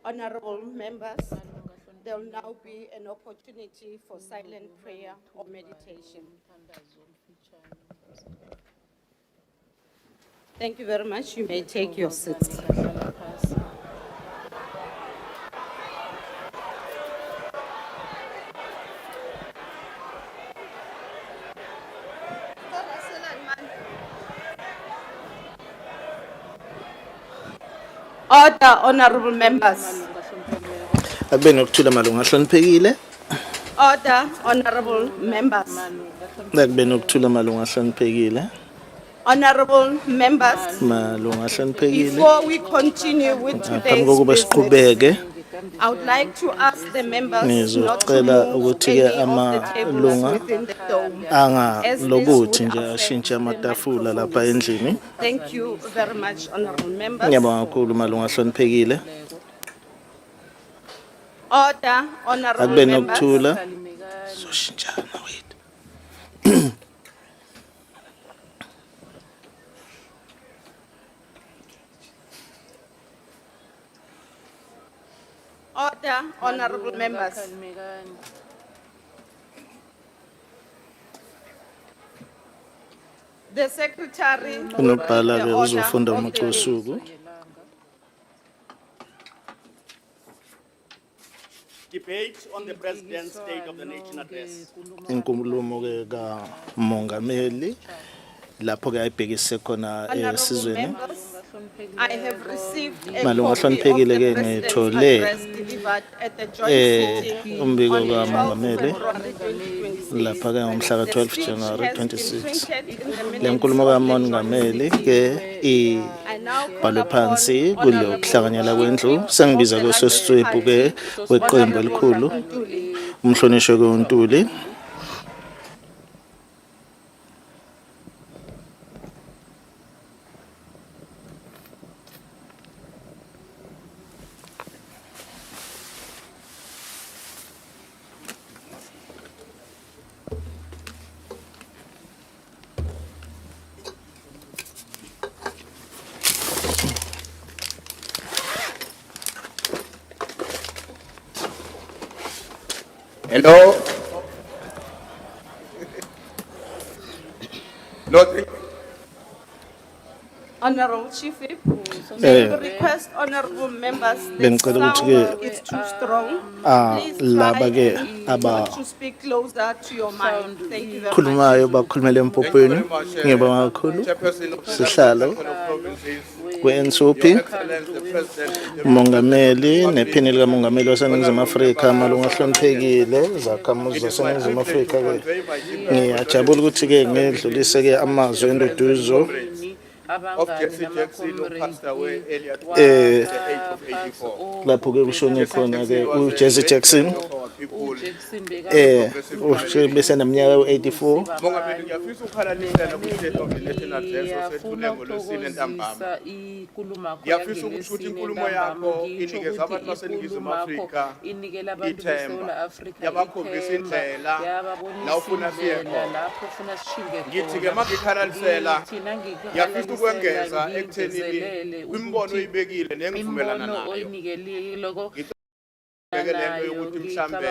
Honorable members, there will now be an opportunity for silent prayer or meditation. Thank you very much. You may take your seats. Order, honorable members. Akubenokuthola malunga ahloniphekile. Order, honorable members. Akubenokuthola malunga ahloniphekile. Honorable members, Malunga ahloniphekile. before we continue with today's Kokuba business, siqhubeke I would like to ask the members not to ngizocela move ukuthi any ke of the tables amalunga within the dome. lokuthi nje ashintshe amatafula lapha endlini. Thank you very much, honorable members. Ngiyabonga kakhulu malunga ahloniphekile. Order, honorable Akube members. nokuthula. Soshintshana wethu. Order, honorable members. The secretary will read Unobhala the ke order uzofunda of umuthi the wosuku. Debate on the President's State of the Nation Address. Inkulumo ke ka mongameli lapho ke ayibhekise khona Honorable esizweni. members, I have received a Malunga copy of ahloniphekile the ke President's ngithole address delivered at the joint sitting umbiko on ka 12 mongameli February 2026. lapha ke ngomhla ka 12 The January speech has been 26. printed in the Le minutes nkulumo of ka the joint mongameli sitting. ke I now call ibhalwe upon phansi Honorable kulokuhlanganyela kwendlu. Chief Sengibiza of the kwesesiswebhu ke Party, weqembu Honorable elikhulu Ntuli. umhlonishwe kuNtuli. Hello. No, Honorable Chief Whip, may we request honorable members, the Bengicela ukuthi sound ke is too strong. Please laba try ke not to speak closer to your mic. Thank you very much. khulumayo bakhulumela empopweni. Ngiyabonga kakhulu. Chairperson of the Sihlalo provinces, kwe-NSOP, Your Excellency the President, umongameli nepheneli kamongameli waseNingizimu Afrika malunga ahloniphekile zakhamuzi zaseNingizimu Afrika ke ngiyajabula ukuthi ke ngedlulise ke amazwi enduduzo of Jackson who passed away earlier today at the age of 84. lapho ke kushone khona ke uJesse Jackson beseneminyaka u84. Mongameli, ngiyafisa ukukhalalisela ku-State of the Nation Address osethule ngoLwesine ntambama. Ngiyafisa ukuthi inkulumo yakho inikeze abantu baseNingizimu Afrika ithemba, yabakhombisa indlela la ufuna siye khona. Ngithi-ke uma ngikhalalisela, ngiyafisa ukwengeza ekuthenini kwimibono oyibekile nengivumelana nayo. Lento yokuthi mhlambe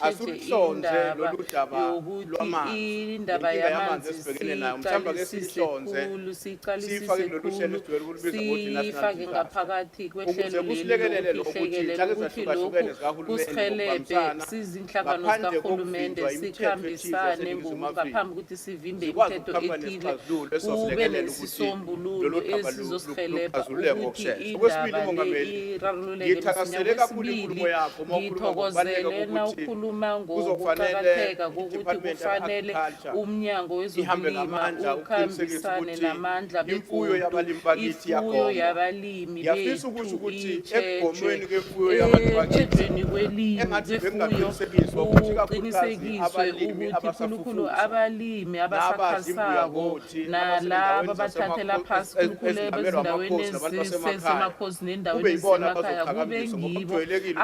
asuhlonze lolu daba lwamanzi, indaba yamanzi esibhekene nayo mhlawumbe ake sihlonze sifake kulolu hlelo esigcwele ukulibiza ngokuthi national ngaphakathi ukuze kusilekelele lokuthi inhlaka ezahlukahlukene zikahulumeni ngokubambisana sizinhlangano zikahulumende sikhambisane ngaphambi ukuthi sivimbe imithetho ethile kube nesisombululo esizosihelebha ukuthi indaba le irarululeke msinya. Ngithokozele na ukhuluma ngokuqakatheka kokuthi kufanele umnyango wezolimo ukhambisane namandla imfuyo yabalimi bakithi imfuyo yabalimi ngiyafisa ukuthi ekugomweni bethu kwemfuyo yabantu bakithi etshejweni kwelimi bengaqinisekiswa ukuthi kuqinisekiswe ukuthi khulukhulu abalimi abasakhasako nalabo abathathela phasi khulukhulu ezindaweni ezisemakhosini nendaweni ezisemakhaya kube ngibo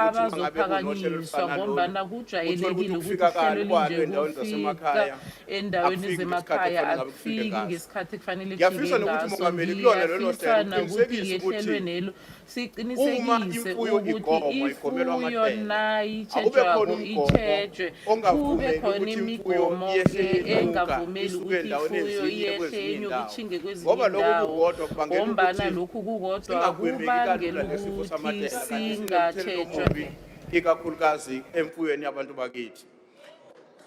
abazophakanyiswa ngombana kujwayelekile ukuthi uhlelo linje kufika endaweni zemakhaya akufiki ngesikhathi kufanele kufike ngaso. Ngiyafisa nokuthi ehlelwenelo siqinisekise ukuthi imfuyo nayitshejwako itshejwe, kube khona imigomo-ke engavumeli ukuthi imfuyo yehle inyokuthinge kwezinye indawo, ngombana lokhu kukodwa kubangela ukuthi singatshejwa. Ikakhulukazi emfuyweni yabantu bakithi.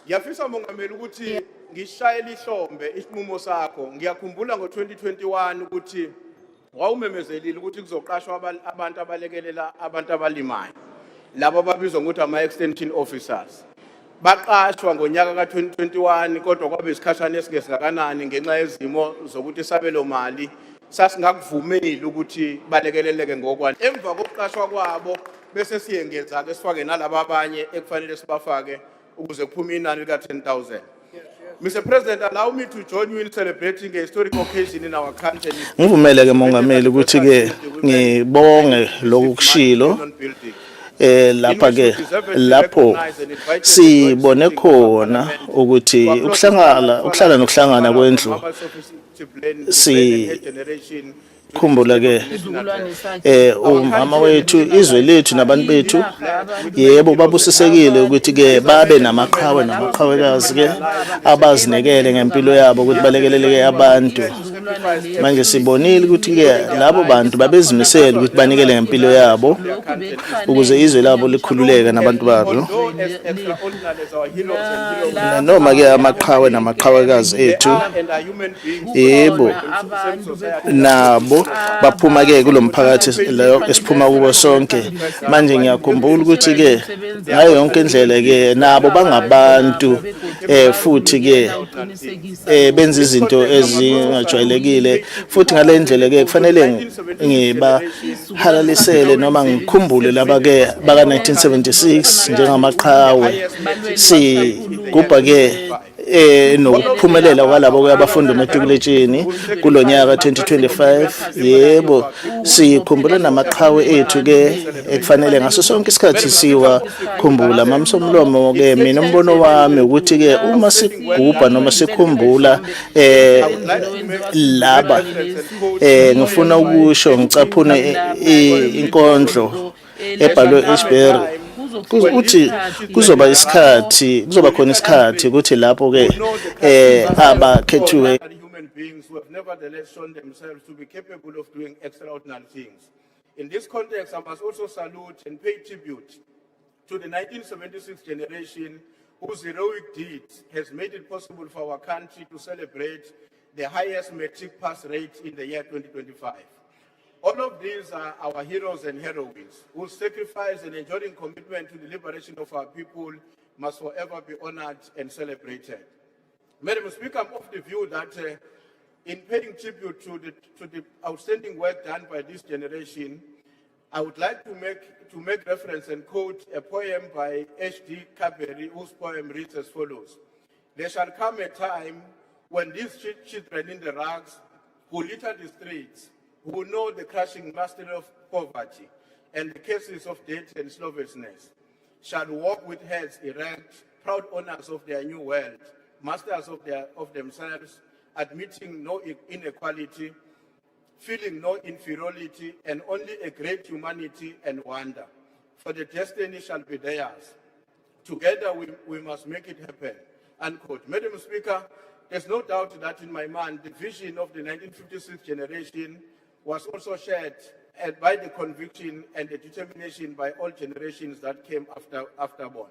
Ngiyafisa Mongameli ukuthi ngishayele ihlombe isinqumo sakho. Ngiyakhumbula ngo2021 ukuthi wawumemezelile ukuthi kuzoqashwa abantu abalekelela abantu abalimayo, labo babizwa ngokuthi ama-extension officers. Baqashwa ngonyaka ka2021 kodwa kwabe isikhashana esingesingakanani ngenxa yezimo zokuthi isabelo mali sasingakuvumeli ukuthi balekeleleke ngokwanele. Emva kokuqashwa kwabo bese siyengeza ke sifake nalabo abanye ekufanele sibafake ukuze kuphume inani lika 10,000. Mr. President, allow me to join you in celebrating a historic occasion in our country. Ngivumele ke Mongameli ukuthi ke ngibonge lokushilo lapha ke lapho sibone khona ukuthi ukuhlala kwendlu khumbula ke umama wethu izwe lethu nabantu bethu yebo babusisekile ukuthi ke babe namaqhawekazi ke abazinikele ngempilo yabo ukuthi balekeleleke abantu. Manje sibonile ukuthi ke labo bantu babezimisela ukuthi banikele ngempilo yabo ukuze izwe labo likhululeke nabantu babo. Noma ke namaqhawekazi ethu yebo nabo baphuma ke kulomphakathi leyo esiphuma kubo sonke. Manje ngiyakhumbula ukuthi ke ngayo yonke indlela ke nabo bangabantu futhi ke benza izinto ezingajwayelekile, futhi ngale ndlela ke kufanele ngibahalalisele noma ngikhumbule laba ke baka 1976 njengamaqhawe. Sigubha ke nokuphumelela kwalabo kwabafundi matriculation kulonyaka 2025. Yebo sikhumbula namaqhawe ethu ke ekufanele ngaso sonke isikhathi siwa khumbula. Mamsomlomo ke mina umbono wami ukuthi ke uma sigubha noma sikhumbula laba ngifuna ukusho ngicaphune inkondlo ebhalwe eHBR uthi kuzoba khona isikhathi ukuthi lapho ke abakhethiwe human beings who have nevertheless shown themselves to be capable of doing extraordinary things. In this context, I must also salute and pay tribute to the 1976 generation whose heroic deeds has made it possible for our country to celebrate the highest matric pass rate in the year 2025. All of these are our heroes and heroines whose sacrifice and enduring commitment to the liberation of our people must forever be honored and celebrated. Madam Speaker, I'm of the view that in paying tribute to the outstanding work done by this generation, I would like to make reference and quote a poem by H.D. Carberry, whose poem reads as follows. There shall come a time when these children in the ranks who litter the streets, who know the crushing mastery of poverty and the cases of debt and slovenliness, shall walk with heads erect, proud owners of their new world, masters of themselves, admitting no inequality, feeling no inferiority, and only a great humanity and wonder. For the destiny shall be theirs. Together we must make it happen. Unquote. Madam Speaker, there's no doubt that in my mind, the vision of the 1956 generation was also shared by the conviction and the determination by all generations that came afterborn.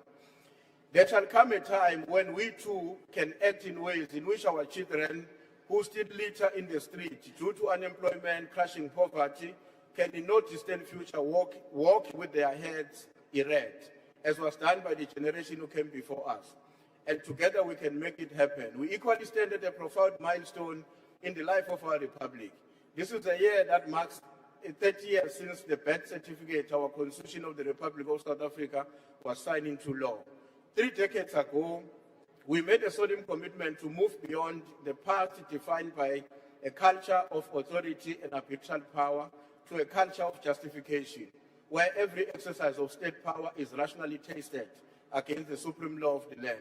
There shall come a time when we too can act in ways in which our children who still litter in the street due to unemployment, crushing poverty, can in no distant future walk with their heads erect, as was done by the generation who came before us. And together we can make it happen. We equally stand at a profound milestone in the life of our republic. This is a year that marks 30 years since the birth certificate, our Constitution of the Republic of South Africa, was signed into law. 3 decades ago, we made a solemn commitment to move beyond the past defined by a culture of authority and arbitral power to a culture of justification. where every exercise of state power is rationally tested against the supreme law of the land.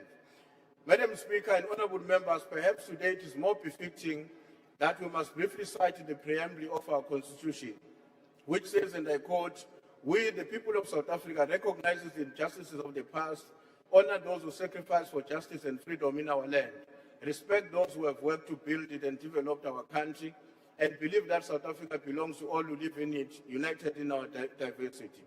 Madam Speaker and honorable members, perhaps today it is more befitting that we must briefly cite the preamble of our constitution, which says, and I quote, "We, the people of South Africa, recognize the injustices of the past, honor those who sacrifice for justice and freedom in our land, respect those who have worked to build it and develop our country, and believe that South Africa belongs to all who live in it, united in our diversity."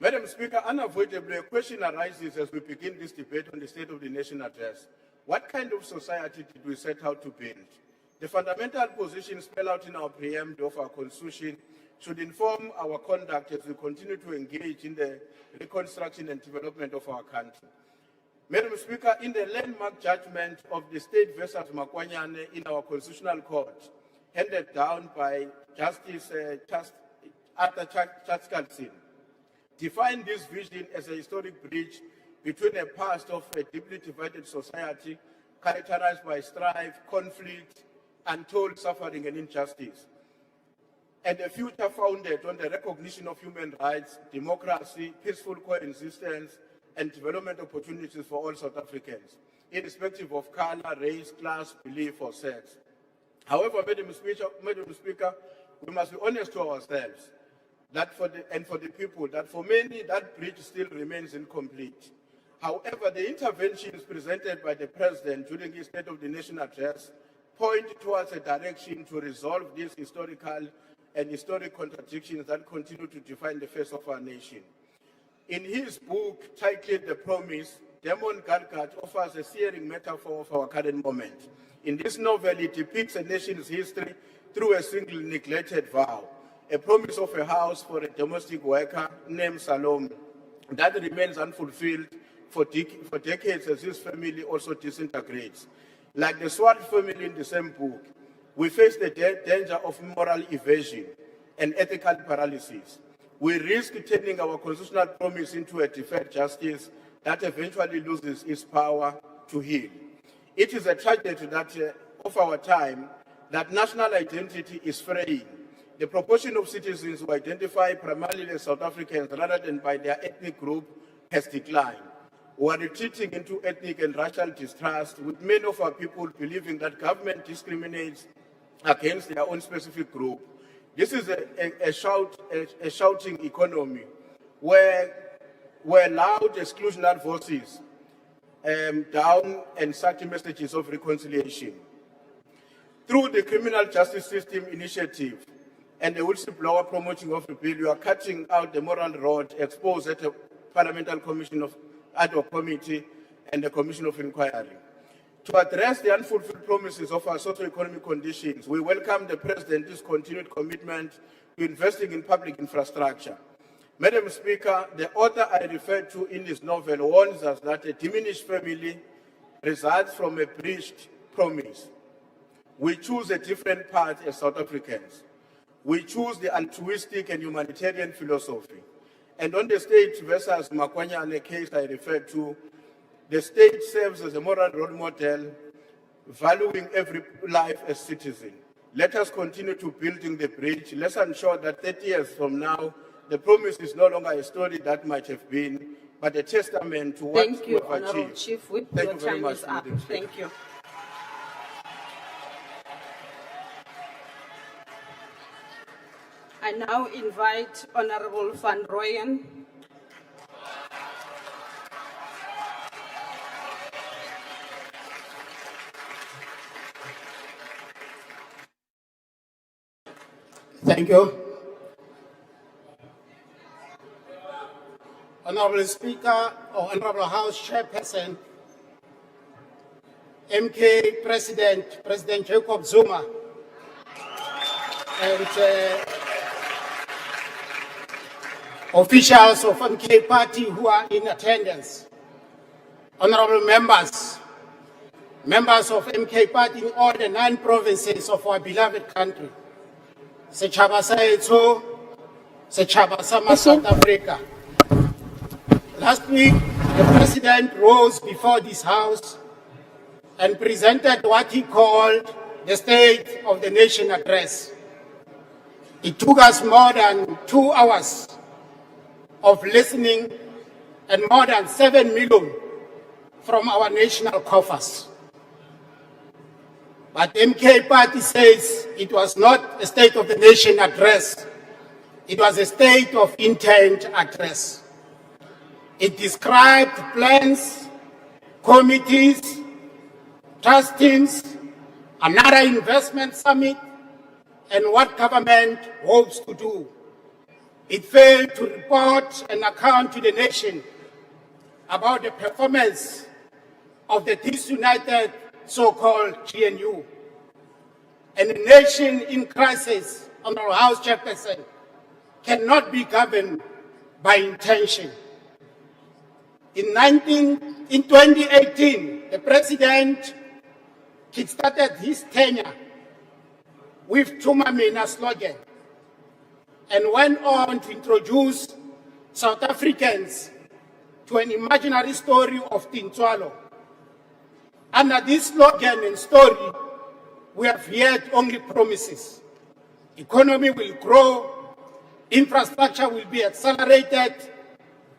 Madam Speaker, unavoidably a question arises as we begin this debate on the State of the Nation Address. What kind of society did we set out to build? The fundamental positions spelled out in our preamble of our Constitution should inform our conduct as we continue to engage in the reconstruction and development of our country. Madam Speaker, in the landmark judgment of the State versus Makwanyane in our Constitutional Court, handed down by Justice Arthur Chatskalsin, defined this vision as a historic bridge between a past of a deeply divided society characterized by strife, conflict, untold suffering and injustice, and a future founded on the recognition of human rights, democracy, peaceful coexistence, and development opportunities for all South Africans, irrespective of color, race, class, belief, or sex. However, Madam Speaker, we must be honest to ourselves that for the people, that for many, that bridge still remains incomplete. However, the interventions presented by the President during his State of the Nation Address point towards a direction to resolve these historical and historic contradictions that continue to define the face of our nation. In his book titled The Promise, Damon Galgat offers a searing metaphor of our current moment. In this novel, it depicts a nation's history through a single neglected vow, a promise of a house for a domestic worker named Salome that remains unfulfilled for decades as his family also disintegrates. Like the Swart family in the same book, we face the danger of moral evasion and ethical paralysis. We risk turning our constitutional promise into a deferred justice that eventually loses its power to heal. It is a tragedy of our time that national identity is fraying. The proportion of citizens who identify primarily as South Africans rather than by their ethnic group has declined. We are retreating into ethnic and racial distrust, with many of our people believing that government discriminates against their own specific group. This is a shouting economy where loud exclusionary voices down and such messages of reconciliation. Through the Criminal Justice System Initiative and the whistleblower promoting of the bill, you are cutting out the moral rod exposed at the Parliamentary Commission of Ad hoc Committee and the Commission of Inquiry. To address the unfulfilled promises of our socio-economic conditions, we welcome the President's continued commitment to investing in public infrastructure. Madam Speaker, the author I referred to in this novel warns us that a diminished family results from a breached promise. We choose a different path as South Africans. We choose the altruistic and humanitarian philosophy. And on the state versus Makwanyane case I referred to, the state serves as a moral role model, valuing every life as citizen. Let us continue to building the bridge. Let's ensure that 30 years from now, the promise is no longer a story that might have been, but a testament to what Thank we you, have Honorable achieved. Chief Whip. Thank Your you very time much, is up. Madam Speaker. Thank you. I now invite Honorable Van Rooyen. Thank you. Honorable Speaker, or Honorable House Chairperson, MK President Jacob Zuma, and officials of MK Party who are in attendance, honorable members of MK Party in all the 9 provinces of our beloved country, Setjhaba sa hetso, Setjhaba sa South Africa. Last week, the President rose before this House and presented what he called the State of the Nation Address. It took us more than 2 hours of listening and more than 7 million from our national coffers. But MK Party says it was not a State of the Nation address. It was a State of Intent address. It described plans, committees, trust teams, another investment summit, and what government hopes to do. It failed to report and account to the nation about the performance of the disunited so-called GNU. And a nation in crisis, Honorable House Chairperson, cannot be governed by intention. In 2018, the President kickstarted his tenure with Tumamina slogan and went on to introduce South Africans to an imaginary story of Tintswalo. Under this slogan and story, we have heard only promises. Economy will grow, infrastructure will be accelerated,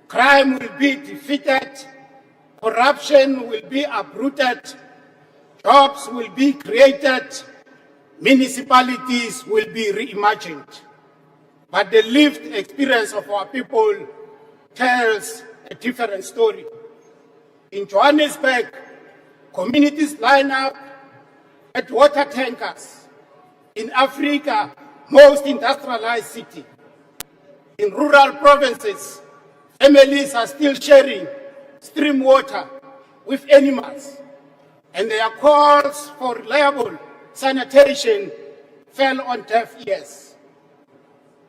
crime will be defeated, corruption will be uprooted, jobs will be created, municipalities will be reimagined. But the lived experience of our people tells a different story. In Johannesburg, communities line up at water tankers. In Africa, most industrialized city. In rural provinces, families are still sharing stream water with animals, and their calls for reliable sanitation fell on deaf ears.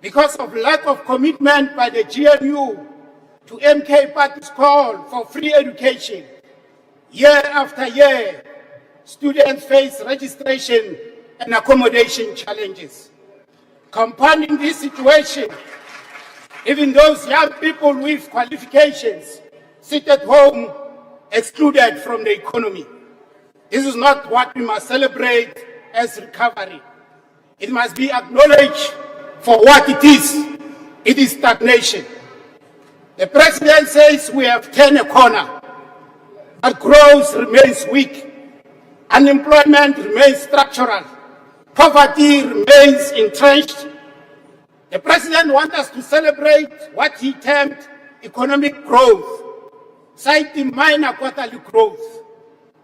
Because of lack of commitment by the GNU to MK Party's call for free education, year after year, students face registration and accommodation challenges. Compounding this situation, even those young people with qualifications sit at home excluded from the economy. This is not what we must celebrate as recovery. It must be acknowledged for what it is. It is stagnation. The President says we have turned a corner, but growth remains weak. Unemployment remains structural. Poverty remains entrenched. The President wants us to celebrate what he termed economic growth, citing minor quarterly growth.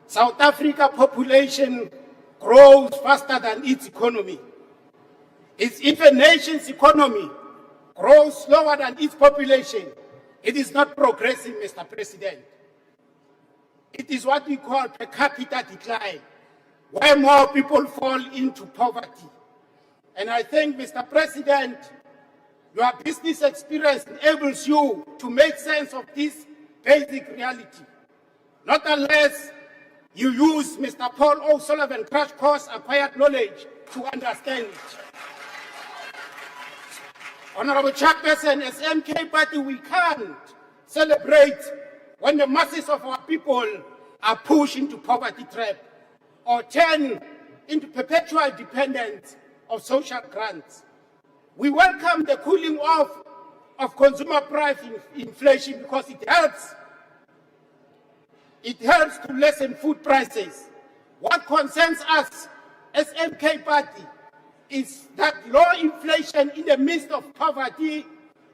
South Africa population grows faster than its economy. If a nation's economy grows slower than its population, it is not progressive, Mr. President. It is what we call per capita decline, where more people fall into poverty. And I think, Mr. President, your business experience enables you to make sense of this basic reality. Not unless you use Mr. Paul O'Sullivan crash course acquired knowledge to understand it. Honorable Chairperson, as MK Party, we can't celebrate when the masses of our people are pushed into poverty trap or turn into perpetual dependence of social grants. We welcome the cooling off of consumer price inflation because it helps. It helps to lessen food prices. What concerns us as MK Party is that low inflation in the midst of poverty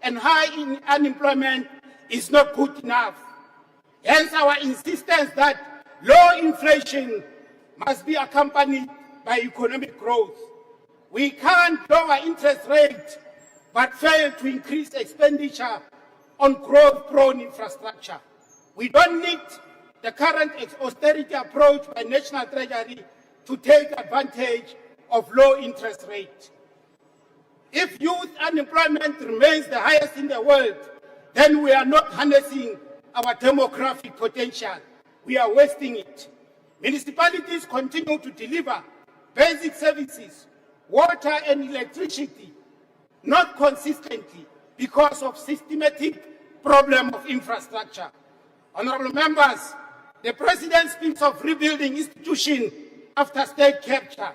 and high unemployment is not good enough. Hence our insistence that low inflation must be accompanied by economic growth. We can't lower interest rates but fail to increase expenditure on growth-prone infrastructure. We don't need the current austerity approach by National Treasury to take advantage of low interest rate. If youth unemployment remains the highest in the world, then we are not harnessing our demographic potential. We are wasting it. Municipalities continue to deliver basic services, water and electricity, not consistently because of systematic problem of infrastructure. Honorable members, the President speaks of rebuilding institution after state capture.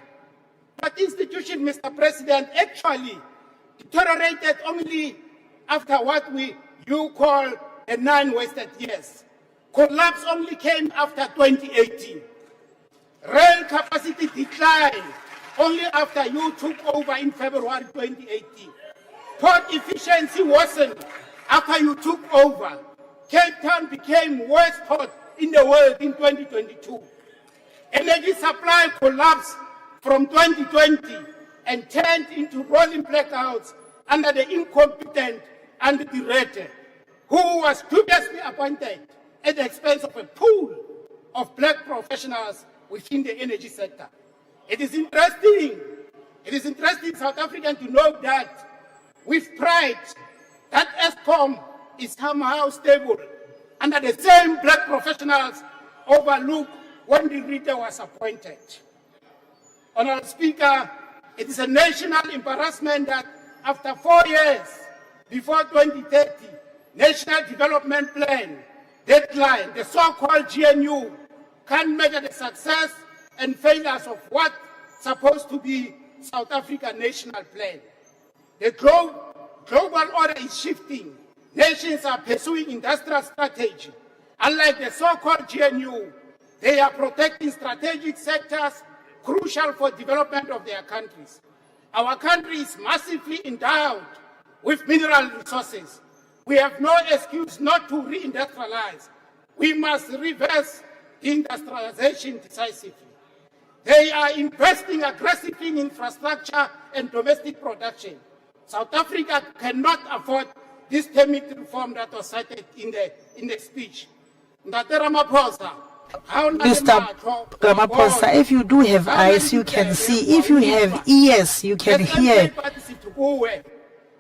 But institution, Mr. President, actually deteriorated only after what we you call the 9 wasted years. Collapse only came after 2018. Rail capacity declined only after you took over in February 2018. Port efficiency worsened after you took over. Cape Town became worst port in the world in 2022. Energy supply collapsed from 2020 and turned into rolling blackouts under the incompetent and the director, who was previously appointed at the expense of a pool of black professionals within the energy sector. It is interesting South African to know that with pride that Eskom is somehow stable under the same black professionals overlooked when the leader was appointed. Honourable Speaker, it is a national embarrassment that after 4 years before 2030, National Development Plan deadline, the so-called GNU, can't measure the success and failures of what's supposed to be South African national plan. The global order is shifting. Nations are pursuing industrial strategy. Unlike the so-called GNU, they are protecting strategic sectors crucial for development of their countries. Our country is massively endowed with mineral resources. We have no excuse not to reindustrialize. We must reverse industrialization decisively. They are investing aggressively in infrastructure and domestic production. South Africa cannot afford this timid reform that was cited in the speech. Mr. Ramaphosa, if you do have eyes, you can see. If you have ears, you can hear.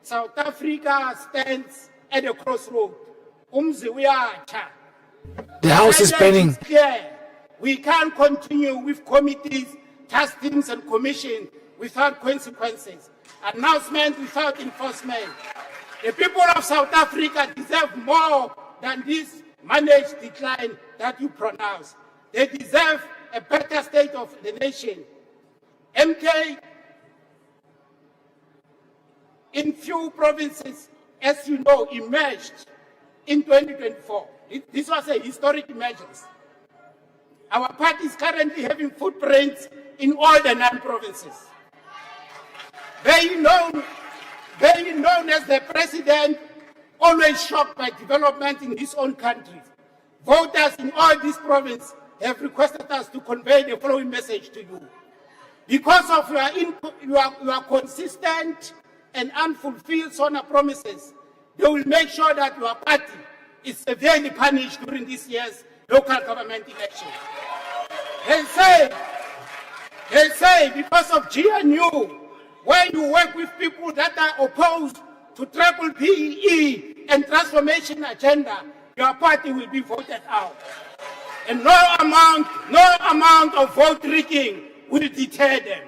South Africa stands at a crossroad. The house is burning. We can't continue with committees, task teams, and commission without consequences. Announcement without enforcement. The people of South Africa deserve more than this managed decline that you pronounce. They deserve a better state of the nation. MK, in few provinces, as you know, emerged in 2024. This was a historic emergence. Our party is currently having footprints in all the 9 provinces. Very known as the president, always shocked by development in his own country. Voters in all these provinces have requested us to convey the following message to you. Because of your consistent and unfulfilled SONA promises, they will make sure that your party is severely punished during this year's local government elections. They say because of GNU, when you work with people that are opposed to triple PEE and transformation agenda, your party will be voted out. And no amount of vote rigging will deter them.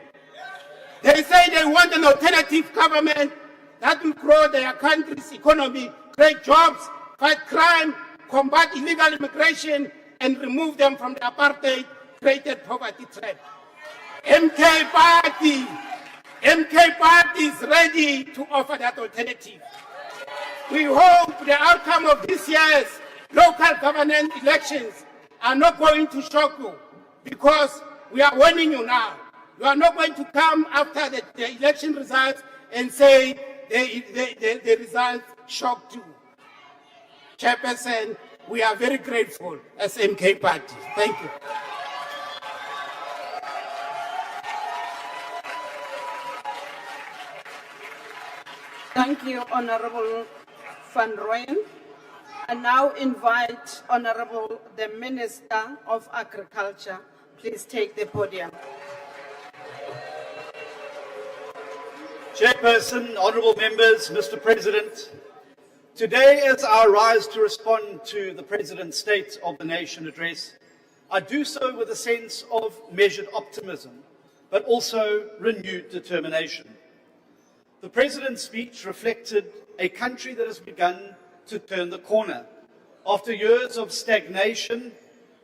They say they want an alternative government that will grow their country's economy, create jobs, fight crime, combat illegal immigration, and remove them from the apartheid-created poverty trap. MK Party is ready to offer that alternative. We hope the outcome of this year's local government elections are not going to shock you, because we are warning you now. You are not going to come after the election results and say the results shocked you. Chairperson, we are very grateful as MK Party. Thank you. Thank you, Honorable Van Rooyen. I now invite Honorable the Minister of Agriculture. Please take the podium. Chairperson, honourable members, Mr. President, today as I rise to respond to the President's State of the Nation address, I do so with a sense of measured optimism, but also renewed determination. The President's speech reflected a country that has begun to turn the corner after years of stagnation,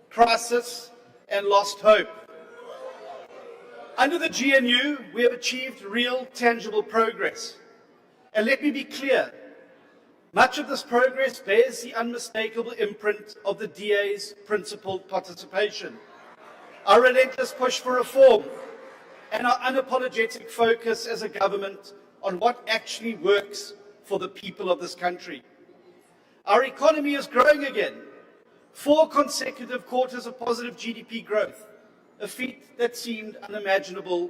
crisis, and lost hope. Under the GNU, we have achieved real, tangible progress. And let me be clear, Much of this progress bears the unmistakable imprint of the DA's principled participation, our relentless push for reform, and our unapologetic focus as a government on what actually works for the people of this country. Our economy is growing again. 4 consecutive quarters of positive GDP growth, a feat that seemed unimaginable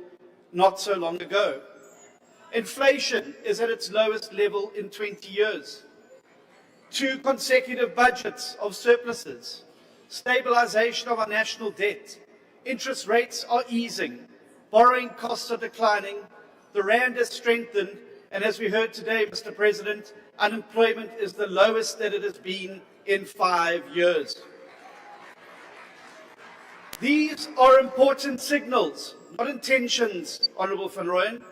not so long ago. Inflation is at its lowest level in 20 years. 2 consecutive budgets of surpluses, stabilization of our national debt, interest rates are easing, borrowing costs are declining, the rand has strengthened, and as we heard today, Mr. President, unemployment is the lowest that it has been in 5 years. These are important signals, not intentions, Honourable Van Rooyen,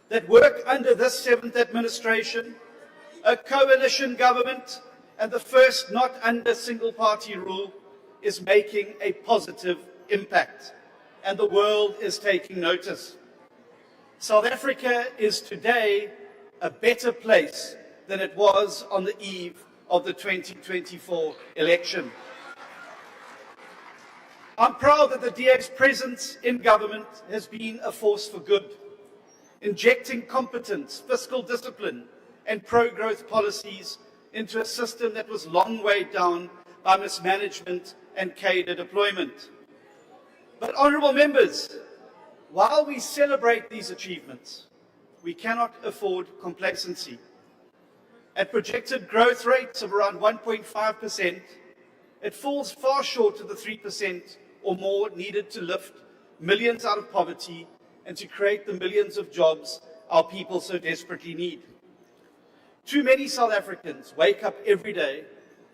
that work under this 7th administration, a coalition government, and the first not under single-party rule, is making a positive impact, and the world is taking notice. South Africa is today a better place than it was on the eve of the 2024 election. I'm proud that the DA's presence in government has been a force for good, injecting competence, fiscal discipline, and pro-growth policies into a system that was long weighed down by mismanagement and cadre deployment. But, honourable members, while we celebrate these achievements, we cannot afford complacency. At projected growth rates of around 1.5%, it falls far short of the 3% or more needed to lift millions out of poverty and to create the millions of jobs our people so desperately need. Too many South Africans wake up every day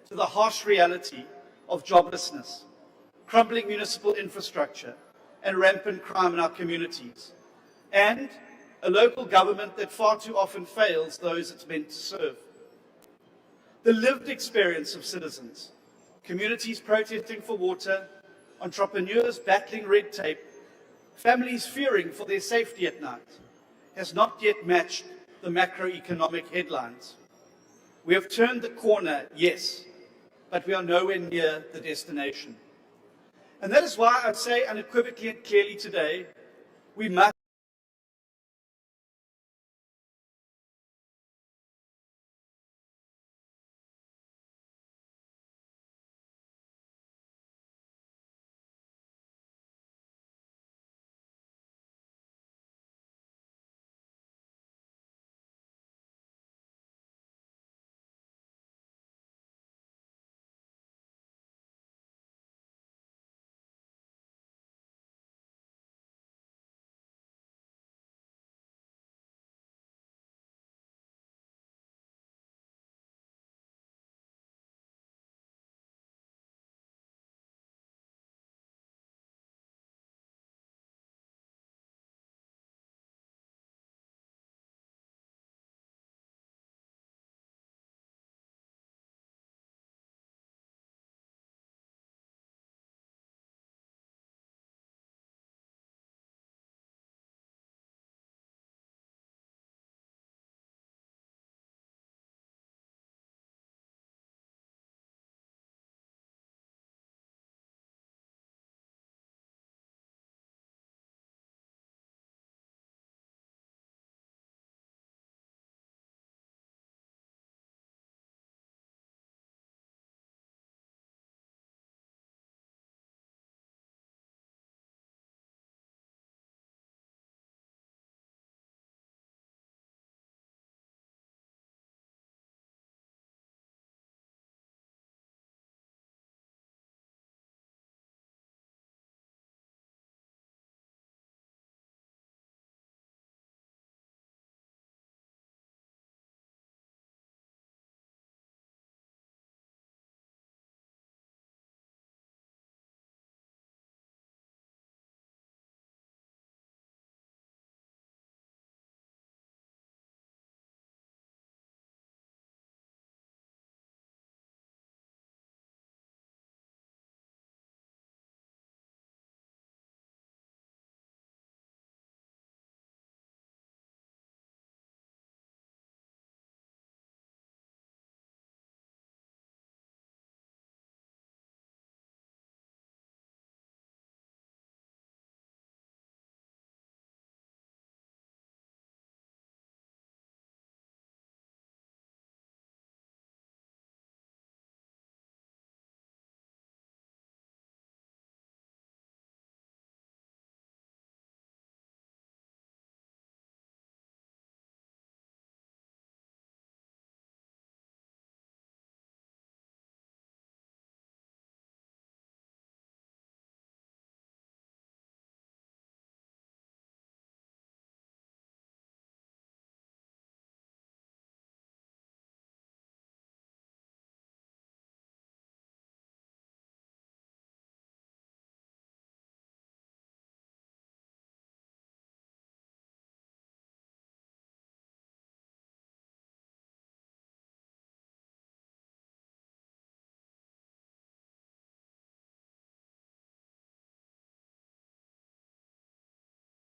to the harsh reality of joblessness, crumbling municipal infrastructure, and rampant crime in our communities, and a local government that far too often fails those it's meant to serve. The lived experience of citizens, communities protesting for water, entrepreneurs battling red tape, families fearing for their safety at night, has not yet matched the macroeconomic headlines. We have turned the corner, yes, but we are nowhere near the destination. And that is why I say unequivocally and clearly today, we must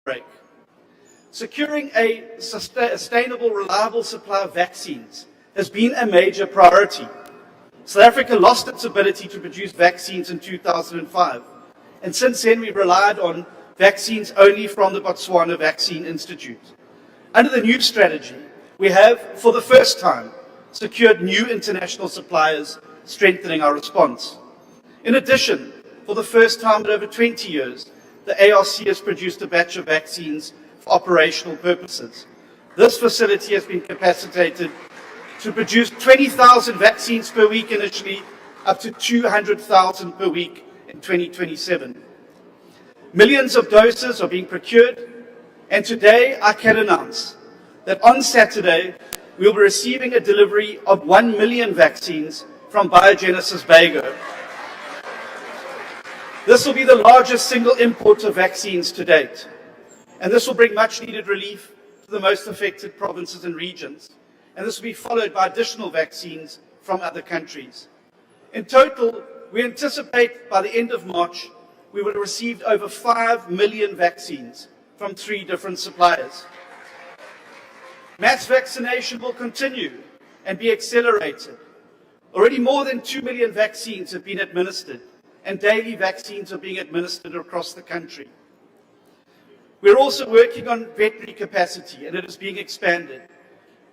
outbreak. Securing a sustainable, reliable supply of vaccines has been a major priority. South Africa lost its ability to produce vaccines in 2005, and since then we've relied on vaccines only from the Botswana Vaccine Institute. Under the new strategy, we have, for the first time, secured new international suppliers, strengthening our response. In addition, for the first time in over 20 years, the ARC has produced a batch of vaccines for operational purposes. This facility has been capacitated to produce 20,000 vaccines per week initially, up to 200,000 per week in 2027. Millions of doses are being procured, and today I can announce that on Saturday we will be receiving a delivery of 1 million vaccines from Biogenesis Bago. This will be the largest single import of vaccines to date, and this will bring much needed relief to the most affected provinces and regions, and this will be followed by additional vaccines from other countries. In total, we anticipate by the end of March we will have received over 5 million vaccines from 3 different suppliers. Mass vaccination will continue and be accelerated. Already more than 2 million vaccines have been administered, and daily vaccines are being administered across the country. We're also working on veterinary capacity, and it is being expanded.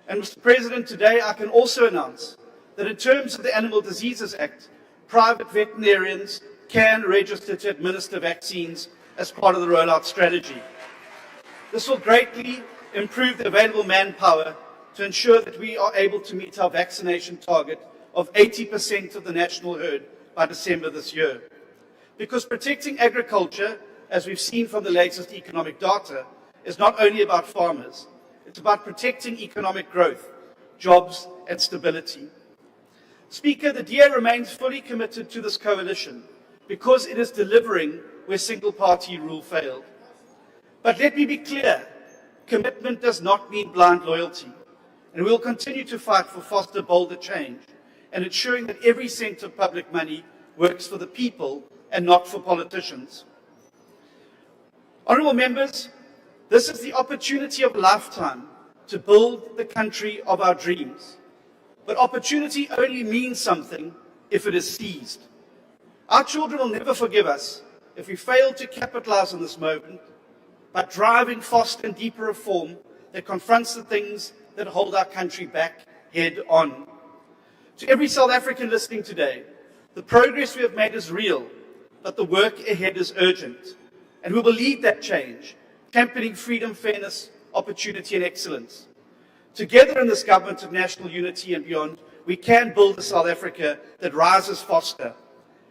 And Mr. President, today I can also announce that in terms of the Animal Diseases Act, private veterinarians can register to administer vaccines as part of the rollout strategy. This will greatly improve the available manpower to ensure that we are able to meet our vaccination target of 80% of the national herd by December this year. Because protecting agriculture, as we've seen from the latest economic data, is not only about farmers, it's about protecting economic growth, jobs and stability. Speaker, the DA remains fully committed to this coalition because it is delivering where single-party rule failed. But let me be clear, commitment does not mean blind loyalty, and we will continue to fight for foster bolder change and ensuring that every cent of public money works for the people and not for politicians. Honourable members, this is the opportunity of a lifetime to build the country of our dreams. But opportunity only means something if it is seized. Our children will never forgive us if we fail to capitalize on this moment by driving faster and deeper reform that confronts the things that hold our country back head on. To every South African listening today, the progress we have made is real, but the work ahead is urgent. And we will lead that change, championing freedom, fairness, opportunity and excellence. Together in this government of national unity and beyond, we can build a South Africa that rises faster.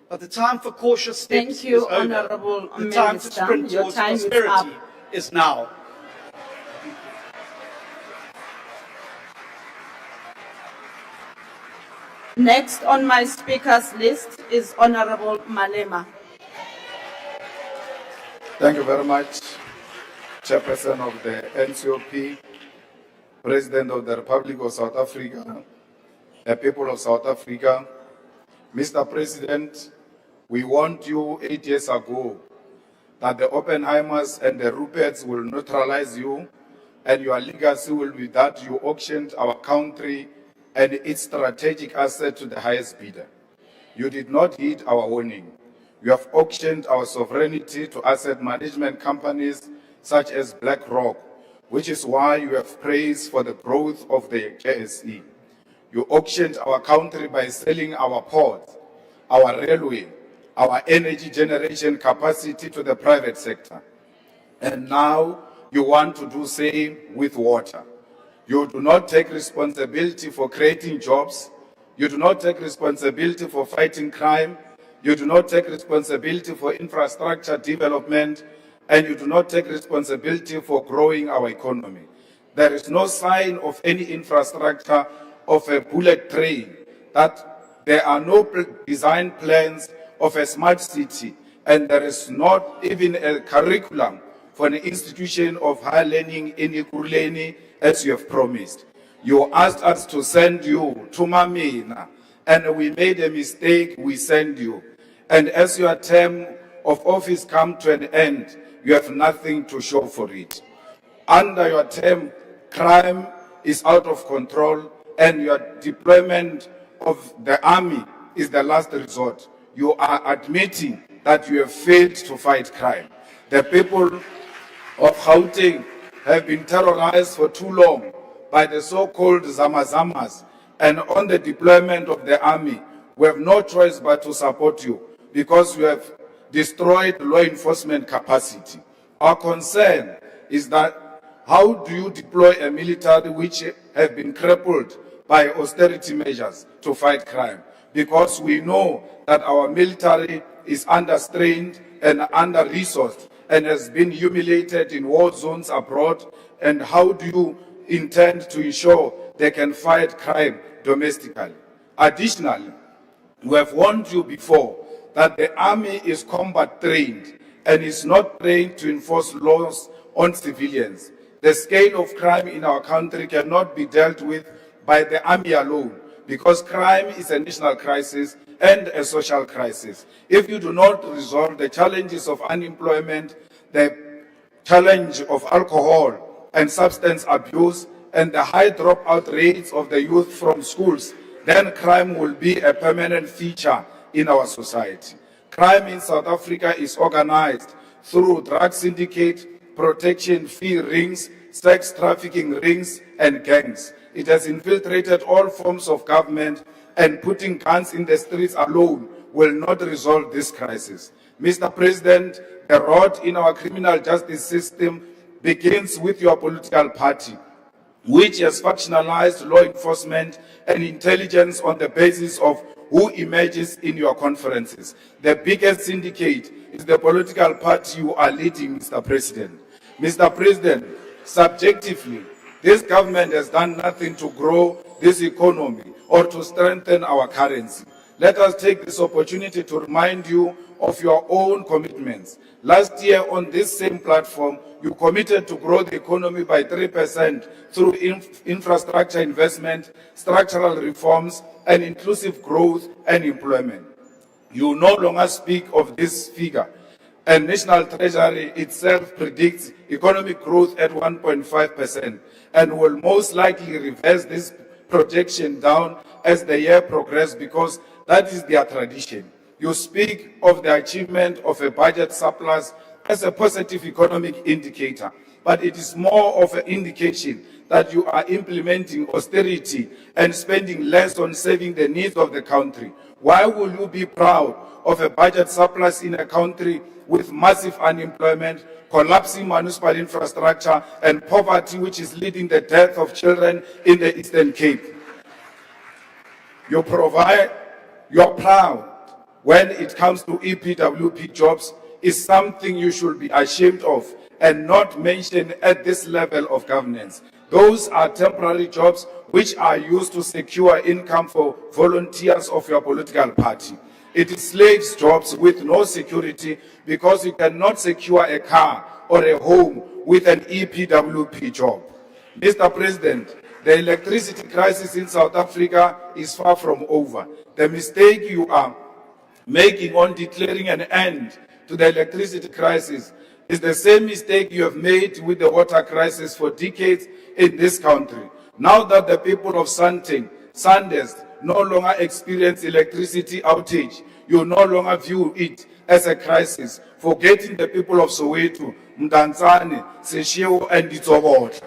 But the time for cautious steps is over. Honourable The time to Minister. sprint Your towards time is prosperity up. is now. Next on my speakers list is Honourable Malema. Thank you very much, Chairperson of the NCOP, President of the Republic of South Africa, the people of South Africa. Mr. President, we warned you 8 years ago that the Oppenheimers and the Ruperts will neutralize you, and your legacy will be that you auctioned our country and its strategic asset to the highest bidder. You did not heed our warning. You have auctioned our sovereignty to asset management companies such as BlackRock, which is why you have praised for the growth of the JSE. You auctioned our country by selling our ports, our railway, our energy generation capacity to the private sector. And now you want to do same with water. You do not take responsibility for creating jobs. You do not take responsibility for fighting crime. You do not take responsibility for infrastructure development. And you do not take responsibility for growing our economy. There is no sign of any infrastructure of a bullet train, that there are no design plans of a smart city, and there is not even a curriculum for an institution of higher learning in Ekurhuleni, as you have promised. You asked us to send you to Mamina, and we made a mistake, we send you. And as your term of office come to an end, you have nothing to show for it. Under your term, crime is out of control and your deployment of the army is the last resort. You are admitting that you have failed to fight crime. The people of Gauteng have been terrorized for too long by the so-called Zamazamas, and on the deployment of the army, we have no choice but to support you because you have destroyed law enforcement capacity. Our concern is that how do you deploy a military which have been crippled by austerity measures to fight crime? Because we know that our military is understrained and under-resourced and has been humiliated in war zones abroad. And how do you intend to ensure they can fight crime domestically? Additionally, we have warned you before that the army is combat trained and is not trained to enforce laws on civilians. The scale of crime in our country cannot be dealt with by the army alone because crime is a national crisis and a social crisis. If you do not resolve the challenges of unemployment, the challenge of alcohol and substance abuse, and the high dropout rates of the youth from schools, then crime will be a permanent feature in our society. Crime in South Africa is organized through drug syndicate, protection fee rings, sex trafficking rings, and gangs. It has infiltrated all forms of government, and putting guns in the streets alone will not resolve this crisis. Mr. President, the rot in our criminal justice system begins with your political party, which has factionalized law enforcement and intelligence on the basis of who emerges in your conferences. The biggest syndicate is the political party you are leading, Mr. President. Mr. President, subjectively, this government has done nothing to grow this economy or to strengthen our currency. Let us take this opportunity to remind you of your own commitments. Last year on this same platform, you committed to grow the economy by 3% through infrastructure investment, structural reforms, and inclusive growth and employment. You no longer speak of this figure, and National Treasury itself predicts economic growth at 1.5% and will most likely reverse this projection down as the year progresses because that is their tradition. You speak of the achievement of a budget surplus as a positive economic indicator, but it is more of an indication that you are implementing austerity and spending less on saving the needs of the country. Why will you be proud of a budget surplus in a country with massive unemployment, collapsing municipal infrastructure, and poverty, which is leading the death of children in the Eastern Cape? You're proud when it comes to EPWP jobs is something you should be ashamed of and not mention at this level of governance. Those are temporary jobs which are used to secure income for volunteers of your political party. It is slaves jobs with no security because you cannot secure a car or a home with an EPWP job. Mr. President, the electricity crisis in South Africa is far from over. The mistake you are making on declaring an end to the electricity crisis is the same mistake you have made with the water crisis for decades in this country. Now that the people of Sandest no longer experience electricity outage, you no longer view it as a crisis, forgetting the people of Soweto, Mdantsane, Seshego, and Ditsobot.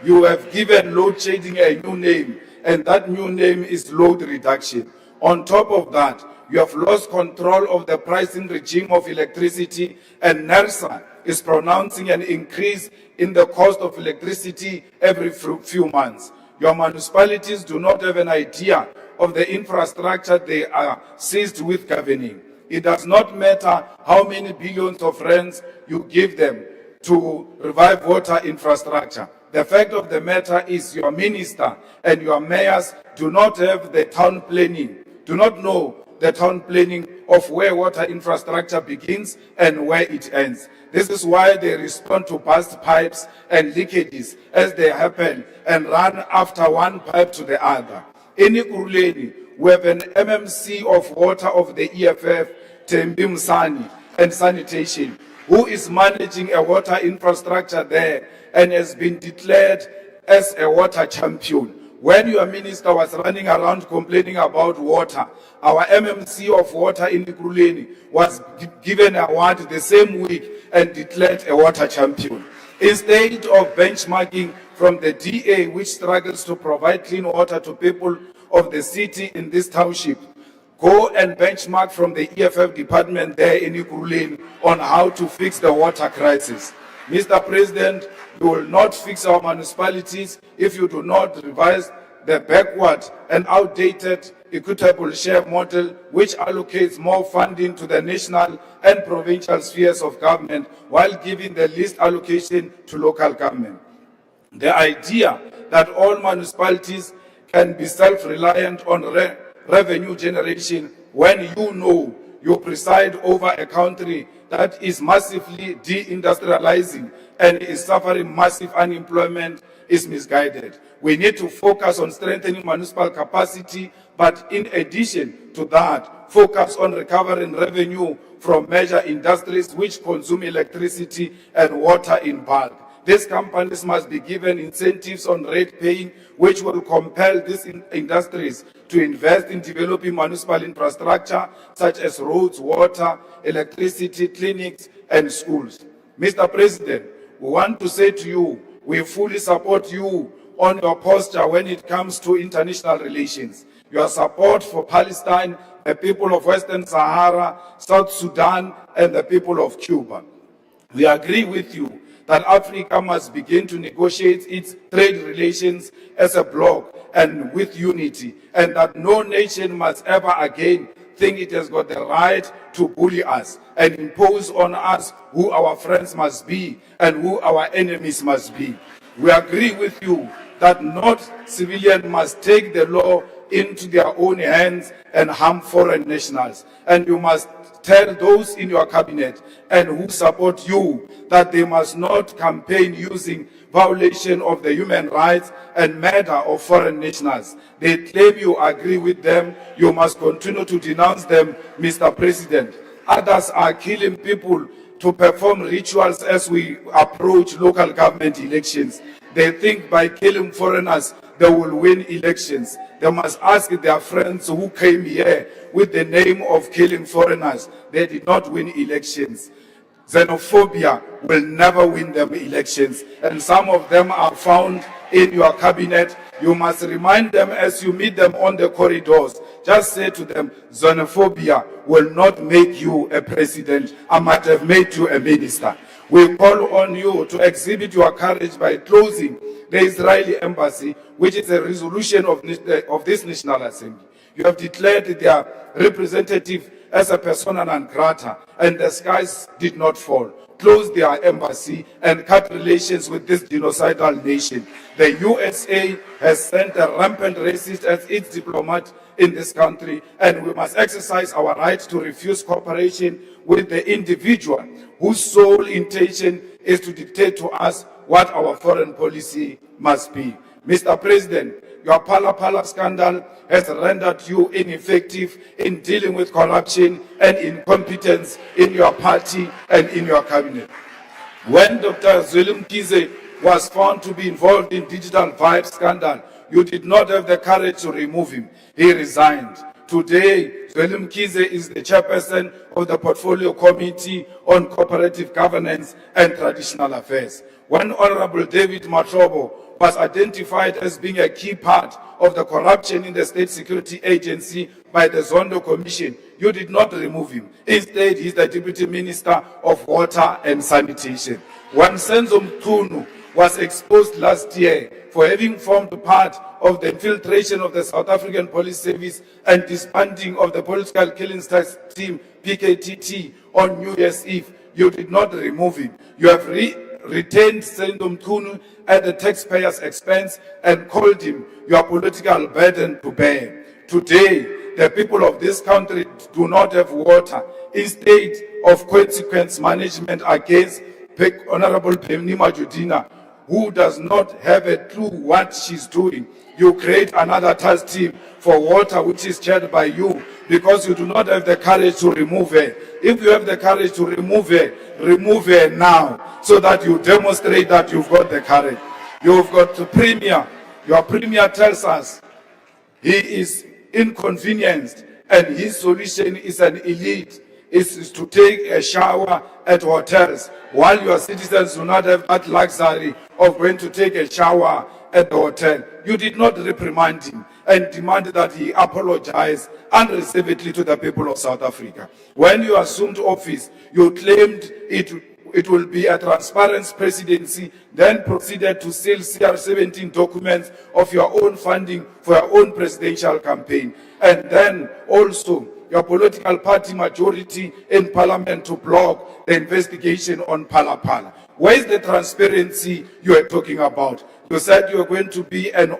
You have given load shedding a new name, and that new name is load reduction. On top of that, you have lost control of the pricing regime of electricity, and NERSA is pronouncing an increase in the cost of electricity every few months. Your municipalities do not have an idea of the infrastructure they are seized with governing. It does not matter how many billions of rands you give them to revive water infrastructure. The fact of the matter is your minister and your mayors do not have the town planning, do not know the town planning of where water infrastructure begins and where it ends. This is why they respond to burst pipes and leakages as they happen and run after one pipe to the other. In Ikuruleni, we have an MMC of water of the EFF, Tembi Msani, and sanitation, who is managing a water infrastructure there and has been declared as a water champion. When your minister was running around complaining about water, our MMC of water in Ikruleni was given an award the same week and declared a water champion. Instead of benchmarking from the DA, which struggles to provide clean water to people of the city in this township, go and benchmark from the EFF department there in Ikruleni on how to fix the water crisis. Mr. President, you will not fix our municipalities if you do not revise the backward and outdated equitable share model, which allocates more funding to the national and provincial spheres of government while giving the least allocation to local government. The idea that all municipalities can be self-reliant on revenue generation when you know you preside over a country that is massively deindustrializing and is suffering massive unemployment is misguided. We need to focus on strengthening municipal capacity, but in addition to that, focus on recovering revenue from major industries which consume electricity and water in bulk. These companies must be given incentives on rate paying, which will compel these industries to invest in developing municipal infrastructure such as roads, water, electricity, clinics, and schools. Mr. President, we want to say to you, we fully support you on your posture when it comes to international relations. Your support for Palestine, the people of Western Sahara, South Sudan, and the people of Cuba. We agree with you that Africa must begin to negotiate its trade relations as a bloc and with unity, and that no nation must ever again think it has got the right to bully us and impose on us who our friends must be and who our enemies must be. We agree with you that not civilians must take the law into their own hands and harm foreign nationals. And you must tell those in your cabinet and who support you that they must not campaign using violation of the human rights and murder of foreign nationals. They claim you agree with them. You must continue to denounce them, Mr. President. Others are killing people to perform rituals as we approach local government elections. They think by killing foreigners, they will win elections. They must ask their friends who came here with the name of killing foreigners. They did not win elections. Xenophobia will never win them elections. And some of them are found in your cabinet. You must remind them as you meet them on the corridors. Just say to them, xenophobia will not make you a president. I might have made you a minister. We call on you to exhibit your courage by closing the Israeli embassy, which is a resolution of this National Assembly. You have declared their representative as a persona non grata, and the skies did not fall. Close their embassy and cut relations with this genocidal nation. The USA has sent a rampant racist as its diplomat in this country, and we must exercise our right to refuse cooperation with the individual whose sole intention is to dictate to us what our foreign policy must be. Mr. President, your Pala scandal has rendered you ineffective in dealing with corruption and incompetence in your party and in your cabinet. When Dr. Zweli Mkhize was found to be involved in digital vibe scandal, you did not have the courage to remove him. He resigned. Today, Zweli Mkhize is the chairperson of the Portfolio Committee on Cooperative Governance and Traditional Affairs. When Honorable David Matrobo was identified as being a key part of the corruption in the State Security Agency by the Zondo Commission, you did not remove him. Instead, he's the Deputy Minister of Water and Sanitation. When Senzo Mtunu was exposed last year for having formed part of the infiltration of the South African Police Service and disbanding of the political killings team, PKTT, on New Year's Eve, you did not remove him. You have retained Senzo Mtunu at the taxpayer's expense and called him your political burden to bear. Today, the people of this country do not have water. Instead of consequence management against Honorable Pemni Majudina, who does not have a clue what she's doing. You create another task team for water, which is chaired by you, because you do not have the courage to remove her. If you have the courage to remove her now, so that you demonstrate that you've got the courage. You've got the Premier. Your Premier tells us he is inconvenienced and his solution is an elite, is to take a shower at hotels, while your citizens do not have that luxury of going to take a shower at the hotel. You did not reprimand him and demanded that he apologize unreservedly to the people of South Africa. When you assumed office, you claimed it will be a transparent presidency, then proceeded to seal CR17 documents of your own funding for your own presidential campaign. And then also your political party majority in parliament to block the investigation on Phala Phala. Where is the transparency you are talking about? You said you are going to be an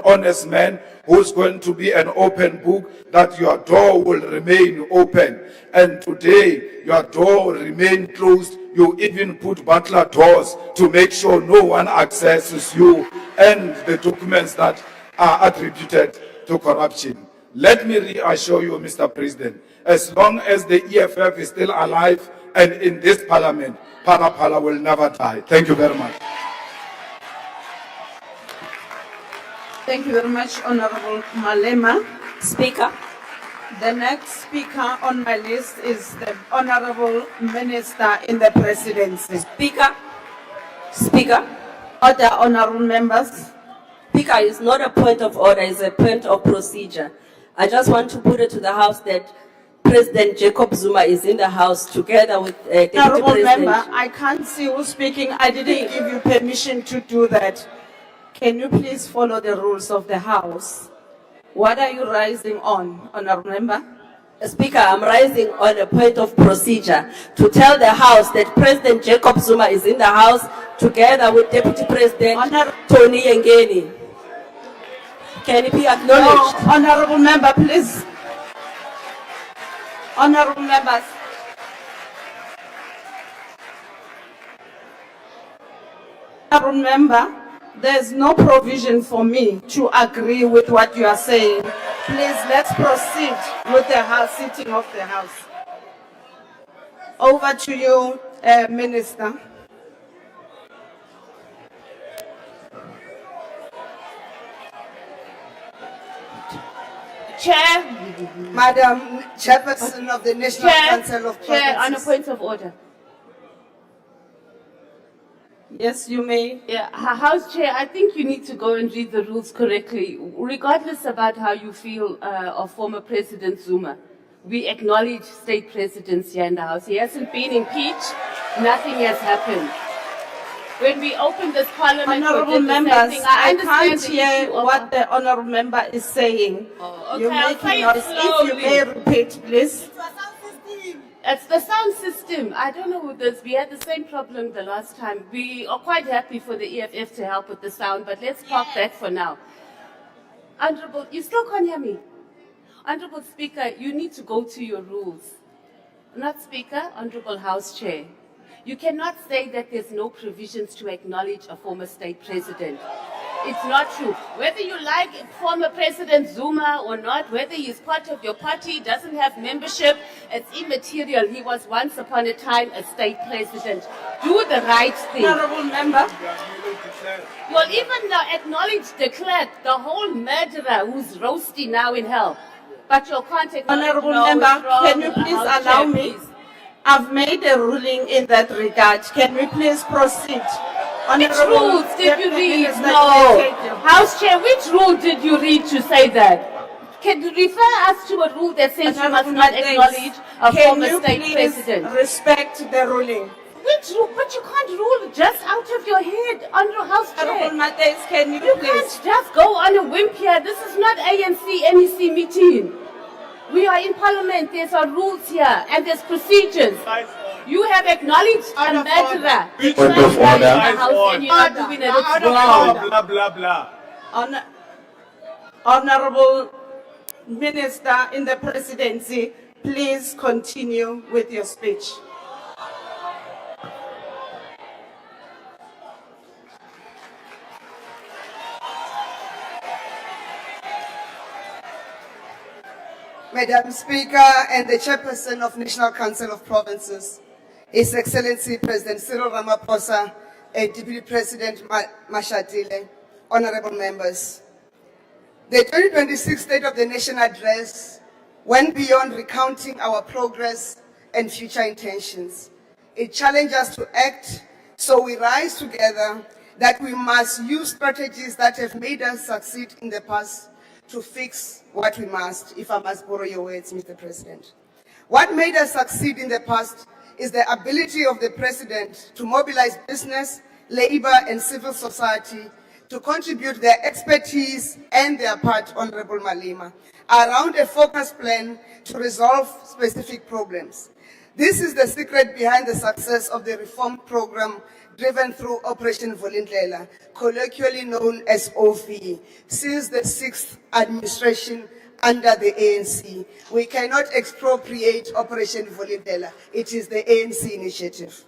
honest man who's going to be an open book, that your door will remain open. And today, your door remain closed. You even put butler doors to make sure no one accesses you and the documents that are attributed to corruption. Let me reassure you, Mr. President, as long as the EFF is still alive and in this parliament, Phala Phala will never die. Thank you very much. Thank you very much, Honorable Malema. Speaker. The next speaker on my list is the Honorable Minister in the Presidency. Speaker. Speaker. Order, honorable members. Speaker, is not a point of order, it's a point of procedure. I just want to put it to the House that President Jacob Zuma is in the House together with Deputy Honorable President. member, I can't see who's speaking. I didn't give you permission to do that. Can you please follow the rules of the House? What are you rising on, honorable member? Speaker, I'm rising on a point of procedure to tell the House that President Jacob Zuma is in the House together with Deputy President Tony Yengeni. Can it be acknowledged? No, honorable member, please. Honorable members. Honorable member, there's no provision for me to agree with what you are saying. Please, let's proceed with the House, sitting of the House. Over to you, Minister. Chair. Madam Chairperson of the National Council of Provinces. Chair, on a point of order. Yes, you may. Yeah, House Chair, I think you need to go and read the rules correctly. Regardless about how you feel of former President Zuma, we acknowledge state presidents here in the House. He hasn't been impeached. Nothing has happened. When we opened this parliament, honorable members, I can't hear what the honorable member is saying. Okay, You're making noise. If you may repeat, please. It's the sound system. I don't know who this. We had the same problem the last time. We are quite happy for the EFF to help with the sound, but let's park that for now. Honorable, you still can't hear me. Honorable Speaker, you need to go to your rules. Not Speaker, Honorable House Chair. You cannot say that there's no provisions to acknowledge a former state president. It's not true. Whether you like former President Zuma or not, whether he's part of your party, doesn't have membership, it's immaterial. He was once upon a time a state president. Do the right thing. Honorable member. You'll even acknowledge the clerk, the whole murderer who's roasting now in hell. But you can't acknowledge. Honorable member, can you please allow me? I've made a ruling in that regard. Can we please proceed? Which rules did you read? No. House Chair, which rule did you read to say that? Can you refer us to a rule that says you must not acknowledge a former state president? Respect the ruling. Which rule? But you can't rule just out of your head on your House Chair. Can you can't just go on a whim here. This is not ANC NEC meeting. We are in Parliament. There's our rules here and there's procedures. You have acknowledged a murderer. Point of order. And you're not doing it. It's wrong. Blah, blah, blah. Honorable Minister in the Presidency, please continue with your speech. Madam Speaker and the Chairperson of National Council of Provinces, His Excellency President Cyril Ramaphosa and Deputy President Mashatile, honorable members. The 2026 State of the Nation Address went beyond recounting our progress and future intentions. It challenged us to act, so we rise together that we must use strategies that have made us succeed in the past to fix what we must, if I must borrow your words, Mr. President. What made us succeed in the past is the ability of the President to mobilize business, labor, and civil society to contribute their expertise and their part, Honorable Malema, around a focused plan to resolve specific problems. This is the secret behind the success of the reform program driven through Operation Vulindlela, colloquially known as OVE, since the 6th administration under the ANC. We cannot expropriate Operation Vulindlela. It is the ANC initiative.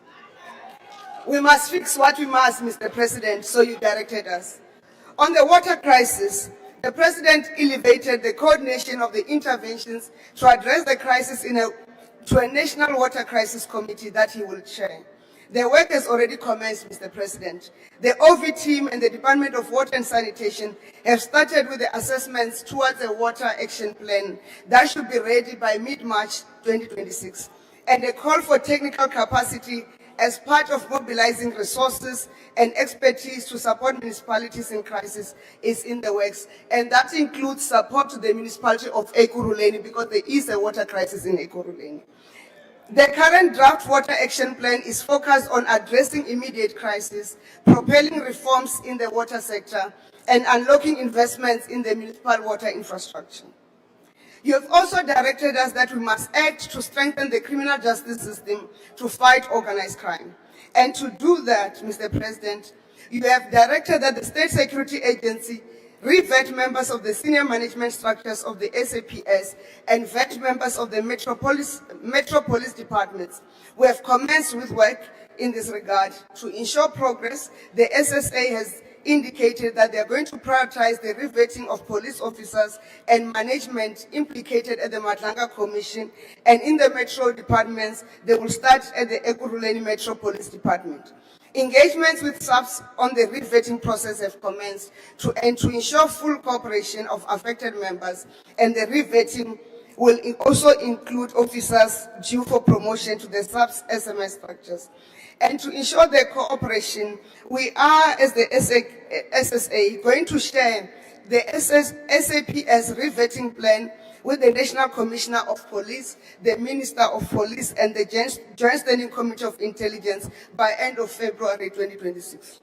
We must fix what we must, Mr. President, so you directed us. On the water crisis, the President elevated the coordination of the interventions to address the crisis to a National Water Crisis Committee that he will chair. The work has already commenced, Mr. President. The OV team and the Department of Water and Sanitation have started with the assessments towards a water action plan that should be ready by mid-March 2026. And a call for technical capacity as part of mobilizing resources and expertise to support municipalities in crisis is in the works. And that includes support to the municipality of Ekurhuleni because there is a water crisis in Ekurhuleni. The current draft water action plan is focused on addressing immediate crisis, propelling reforms in the water sector, and unlocking investments in the municipal water infrastructure. You have also directed us that we must act to strengthen the criminal justice system to fight organized crime. And to do that, Mr. President, you have directed that the State Security Agency re-vet members of the senior management structures of the SAPS and vet members of the Metro Police departments. We have commenced with work in this regard. To ensure progress, the SSA has indicated that they are going to prioritize the re-vetting of police officers and management implicated at the Madlanga Commission, and in the Metro departments, they will start at the Ekurhuleni Metro Police Department. Engagements with SAPS on the re-vetting process have commenced to ensure full cooperation of affected members, and the re-vetting will also include officers due for promotion to the SAPS SMS structures. And to ensure their cooperation, we are, as the SSA, going to share the SAPS re-vetting plan with the National Commissioner of Police, the Minister of Police, and the Joint Standing Committee of Intelligence by end of February 2026.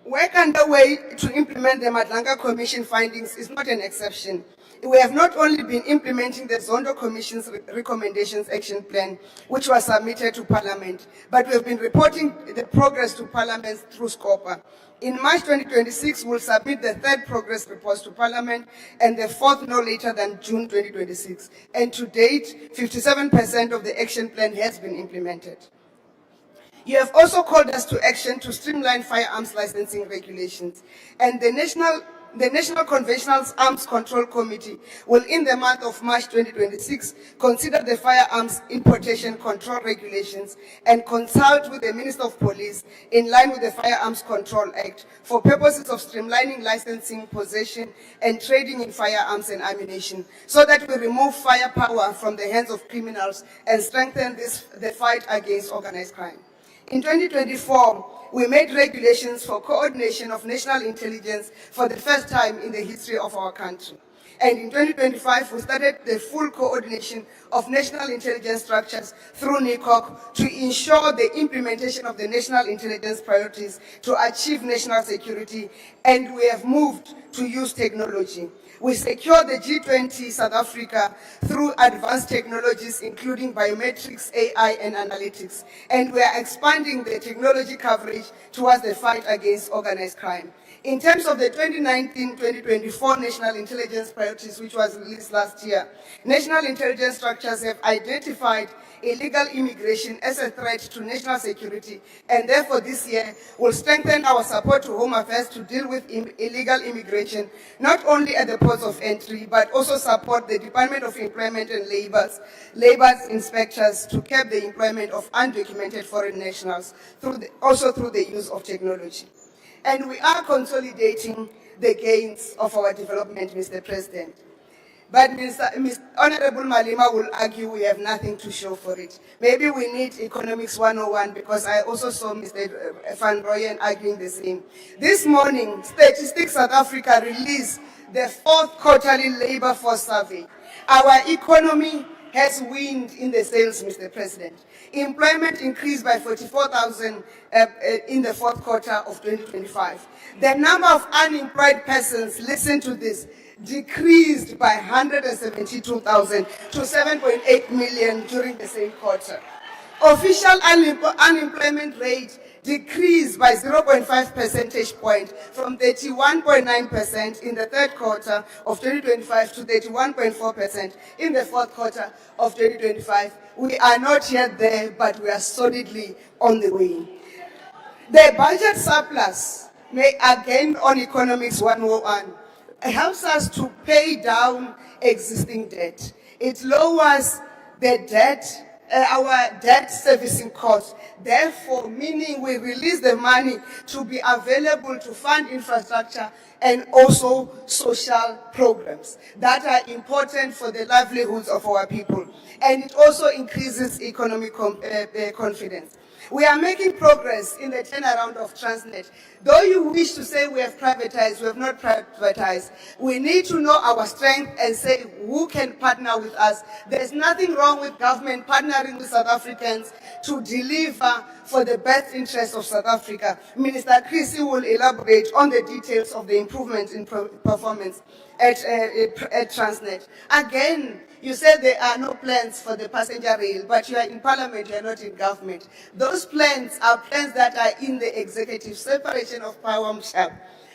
Work underway to implement the Madlanga Commission findings is not an exception. We have not only been implementing the Zondo Commission's recommendations action plan, which was submitted to Parliament, but we have been reporting the progress to Parliament through SCOPA. In March 2026, we'll submit the third progress report to Parliament and the fourth no later than June 2026. And to date, 57% of the action plan has been implemented. You have also called us to action to streamline firearms licensing regulations, and the National Conventional Arms Control Committee will, in the month of March 2026, consider the firearms importation control regulations and consult with the Minister of Police in line with the Firearms Control Act for purposes of streamlining licensing, possession, and trading in firearms and ammunition, so that we remove firepower from the hands of criminals and strengthen the fight against organized crime. In 2024, we made regulations for coordination of national intelligence for the first time in the history of our country. And in 2025, we started the full coordination of national intelligence structures through NICOC to ensure the implementation of the national intelligence priorities to achieve national security, and we have moved to use technology. We secured the G20 South Africa through advanced technologies, including biometrics, AI, and analytics. And we are expanding the technology coverage towards the fight against organized crime. In terms of the 2019-2024 National Intelligence Priorities, which was released last year, national intelligence structures have identified illegal immigration as a threat to national security, and therefore this year will strengthen our support to Home Affairs to deal with illegal immigration, not only at the ports of entry, but also support the Department of Employment and Labour's inspectors to curb the employment of undocumented foreign nationals, also through the use of technology. And we are consolidating the gains of our development, Mr. President. But Honorable Malema will argue we have nothing to show for it. Maybe we need Economics 101, because I also saw Mr. Van Rooyen arguing the same. This morning, Statistics South Africa released the 4th quarterly labor force survey. Our economy has wind in the sails, Mr. President. Employment increased by 44,000 in the 4th quarter of 2025. The number of unemployed persons, listen to this, decreased by 172,000 to 7.8 million during the same quarter. Official unemployment rate decreased by 0.5 percentage point from 31.9% in the 3rd quarter of 2025 to 31.4% in the 4th quarter of 2025. We are not yet there, but we are solidly on the way. The budget surplus, again on Economics 101, helps us to pay down existing debt. It lowers the debt, our debt servicing cost. Therefore, meaning we release the money to be available to fund infrastructure and also social programs that are important for the livelihoods of our people. And it also increases economic confidence. We are making progress in the turnaround of Transnet. Though you wish to say we have privatized, we have not privatized. We need to know our strength and say who can partner with us. There's nothing wrong with government partnering with South Africans to deliver for the best interests of South Africa. Minister Chrissy will elaborate on the details of the improvements in performance at Transnet. Again, you said there are no plans for the passenger rail, but you are in parliament, you are not in government. Those plans are plans that are in the executive, separation of power.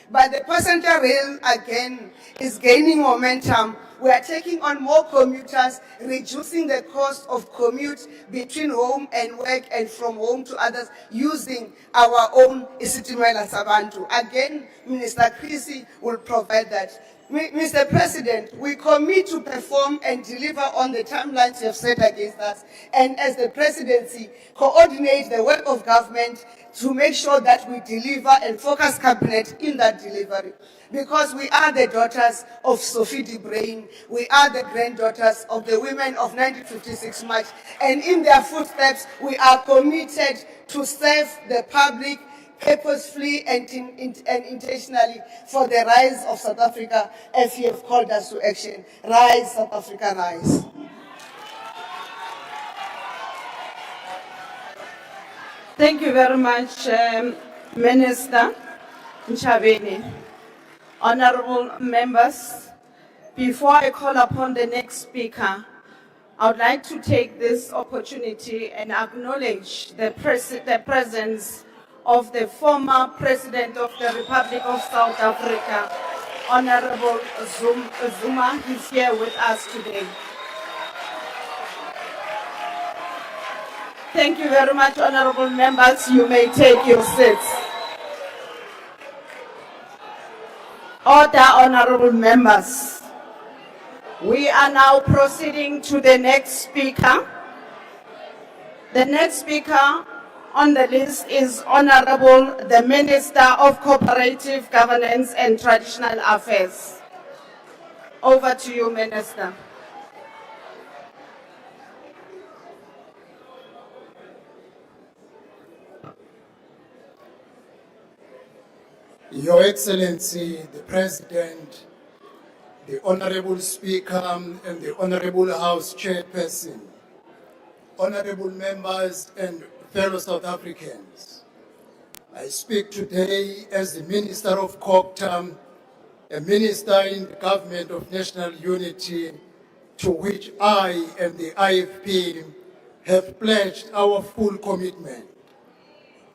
But the passenger rail, again, is gaining momentum. We are taking on more commuters, reducing the cost of commute between home and work and from home to others using our own isitimela Sabantu. Again, Minister Chrissy will provide that. Mr. President, we commit to perform and deliver on the timelines you have set against us, and as the presidency, coordinate the work of government to make sure that we deliver and focus cabinet in that delivery. Because we are the daughters of Sophie de Bruyn, we are the granddaughters of the women of 1956 March, and in their footsteps, we are committed to serve the public purposefully and intentionally for the rise of South Africa, as you have called us to action. Rise, South Africa, rise. Thank you very much, Minister Nchabeni. Honorable members, before I call upon the next speaker, I would like to take this opportunity and acknowledge the presence of the former President of the Republic of South Africa, Honorable Zuma. He's here with us today. Thank you very much, honorable members. You may take your seats. Order, honorable members. We are now proceeding to the next speaker. The next speaker on the list is Honorable the Minister of Cooperative Governance and Traditional Affairs. Over to you, Minister. Your Excellency, the President, the Honorable Speaker, and the Honorable House Chairperson, honorable members and fellow South Africans, I speak today as the Minister of COGTA, a minister in the Government of National Unity, to which I and the IFP have pledged our full commitment.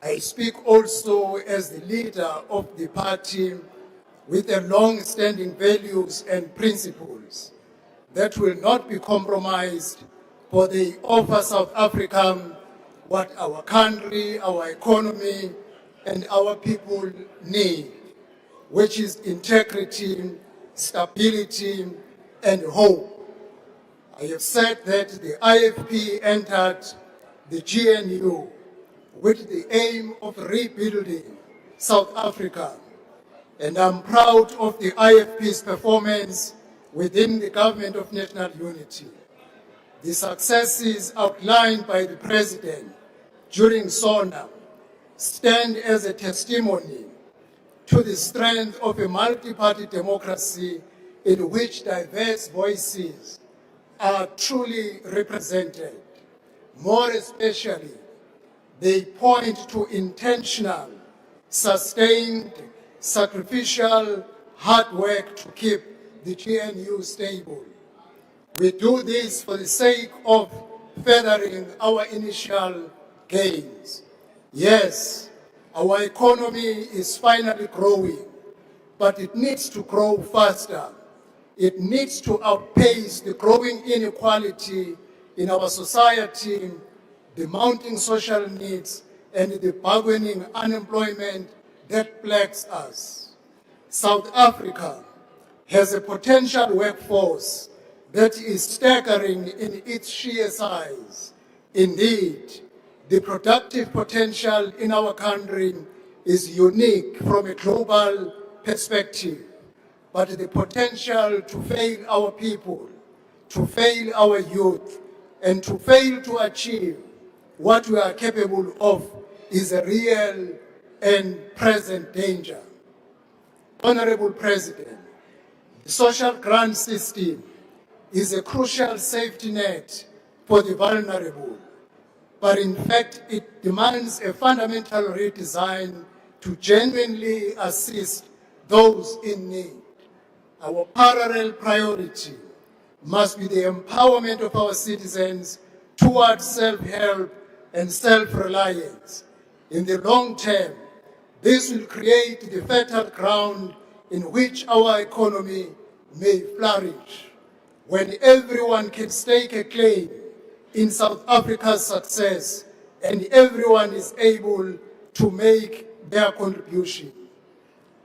I speak also as the leader of the party with a long-standing values and principles that will not be compromised, for they offer South Africa what our country, our economy, and our people need, which is integrity, stability, and hope. I have said that the IFP entered the GNU with the aim of rebuilding South Africa, and I'm proud of the IFP's performance within the Government of National Unity. The successes outlined by the President during SONA stand as a testimony to the strength of a multi-party democracy in which diverse voices are truly represented. More especially, they point to intentional, sustained, sacrificial, hard work to keep the GNU stable. We do this for the sake of furthering our initial gains. Yes, our economy is finally growing, but it needs to grow faster. It needs to outpace the growing inequality in our society, the mounting social needs, and the bargaining unemployment that plagues us. South Africa has a potential workforce that is staggering in its sheer size. Indeed, the productive potential in our country is unique from a global perspective, but the potential to fail our people, to fail our youth, and to fail to achieve what we are capable of is a real and present danger. Honorable President, the social grant system is a crucial safety net for the vulnerable, but in fact it demands a fundamental redesign to genuinely assist those in need. Our parallel priority must be the empowerment of our citizens towards self-help and self-reliance. In the long term, this will create the fertile ground in which our economy may flourish. When everyone can stake a claim in South Africa's success and everyone is able to make their contribution.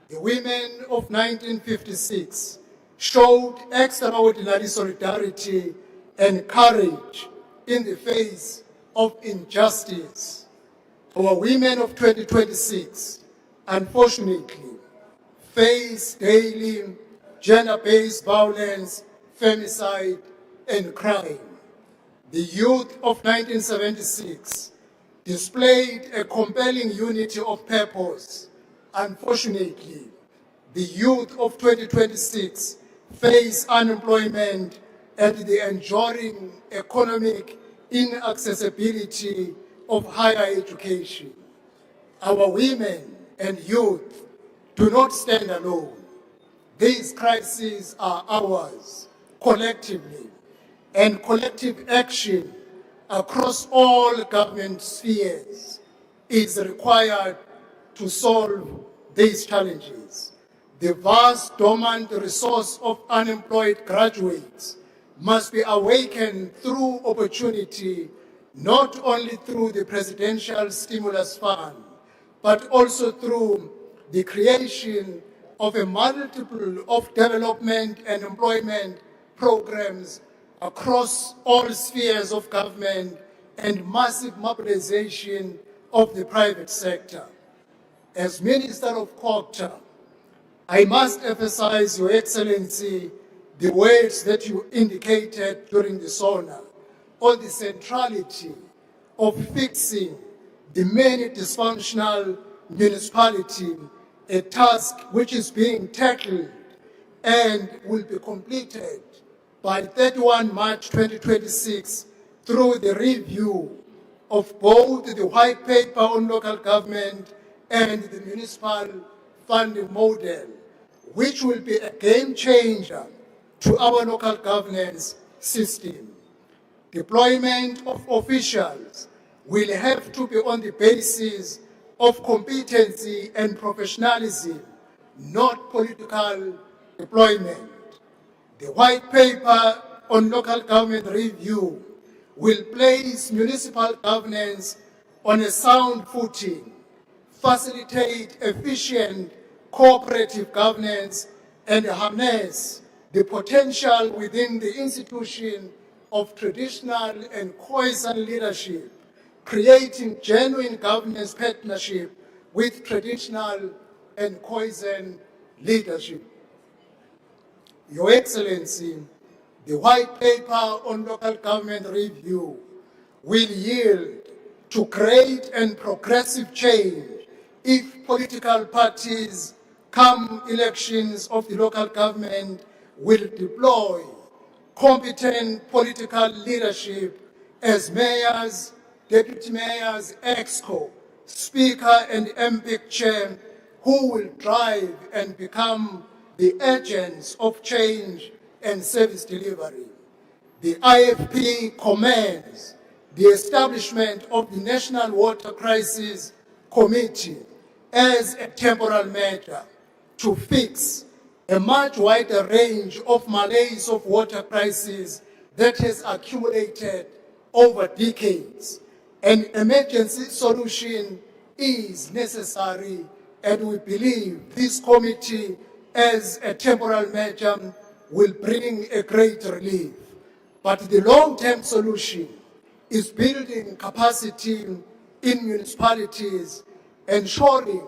The women of 1956 showed extraordinary solidarity and courage in the face of injustice. Our women of 2026, unfortunately, face daily gender-based violence, femicide, and crime. The youth of 1976 displayed a compelling unity of purpose. Unfortunately, the youth of 2026 face unemployment and the enduring economic inaccessibility of higher education. Our women and youth do not stand alone. These crises are ours collectively, and collective action across all government spheres is required to solve these challenges. The vast dormant resource of unemployed graduates must be awakened through opportunity, not only through the Presidential Stimulus Fund, but also through the creation of a multiple of development and employment programs across all spheres of government and massive mobilization of the private sector. As Minister of COGTA, I must emphasize, Your Excellency, the words that you indicated during the SONA on the centrality of fixing the many dysfunctional municipalities, a task which is being tackled and will be completed by 31 March 2026 through the review of both the white paper on local government and the municipal funding model, which will be a game changer to our local governance system. Deployment of officials will have to be on the basis of competency and professionalism, not political deployment. The white paper on local government review will place municipal governance on a sound footing, facilitate efficient cooperative governance, and harness the potential within the institution of traditional and cohesion leadership, creating genuine governance partnership with traditional and cohesion leadership. Your Excellency, the white paper on local government review will yield to great and progressive change if political parties come elections of the local government will deploy competent political leadership as mayors, deputy mayors, exco, speaker and MPIC chair who will drive and become the agents of change and service delivery. The IFP commends the establishment of the National Water Crisis Committee as a temporal matter to fix a much wider range of malaise of water crisis that has accumulated over decades. An emergency solution is necessary, and we believe this committee as a temporal measure will bring a great relief. But the long-term solution is building capacity in municipalities, ensuring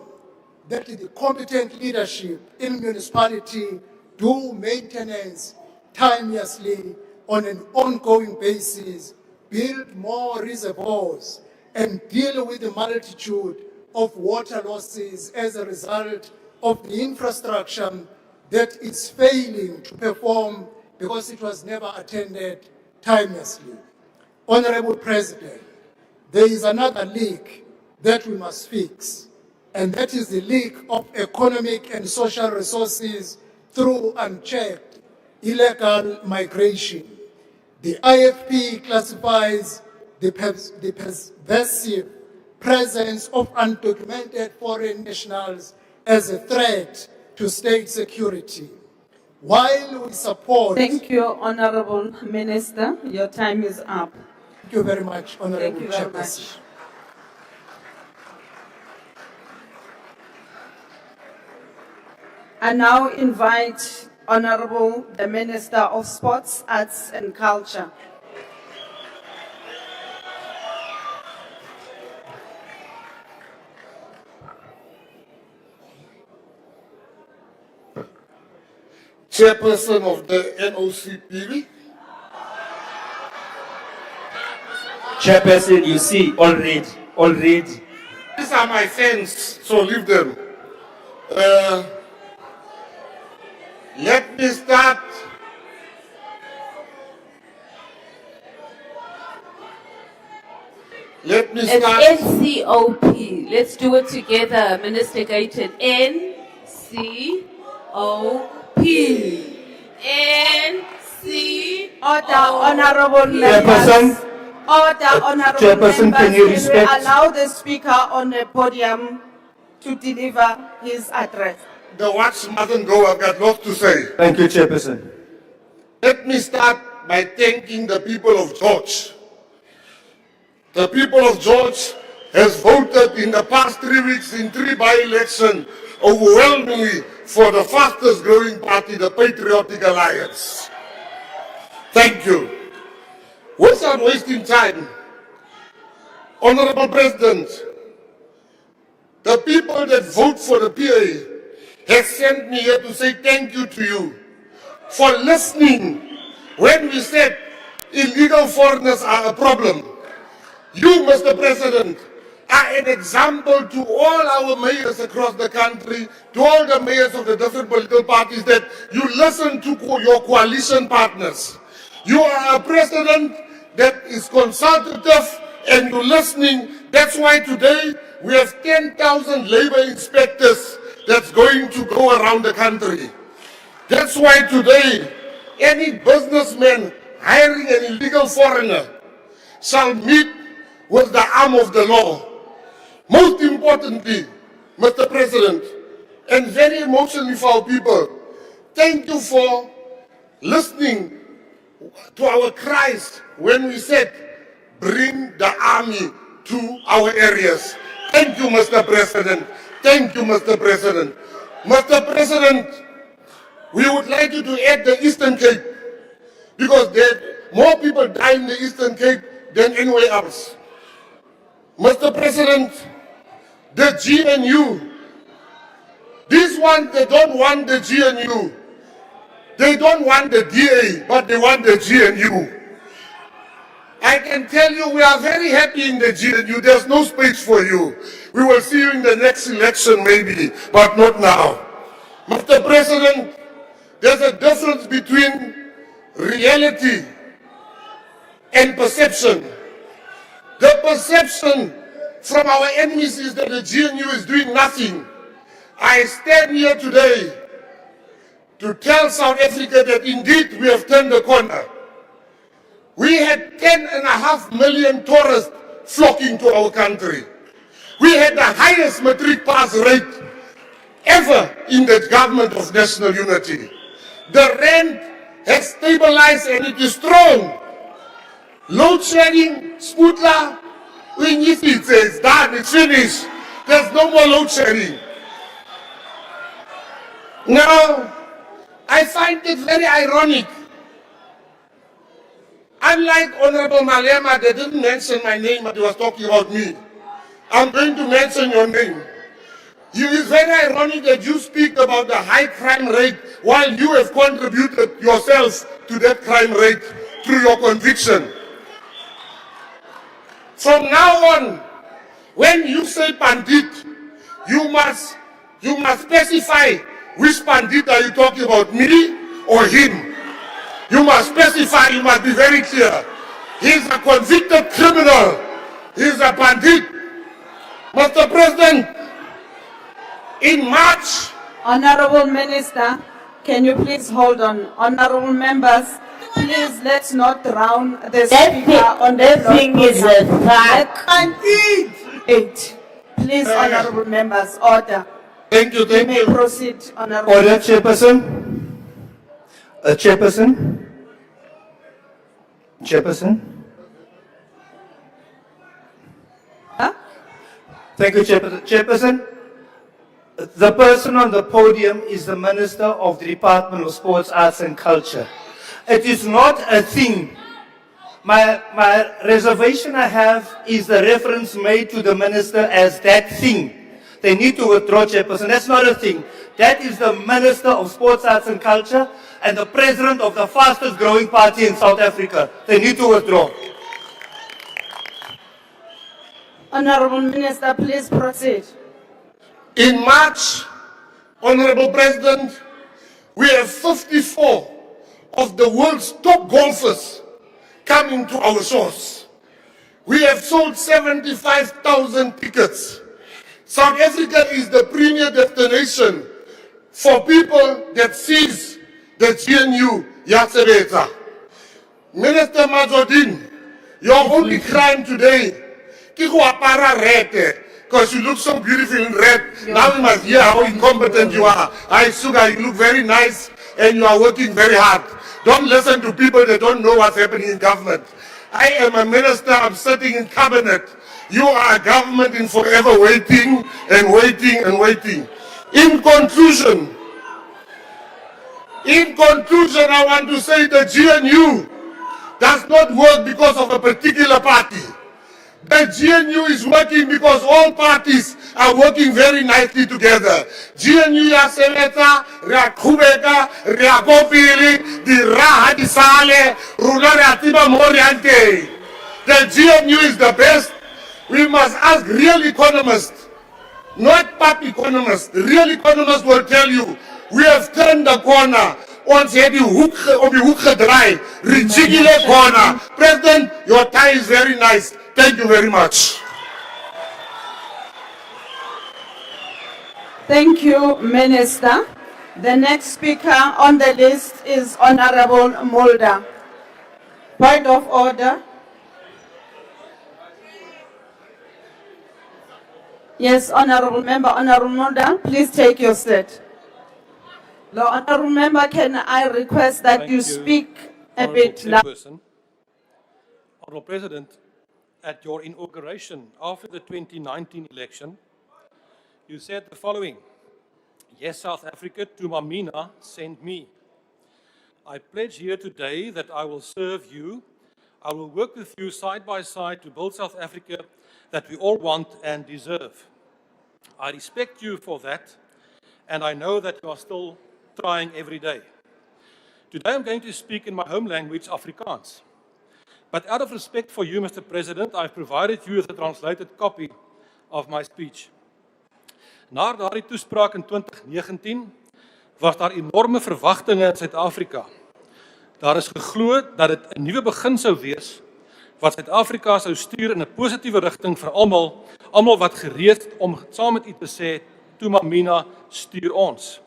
that the competent leadership in municipality do maintenance timelessly on an ongoing basis, build more reservoirs, and deal with the multitude of water losses as a result of the infrastructure that is failing to perform because it was never attended timelessly. Honorable President, there is another leak that we must fix, and that is the leak of economic and social resources through unchecked illegal migration. The IFP classifies the pervasive presence of undocumented foreign nationals as a threat to state security. While we support... Thank you, Honorable Minister. Your time is up. Thank you very much, Honorable Thank you very Chairperson. much. I now invite Honorable the Minister of Sports, Arts and Culture. Chairperson of the NOCPB. Chairperson, you see, already. These are my fans, so leave them. Let me start. It's NCOP. Let's do it together, Minister Gauteng. NCOP. Order, Honorable Chairperson. members. Order, Honorable Chairperson, members. can you we respect- allow the speaker on the podium to deliver his address? The watch mustn't go, I've got lots to say. Thank you, Chairperson. Let me start by thanking the people of George. The people of George has voted in the past 3 weeks in 3 by-elections overwhelmingly for the fastest growing party, the Patriotic Alliance. Thank you. Without wasting time, Honorable President, the people that vote for the PA has sent me here to say thank you to you for listening when we said illegal foreigners are a problem. You, Mr. President, are an example to all our mayors across the country, to all the mayors of the different political parties, that you listen to your coalition partners. You are a president that is consultative and you're listening. That's why today we have 10,000 labor inspectors that's going to go around the country. That's why today any businessman hiring an illegal foreigner shall meet with the arm of the law. Most importantly, Mr. President, and very emotionally for our people, thank you for listening to our cries when we said, bring the army to our areas. Thank you, Mr. President. Thank you, Mr. President. Mr. President, we would like you to add the Eastern Cape, because there more people die in the Eastern Cape than anywhere else. Mr. President, the GNU, these ones, they don't want the GNU. They don't want the DA, but they want the GNU. I can tell you we are very happy in the GNU. There's no space for you. We will see you in the next election maybe, but not now. Mr. President, there's a difference between reality and perception. The perception from our enemies is that the GNU is doing nothing. I stand here today to tell South Africa that indeed we have turned the corner. We had 10.5 million tourists flocking to our country. We had the highest matric pass rate ever in the government of national unity. The rand has stabilized and it is strong. Load shedding, Sputla, it's done, it's finished. There's no more load shedding. Now, I find it very ironic. Unlike Honorable Malema, they didn't mention my name, but he was talking about me. I'm going to mention your name. It is very ironic that you speak about the high crime rate while you have contributed yourselves to that crime rate through your conviction. From now on, when you say bandit, you must specify which bandit are you talking about, me or him. You must specify, you must be very clear. He's a convicted criminal. He's a bandit. Mr. President, in March... Honorable Minister, can you please hold on? Honorable members, please let's not drown the speaker on the floor. That thing is a fact. Eight. Please, honorable members, order. Thank you, thank you. You may proceed, honorable. Order, Chairperson. Chairperson. Chairperson. Huh? Thank you, Chairperson. Chairperson, the person on the podium is the Minister of the Department of Sports, Arts and Culture. It is not a thing. My reservation I have is the reference made to the Minister as that thing. They need to withdraw, Chairperson. That's not a thing. That is the Minister of Sports, Arts and Culture and the President of the fastest growing party in South Africa. They need to withdraw. Honorable Minister, please proceed. In March, Honorable President, we have 54 of the world's top golfers coming to our shores. We have sold 75,000 tickets. South Africa is the premier destination for people that sees the GNU Yasebeta. Minister Mazodin, your only crime today is red, because you look so beautiful in red. Now we must hear how incompetent you are. Sugar, you look very nice and you are working very hard. Don't listen to people that don't know what's happening in government. I am a minister, I'm sitting in cabinet. You are a government in forever waiting and waiting and waiting. In conclusion, I want to say the GNU does not work because of a particular party. The GNU is working because all parties are working very nicely together. GNU ya sebetsa, rea khubeka, rea kopile, di raha di sale, runa rea tiba mo reang teng. The GNU is the best. We must ask real economists, not pop economists. Real economists will tell you, we have turned the corner. Ons het die hoek gedraai, ridiculous corner. President, your tie is very nice. Thank you very much. Thank you, Minister. The next speaker on the list is Honorable Mulder. Point of order. Yes, Honorable Member, please take your seat. The Honorable Member, can I request that Thank you you, speak a Honourable bit louder? Chairperson. Honourable President, at your inauguration after the 2019 election, you said the following: "Yes, South Africa, to Mamina, send me. I pledge here today that I will serve you. I will work with you side by side to build South Africa that we all want and deserve. I respect you for that, and I know that you are still trying every day. Today I'm going to speak in my home language, Afrikaans. But out of respect for you, Mr. President, I've provided you with a translated copy of my speech. Na daardie toespraak in 2019 was daar enorme verwagtinge in Suid-Afrika. Daar is geglo dat dit 'n nuwe begin sou wees wat Suid-Afrika sou stuur in 'n positiewe rigting vir almal wat gereed om saam met u te sê, toe Mamina, stuur ons.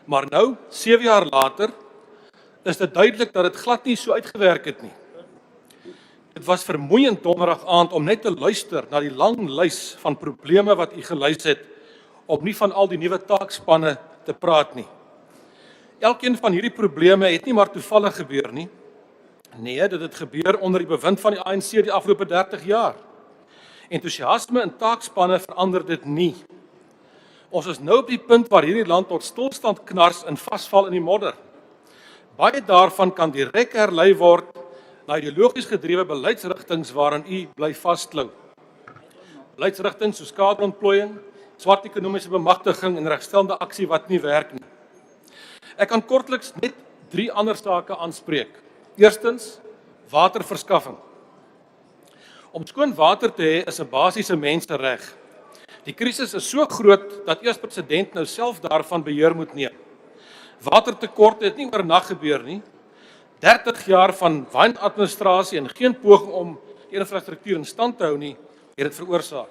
Maar nou, 7 jaar later, is dit duidelik dat dit glad nie so uitgewerk het nie. Dit was vermoeiend donderdag aand om net te luister na die lang lys van probleme wat u gelys het, om nie van al die nuwe taakspanne te praat nie. Elkeen van hierdie probleme het nie maar toevallig gebeur nie. Nee, dit het gebeur onder die bewind van die ANC die afgelope 30 jaar. Entoesiasme in taakspanne verander dit nie. Ons is nou op die punt waar hierdie land tot stilstand knars en vasval in die modder. Baie daarvan kan direk herlei word na ideologies gedrewe beleidsrigtings waaraan u bly vasklou. Beleidsrigtings soos kaderontplooiing, swart ekonomiese bemagtiging en regstellende aksie wat nie werk nie. Ek kan kortliks net 3 ander sake aanspreek. Eerstens, waterverskaffing. Om skoon water te hê is 'n basiese mensereg. Die krisis is so groot dat eers president nou self daarvan beheer moet neem. Watertekorte het nie oornag gebeur nie. 30 jaar van wanadministrasie en geen poging om die infrastruktuur in stand te hou nie, het dit veroorsaak.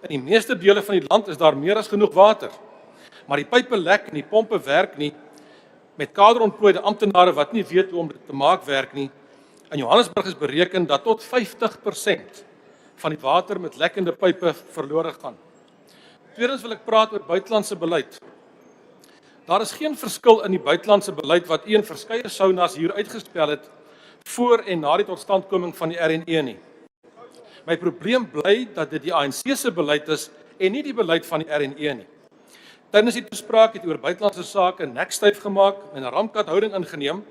In die meeste dele van die land is daar meer as genoeg water, maar die pype lek en die pompe werk nie, met kaderontplooide amptenare wat nie weet hoe om dit te maak werk nie. In Johannesburg is bereken dat tot 50% van die water met lekkende pype verlore gaan. Tweedens wil ek praat oor buitelandse beleid. Daar is geen verskil in die buitelandse beleid wat u in verskeie SONA's hier uitgespel het voor en na die totstandkoming van die RNE nie. My probleem bly dat dit die ANC se beleid is en nie die beleid van die RNE nie. Tydens die toespraak het oor buitelandse sake nekstyf gemaak en 'n rampkathouding ingeneem,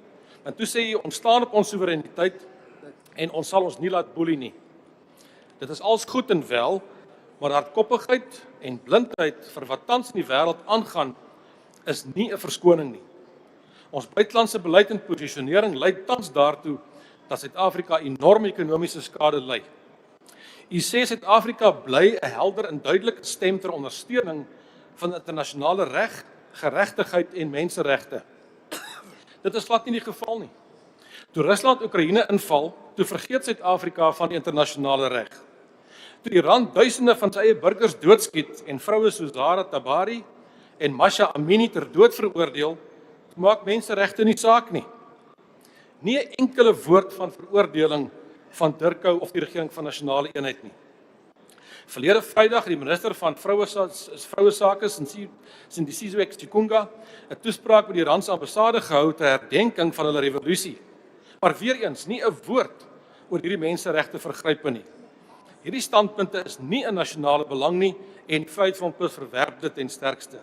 en toe sê hy ons staan op ons soewereiniteit en ons sal ons nie laat boelie nie. Dit is als goed en wel, maar hardkoppigheid en blindheid vir wat tans in die wêreld aangaan is nie 'n verskoning nie. Ons buitelandse beleid en posisionering lei tans daartoe dat Suid-Afrika enorme ekonomiese skade ly. U sê Suid-Afrika bly 'n helder en duidelike stem ter ondersteuning van internasionale reg, geregtigheid en menseregte. Dit is glad nie die geval nie. Toe Rusland Oekraïne inval, toe vergeet Suid-Afrika van die internasionale reg. Toe Iran duisende van sy eie burgers doodskiet en vroue soos Zahra Tabari en Masha Amini ter dood veroordeel, maak menseregte nie saak nie. Nie 'n enkele woord van veroordeling van Durkou of die regering van nasionale eenheid nie. Verlede Vrydag het die minister van vroue sake Sindisiwe Chikunga 'n toespraak by die Iranse ambassade gehou ter herdenking van hulle revolusie. Maar weer eens nie 'n woord oor hierdie menseregte vergrype nie. Hierdie standpunte is nie in nasionale belang nie en Vryheidsfront Plus verwerp dit ten sterkste.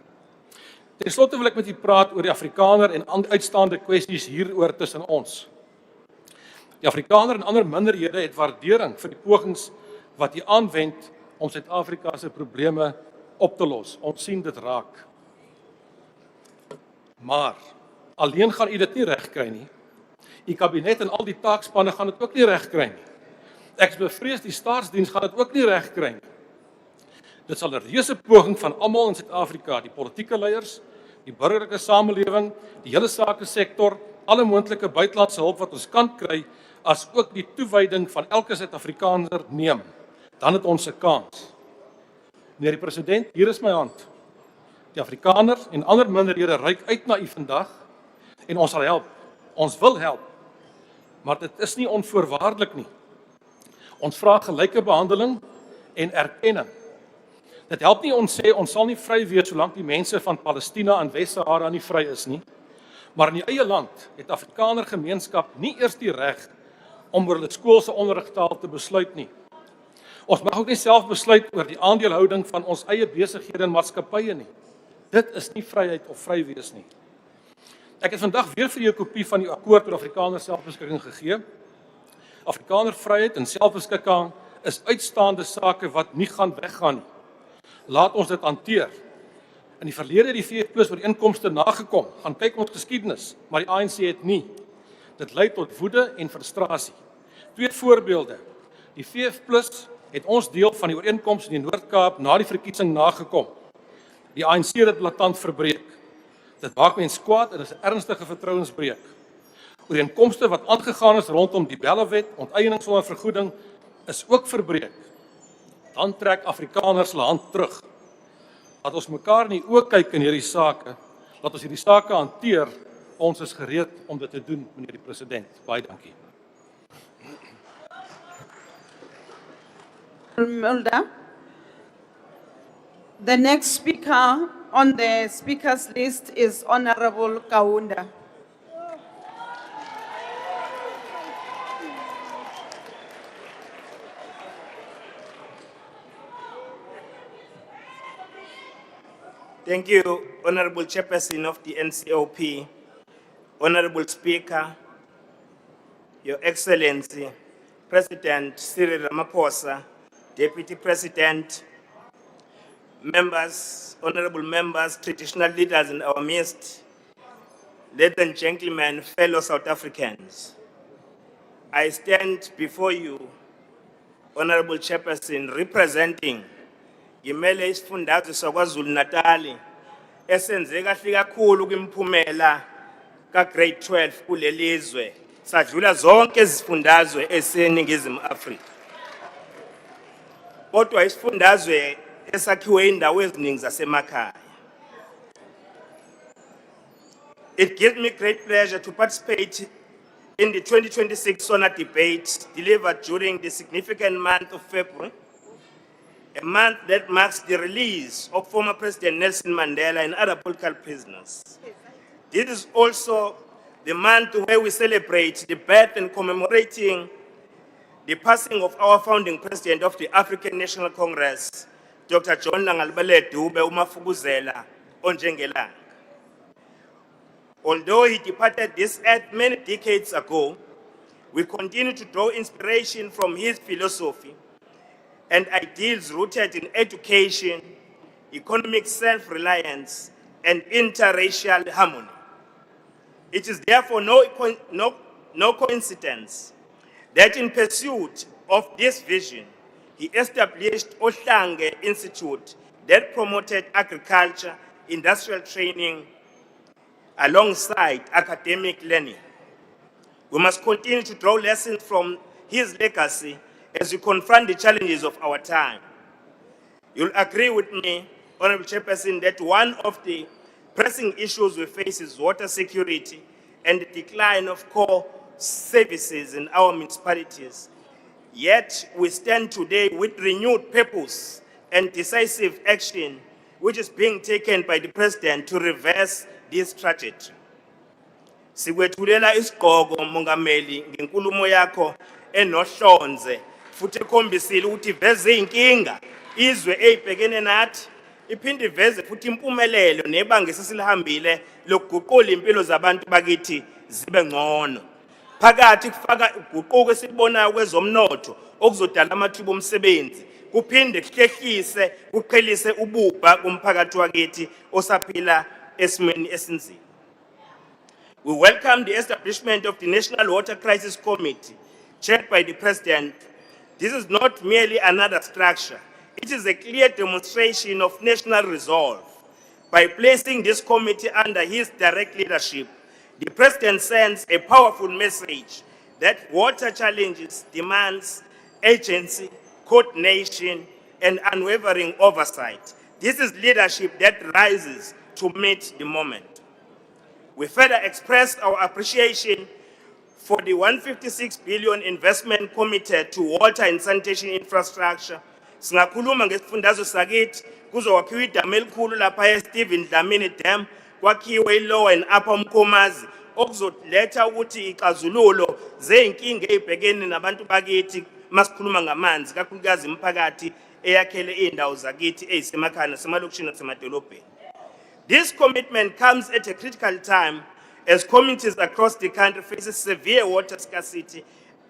Ten slotte wil ek met u praat oor die Afrikaner en uitstaande kwessies hieroor tussen ons. Die Afrikaner en ander minderhede het waardering vir die pogings wat u aanwend om Suid-Afrika se probleme op te los. Ons sien dit raak. Maar alleen gaan u dit nie regkry nie. U kabinet en al die taakspanne gaan dit ook nie regkry nie. Ek bevrees die staatsdiens gaan dit ook nie regkry nie. Dit sal 'n reuse poging van almal in Suid-Afrika, die politieke leiers, die burgerlike samelewing, die hele sake sektor, alle moontlike buitelandse hulp wat ons kan kry, as ook die toewyding van elke Suid-Afrikaner neem. Dan het ons 'n kans. Meneer die president, hier is my hand. Die Afrikaners en ander minderhede reik uit na u vandag en ons sal help. Ons wil help. Maar dit is nie onvoorwaardelik nie. Ons vra gelyke behandeling en erkenning Dit help nie ons sê ons sal nie vry wees solank die mense van Palestina en Wes-Sahara nie vry is nie. Maar in die eie land het Afrikaner gemeenskap nie eers die reg om oor hulle skoolse onderrigtaal te besluit nie. Ons mag ook nie self besluit oor die aandeelhouding van ons eie besighede en maatskappye nie. Dit is nie vryheid of vry wees nie. Ek het vandag weer vir jou 'n kopie van die akkoord oor Afrikaner selfbeskikking gegee. Afrikaner vryheid en selfbeskikking is uitstaande sake wat nie gaan weggaan nie. Laat ons dit hanteer. In die verlede het die VF ooreenkomste nagekom, gaan kyk ons geskiedenis, maar die ANC het nie. Dit lei tot woede en frustrasie. 2 voorbeelde. Die VF+ het ons deel van die ooreenkoms in die Noord-Kaap na die verkiesing nagekom. Die ANC het dit blaatant verbreek. Dit maak mens kwaad en is 'n ernstige vertrouensbreuk. Ooreenkomste wat aangegaan is rondom die Bellewet, onteiening sonder vergoeding, is ook verbreek. Dan trek Afrikaners hulle hand terug. Laat ons mekaar in die oë kyk in hierdie sake, laat ons hierdie sake hanteer. Ons is gereed om dit te doen, meneer die president. Baie dankie. Mulder. The next speaker on the speakers list is Honorable Kaunda. Thank you, Honorable Chairperson of the NCOP, Honorable Speaker, Your Excellency, President Cyril Ramaphosa, Deputy President, members, honorable members, traditional leaders in our midst, ladies and gentlemen, fellow South Africans. I stand before you, Honorable Chairperson, representing Gimele isifundazwe saKwaZulu Natal esenze kahle kakhulu kwimphumela ka-grade 12 kulelizwe sadlula zonke izifundazwe eseningizimu Afrika. Kodwa isifundazwe esakhiwe indawo eziningi zasemakhaya. It gives me great pleasure to participate in the 2026 SONA debate delivered during the significant month of February, a month that marks the release of former President Nelson Mandela and other political prisoners. This is also the month where we celebrate the birth and commemorating the passing of our founding president of the African National Congress, Dr. John Langalibele Dube Umafuguzela Onjengelanga. Although he departed this earth many decades ago, we continue to draw inspiration from his philosophy and ideals rooted in education, economic self-reliance, and interracial harmony. It is therefore no coincidence that in pursuit of this vision, he established Ohlange Institute that promoted agriculture, industrial training, alongside academic learning. We must continue to draw lessons from his legacy as we confront the challenges of our time. You'll agree with me, Honorable Chairperson, that one of the pressing issues we face is water security and the decline of core services in our municipalities. Yet we stand today with renewed purpose and decisive action, which is being taken by the President to reverse this tragedy. Sikwethulela isigqoko Mongameli ngenkulumo yakho enohlonze futhi ekhombisile ukuthi iveze inkinga izwe eyibhekene nathi iphinde iveze futhi impumelelo nebanga esesilihambile lokuguqula impilo zabantu bakithi zibe ngcono. Phakathi kufaka uguquko esibonayo kwezomnotho okuzodala amathuba omsebenzi kuphinde kuhlehlise kuqhelise ububha kumphakathi wakithi osaphila esimweni esinzima. We welcome the establishment of the National Water Crisis Committee, chaired by the President. This is not merely another structure. It is a clear demonstration of national resolve. By placing this committee under his direct leadership, the President sends a powerful message that water challenges demands agency, coordination, and unwavering oversight. This is leadership that rises to meet the moment. We further express our appreciation for the 156 billion investment committed to water and sanitation infrastructure Singakhuluma ngesifundazwe sakithi kuzokwakhiwa idamu elikhulu lapha eStephen Dlamini Dam, kwakhiwe iLower and Upper Mkomazi okuzoletha ukuthi ixazululo zeinkinga ezibhekene nabantu bakithi masikhuluma ngamanzi kakhulukazi imiphakathi eyakhele indawo zakithi ezisemakhaya nasemalokishini nasemadolobheni. This commitment comes at a critical time as communities across the country faces severe water scarcity,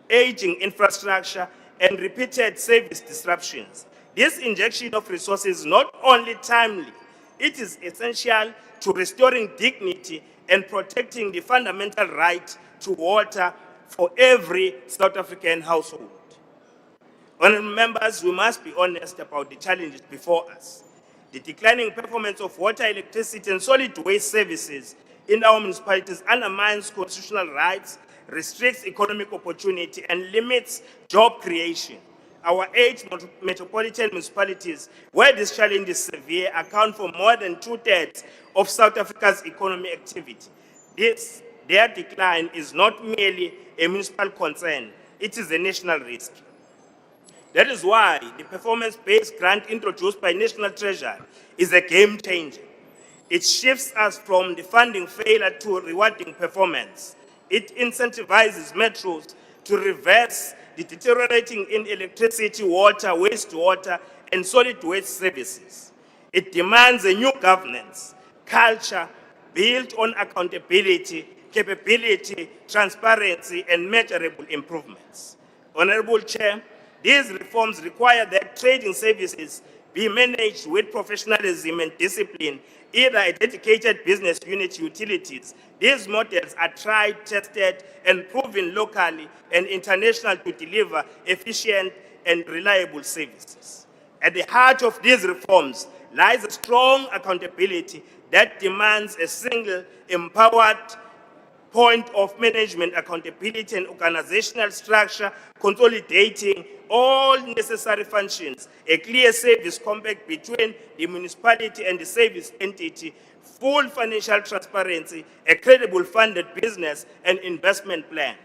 aging infrastructure, and repeated service disruptions. This injection of resources is not only timely, it is essential to restoring dignity and protecting the fundamental right to water for every South African household. Honourable members, we must be honest about the challenges before us. The declining performance of water, electricity, and solid waste services in our municipalities undermines constitutional rights, restricts economic opportunity, and limits job creation. Our 8 metropolitan municipalities, where this challenge is severe, account for more than 2/3 of South Africa's economic activity. Their decline is not merely a municipal concern, it is a national risk. That is why the performance-based grant introduced by National Treasury is a game changer. It shifts us from the funding failure to rewarding performance. It incentivizes metros to reverse the deteriorating in electricity, water, wastewater, and solid waste services. It demands a new governance, culture built on accountability, capability, transparency, and measurable improvements. Honourable Chair, these reforms require that trading services be managed with professionalism and discipline, either a dedicated business unit utilities. These models are tried, tested, and proven locally and internationally to deliver efficient and reliable services. At the heart of these reforms lies a strong accountability that demands a single, empowered point of management accountability and organizational structure, consolidating all necessary functions, a clear service compact between the municipality and the service entity, full financial transparency, a credible funded business and investment plan.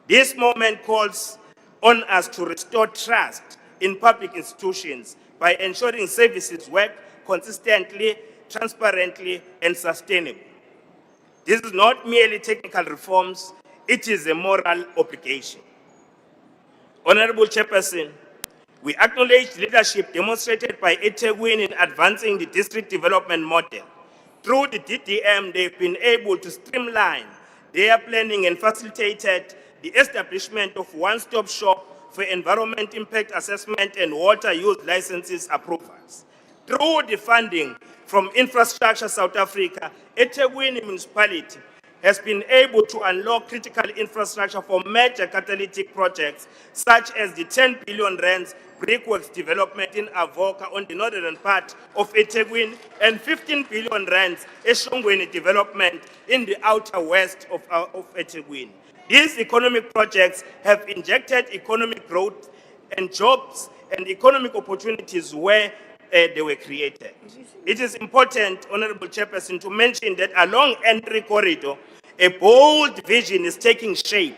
This moment calls on us to restore trust in public institutions by ensuring services work consistently, transparently, and sustainably. This is not merely technical reforms, it is a moral obligation. Honourable Chairperson, we acknowledge leadership demonstrated by eThekwini in advancing the district development model. Through the DDM, they've been able to streamline their planning and facilitated the establishment of one-stop shop for environment impact assessment and water use licenses approvals. Through the funding from Infrastructure South Africa, eThekwini municipality has been able to unlock critical infrastructure for major catalytic projects, such as the 10 billion rands brickworks development in Avoca on the northern part of eThekwini and 15 billion rands eShongweni development in the outer west of eThekwini. These economic projects have injected economic growth and jobs and economic opportunities where they were created. It is important, Honourable Chairperson, to mention that along Entry Corridor, a bold vision is taking shape.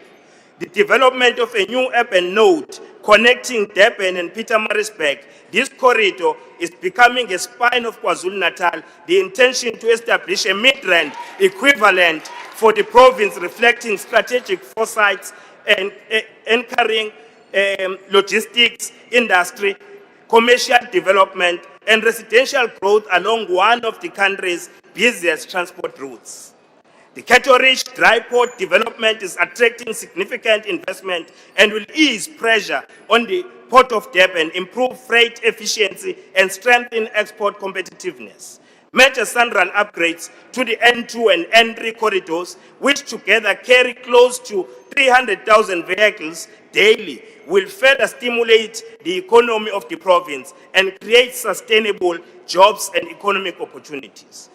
The development of a new urban node connecting Durban and Pietermaritzburg. This corridor is becoming a spine of KwaZulu-Natal. The intention to establish a Midrand equivalent for the province, reflecting strategic foresight and anchoring logistics, industry, commercial development, and residential growth along one of the country's busiest transport routes. The Cattle Ridge dry port development is attracting significant investment and will ease pressure on the Port of Durban, improve freight efficiency, and strengthen export competitiveness. Major central upgrades to the N2 and N3 corridors, which together carry close to 300,000 vehicles daily, will further stimulate the economy of the province and create sustainable jobs and economic opportunities.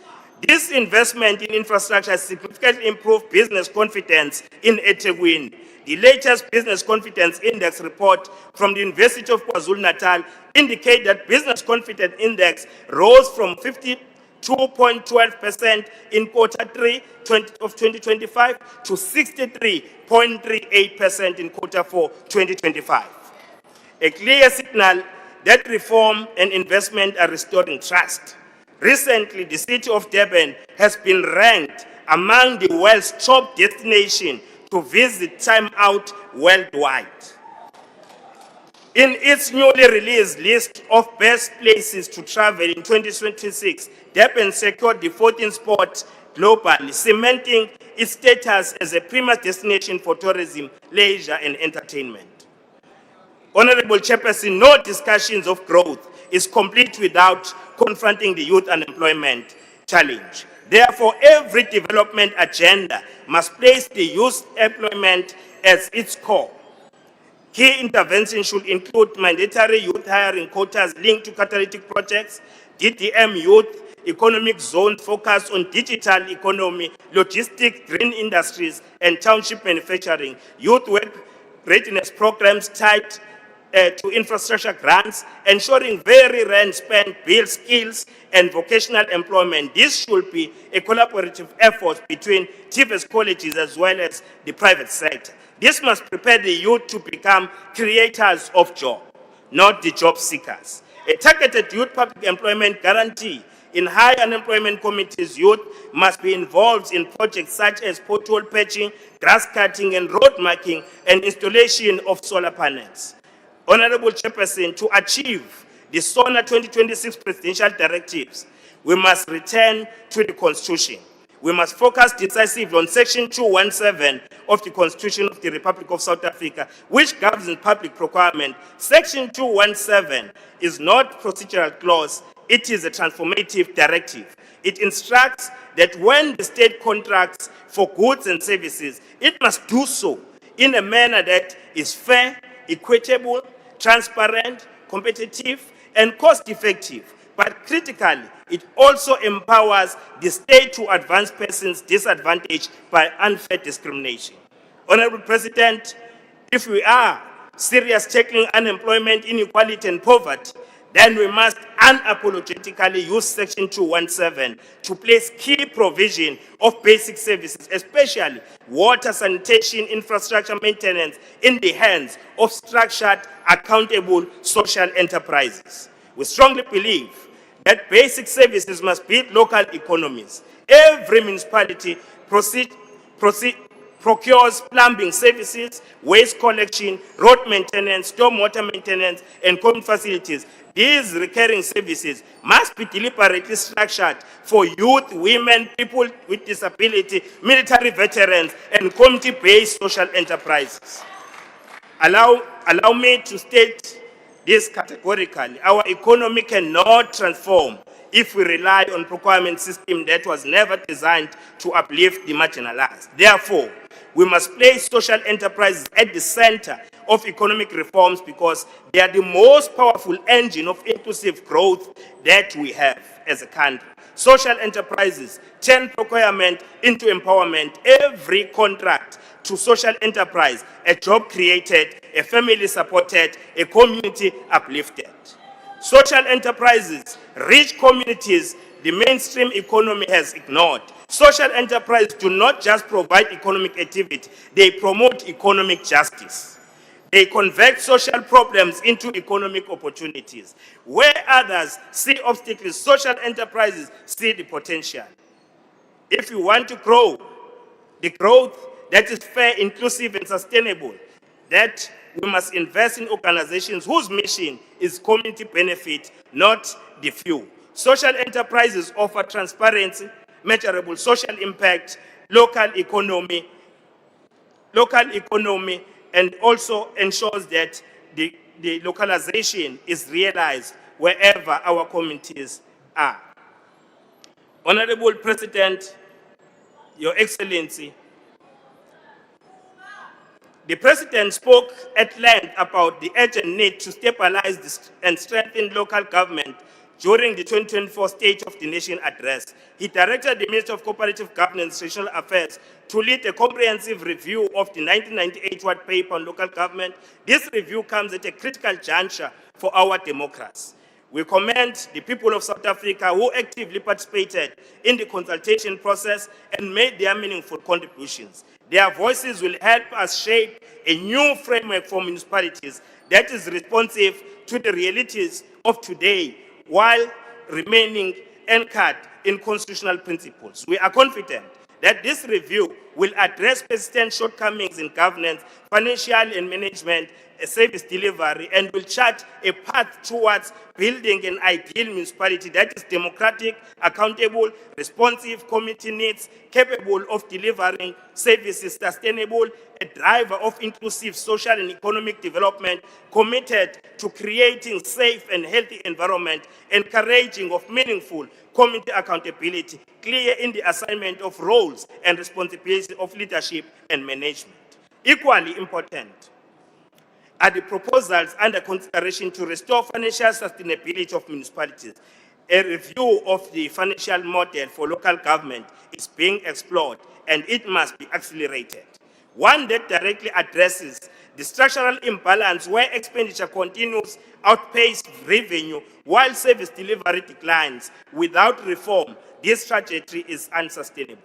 This investment in infrastructure has significantly improved business confidence in eThekwini. The latest Business Confidence Index report from the University of KwaZulu-Natal indicates that Business Confidence Index rose from 52.12% in Q3 of 2025 to 63.38% in Q4 2025. A clear signal that reform and investment are restoring trust. Recently, the city of Durban has been ranked among the world's top destinations to visit time out worldwide. In its newly released list of best places to travel in 2026, Durban secured the 14th spot globally, cementing its status as a premier destination for tourism, leisure, and entertainment. Honorable Chairperson, no discussions of growth is complete without confronting the youth unemployment challenge. Therefore, every development agenda must place the youth employment as its core. Key interventions should include mandatory youth hiring quotas linked to catalytic projects, DDM youth economic zones focused on digital economy, logistics, green industries, and township manufacturing, youth work readiness programs tied to infrastructure grants, ensuring very rent spent build skills and vocational employment. This should be a collaborative effort between TVET colleges as well as the private sector. This must prepare the youth to become creators of jobs, not the job seekers. A targeted youth public employment guarantee in high unemployment communities, youth must be involved in projects such as pothole patching, grass cutting, and road marking, and installation of solar panels. Honorable Chairperson, to achieve the SONA 2026 presidential directives, we must return to the Constitution. We must focus decisively on Section 217 of the Constitution of the Republic of South Africa, which governs public procurement. Section 217 is not a procedural clause, it is a transformative directive. It instructs that when the state contracts for goods and services, it must do so in a manner that is fair, equitable, transparent, competitive, and cost-effective. But critically, it also empowers the state to advance persons disadvantaged by unfair discrimination. Honorable President, if we are serious tackling unemployment, inequality, and poverty, then we must unapologetically use Section 217 to place key provision of basic services, especially water, sanitation, infrastructure maintenance, in the hands of structured, accountable social enterprises. We strongly believe that basic services must build local economies. Every municipality procures plumbing services, waste collection, road maintenance, stormwater maintenance, and common facilities. These recurring services must be deliberately structured for youth, women, people with disability, military veterans, and community-based social enterprises. Allow me to state this categorically. Our economy cannot transform if we rely on procurement system that was never designed to uplift the marginalized. Therefore, we must place social enterprises at the center of economic reforms because they are the most powerful engine of inclusive growth that we have as a country. Social enterprises turn procurement into empowerment. Every contract to social enterprise, a job created, a family supported, a community uplifted. Social enterprises reach communities the mainstream economy has ignored. Social enterprises do not just provide economic activity, they promote economic justice. They convert social problems into economic opportunities. Where others see obstacles, social enterprises see the potential. If you want to grow, the growth that is fair, inclusive, and sustainable, that we must invest in organizations whose mission is community benefit, not the few. Social enterprises offer transparency, measurable social impact, local economy, and also ensures that the localization is realized wherever our communities are. Honorable President, Your Excellency, the President spoke at length about the urgent need to stabilize and strengthen local government during the 2024 State of the Nation Address. He directed the Minister of Cooperative Governance and Regional Affairs to lead a comprehensive review of the 1998 White Paper on local government. This review comes at a critical juncture for our democracy. We commend the people of South Africa who actively participated in the consultation process and made their meaningful contributions. Their voices will help us shape a new framework for municipalities that is responsive to the realities of today while remaining anchored in constitutional principles. We are confident that this review will address persistent shortcomings in governance, financial and management, service delivery, and will chart a path towards building an ideal municipality that is democratic, accountable, responsive, community needs, capable of delivering services, sustainable, a driver of inclusive social and economic development, committed to creating safe and healthy environment, encouraging of meaningful community accountability, clear in the assignment of roles and responsibilities of leadership and management. Equally important are the proposals under consideration to restore financial sustainability of municipalities. A review of the financial model for local government is being explored, and it must be accelerated. One that directly addresses the structural imbalance where expenditure continues outpace revenue while service delivery declines. Without reform, this trajectory is unsustainable.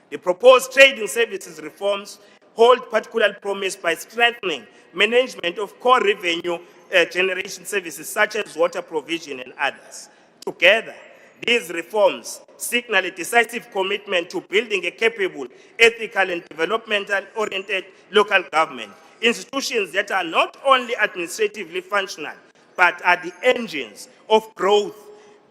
The proposed trading services reforms hold particular promise by strengthening management of core revenue generation services such as water provision and others. Together, these reforms signal a decisive commitment to building a capable, ethical and developmental-oriented local government, institutions that are not only administratively functional, but are the engines of growth,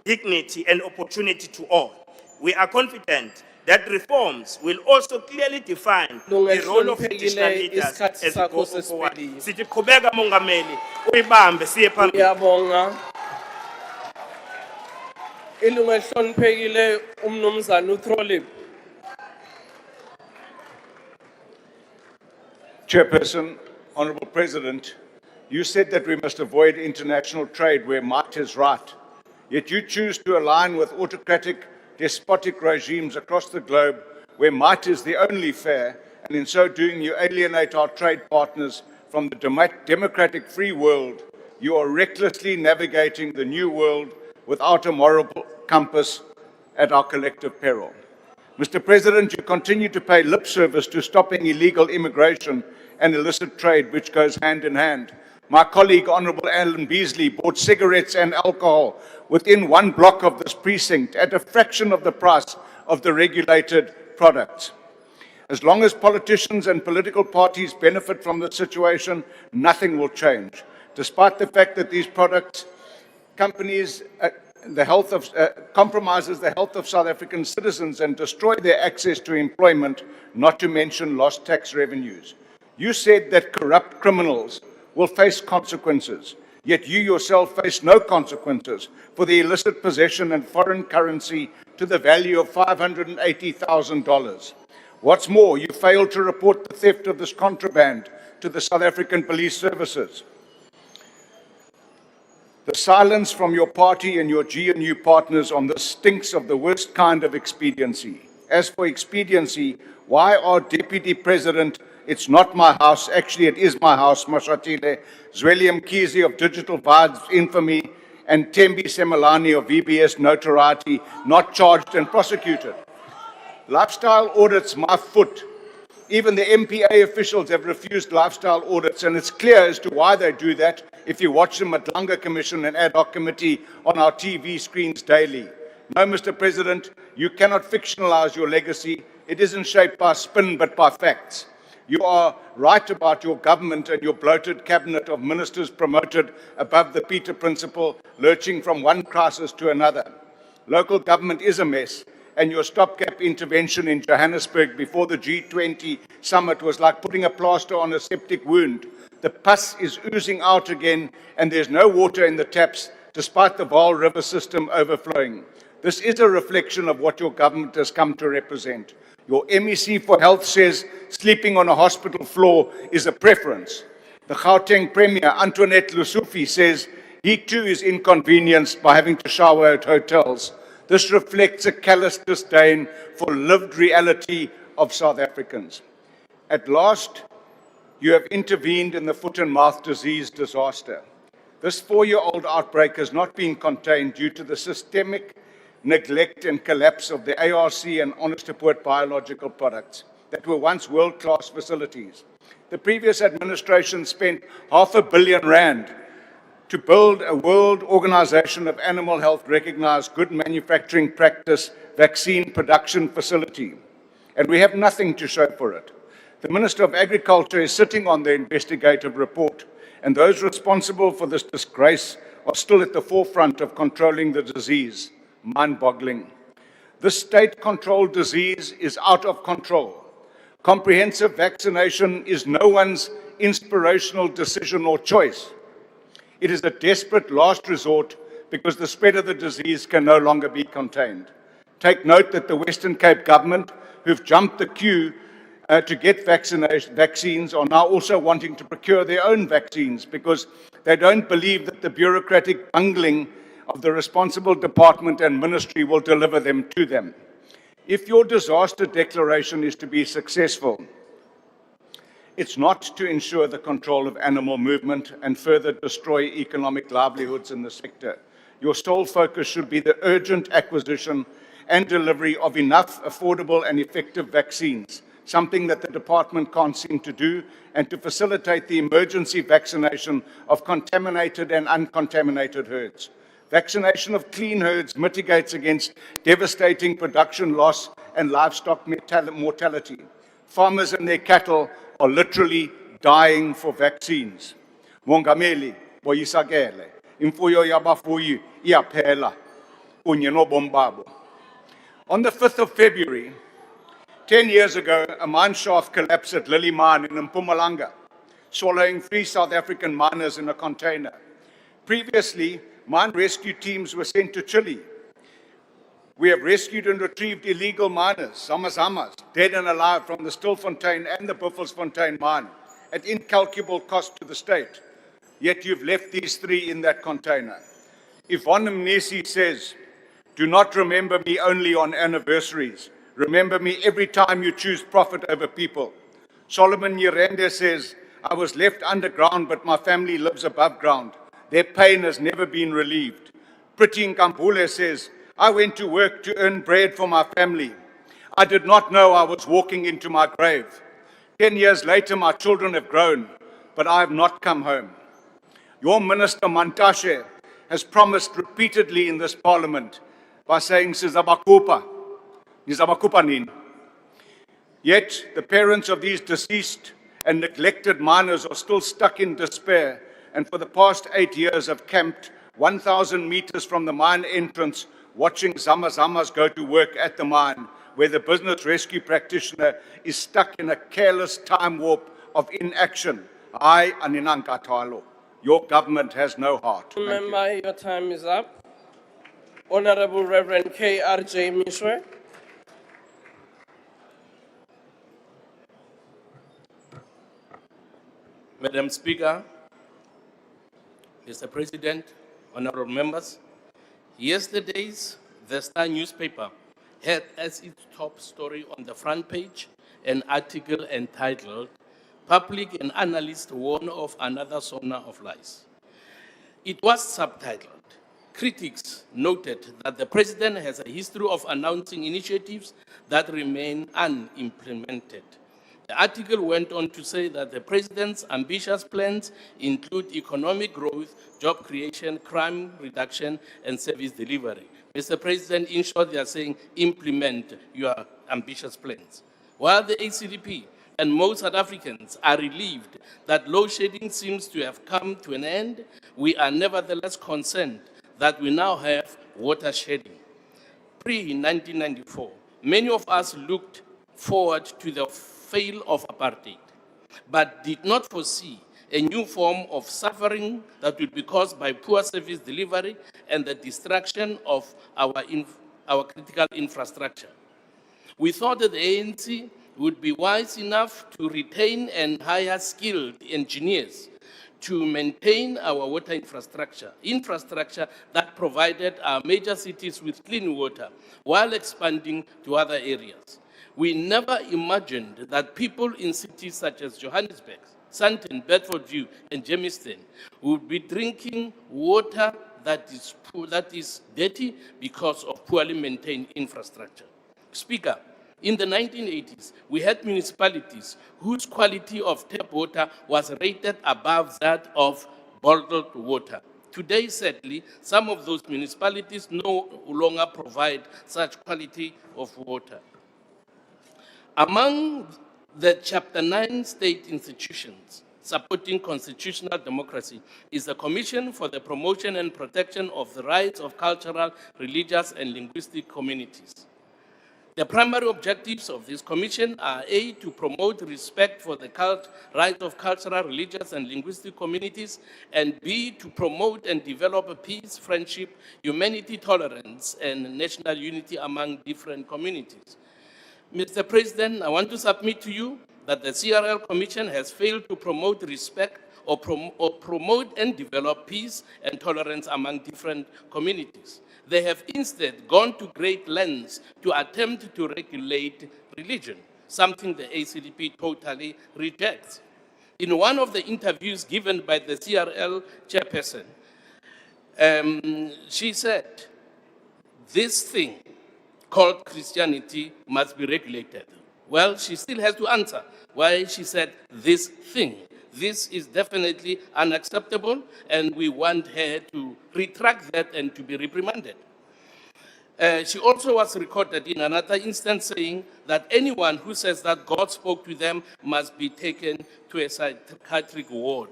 dignity and opportunity to all. We are confident that reforms will also clearly define the role of traditional leaders as we go forward. Sithi qhubeka mongameli, uyibambe siye phambili. Ngiyabonga. Ilungu elihloniphekile umnumzana uThrolip. Chairperson, Honourable President, you said that we must avoid international trade where might is right, yet you choose to align with autocratic, despotic regimes across the globe where might is the only fair, and in so doing you alienate our trade partners from the democratic free world. You are recklessly navigating the new world without a moral compass at our collective peril. Mr. President, you continue to pay lip service to stopping illegal immigration and illicit trade, which goes hand in hand. My colleague, Honourable Alan Beasley, bought cigarettes and alcohol within one block of this precinct at a fraction of the price of the regulated products. As long as politicians and political parties benefit from the situation, nothing will change. Despite the fact that these products, companies, compromises the health of South African citizens and destroy their access to employment, not to mention lost tax revenues. You said that corrupt criminals will face consequences, yet you yourself face no consequences for the illicit possession and foreign currency to the value of $580,000. What's more, you failed to report the theft of this contraband to the South African Police Services. The silence from your party and your GNU partners on this stinks of the worst kind of expediency. As for expediency, why are Deputy President, it's not my house, actually it is my house, Mashatile, Zweli Mkhize of Digital Vibes infamy, and Tembi Semelani of VBS notoriety not charged and prosecuted? Lifestyle audits, my foot. Even the MPA officials have refused lifestyle audits, and it's clear as to why they do that if you watch the Madlanga Commission and Ad Hoc Committee on our TV screens daily. No, Mr. President, you cannot fictionalize your legacy. It isn't shaped by spin, but by facts. You are right about your government and your bloated cabinet of ministers promoted above the Peter principle, lurching from one crisis to another. Local government is a mess, and your stopgap intervention in Johannesburg before the G20 summit was like putting a plaster on a septic wound. The pus is oozing out again, and there's no water in the taps, despite the Vaal River system overflowing. This is a reflection of what your government has come to represent. Your MEC for Health says sleeping on a hospital floor is a preference. The Gauteng Premier, Antoinette Lusufi, says he too is inconvenienced by having to shower at hotels. This reflects a callous disdain for lived reality of South Africans. At last, you have intervened in the foot and mouth disease disaster. This 4-year-old outbreak has not been contained due to the systemic neglect and collapse of the ARC and Honest Report biological products that were once world-class facilities. The previous administration spent R500 million to build a World Organization of Animal Health recognized good manufacturing practice vaccine production facility. And we have nothing to show for it. The Minister of Agriculture is sitting on the investigative report, and those responsible for this disgrace are still at the forefront of controlling the disease. Mind-boggling. This state-controlled disease is out of control. Comprehensive vaccination is no one's inspirational decision or choice. It is a desperate last resort because the spread of the disease can no longer be contained. Take note that the Western Cape government, who've jumped the queue to get vaccines, are now also wanting to procure their own vaccines because they don't believe that the bureaucratic bungling of the responsible department and ministry will deliver them to them. If your disaster declaration is to be successful, it's not to ensure the control of animal movement and further destroy economic livelihoods in the sector. Your sole focus should be the urgent acquisition and delivery of enough affordable and effective vaccines, something that the department can't seem to do, and to facilitate the emergency vaccination of contaminated and uncontaminated herds. Vaccination of clean herds mitigates against devastating production loss and livestock mortality. Farmers and their cattle are literally dying for vaccines. Mongameli, boyisagele, imfuyo yabafuyi iyaphela, kunye nobombabo. On the 5th of February, 10 years ago, a mine shaft collapsed at Lily Mine in Mpumalanga, swallowing 3 South African miners in a container. Previously, mine rescue teams were sent to Chile. We have rescued and retrieved illegal miners, Zamazamas, dead and alive from the Stilfontein and the Buffelsfontein mine, at incalculable cost to the state. Yet you've left these 3 in that container. Yvonne Mnisi says, do not remember me only on anniversaries. Remember me every time you choose profit over people. Solomon Nyirende says, I was left underground, but my family lives above ground. Their pain has never been relieved. Priti Nkambule says, I went to work to earn bread for my family. I did not know I was walking into my grave. 10 years later, my children have grown, but I have not come home. Your Minister Mantashe has promised repeatedly in this parliament by saying, Sizabakupa, Nizabakupanin. Yet, the parents of these deceased and neglected miners are still stuck in despair, and for the past 8 years have camped 1,000 meters from the mine entrance, watching Zamazamas go to work at the mine, where the business rescue practitioner is stuck in a careless time warp of inaction. I, Aninanka Talo, your government has no heart. Remember, your time is up. Honorable Reverend K.R.J. Mishwe. Madam Speaker, Mr. President, honorable members, yesterday's The Star newspaper had as its top story on the front page an article entitled, Public and Analysts Warn of Another SONA of Lies. It was subtitled, Critics noted that the President has a history of announcing initiatives that remain unimplemented. The article went on to say that the President's ambitious plans include economic growth, job creation, crime reduction, and service delivery. Mr. President, in short, they are saying implement your ambitious plans. While the ACDP and most South Africans are relieved that load shedding seems to have come to an end, we are nevertheless concerned that we now have water shedding. Pre-1994, many of us looked forward to the fail of apartheid, but did not foresee a new form of suffering that would be caused by poor service delivery and the destruction of our critical infrastructure. We thought that the ANC would be wise enough to retain and hire skilled engineers to maintain our water infrastructure that provided our major cities with clean water while expanding to other areas. We never imagined that people in cities such as Johannesburg, Sandton, Bedfordview, and Germiston would be drinking water that is dirty because of poorly maintained infrastructure. Speaker, in the 1980s, we had municipalities whose quality of tap water was rated above that of bottled water. Today, sadly, some of those municipalities no longer provide such quality of water. Among the Chapter 9 state institutions supporting constitutional democracy is the Commission for the Promotion and Protection of the Rights of Cultural, Religious, and Linguistic Communities. The primary objectives of this commission are A, to promote respect for the rights of cultural, religious, and linguistic communities, and B, to promote and develop peace, friendship, humanity, tolerance, and national unity among different communities. Mr. President, I want to submit to you that the CRL Commission has failed to promote respect or promote and develop peace and tolerance among different communities. They have instead gone to great lengths to attempt to regulate religion, something the ACDP totally rejects. In one of the interviews given by the CRL chairperson, she said, this thing called Christianity must be regulated. Well, she still has to answer why she said this thing. This is definitely unacceptable, and we want her to retract that and to be reprimanded. She also was recorded in another instance saying that anyone who says that God spoke to them must be taken to a psychiatric ward.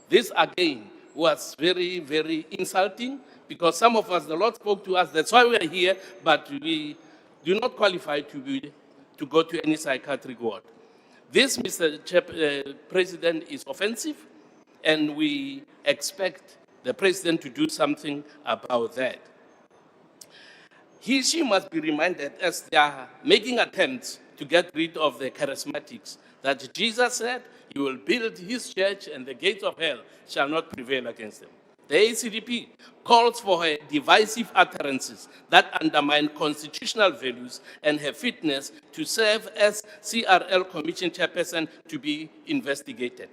This, again, was very, very insulting, because some of us, the Lord spoke to us, that's why we are here, but we do not qualify to go to any psychiatric ward. This, Mr. President, is offensive, and we expect the President to do something about that. She must be reminded, as they are making attempts to get rid of the charismatics, that Jesus said he will build his church and the gates of hell shall not prevail against them. The ACDP calls for her divisive utterances that undermine constitutional values and her fitness to serve as CRL Commission chairperson to be investigated.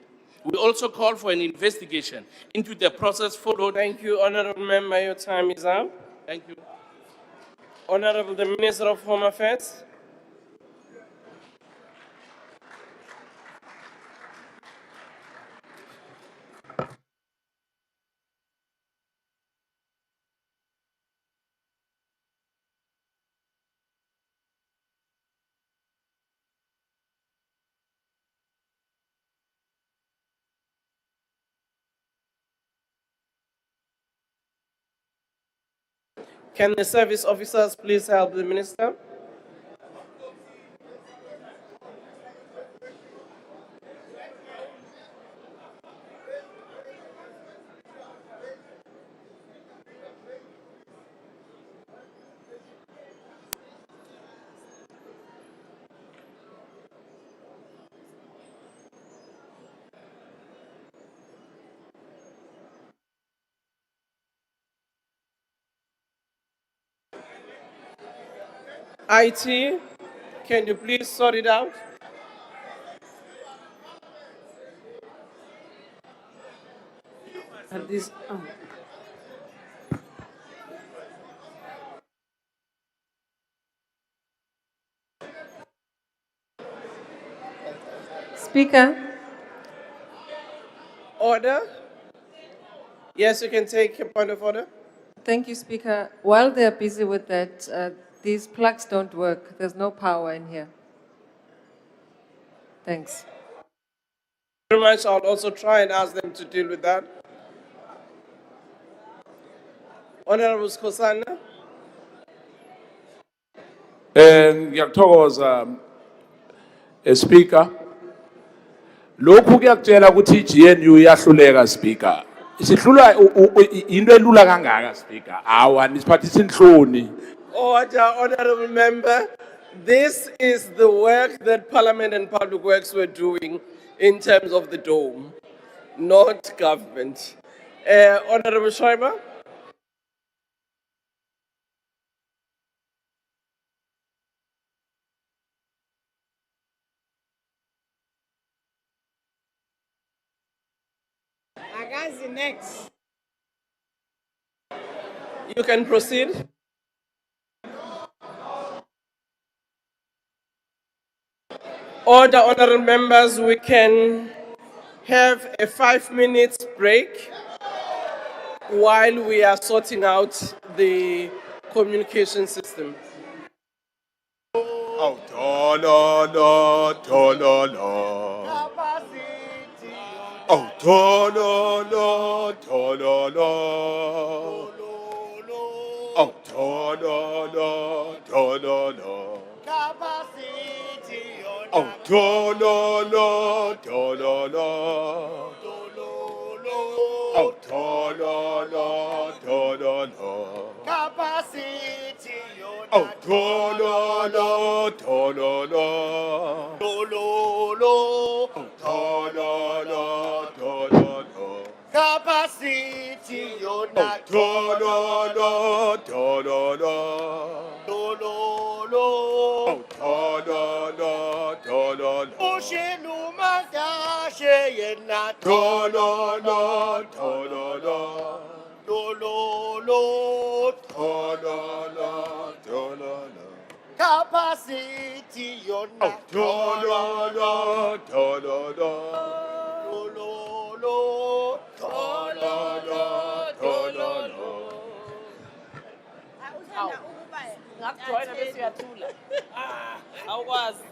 We also call for an investigation into the process followed. Thank you, Honorable Member. Your time is up. Thank you. Honorable the Minister of Home Affairs. Can the service officers please help the Minister? IT, can you please sort it out? Speaker. Order. Yes, you can take a point of order. Thank you, Speaker. While they're busy with that, these plugs don't work. There's no power in here. Thanks. Very much. I'll also try and ask them to deal with that. Honorable Skosana. Ngiyakuthokoza Speaker. Lokhu kuyakutshela ukuthi iGNU iyahluleka Speaker. Isihlula into elula kangaka Speaker. Awa nisiphathisa inhloni. Order, Honorable Member. This is the work that Parliament and Public Works were doing in terms of the dome, not government. Honorable Schreiber. Agazi next. You can proceed. Order, honorable members, we can have a 5 minutes break while we are sorting out the communication system. Oh, tololo, tololo. Oh, tololo, tololo. Oh, tololo, tololo. Oh, tololo, tololo. Oh, tololo, tololo. Oh, tololo, tololo. Tololo. Oh, tololo, tololo. Capacity, yona. Oh, tololo, tololo. Tololo. Oh, tololo, tololo. Ushinu mandashe yena. Tololo, tololo. Tololo, tololo, tololo. Capacity, yona. Oh, tololo, tololo. Tololo, tololo, tololo. Ngakujoyina bese uyathula. Awukwazi.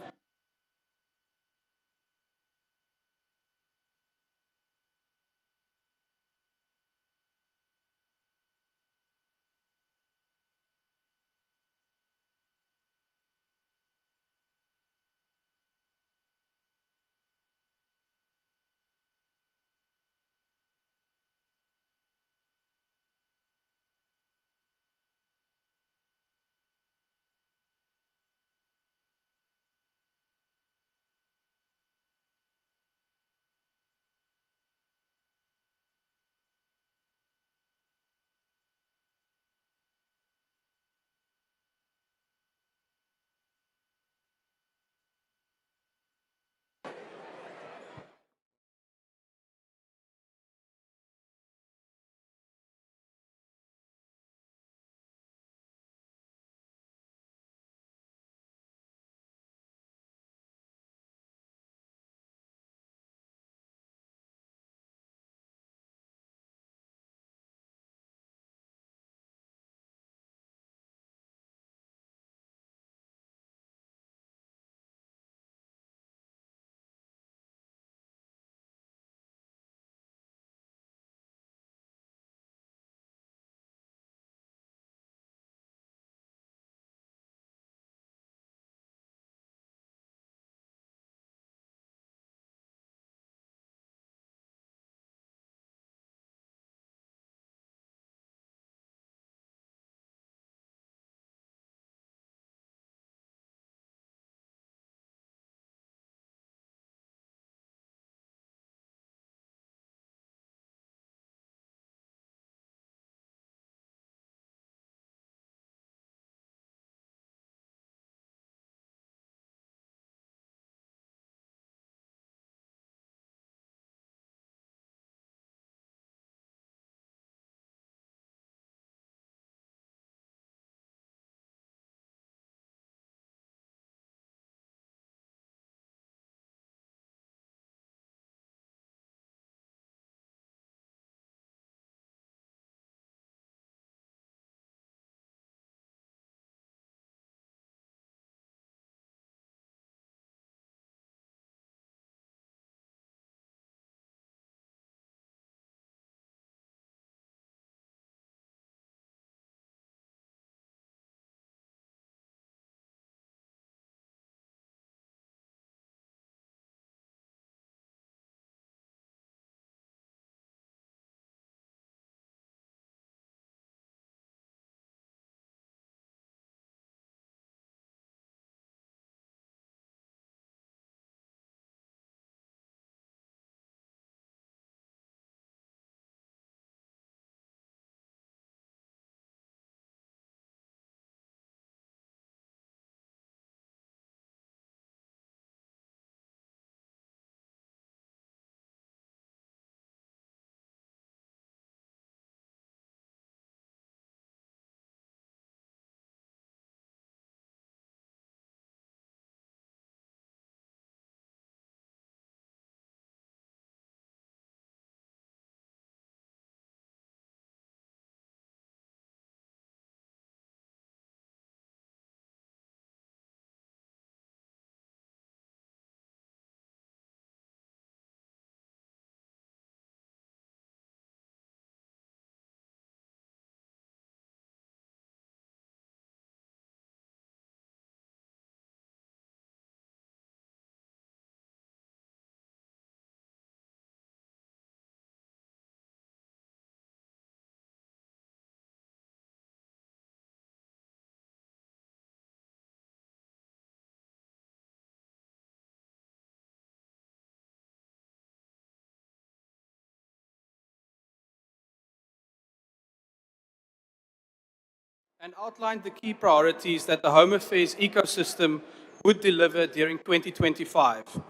and outlined the key priorities that the Home Affairs ecosystem would deliver during 2025.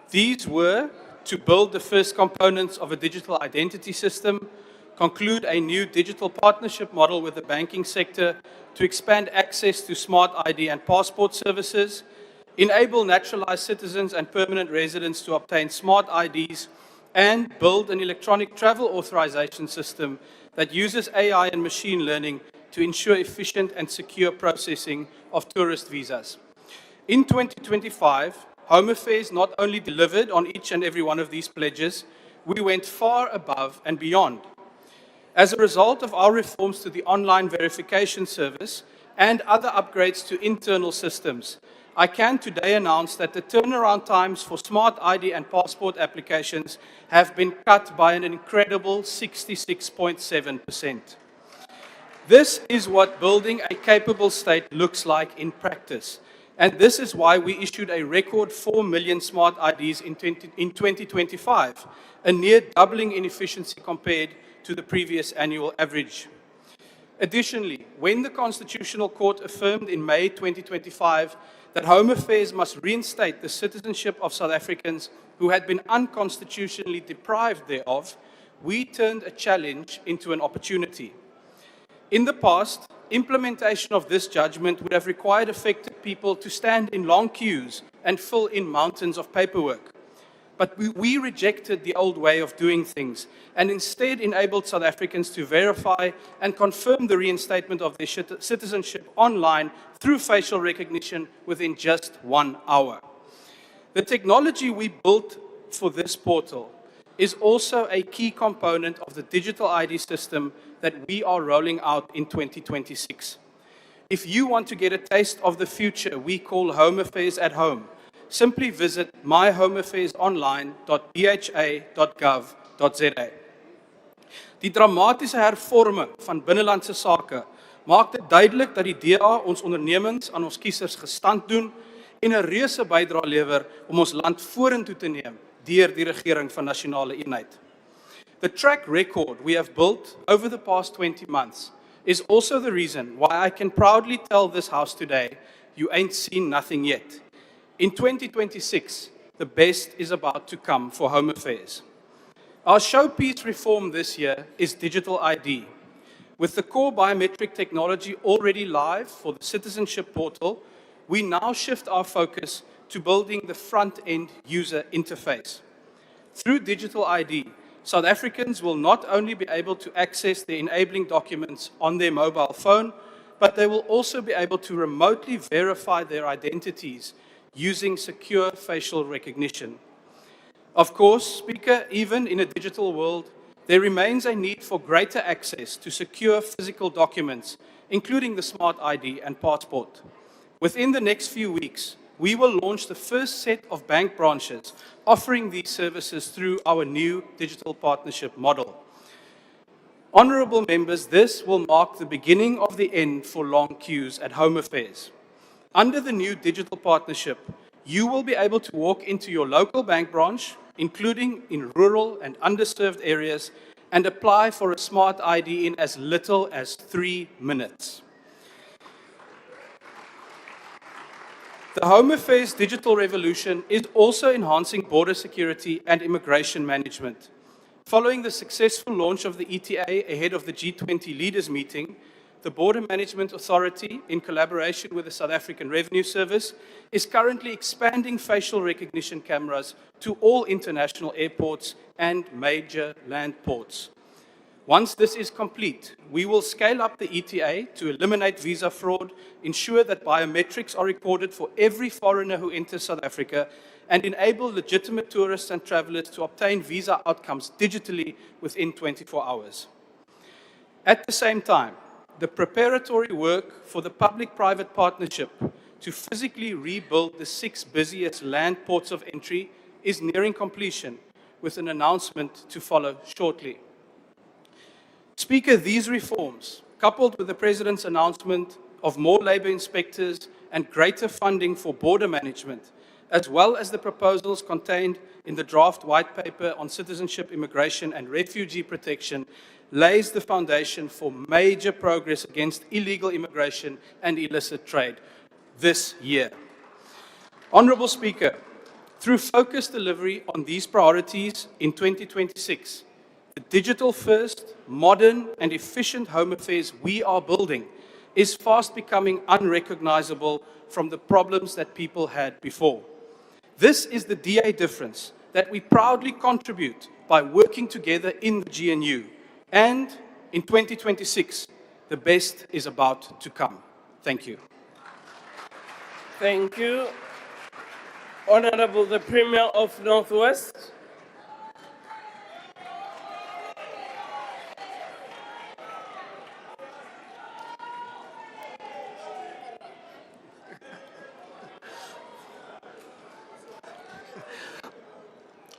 These were to build the first components of a digital identity system, conclude a new digital partnership model with the banking sector to expand access to smart ID and passport services, enable naturalized citizens and permanent residents to obtain smart IDs, and build an electronic travel authorization system that uses AI and machine learning to ensure efficient and secure processing of tourist visas. In 2025, Home Affairs not only delivered on each and every one of these pledges, we went far above and beyond. As a result of our reforms to the online verification service and other upgrades to internal systems, I can today announce that the turnaround times for smart ID and passport applications have been cut by an incredible 66.7%. This is what building a capable state looks like in practice. And this is why we issued a record 4 million smart IDs in 2025, a near doubling in efficiency compared to the previous annual average. Additionally, when the Constitutional Court affirmed in May 2025 that Home Affairs must reinstate the citizenship of South Africans who had been unconstitutionally deprived thereof, we turned a challenge into an opportunity. In the past, implementation of this judgment would have required affected people to stand in long queues and fill in mountains of paperwork. But we rejected the old way of doing things and instead enabled South Africans to verify and confirm the reinstatement of their citizenship online through facial recognition within just 1 hour. The technology we built for this portal is also a key component of the digital ID system that we are rolling out in 2026. If you want to get a taste of the future we call Home Affairs at Home, simply visit myhomeaffairsonline.dha.gov.za. Die dramatiese hervorming van binnelandse sake maak dit duidelik dat die DA ons ondernemings aan ons kiesers gestand doen en 'n reuse bydrae lewer om ons land vorentoe te neem deur die regering van nasionale eenheid. The track record we have built over the past 20 months is also the reason why I can proudly tell this House today, you ain't seen nothing yet. In 2026, the best is about to come for Home Affairs. Our showpiece reform this year is digital ID. With the core biometric technology already live for the citizenship portal, we now shift our focus to building the front-end user interface. Through digital ID, South Africans will not only be able to access the enabling documents on their mobile phone, but they will also be able to remotely verify their identities using secure facial recognition. Of course, Speaker, even in a digital world, there remains a need for greater access to secure physical documents, including the smart ID and passport. Within the next few weeks, we will launch the first set of bank branches offering these services through our new digital partnership model. Honourable members, this will mark the beginning of the end for long queues at Home Affairs. Under the new digital partnership, you will be able to walk into your local bank branch, including in rural and underserved areas, and apply for a smart ID in as little as 3 minutes. The Home Affairs digital revolution is also enhancing border security and immigration management. Following the successful launch of the ETA ahead of the G20 leaders meeting, the Border Management Authority, in collaboration with the South African Revenue Service, is currently expanding facial recognition cameras to all international airports and major land ports. Once this is complete, we will scale up the ETA to eliminate visa fraud, ensure that biometrics are recorded for every foreigner who enters South Africa, and enable legitimate tourists and travelers to obtain visa outcomes digitally within 24 hours. At the same time, the preparatory work for the public-private partnership to physically rebuild the 6 busiest land ports of entry is nearing completion, with an announcement to follow shortly. Speaker, these reforms, coupled with the President's announcement of more labour inspectors and greater funding for border management, as well as the proposals contained in the draft white paper on citizenship, immigration and refugee protection, lays the foundation for major progress against illegal immigration and illicit trade this year. Honourable Speaker, through focused delivery on these priorities in 2026, the digital-first, modern and efficient Home Affairs we are building is fast becoming unrecognizable from the problems that people had before. This is the DA difference that we proudly contribute by working together in the GNU. And in 2026, the best is about to come. Thank you. Thank you. Honorable the Premier of Northwest.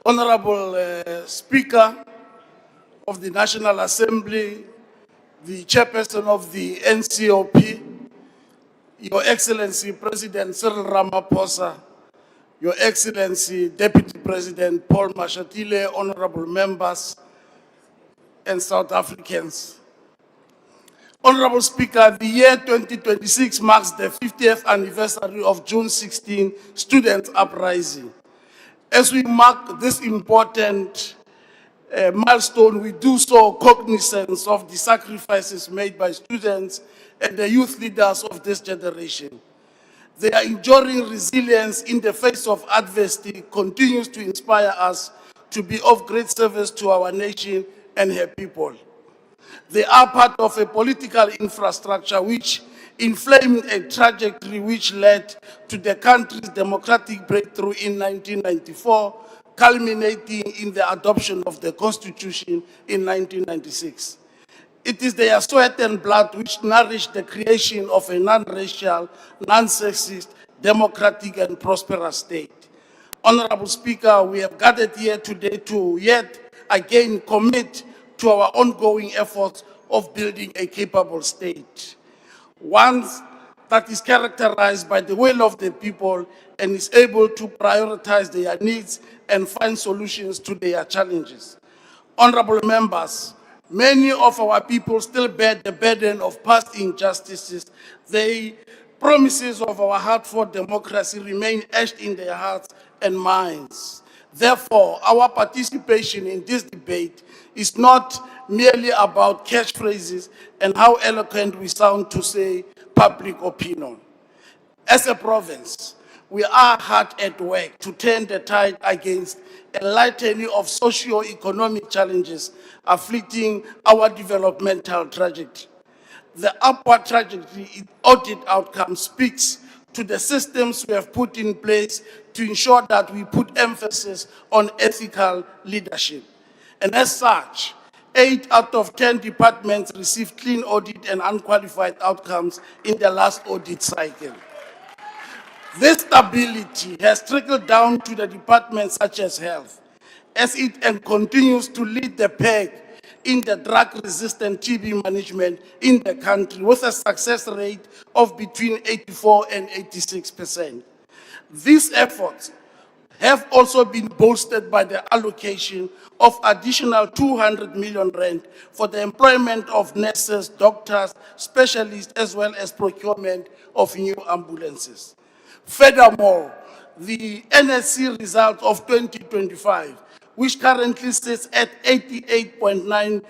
Honorable Speaker of the National Assembly, the Chairperson of the NCOP, Your Excellency President Cyril Ramaphosa, Your Excellency Deputy President Paul Mashatile, honorable members and South Africans. Honorable Speaker, the year 2026 marks the 50th anniversary of June 16 Student Uprising. As we mark this important milestone, we do so cognizant of the sacrifices made by students and the youth leaders of this generation. Their enduring resilience in the face of adversity continues to inspire us to be of great service to our nation and her people. They are part of a political infrastructure which inflamed a trajectory which led to the country's democratic breakthrough in 1994, culminating in the adoption of the Constitution in 1996. It is their sweat and blood which nourished the creation of a non-racial, non-sexist, democratic and prosperous state. Honorable Speaker, we have gathered here today to yet again commit to our ongoing efforts of building a capable state. One that is characterized by the will of the people and is able to prioritize their needs and find solutions to their challenges. Honorable members, many of our people still bear the burden of past injustices. The promises of our heart-fought democracy remain etched in their hearts and minds. Therefore, our participation in this debate is not merely about catchphrases and how eloquent we sound to say public opinion. As a province, we are hard at work to turn the tide against a litany of socio-economic challenges afflicting our developmental trajectory. The upward trajectory in audit outcome speaks to the systems we have put in place to ensure that we put emphasis on ethical leadership. And as such, 8 out of 10 departments received clean audit and unqualified outcomes in the last audit cycle. This stability has trickled down to the departments such as health, as it continues to lead the PAC in the drug-resistant TB management in the country with a success rate of between 84% and 86%. These efforts have also been bolstered by the allocation of additional 200 million rand for the employment of nurses, doctors, specialists, as well as procurement of new ambulances. Furthermore, the NSC result of 2025, which currently sits at 88.9,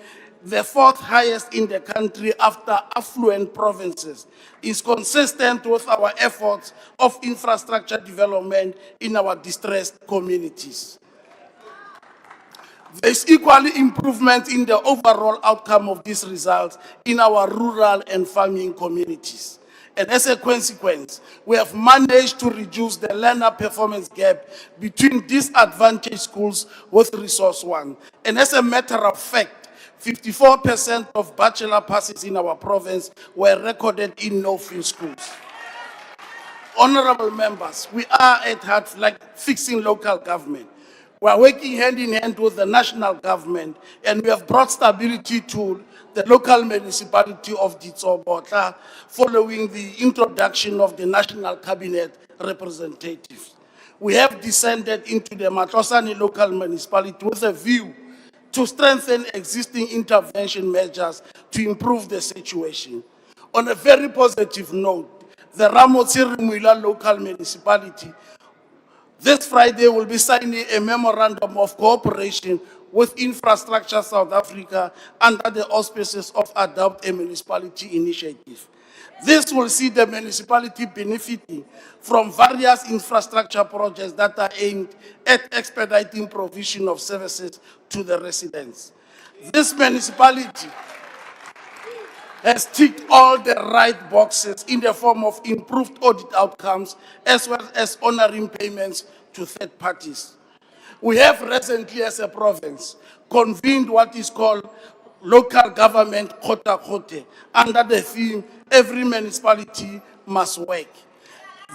the fourth highest in the country after affluent provinces, is consistent with our efforts of infrastructure development in our distressed communities. There is equally improvement in the overall outcome of these results in our rural and farming communities. And as a consequence, we have managed to reduce the learner performance gap between disadvantaged schools with Resource 1. And as a matter of fact, 54% of bachelor passes in our province were recorded in no-fee schools. Honorable members, we are at heart like fixing local government. We are working hand in hand with the national government, and we have brought stability to the local municipality of Ditsobotla following the introduction of the National Cabinet representatives. We have descended into the Matlosane local municipality with a view to strengthen existing intervention measures to improve the situation. On a very positive note, the Ramotsi-Rimwila local municipality this Friday will be signing a memorandum of cooperation with Infrastructure South Africa under the auspices of Adopt a Municipality initiative. This will see the municipality benefiting from various infrastructure projects that are aimed at expediting provision of services to the residents. This municipality has ticked all the right boxes in the form of improved audit outcomes as well as honoring payments to third parties. We have recently, as a province, convened what is called local government KOGTA under the theme, every municipality must work.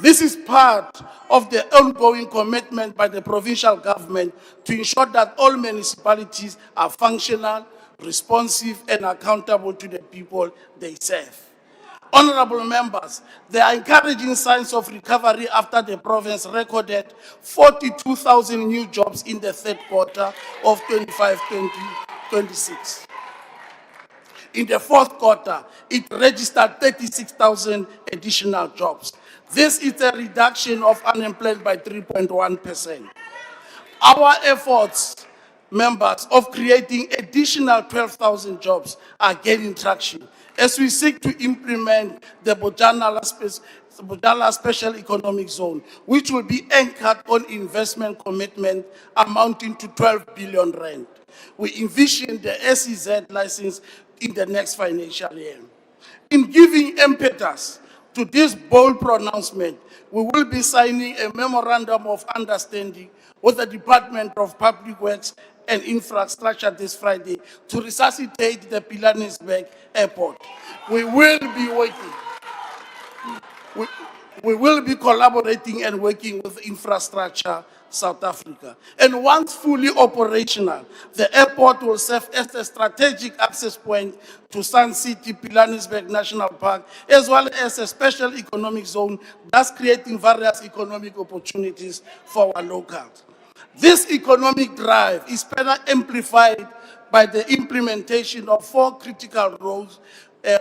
This is part of the ongoing commitment by the provincial government to ensure that all municipalities are functional, responsive, and accountable to the people they serve. Honorable members, there are encouraging signs of recovery after the province recorded 42,000 new jobs in the third quarter of 25-26. In the fourth quarter, it registered 36,000 additional jobs. This is a reduction of unemployment by 3.1%. Our efforts, members, of creating additional 12,000 jobs are gaining traction as we seek to implement the Bojala Special Economic Zone, which will be anchored on investment commitment amounting to 12 billion rand. We envision the SEZ license in the next financial year. In giving impetus to this bold pronouncement, we will be signing a memorandum of understanding with the Department of Public Works and Infrastructure this Friday to resuscitate the Pilanesberg Airport. We will be working. We will be collaborating and working with Infrastructure South Africa. And once fully operational, the airport will serve as a strategic access point to Sun City, Pilanesberg National Park, as well as a special economic zone, thus creating various economic opportunities for our locals. This economic drive is further amplified by the implementation of 4 critical roads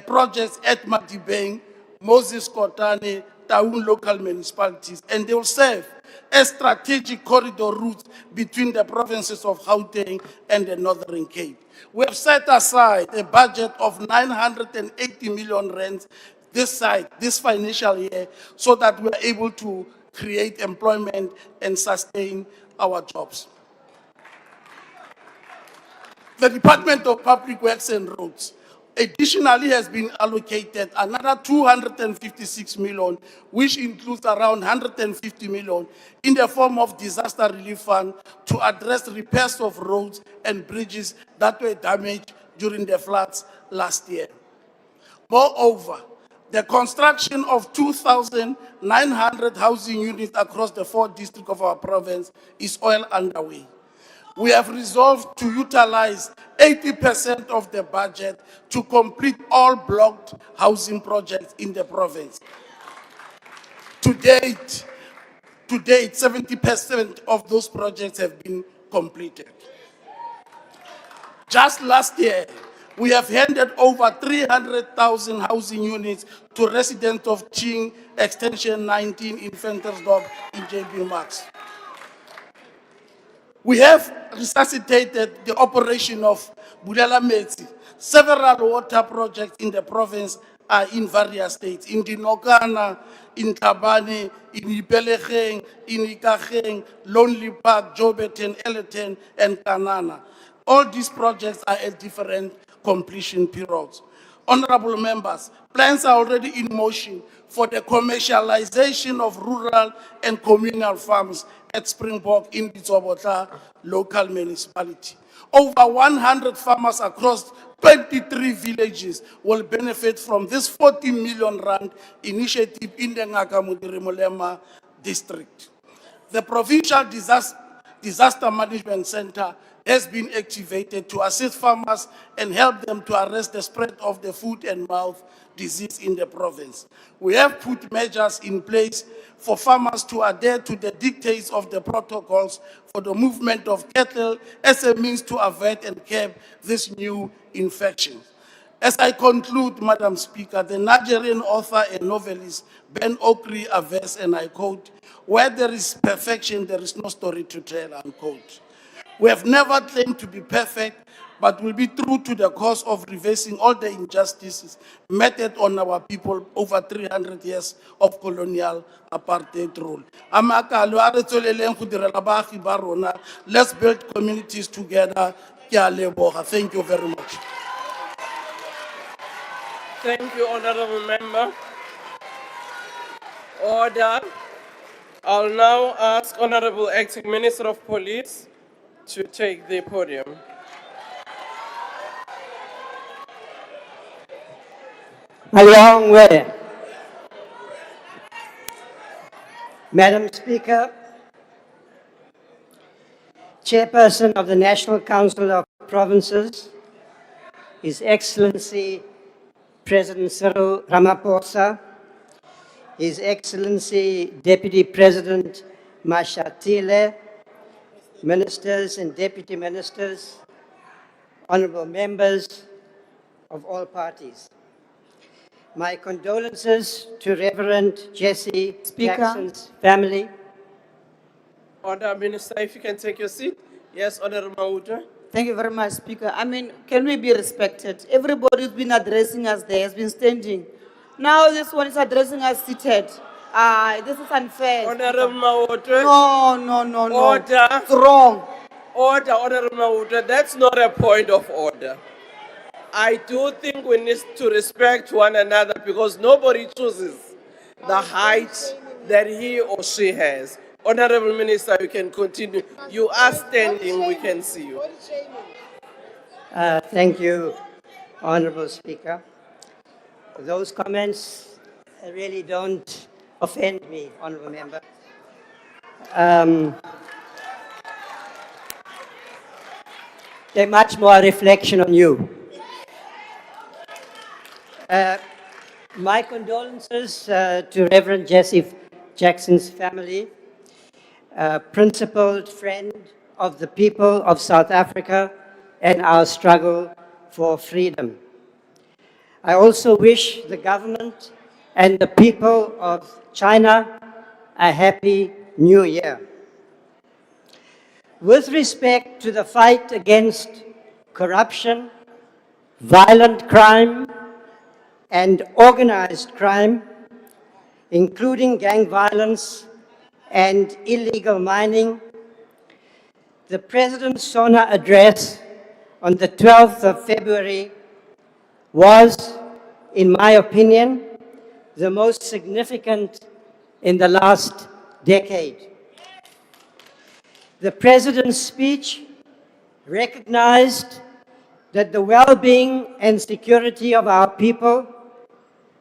projects at Madibeng, Moses Kotane, Taung local municipalities, and they will serve as strategic corridor routes between the provinces of Gauteng and the Northern Cape. We have set aside a budget of 980 million rands this financial year so that we are able to create employment and sustain our jobs. The Department of Public Works and Roads additionally has been allocated another 256 million, which includes around 150 million in the form of disaster relief fund to address repairs of roads and bridges that were damaged during the floods last year. Moreover, the construction of 2,900 housing units across the 4 districts of our province is well underway. We have resolved to utilize 80% of the budget to complete all blocked housing projects in the province. To date, 70% of those projects have been completed. Just last year, we have handed over 300,000 housing units to residents of Ching Extension 19 in Ventersdorp in JB Max. We have resuscitated the operation of Bulela Metsi. Several water projects in the province are in various states. In Dinokana, in Tabane, in Ipelecheng, in Ikacheng, Lonely Park, Joburg, Ellerton, and Kanana. All these projects are at different completion periods. Honorable members, plans are already in motion for the commercialization of rural and communal farms at Springbok in the Zobota local municipality. Over 100 farmers across 23 villages will benefit from this 40 million rand initiative in the Ngaka district. The Provincial Disaster Management Center has been activated to assist farmers and help them to arrest the spread of the foot and mouth disease in the province. We have put measures in place for farmers to adhere to the dictates of the protocols for the movement of cattle as a means to avert and curb this new infection. As I conclude, Madam Speaker, the Nigerian author and novelist Ben Okri averse, and I quote, "Where there is perfection, there is no story to tell," unquote. We have never claimed to be perfect, but will be true to the cause of reversing all the injustices meted on our people over 300 years of colonial apartheid rule. Amakalo a re tsweleleng go direla baagi ba rona. Let's build communities together. Ke a leboga. Thank you very much. Thank you, Honorable Member. Order. I'll now ask Honorable Acting Minister of Police to take the podium. Along way. Madam Speaker, Chairperson of the National Council of Provinces, His Excellency President Cyril Ramaphosa, His Excellency Deputy President Mashatile, Ministers and Deputy Ministers, Honorable Members of all parties. My condolences to Reverend Jesse Jackson's family. Order, Minister, if you can take your seat. Yes, Honorable Mauta. Thank you very much, Speaker. I mean, can we be respected? Everybody who's been addressing us there has been standing. Now this one is addressing us seated. This is unfair. Honorable Mauta. No. Order. It's wrong. Order, Honorable Mauta. That's not a point of order. I do think we need to respect one another because nobody chooses the height that he or she has. Honorable Minister, you can continue. You are standing, we can see you. Thank you, Honorable Speaker. Those comments really don't offend me, Honorable Member. They're much more a reflection on you. My condolences to Reverend Jesse Jackson's family, principled friend of the people of South Africa and our struggle for freedom. I also wish the government and the people of China a happy new year. With respect to the fight against corruption, violent crime, and organized crime, including gang violence and illegal mining, the President's SONA address on the 12th of February was, in my opinion, the most significant in the last decade. The President's speech recognized that the well-being and security of our people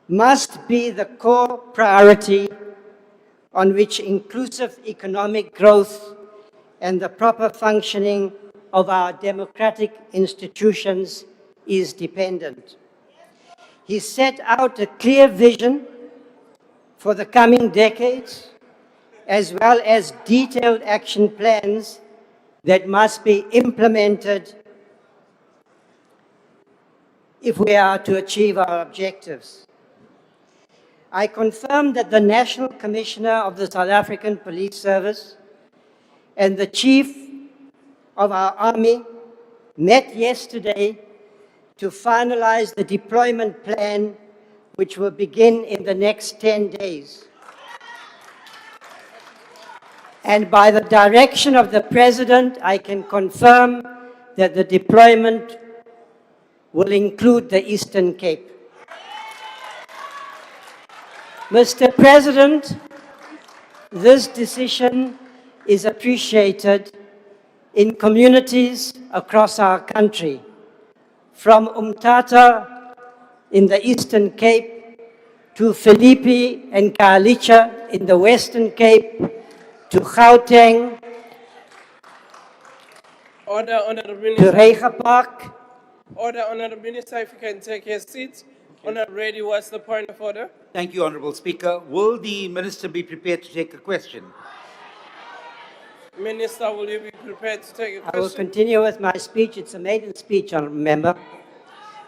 must be the core priority on which inclusive economic growth and the proper functioning of our democratic institutions is dependent. He set out a clear vision for the coming decades, as well as detailed action plans that must be implemented if we are to achieve our objectives. I confirm that the National Commissioner of the South African Police Service and the Chief of our Army met yesterday to finalize the deployment plan, which will begin in the next 10 days. And by the direction of the President, I can confirm that the deployment will include the Eastern Cape. Mr. President, this decision is appreciated in communities across our country, from Umtata in the Eastern Cape to Philippi and Kaalicha in the Western Cape to Gauteng Order, Honorable to Minister. Reiger Park. Order, Honorable Minister, if you can take your seat. Honorable Reddy, what's the point of order? Thank you, Honourable Speaker. Will the Minister be prepared to take a question? Minister, will you be prepared to take a question? I will continue with my speech. It's a maiden speech, Honourable Member.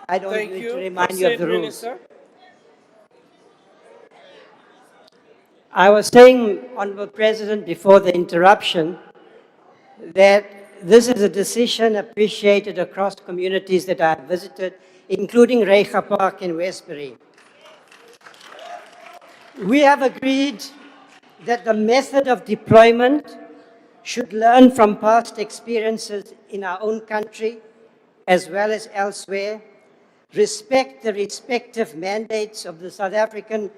I don't Thank need you. to remind you of Proceed, the rules. Minister. I was saying, Honourable President, before the interruption, that this is a decision appreciated across communities that I have visited, including Reiger Park in Westbury. We have agreed that the method of deployment should learn from past experiences in our own country as well as elsewhere, respect the respective mandates of the South African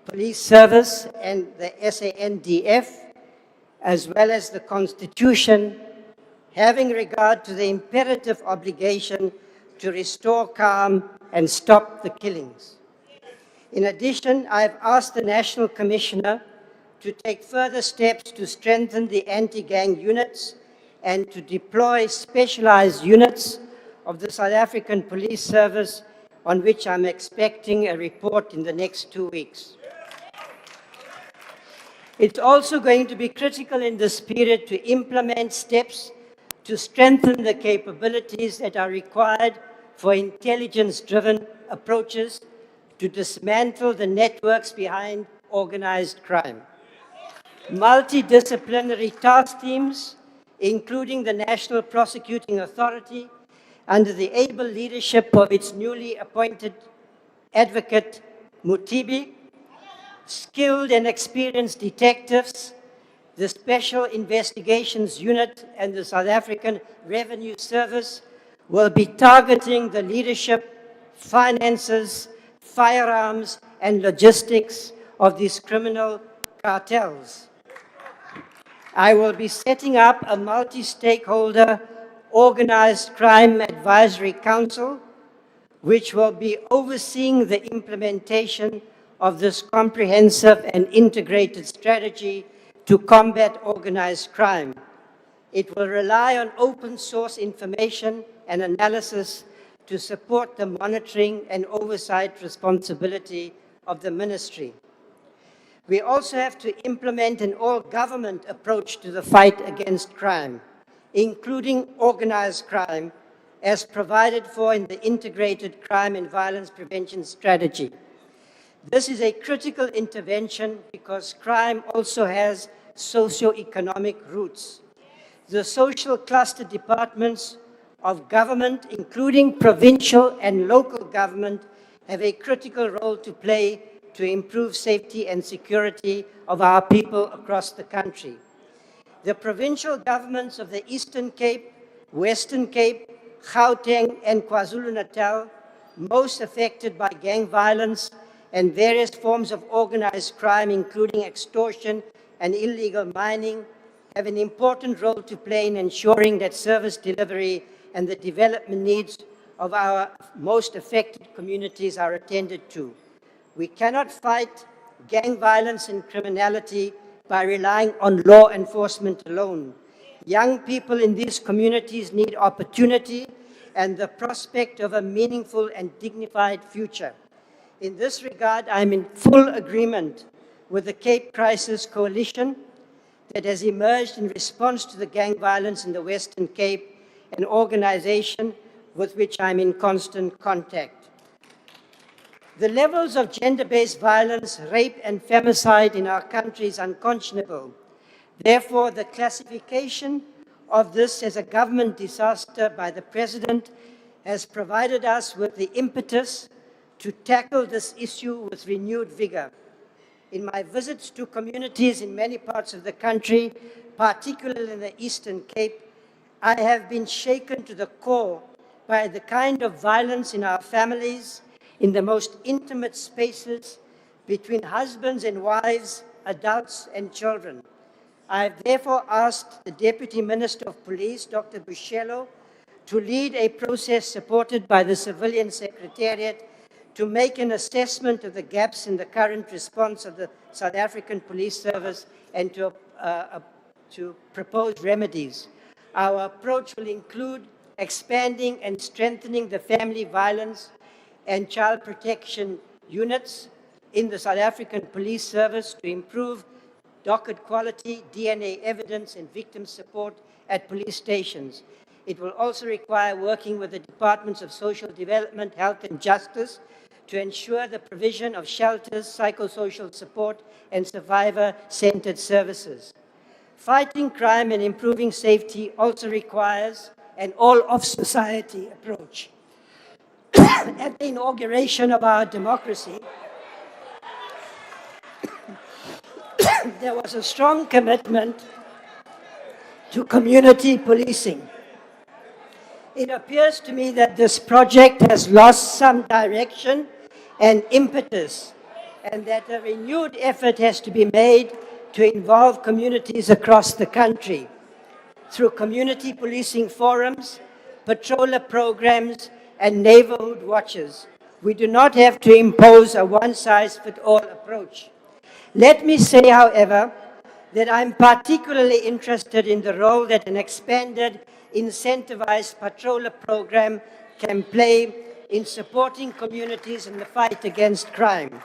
Police Service and the SANDF, as well as the Constitution, having regard to the imperative obligation to restore calm and stop the killings. In addition, I have asked the National Commissioner to take further steps to strengthen the anti-gang units and to deploy specialized units of the South African Police Service, on which I'm expecting a report in the next 2 weeks. It's also going to be critical in this period to implement steps to strengthen the capabilities that are required for intelligence-driven approaches to dismantle the networks behind organized crime. Multidisciplinary task teams, including the National Prosecuting Authority, under the able leadership of its newly appointed advocate, Mutibi, skilled and experienced detectives, the Special Investigations Unit and the South African Revenue Service will be targeting the leadership, finances, firearms, and logistics of these criminal cartels. I will be setting up a multi-stakeholder organized crime advisory council, which will be overseeing the implementation of this comprehensive and integrated strategy to combat organized crime. It will rely on open source information and analysis to support the monitoring and oversight responsibility of the ministry. We also have to implement an all-government approach to the fight against crime, including organized crime, as provided for in the Integrated Crime and Violence Prevention Strategy. This is a critical intervention because crime also has socio-economic roots. The social cluster departments of government, including provincial and local government, have a critical role to play to improve safety and security of our people across the country. The provincial governments of the Eastern Cape, Western Cape, Gauteng, and KwaZulu-Natal, most affected by gang violence and various forms of organized crime, including extortion and illegal mining, have an important role to play in ensuring that service delivery and the development needs of our most affected communities are attended to. We cannot fight gang violence and criminality by relying on law enforcement alone. Young people in these communities need opportunity and the prospect of a meaningful and dignified future. In this regard, I'm in full agreement with the Cape Crisis Coalition that has emerged in response to the gang violence in the Western Cape, an organization with which I'm in constant contact. The levels of gender-based violence, rape, and femicide in our country is unconscionable. Therefore, the classification of this as a government disaster by the President has provided us with the impetus to tackle this issue with renewed vigor. In my visits to communities in many parts of the country, particularly in the Eastern Cape, I have been shaken to the core by the kind of violence in our families, in the most intimate spaces between husbands and wives, adults and children. I have therefore asked the Deputy Minister of Police, Dr. Bushello, to lead a process supported by the Civilian Secretariat to make an assessment of the gaps in the current response of the South African Police Service and to propose remedies. Our approach will include expanding and strengthening the family violence and child protection units in the South African Police Service to improve docket quality, DNA evidence, and victim support at police stations. It will also require working with the Departments of Social Development, Health and Justice to ensure the provision of shelters, psychosocial support, and survivor-centered services. Fighting crime and improving safety also requires an all-of-society approach. At the inauguration of our democracy, there was a strong commitment to community policing. It appears to me that this project has lost some direction and impetus, and that a renewed effort has to be made to involve communities across the country through community policing forums, patroller programs, and neighborhood watches. We do not have to impose a one-size-fits-all approach. Let me say, however, that I'm particularly interested in the role that an expanded, incentivized patroller program can play in supporting communities in the fight against crime.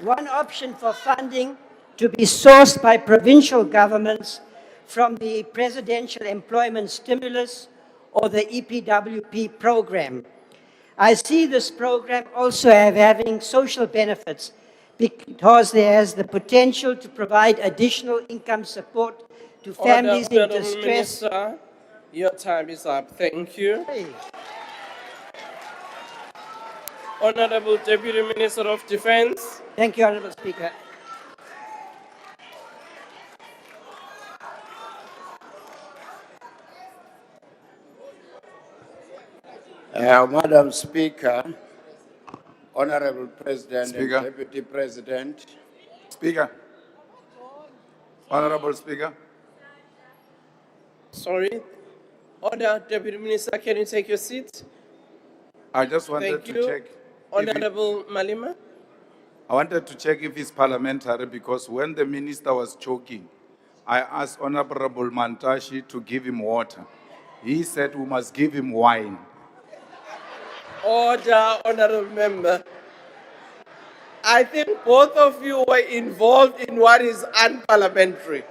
One option for funding to be sourced by provincial governments from the Presidential Employment Stimulus or the EPWP program. I see this program also as having social benefits because there has the potential to provide additional income support to families in Honourable distress. Minister, your time is up. Thank you. Honourable Deputy Minister of Defence. Thank you, Honourable Speaker. Madam Speaker, Honorable President Speaker. and Deputy President. Speaker. Honorable Speaker. Sorry. Order, Deputy Minister, can you take your seat? I just wanted Thank to you. check. Honourable Malima. I wanted to check if it's parliamentary because when the minister was choking, I asked Honorable Mantashi to give him water. He said we must give him wine. Order, Honourable Member. I think both of you were involved in what is unparliamentary.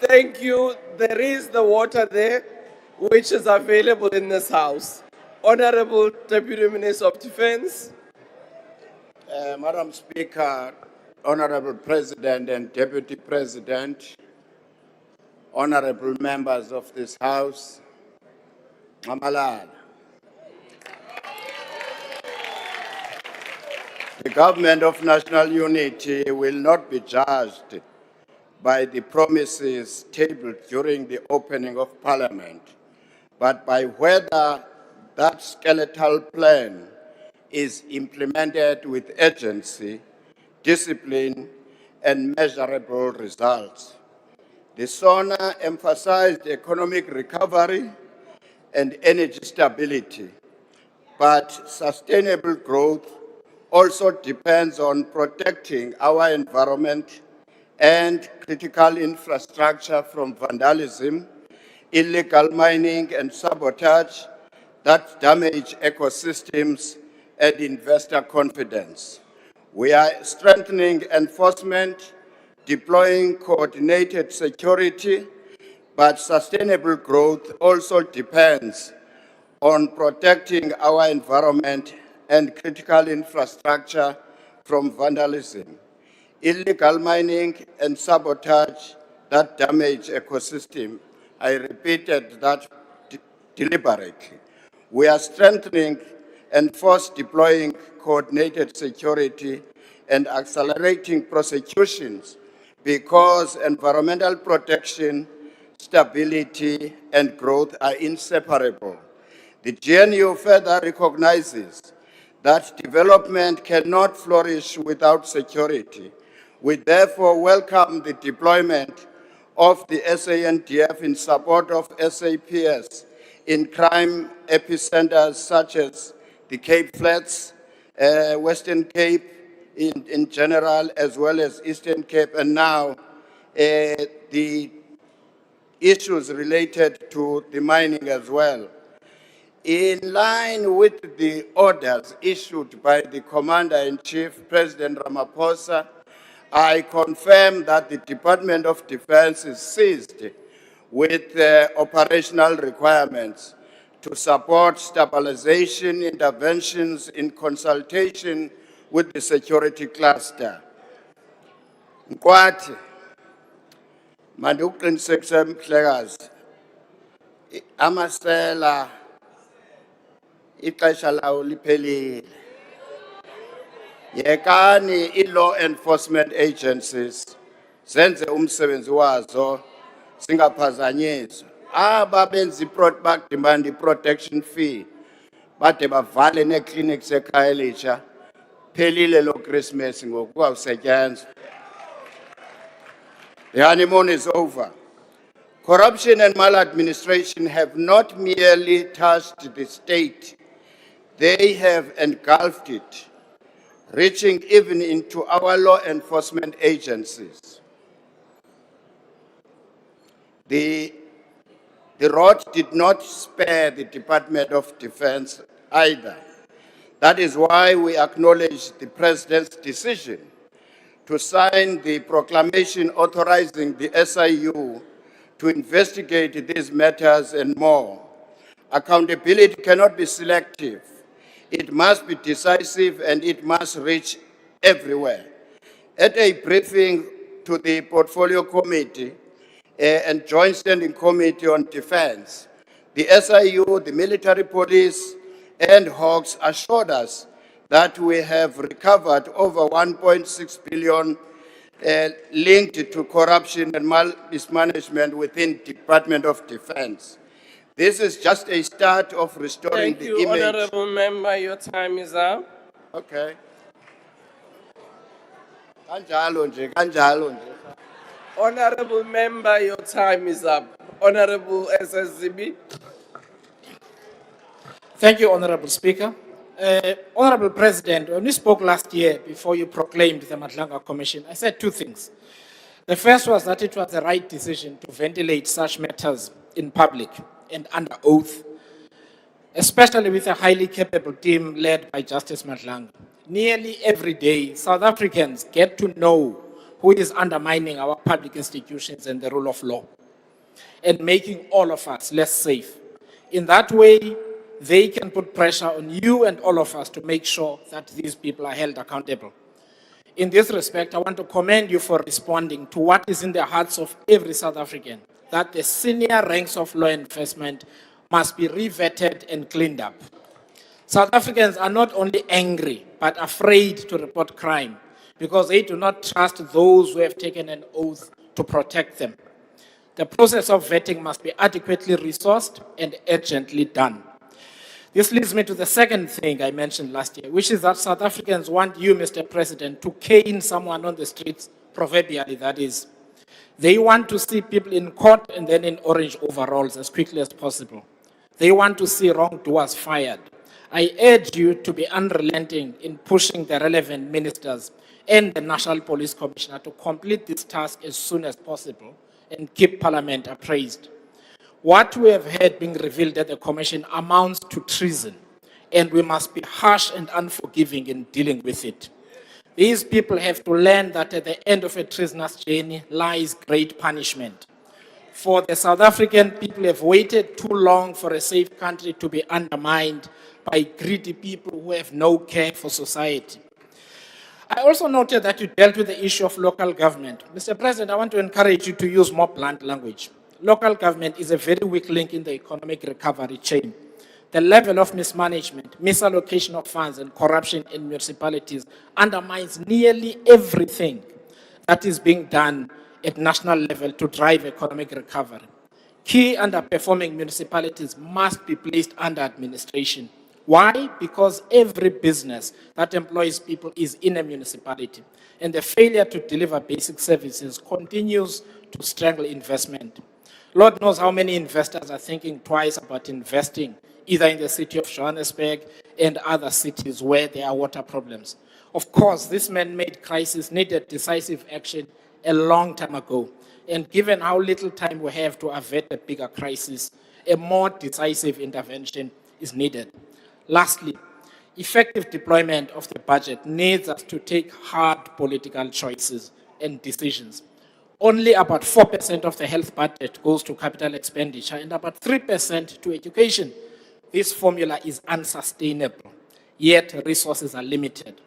Thank you. There is the water there, which is available in this House. Honourable Deputy Minister of Defence. Madam Speaker, Honorable President and Deputy President, Honorable members of this House, Mamalala. The Government of National Unity will not be judged by the promises tabled during the opening of Parliament, but by whether that skeletal plan is implemented with urgency, discipline, and measurable results. The SONA emphasized economic recovery and energy stability, but sustainable growth also depends on protecting our environment and critical infrastructure from vandalism, illegal mining, and sabotage that damage ecosystems and investor confidence. We are strengthening enforcement, deploying coordinated security, but sustainable growth also depends on protecting our environment and critical infrastructure from vandalism, illegal mining, and sabotage that damage ecosystem. I repeated that deliberately. We are strengthening and force deploying coordinated security and accelerating prosecutions because environmental protection, stability, and growth are inseparable. The GNU further recognizes that development cannot flourish without security. We therefore welcome the deployment of the SANDF in support of SAPS in crime epicenters such as the Cape Flats, Western Cape in general, as well as Eastern Cape, and now the issues related to the mining as well. In line with the orders issued by the Commander-in-Chief, President Ramaphosa, I confirm that the Department of Defense is seized with operational requirements to support stabilization interventions in consultation with the security cluster. Mkwati, manduqinisekisa mhlekazi, amasela ixesha lawo liphelile. Yekani i-law enforcement agencies zenze umsebenzi wazo singaphazanyiswa. Aba benza bakudemand i-protection fee bade bavale nee-clinics ekhaya elitsha phelile lo Christmas ngoku kuzawusetyenzwa. The honeymoon is over. Corruption and maladministration have not merely touched the state, they have engulfed it, reaching even into our law enforcement agencies. The rot did not spare the Department of Defense either. That is why we acknowledge the President's decision to sign the proclamation authorizing the SIU to investigate these matters and more. Accountability cannot be selective. It must be decisive and it must reach everywhere. At a briefing to the Portfolio Committee and Joint Standing Committee on Defense, the SIU, the military police, and Hawks assured us that we have recovered over 1.6 billion linked to corruption and mismanagement within the Department of Defense. This is just a start of restoring the image. Thank you, Honorable Member. Your time is up. Okay. Kanjalo nje, kanjalo nje. Honorable Member, your time is up. Honorable SSCB. Thank you, Honorable Speaker. Honorable President, when we spoke last year before you proclaimed the Madlanga Commission, I said two things. The first was that it was the right decision to ventilate such matters in public and under oath, especially with a highly capable team led by Justice Madlanga. Nearly every day, South Africans get to know who is undermining our public institutions and the rule of law and making all of us less safe. In that way, they can put pressure on you and all of us to make sure that these people are held accountable. In this respect, I want to commend you for responding to what is in the hearts of every South African, that the senior ranks of law enforcement must be revetted and cleaned up. South Africans are not only angry, but afraid to report crime because they do not trust those who have taken an oath to protect them. The process of vetting must be adequately resourced and urgently done. This leads me to the second thing I mentioned last year, which is that South Africans want you, Mr. President, to cane someone on the streets, proverbially that is. They want to see people in court and then in orange overalls as quickly as possible. They want to see wrongdoers fired. I urge you to be unrelenting in pushing the relevant ministers and the National Police Commissioner to complete this task as soon as possible and keep Parliament appraised. What we have heard being revealed at the Commission amounts to treason, and we must be harsh and unforgiving in dealing with it. These people have to learn that at the end of a treasonous journey lies great punishment. For the South African people have waited too long for a safe country to be undermined by greedy people who have no care for society. I also noted that you dealt with the issue of local government. Mr. President, I want to encourage you to use more blunt language. Local government is a very weak link in the economic recovery chain. The level of mismanagement, misallocation of funds, and corruption in municipalities undermines nearly everything that is being done at national level to drive economic recovery. Key underperforming municipalities must be placed under administration. Why? Because every business that employs people is in a municipality, and the failure to deliver basic services continues to strangle investment. Lord knows how many investors are thinking twice about investing either in the city of Johannesburg and other cities where there are water problems. Of course, this man-made crisis needed decisive action a long time ago. And given how little time we have to avert a bigger crisis, a more decisive intervention is needed. Lastly, effective deployment of the budget needs us to take hard political choices and decisions. Only about 4% of the health budget goes to capital expenditure and about 3% to education. This formula is unsustainable, yet resources are limited.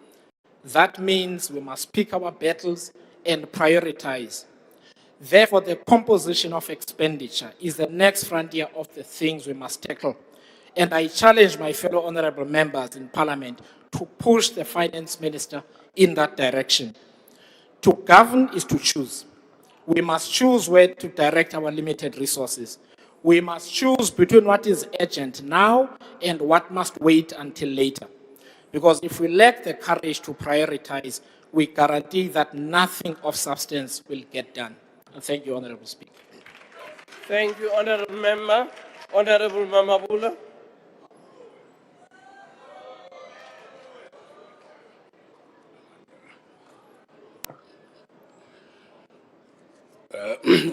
That means we must pick our battles and prioritize. Therefore, the composition of expenditure is the next frontier of the things we must tackle. And I challenge my fellow honorable members in Parliament to push the Finance Minister in that direction. To govern is to choose. We must choose where to direct our limited resources. We must choose between what is urgent now and what must wait until later. Because if we lack the courage to prioritize, we guarantee that nothing of substance will get done. And thank you, Honorable Speaker. Thank you, Honorable Member. Honorable Mamabula.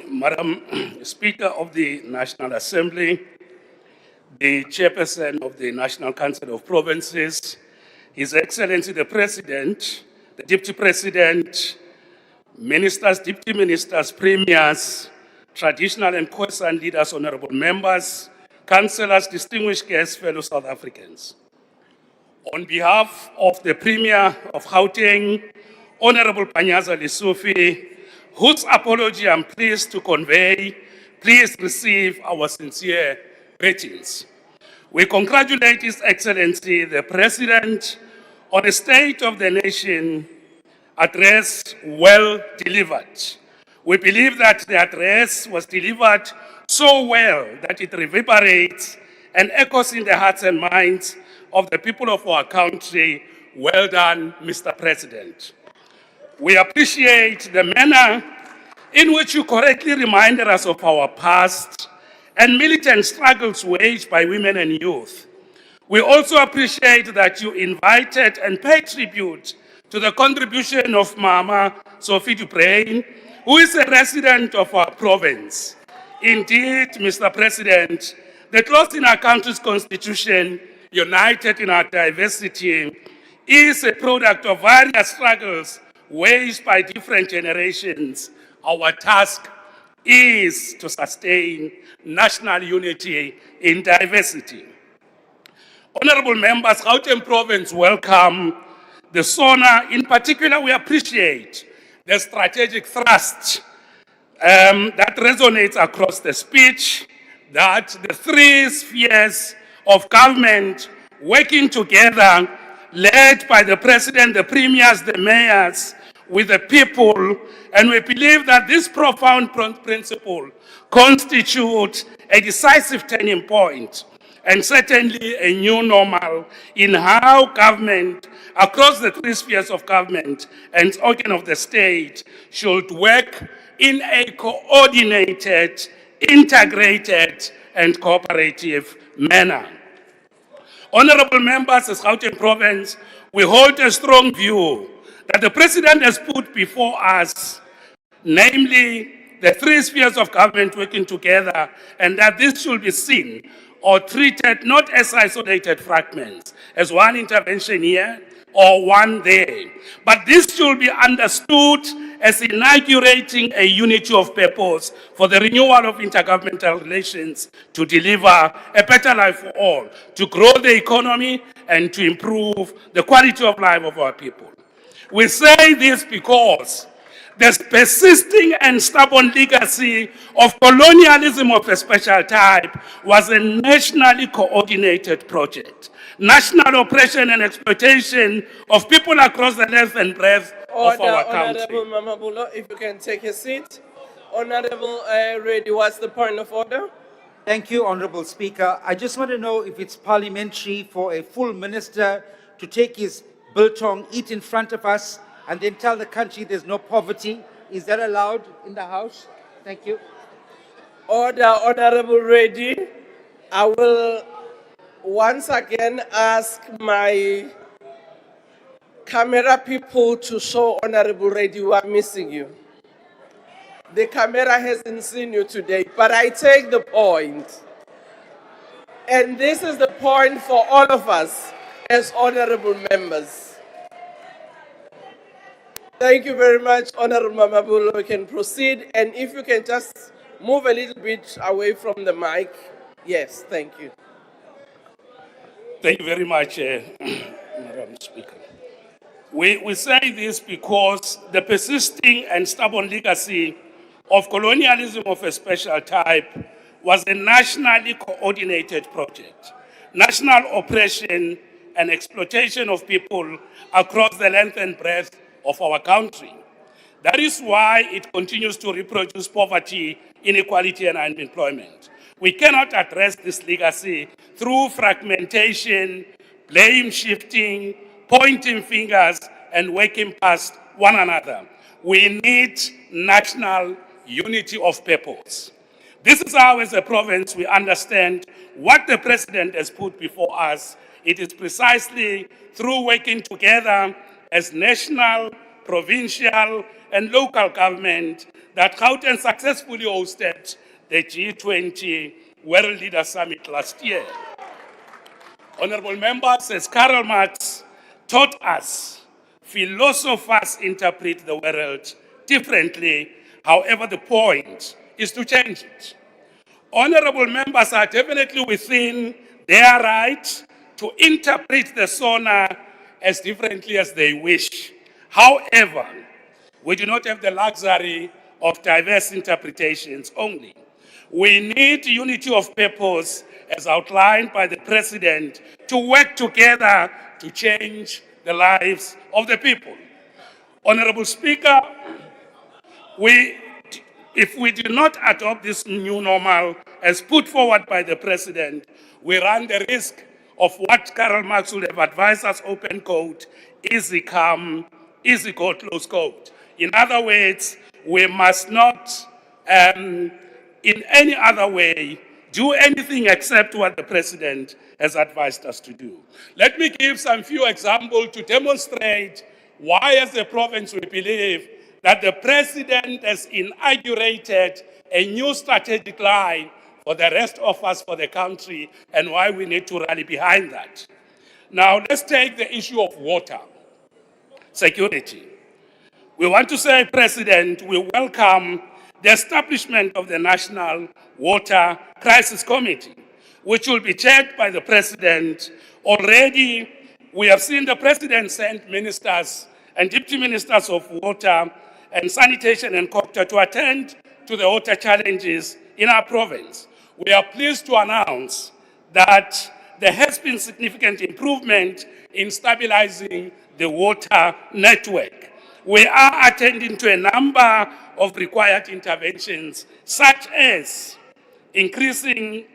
Madam Speaker of the National Assembly, the Chairperson of the National Council of Provinces, His Excellency the President, the Deputy President, Ministers, Deputy Ministers, Premiers, Traditional and Khoisan leaders, honorable members, councillors, distinguished guests, fellow South Africans. On behalf of the Premier of Gauteng, Honorable Panyaza Lesufi, whose apology I'm pleased to convey, please receive our sincere greetings. We congratulate His Excellency, the President, on a State of the Nation address well delivered. We believe that the address was delivered so well that it reverberates and echoes in the hearts and minds of the people of our country. Well done, Mr. President. We appreciate the manner in which you correctly reminded us of our past and militant struggles waged by women and youth. We also appreciate that you invited and paid tribute to the contribution of Mama Sophie Dubrain, who is a resident of our province. Indeed, Mr. President, the clause in our country's constitution, united in our diversity, is a product of various struggles waged by different generations. Our task is to sustain national unity in diversity. Honorable members, Gauteng Province welcome the SONA. In particular, we appreciate the strategic thrust that resonates across the speech, that the three spheres of government working together, led by the President, the Premiers, the Mayors, with the people, and we believe that this profound principle constitutes a decisive turning point and certainly a new normal in how government, across the three spheres of government and organ of the state, should work in a coordinated, integrated, and cooperative manner. Honorable members of Gauteng Province, we hold a strong view that the President has put before us, namely the three spheres of government working together, and that this should be seen or treated not as isolated fragments, as one intervention here or one there, but this should be understood as inaugurating a unity of purpose for the renewal of intergovernmental relations to deliver a better life for all, to grow the economy and to improve the quality of life of our people. We say this because the persisting and stubborn legacy of colonialism of a special type was a nationally coordinated project. National oppression and exploitation of people across the length and breadth of our country. Honorable Mamabula, if you can take a seat. Honorable Reddy, what's the point of order? Thank you, Honorable Speaker. I just want to know if it's parliamentary for a full minister to take his biltong, eat in front of us, and then tell the country there's no poverty. Is that allowed in the House? Thank you. Order, Honorable Reddy. I will once again ask my camera people to show Honorable Reddy we are missing you. The camera hasn't seen you today, but I take the point. And this is the point for all of us as honorable members. Thank you very much, Honorable Mamabulo. We can proceed, and if you can just move a little bit away from the mic. Yes, thank you. Thank you very much, Madam Speaker. We say this because the persisting and stubborn legacy of colonialism of a special type was a nationally coordinated project. National oppression and exploitation of people across the length and breadth of our country. That is why it continues to reproduce poverty, inequality, and unemployment. We cannot address this legacy through fragmentation, blame shifting, pointing fingers, and working past one another. We need national unity of purpose. This is how, as a province, we understand what the President has put before us. It is precisely through working together as national, provincial, and local government that Gauteng successfully hosted the G20 World Leaders Summit last year. Honorable members, as Karl Marx taught us, philosophers interpret the world differently. However, the point is to change it. Honorable members are definitely within their right to interpret the SONA as differently as they wish. However, we do not have the luxury of diverse interpretations only. We need unity of purpose as outlined by the President to work together to change the lives of the people. Honorable Speaker, if we do not adopt this new normal as put forward by the President, we run the risk of what Karl Marx would have advised us, open quote, easy come, easy go, close quote. In other words, we must not, in any other way, do anything except what the President has advised us to do. Let me give some few examples to demonstrate why, as a province, we believe that the President has inaugurated a new strategic line for the rest of us, for the country, and why we need to rally behind that. Now, let's take the issue of water security. We want to say, President, we welcome the establishment of the National Water Crisis Committee, which will be chaired by the President. Already, we have seen the President send ministers and deputy ministers of water and sanitation and COGTA to attend to the water challenges in our province. We are pleased to announce that there has been significant improvement in stabilizing the water network. We are attending to a number of required interventions, such as increasing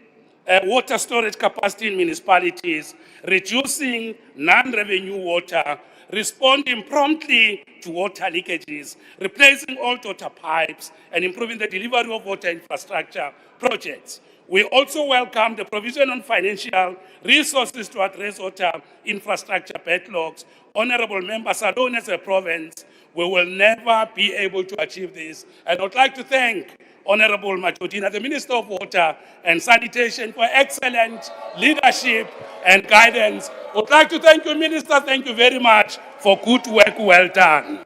water storage capacity in municipalities, reducing non-revenue water, responding promptly to water leakages, replacing old water pipes, and improving the delivery of water infrastructure projects. We also welcome the provision on financial resources to address water infrastructure backlogs. Honorable members, alone as a province, we will never be able to achieve this. And I would like to thank Honorable Matodina, the Minister of Water and Sanitation, for excellent leadership and guidance. I would like to thank you, Minister. Thank you very much for good work well done.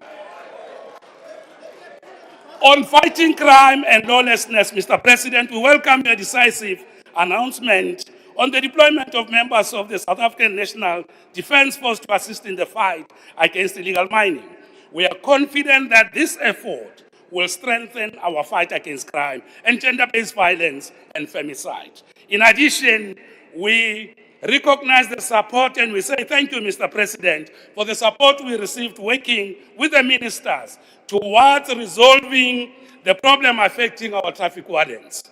On fighting crime and lawlessness, Mr. President, we welcome your decisive announcement on the deployment of members of the South African National Defence Force to assist in the fight against illegal mining. We are confident that this effort will strengthen our fight against crime and gender-based violence and femicide. In addition, we recognize the support and we say thank you, Mr. President, for the support we received working with the ministers towards resolving the problem affecting our traffic wardens.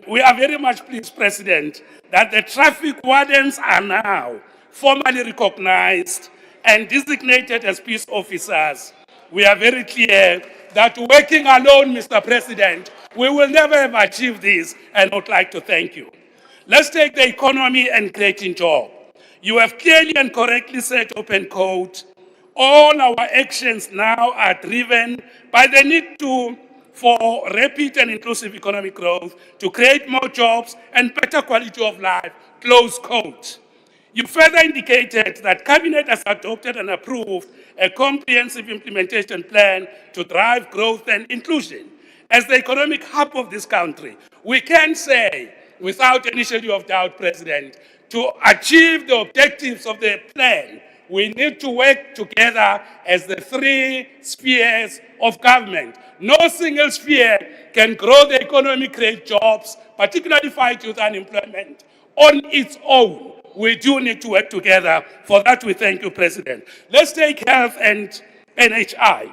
We are very much pleased, President, that the traffic wardens are now formally recognized and designated as peace officers. We are very clear that working alone, Mr. President, we will never have achieved this, and I would like to thank you. Let's take the economy and creating jobs. You have clearly and correctly said, open quote, all our actions now are driven by the need to for rapid and inclusive economic growth to create more jobs and better quality of life, close quote. You further indicated that Cabinet has adopted and approved a comprehensive implementation plan to drive growth and inclusion. As the economic hub of this country, we can say, without any shadow of doubt, President, to achieve the objectives of the plan, we need to work together as the three spheres of government. No single sphere can grow the economy, create jobs, particularly fight youth unemployment on its own. We do need to work together. For that, we thank you, President. Let's take health and NHI.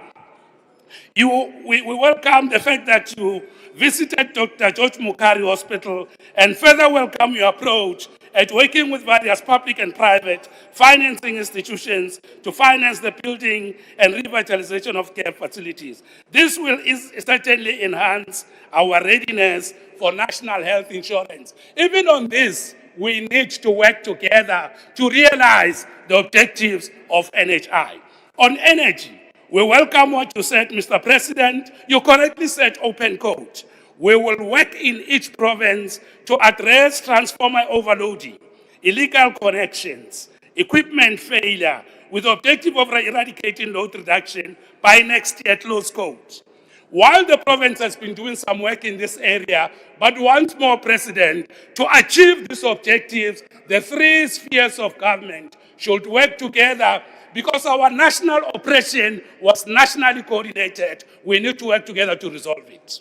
We welcome the fact that you visited Dr. George Mukari Hospital and further welcome your approach at working with various public and private financing institutions to finance the building and revitalization of care facilities. This will certainly enhance our readiness for national health insurance. Even on this, we need to work together to realize the objectives of NHI. On energy, we welcome what you said, Mr. President. You correctly said open quote. We will work in each province to address transformer overloading, illegal connections, equipment failure, with the objective of eradicating load reduction by next year, close quote. While the province has been doing some work in this area, but once more, President, to achieve these objectives, the three spheres of government should work together. Because our national operation was nationally coordinated, we need to work together to resolve it.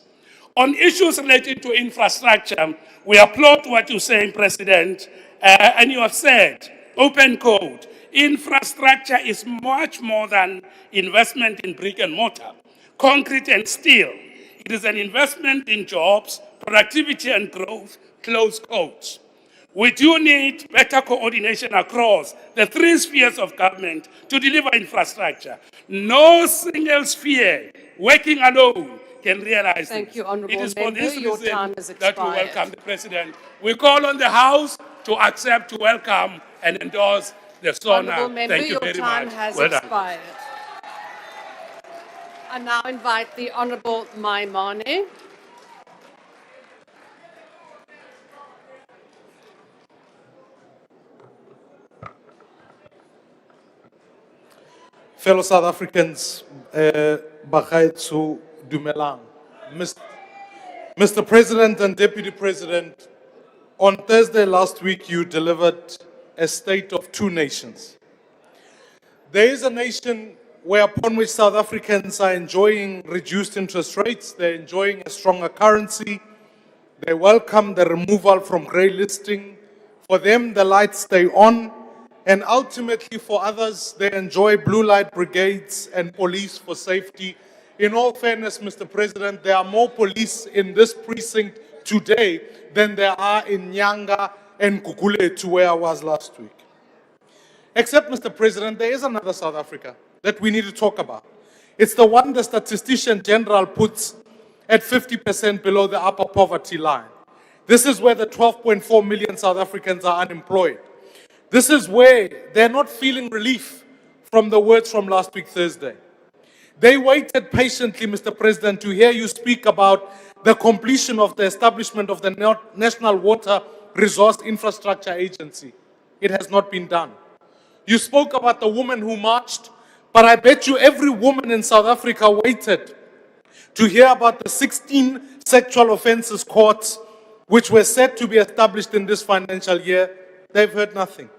On issues related to infrastructure, we applaud what you're saying, President, and you have said, open code, infrastructure is much more than investment in brick and mortar, concrete and steel. It is an investment in jobs, productivity and growth, close quotes. We do need better coordination across the three spheres of government to deliver infrastructure. No single sphere working alone can realize Thank this. you, Honourable It is for Member. this Your reason time has that we expired. welcome the President. We call on the House to accept, to welcome, and endorse the SONA. Honourable Member, Thank you your very time much. has Well done. expired. I now invite the Honourable Maimane. Fellow South Africans, Bagaitsu Dumelang. Mr. President and Deputy President, on Thursday last week you delivered a state of two nations. There is a nation upon which South Africans are enjoying reduced interest rates, they're enjoying a stronger currency, they welcome the removal from grey listing. For them, the lights stay on. And ultimately, for others, they enjoy blue light brigades and police for safety. In all fairness, Mr. President, there are more police in this precinct today than there are in Nyanga and Kukuletu, where I was last week. Except, Mr. President, there is another South Africa that we need to talk about. It's the one the Statistician General puts at 50% below the upper poverty line. This is where the 12.4 million South Africans are unemployed. This is where they're not feeling relief from the words from last week, Thursday. They waited patiently, Mr. President, to hear you speak about the completion of the establishment of the National Water Resource Infrastructure Agency. It has not been done. You spoke about the woman who marched, but I bet you every woman in South Africa waited to hear about the 16 sexual offences courts which were set to be established in this financial year. They've heard nothing.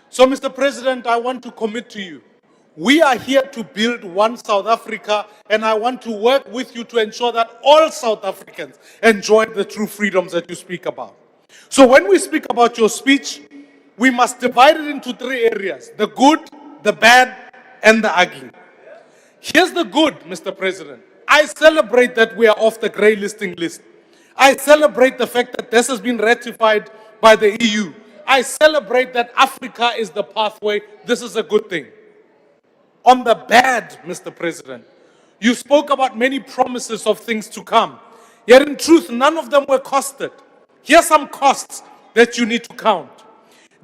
So, Mr. President, I want to commit to you. We are here to build one South Africa, and I want to work with you to ensure that all South Africans enjoy the true freedoms that you speak about. So when we speak about your speech, we must divide it into three areas: the good, the bad, and the ugly. Here's the good, Mr. President. I celebrate that we are off the grey listing list. I celebrate the fact that this has been ratified by the EU. I celebrate that Africa is the pathway. This is a good thing. On the bad, Mr. President, you spoke about many promises of things to come. Yet in truth, none of them were costed. Here are some costs that you need to count.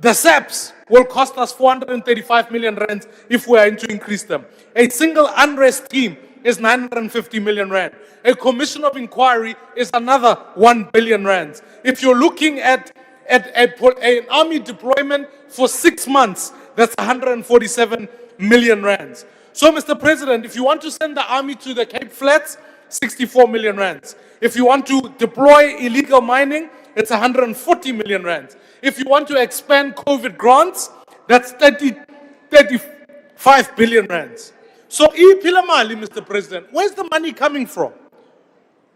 The SAPs will cost us 435 million rands if we are to increase them. A single unrest team is 950 million rand. A commission of inquiry is another 1 billion rands. If you're looking at an army deployment for 6 months, that's 147 million rands. So, Mr. President, if you want to send the army to the Cape Flats, 64 million rands. If you want to deploy illegal mining, it's 140 million rands. If you want to expand COVID grants, that's 35 billion rands. So, Pilamali, Mr. President, where's the money coming from?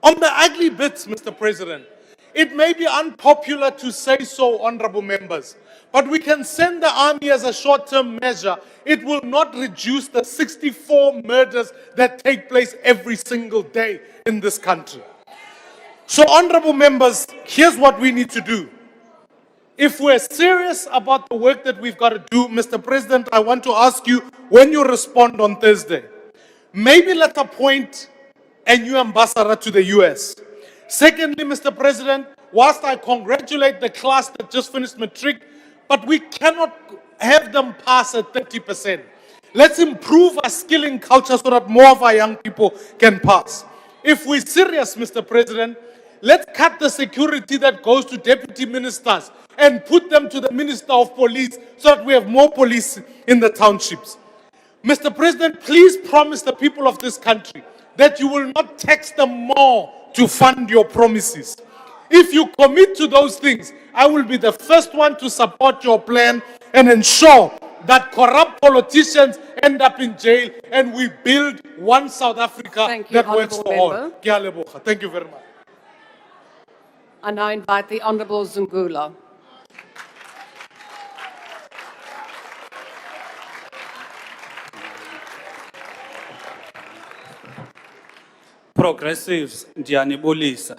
On the ugly bits, Mr. President, it may be unpopular to say so, honorable members, but we can send the army as a short-term measure. It will not reduce the 64 murders that take place every single day in this country. So, honorable members, here's what we need to do. If we're serious about the work that we've got to do, Mr. President, I want to ask you, when you respond on Thursday, maybe let's appoint a new ambassador to the US. Secondly, Mr. President, whilst I congratulate the class that just finished matric, but we cannot have them pass at 30%. Let's improve our skilling culture so that more of our young people can pass. If we're serious, Mr. President, let's cut the security that goes to deputy ministers and put them to the Minister of Police so that we have more police in the townships. Mr. President, please promise the people of this country that you will not tax them more to fund your promises. If you commit to those things, I will be the first one to support your plan and ensure that corrupt politicians end up in jail and we build one South Africa that works for all. Thank you very much. I now invite the Honourable Zungula. Progressives, Ndianibulisa.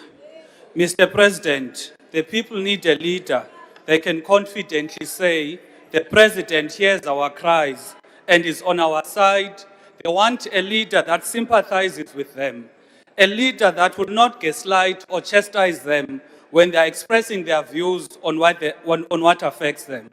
Mr. President, the people need a leader. They can confidently say, the President hears our cries and is on our side. They want a leader that sympathizes with them, a leader that will not gaslight or chastise them when they are expressing their views on what affects them.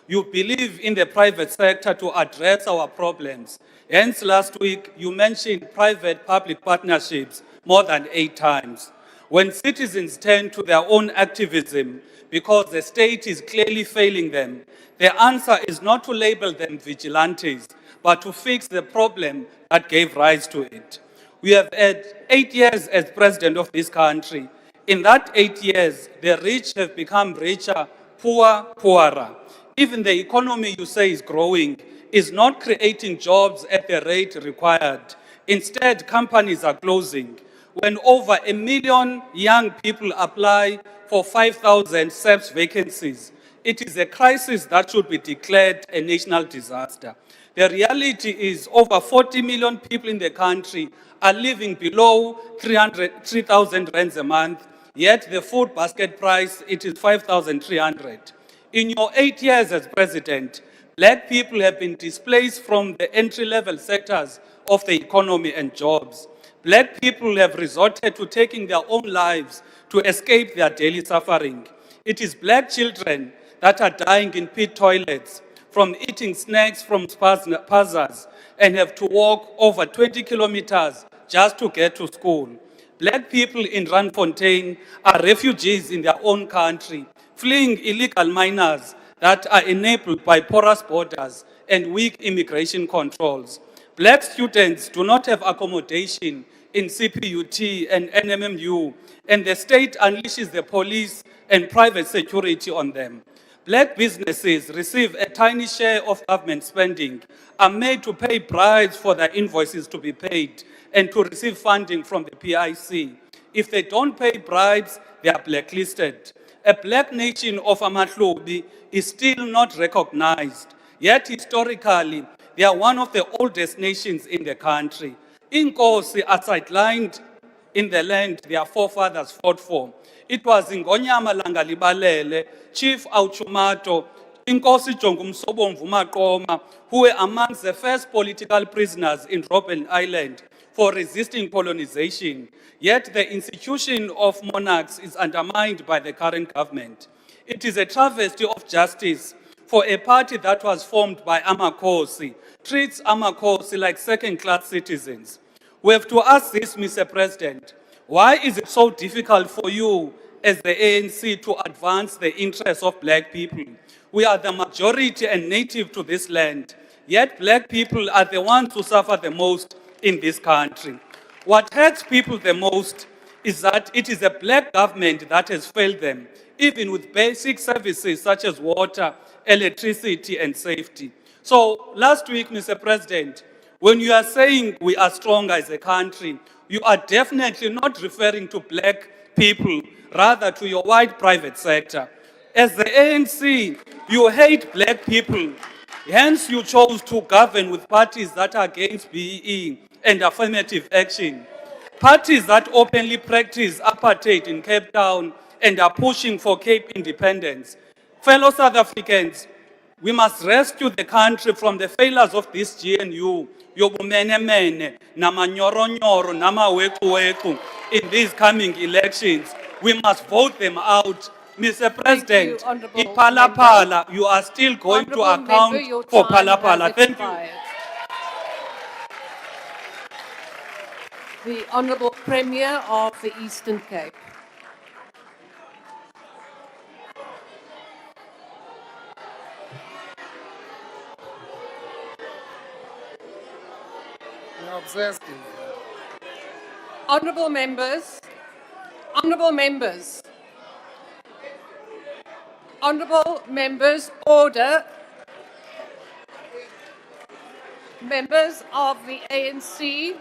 You believe in the private sector to address our problems. Hence, last week, you mentioned private-public partnerships more than 8 times. When citizens turn to their own activism because the state is clearly failing them, the answer is not to label them vigilantes, but to fix the problem that gave rise to it. We have had 8 years as president of this country. In that 8 years, the rich have become richer, poor, poorer. Even the economy you say is growing is not creating jobs at the rate required. Instead, companies are closing. When over 1 million young people apply for 5,000 SAPS vacancies, it is a crisis that should be declared a national disaster. The reality is over 40 million people in the country are living below 3,000 rands a month, yet the food basket price, it is 5,300. In your 8 years as president, black people have been displaced from the entry-level sectors of the economy and jobs. Black people have resorted to taking their own lives to escape their daily suffering. It is black children that are dying in pit toilets from eating snacks from spazas and have to walk over 20 kilometers just to get to school. Black people in Randfontein are refugees in their own country, fleeing illegal miners that are enabled by porous borders and weak immigration controls. Black students do not have accommodation in CPUT and NMMU, and the state unleashes the police and private security on them. Black businesses receive a tiny share of government spending, are made to pay bribes for their invoices to be paid, and to receive funding from the PIC. If they don't pay bribes, they are blacklisted. A black nation of Amahlubi is still not recognized, yet historically, they are one of the oldest nations in the country. Inkosi are sidelined in the land their forefathers fought for. It was Ngonyama Langalibalele, Chief Auchumato, Inkosi Jongumsobomvu Maqoma, who were amongst the first political prisoners in Robben Island for resisting colonization. Yet the institution of monarchs is undermined by the current government. It is a travesty of justice for a party that was formed by Amakosi, treats Amakosi like second-class citizens. We have to ask this, Mr. President. Why is it so difficult for you as the ANC to advance the interests of black people? We are the majority and native to this land, yet black people are the ones who suffer the most in this country. What hurts people the most is that it is a black government that has failed them, even with basic services such as water, electricity, and safety. So last week, Mr. President, when you are saying we are strong as a country, you are definitely not referring to black people, rather to your white private sector. As the ANC, you hate black people. Hence, you chose to govern with parties that are against BEE and affirmative action. Parties that openly practice apartheid in Cape Town and are pushing for Cape independence. Fellow South Africans, we must rescue the country from the failures of this GNU, yobumenemene, namanyoronyoro, namaweku in these coming elections. We must vote them out. Mr. President, Ipalapala, you are still going to account for Palapala. Thank you. The Honourable Premier of the Eastern Cape. Honourable members, honourable members, honourable members, order. Members of the ANC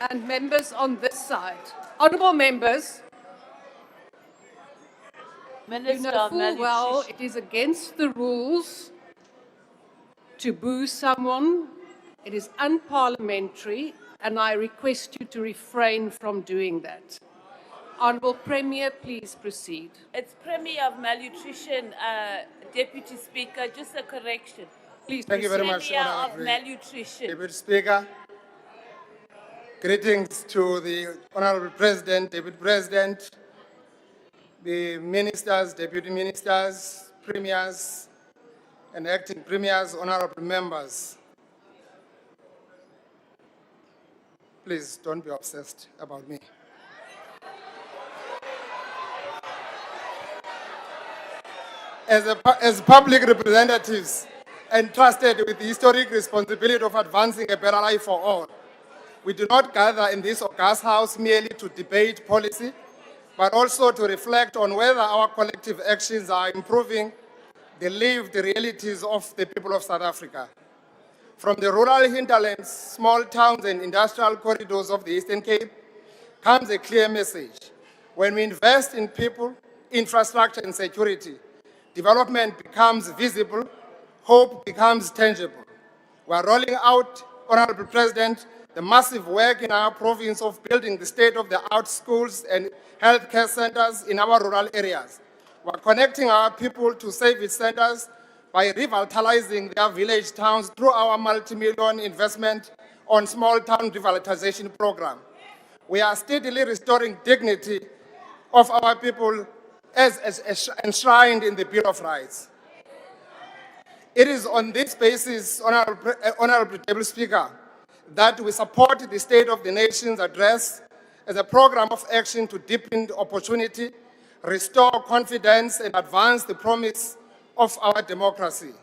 and members on this side. Honourable members, you know full well it is against the rules to boo someone. It is unparliamentary, and I request you to refrain from doing that. Honourable Premier, please proceed. It's Premier of Malnutrition, Deputy Speaker. Just a correction. Please Thank you very much, Premier of Honourable Malnutrition. Deputy Speaker. Greetings to the Honourable President, Deputy President, the ministers, deputy ministers, premiers, and acting premiers, honourable members. Please don't be obsessed about me. As public representatives entrusted with the historic responsibility of advancing a better life for all, we do not gather in this august house merely to debate policy, but also to reflect on whether our collective actions are improving the lived realities of the people of South Africa. From the rural hinterlands, small towns and industrial corridors of the Eastern Cape comes a clear message. When we invest in people, infrastructure and security, development becomes visible, hope becomes tangible. We are rolling out, Honourable President, the massive work in our province of building the state-of-the-art schools and healthcare centers in our rural areas. We are connecting our people to service centers by revitalizing their village towns through our multi-million investment on small town revitalization program. We are steadily restoring dignity of our people as enshrined in the Bill of Rights. It is on this basis, Honourable Deputy Speaker, that we support the State of the Nation's Address as a program of action to deepen opportunity, restore confidence, and advance the promise of our democracy.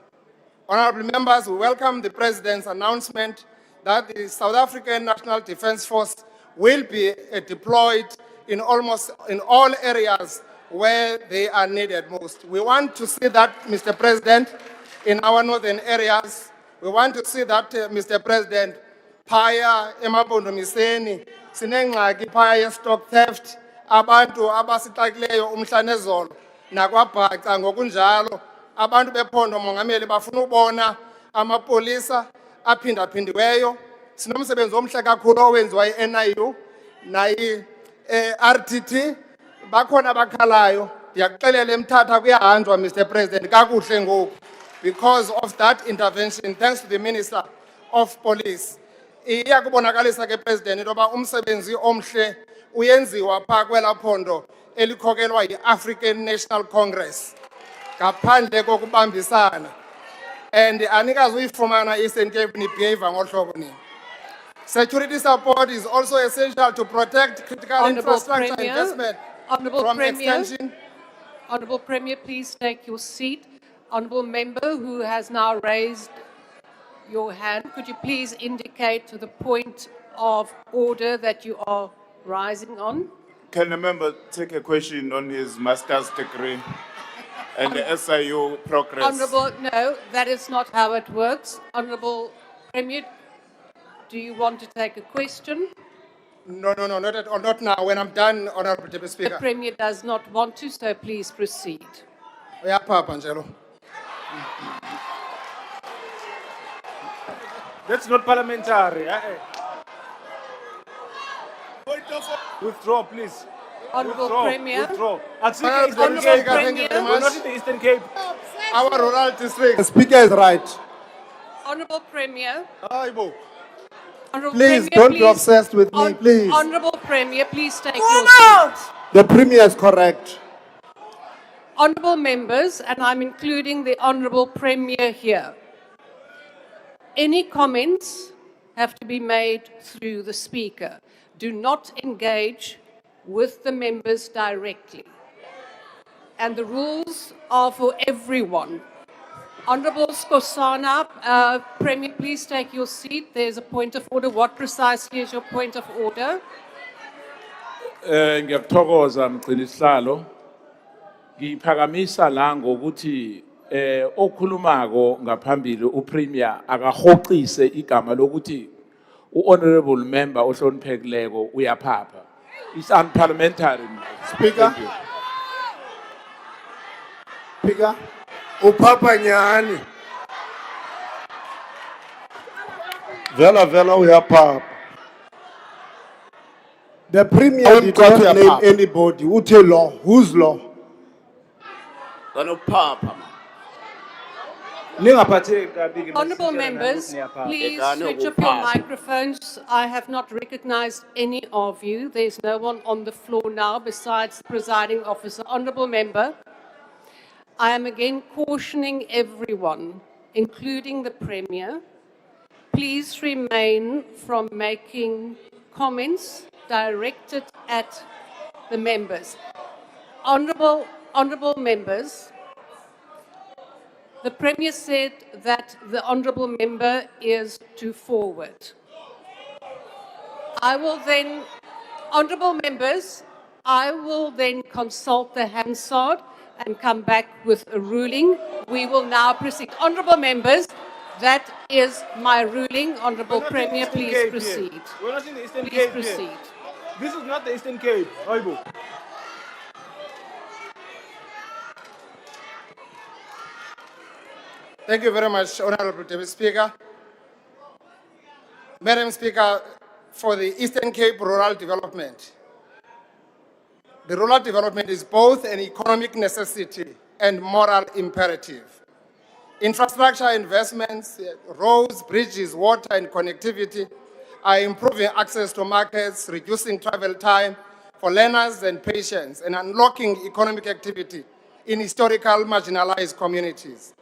Honourable members, we welcome the President's announcement that the South African National Defence Force will be deployed in almost in all areas where they are needed most. We want to see that, Mr. President, in our northern areas. We want to see that, Mr. President, phaya emampondomiseni sinengxaki phaya stock theft, abantu abasixakileyo umhla nezolo nakwabhaca ngokunjalo abantu bephondo mongameli bafuna ubona amapolisa aphindaphindiweyo. Sinomsebenzi omhle kakhulu owenziwa yi-NIU nayi-RTT, bakhona abakhalayo. Ndiyakuxelela eMthatha kuyahanjwa, Mr. President, kakuhle ngoku because of that intervention, thanks to the Minister of Police. Iyakubonakalisa ke President into yoba umsebenzi omhle uyenziwa phaa kwelaa phondo elikhokelwa yi-African National Congress ngaphandle kokubambisana, and anikazi uyifumana i-Eastern Cape nibehave ngolu hlobo nini. Security support is also essential to protect critical Honourable infrastructure Premier, investment Honourable from Premier, extension. Honourable Premier, please take your seat. Honourable Member who has now raised your hand, could you please indicate to the point of order that you are rising on? Can a member take a question on his master's degree and the SIU progress? Honourable, no, that is not how it works. Honourable Premier, do you want to take a question? No, not at all, not now. When I'm done, Honorable Deputy The Speaker. Premier does not want to, so please proceed. Yeah, Papa Angelo. That's not parliamentary. Withdraw, please. Honourable Withdraw, Premier. Withdraw. Honourable Speaker, thank you very We're not much. in the Eastern Cape. Our rural district. The Speaker is right. Honourable Premier. Honourable Please, Premier, don't be obsessed with me, please. Honourable Premier, please take your seat. The Premier is correct. Honourable members, and I'm including the Honourable Premier here. Any comments have to be made through the Speaker. Do not engage with the members directly. And the rules are for everyone. Honourable Skosana, Premier, please take your seat. There's a point of order. What precisely is your point of order? Ngiyakuthokoza mgcinisihlalo. Ngiphakamisa la ngokuthi okhulumako ngaphambili uPremier akahocise igama lokuthi uhonorable member ohloniphekileko uyaphapha. It's unparliamentary. Speaker. Speaker. Upapa nyani. Vela uyapapa. The Premier did not name anybody. Who tell law? Whose law? Honourable members, please switch off your microphones. I have not recognized any of you. There's no one on the floor now besides the presiding officer. Honourable member, I am again cautioning everyone, including the Premier, please remain from making comments directed at the members. Honourable members, the Premier said that the Honourable Member is to forward. Honourable members, I will then consult the Hansard and come back with a ruling. We will now proceed. Honourable members, that is my ruling. Honourable Premier, please proceed. We're not in the Eastern Please Cape. proceed. This is not the Eastern Cape. Oibo. Thank you very much, Honourable Deputy Speaker. Madam Speaker, for the Eastern Cape Rural Development, the rural development is both an economic necessity and moral imperative. Infrastructure investments, roads, bridges, water, and connectivity are improving access to markets, reducing travel time for learners and patients, and unlocking economic activity in historical marginalized communities.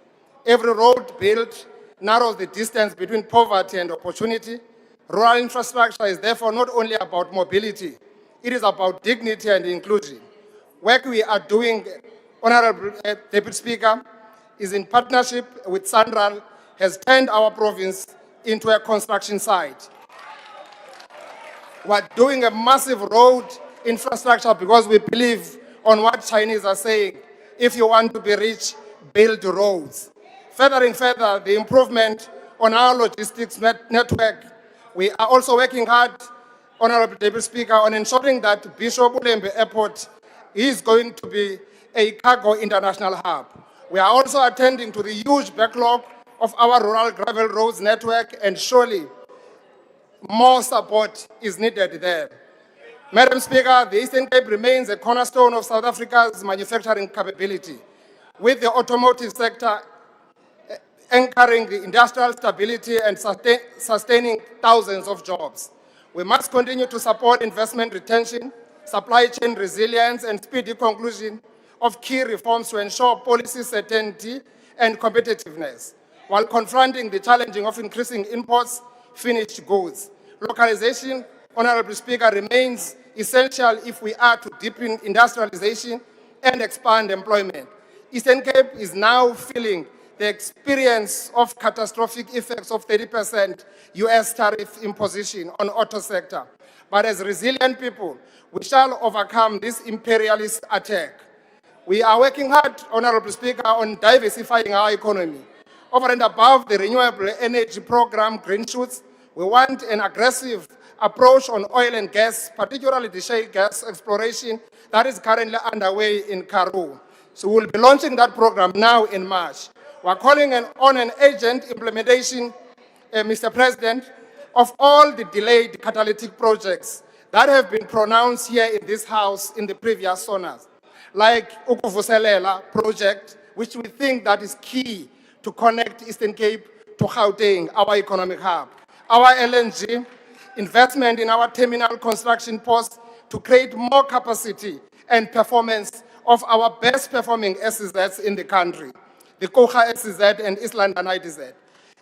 Every road built narrows the distance between poverty and opportunity. Rural infrastructure is therefore not only about mobility, it is about dignity and inclusion. Work we are doing, Honourable Deputy Speaker, is in partnership with Sandral, has turned our province into a construction site. We're doing a massive road infrastructure because we believe on what Chinese are saying. If you want to be rich, build roads. Furthering the improvement on our logistics network, we are also working hard, Honourable Deputy Speaker, on ensuring that Bishop Ulembe Airport is going to be a cargo international hub. We are also attending to the huge backlog of our rural gravel roads network, and surely more support is needed there. Madam Speaker, the Eastern Cape remains a cornerstone of South Africa's manufacturing capability, with the automotive sector anchoring the industrial stability and sustaining thousands of jobs. We must continue to support investment retention, supply chain resilience, and speedy conclusion of key reforms to ensure policy certainty and competitiveness, while confronting the challenge of increasing imports, finished goods. Localization, Honorable Speaker, remains essential if we are to deepen industrialization and expand employment. Eastern Cape is now feeling the experience of catastrophic effects of 30% US tariff imposition on auto sector. But as resilient people, we shall overcome this imperialist attack. We are working hard, Honorable Speaker, on diversifying our economy. Over and above the renewable energy program, Green Shoots, we want an aggressive approach on oil and gas, particularly the shale gas exploration that is currently underway in Karoo. So we'll be launching that program now in March. We're calling on an urgent implementation, Mr. President, of all the delayed catalytic projects that have been pronounced here in this House in the previous SONAs, like Ukuvuselela project, which we think that is key to connect Eastern Cape to Gauteng, our economic hub. Our LNG, investment in our terminal construction posts to create more capacity and performance of our best performing SEZs in the country, the KOGTA SEZ and East London IDZ.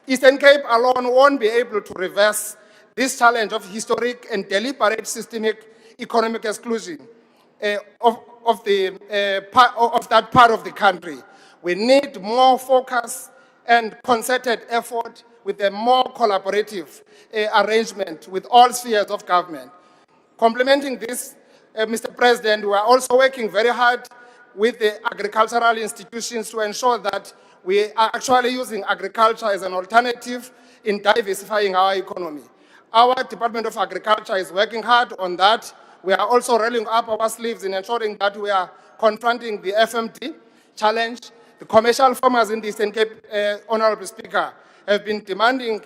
Eastern Cape alone won't be able to reverse this challenge of historic and deliberate systemic economic exclusion of that part of the country. We need more focus and concerted effort with a more collaborative arrangement with all spheres of government. Complementing this, Mr. President, we are also working very hard with the agricultural institutions to ensure that we are actually using agriculture as an alternative in diversifying our economy. Our Department of Agriculture is working hard on that. We are also rolling up our sleeves in ensuring that we are confronting the FMD challenge. The commercial farmers in the Eastern Cape, Honorable Speaker, have been demanding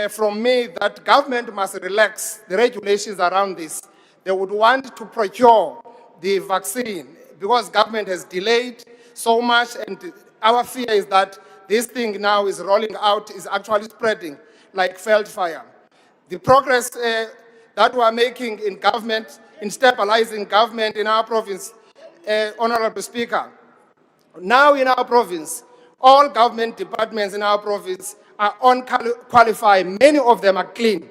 from me that government must relax the regulations around this. They would want to procure the vaccine because government has delayed so much, and our fear is that this thing now is rolling out, is actually spreading like wildfire. The progress that we are making in government, in stabilizing government in our province, Honorable Speaker, now in our province, all government departments in our province are unqualified. Many of them are clean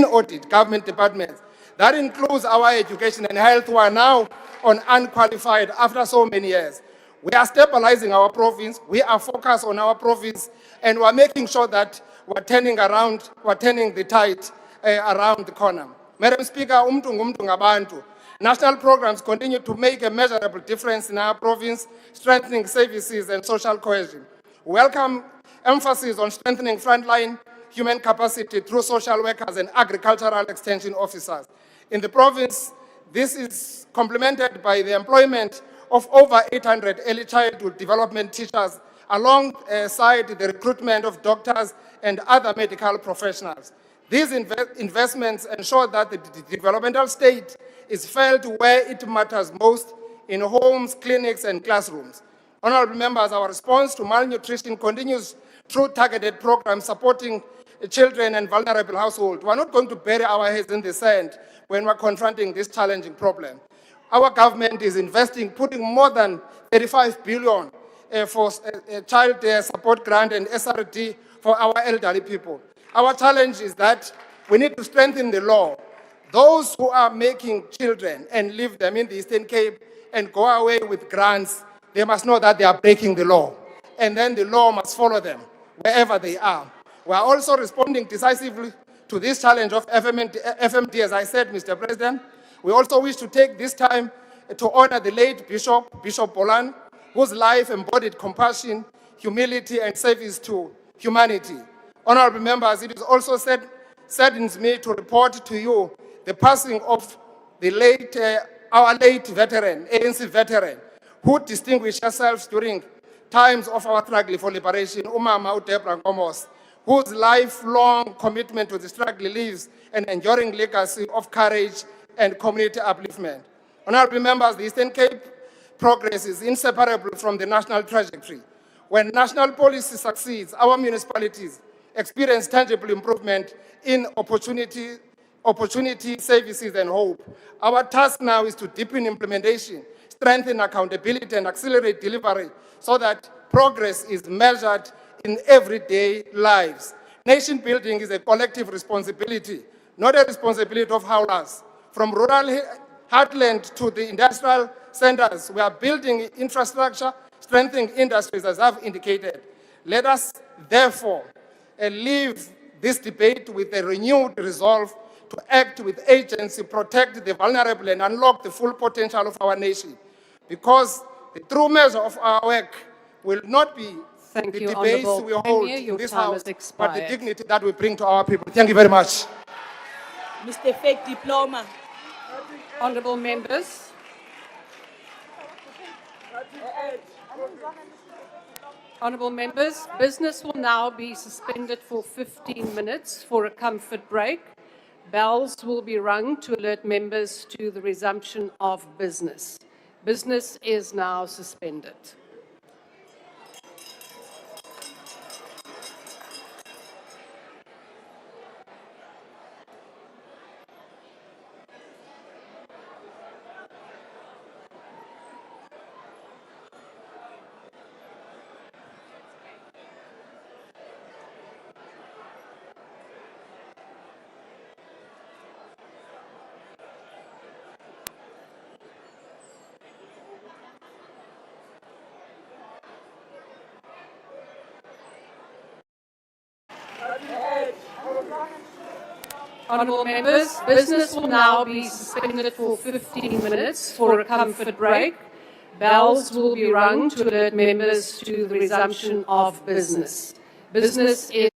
audit government departments. That includes our education and health, who are now on unqualified after so many years. We are stabilizing our province, we are focused on our province, and we're making sure that we're turning the tide around the corner. Madam Speaker, umntu ngumntu ngabantu. National programs continue to make a measurable difference in our province, strengthening services and social cohesion. Welcome emphasis on strengthening frontline human capacity through social workers and agricultural extension officers. In the province, this is complemented by the employment of over 800 early childhood development teachers, alongside the recruitment of doctors and other medical professionals. These investments ensure that the developmental state is felt where it matters most, in homes, clinics, and classrooms. Honorable members, our response to malnutrition continues through targeted programs supporting children and vulnerable households. We are not going to bury our heads in the sand when we are confronting this challenging problem. Our government is investing, putting more than 35 billion for child support grant and SRD for our elderly people. Our challenge is that we need to strengthen the law. Those who are making children and leave them in the Eastern Cape and go away with grants, they must know that they are breaking the law. And then the law must follow them wherever they are. We are also responding decisively to this challenge of FMD, as I said, Mr. President. We also wish to take this time to honor the late Bishop Bolan, whose life embodied compassion, humility, and service to humanity. Honorable members, it is also saddens me to report to you the passing of the our late veteran, ANC veteran, who distinguished herself during times of our struggle for liberation, Umama Udebra Nkomos, whose lifelong commitment to the struggle leaves an enduring legacy of courage and community upliftment. Honorable members, the Eastern Cape progress is inseparable from the national trajectory. When national policy succeeds, our municipalities experience tangible improvement in opportunity, services, and hope. Our task now is to deepen implementation, strengthen accountability, and accelerate delivery so that progress is measured in everyday lives. Nation building is a collective responsibility, not a responsibility of howlers. From rural heartland to the industrial centers, we are building infrastructure, strengthening industries, as I've indicated. Let us, therefore, leave this debate with a renewed resolve to act with agency, protect the vulnerable, and unlock the full potential of our nation. Because the true measure of our work will not be the debates Honourable we hold Premier. in Your this time House, has but the expired. dignity that we bring to our people. Thank you very much. Mr. Fake Diploma. Honourable members. Honourable members, business will now be suspended for 15 minutes for a comfort break. Bells will be rung to alert members to the resumption of business. Business is now suspended. Honourable members, business will now be suspended for 15 minutes for a comfort break. Bells will be rung to alert members to the resumption of business. Business is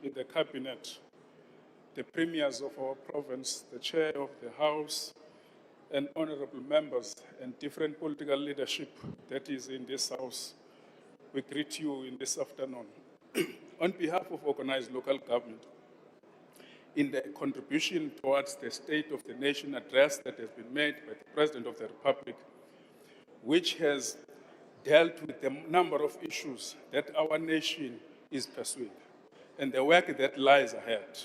in the cabinet, the premiers of our province, the chair of the House, and honorable members and different political leadership that is in this House, we greet you in this afternoon. On behalf of organized local government, in the contribution towards the State of the Nation address that has been made by the President of the Republic, which has dealt with the number of issues that our nation is pursuing and the work that lies ahead.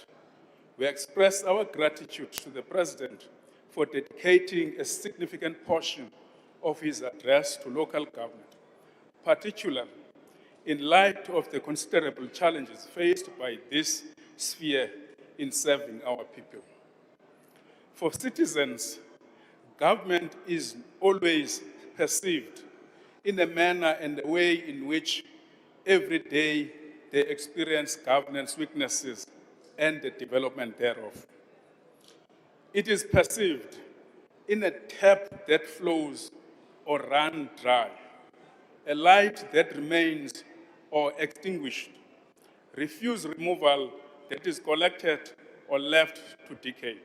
We express our gratitude to the President for dedicating a significant portion of his address to local government, particularly in light of the considerable challenges faced by this sphere in serving our people. For citizens, government is always perceived in a manner and a way in which every day they experience governance weaknesses and the development thereof. It is perceived in a tap that flows or runs dry, a light that remains or extinguished, refuse removal that is collected or left to decay,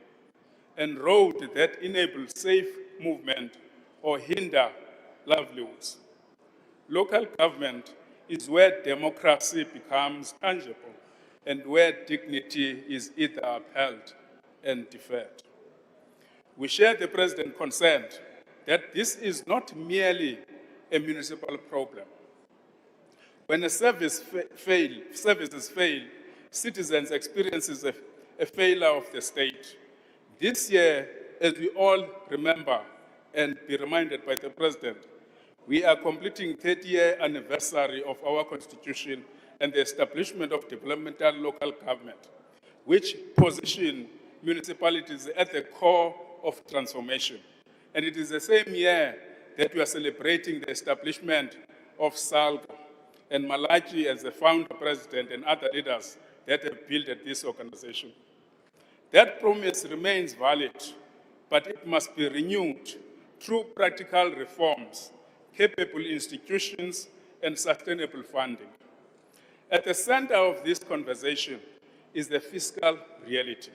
and road that enable safe movement or hinder livelihoods. Local government is where democracy becomes tangible and where dignity is either upheld and deferred. We share the President's concern that this is not merely a municipal problem. When a services fail, citizens experience a failure of the state. This year, as we all remember and be reminded by the President, we are completing 30-year anniversary of our Constitution and the establishment of developmental local government, which position municipalities at the core of transformation. And it is the same year that we are celebrating the establishment of SALGA, and Malachi as the founder president and other leaders that have built this organization. That promise remains valid, but it must be renewed through practical reforms, capable institutions, and sustainable funding. At the center of this conversation is the fiscal reality.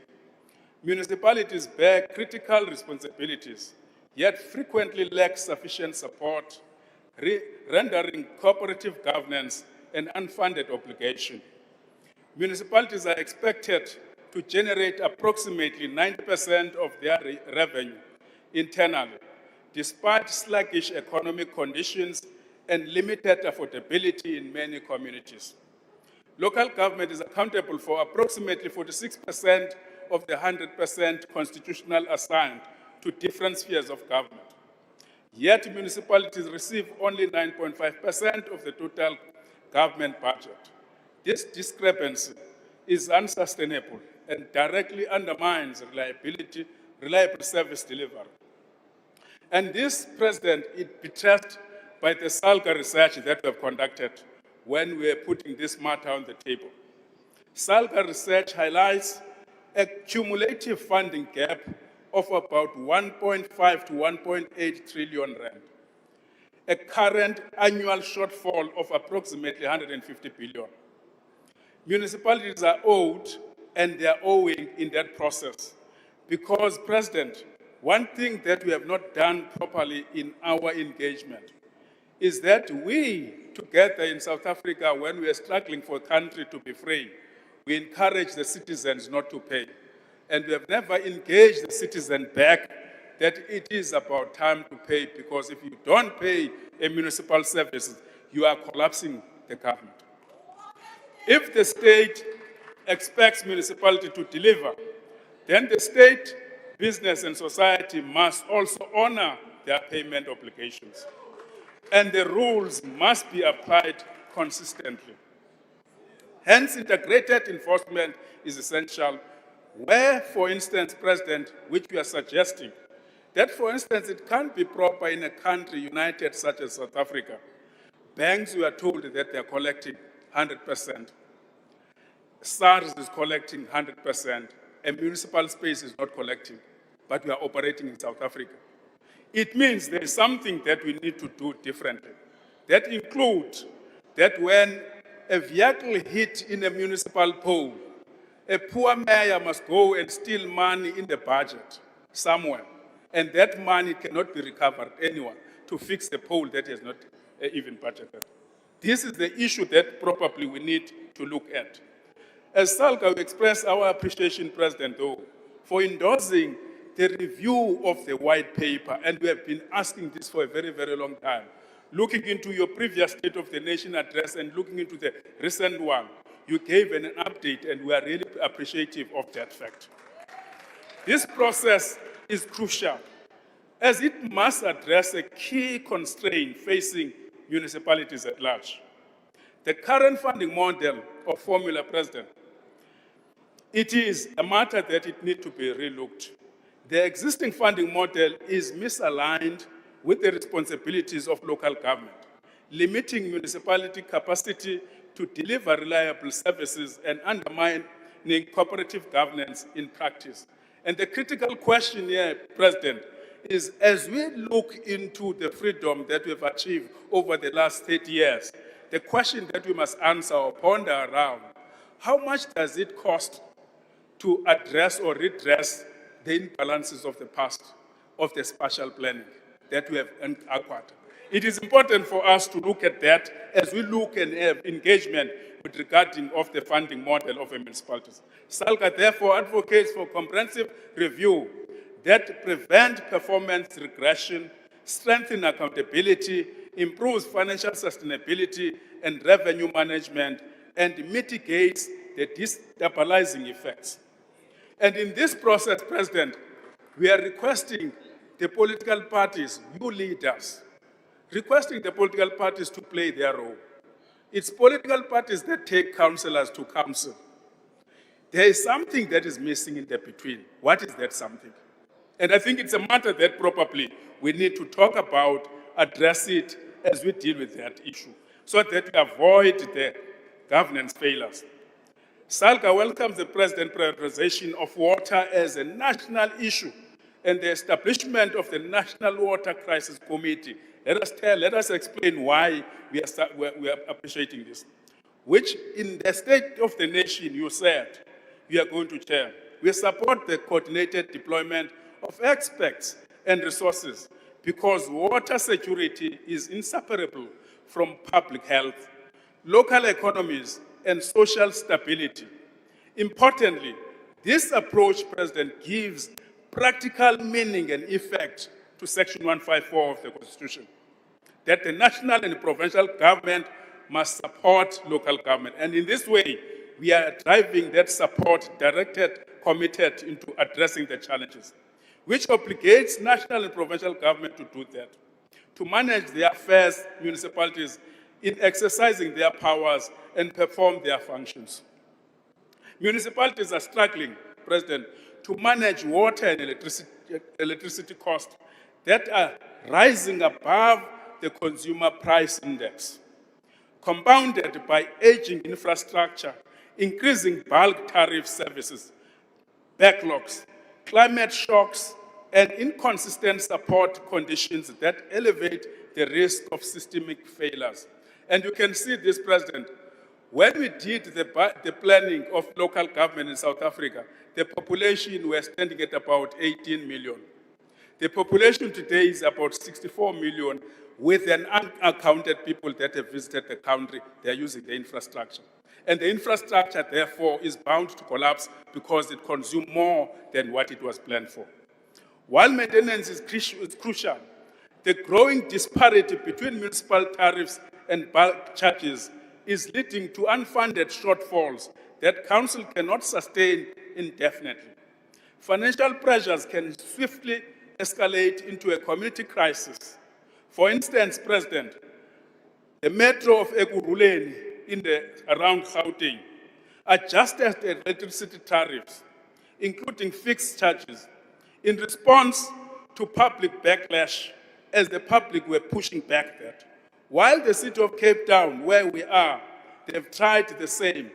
Municipalities bear critical responsibilities, yet frequently lack sufficient support, rendering cooperative governance an unfunded obligation. Municipalities are expected to generate approximately 90% of their revenue internally, despite sluggish economic conditions and limited affordability in many communities. Local government is accountable for approximately 46% of the 100% constitutional assigned to different spheres of government. Yet municipalities receive only 9.5% of the total government budget. This discrepancy is unsustainable and directly undermines reliable service delivery. And this, President, is betrayed by the SALGA research that we have conducted when we are putting this matter on the table. SALGA research highlights a cumulative funding gap of about 1.5 to 1.8 trillion rand, a current annual shortfall of approximately 150 billion. Municipalities are owed, and they are owing in that process. Because, President, one thing that we have not done properly in our engagement is that we, together in South Africa, when we are struggling for a country to be free, we encourage the citizens not to pay. And we have never engaged the citizen back that it is about time to pay, because if you don't pay a municipal service, you are collapsing the government. If the state expects municipality to deliver, then the state, business, and society must also honor their payment obligations. And the rules must be applied consistently. Hence, integrated enforcement is essential, where, for instance, President, which we are suggesting, that, for instance, it can't be proper in a country united such as South Africa. Banks, we are told that they are collecting 100%. SARS is collecting 100%. A municipal space is not collecting, but we are operating in South Africa. It means there is something that we need to do differently. That includes that when a vehicle hit in a municipal pole, A poor mayor must go and steal money in the budget somewhere, and that money cannot be recovered anywhere to fix the pole that is not even budgeted. This is the issue that probably we need to look at. As SALGA, we express our appreciation, President, though, for endorsing the review of the white paper, and we have been asking this for a very, very long time. Looking into your previous State of the Nation address and looking into the recent one, you gave an update, and we are really appreciative of that fact. This process is crucial, as it must address a key constraint facing municipalities at large. The current funding model of Formula, President, it is a matter that it needs to be relooked. The existing funding model is misaligned with the responsibilities of local government, limiting municipality capacity to deliver reliable services and undermining cooperative governance in practice. And the critical question here, President, is as we look into the freedom that we've achieved over the last 30 years, the question that we must answer or ponder around, how much does it cost to address or redress the imbalances of the past of the spatial planning that we have acquired? It is important for us to look at that as we look and have engagement with regarding of the funding model of municipalities. SALGA therefore advocates for comprehensive review that prevent performance regression, strengthen accountability, improves financial sustainability and revenue management, and mitigates the destabilizing effects. And in this process, President, we are requesting the political parties, you leaders, requesting the political parties to play their role. It's political parties that take councillors to council. There is something that is missing in the between. What is that something? And I think it's a matter that probably we need to talk about, address it as we deal with that issue, so that we avoid the governance failures. SALGA welcomes the President's prioritization of water as a national issue and the establishment of the National Water Crisis Committee. Let us explain why we are appreciating this, which in the State of the Nation, you said, we are going to chair. We support the coordinated deployment of experts and resources because water security is inseparable from public health, local economies, and social stability. Importantly, this approach, President, gives practical meaning and effect to Section 154 of the Constitution, that the national and provincial government must support local government. And in this way, we are driving that support directed, committed into addressing the challenges, which obligates national and provincial government to do that, to manage their affairs, municipalities, in exercising their powers and perform their functions. Municipalities are struggling, President, to manage water and electricity costs that are rising above the consumer price index, compounded by aging infrastructure, increasing bulk tariff services, backlogs, climate shocks, and inconsistent support conditions that elevate the risk of systemic failures. And you can see this, President, when we did the planning of local government in South Africa, the population were standing at about 18 million. The population today is about 64 million, with an unaccounted people that have visited the country. They are using the infrastructure. And the infrastructure, therefore, is bound to collapse because it consumes more than what it was planned for. While maintenance is crucial, the growing disparity between municipal tariffs and bulk charges is leading to unfunded shortfalls that council cannot sustain indefinitely. Financial pressures can swiftly escalate into a community crisis. For instance, President, the metro of Ekurhuleni around Gauteng adjusted the electricity tariffs, including fixed charges, in response to public backlash as the public were pushing back that. While the city of Cape Town, where we are, they've tried the same.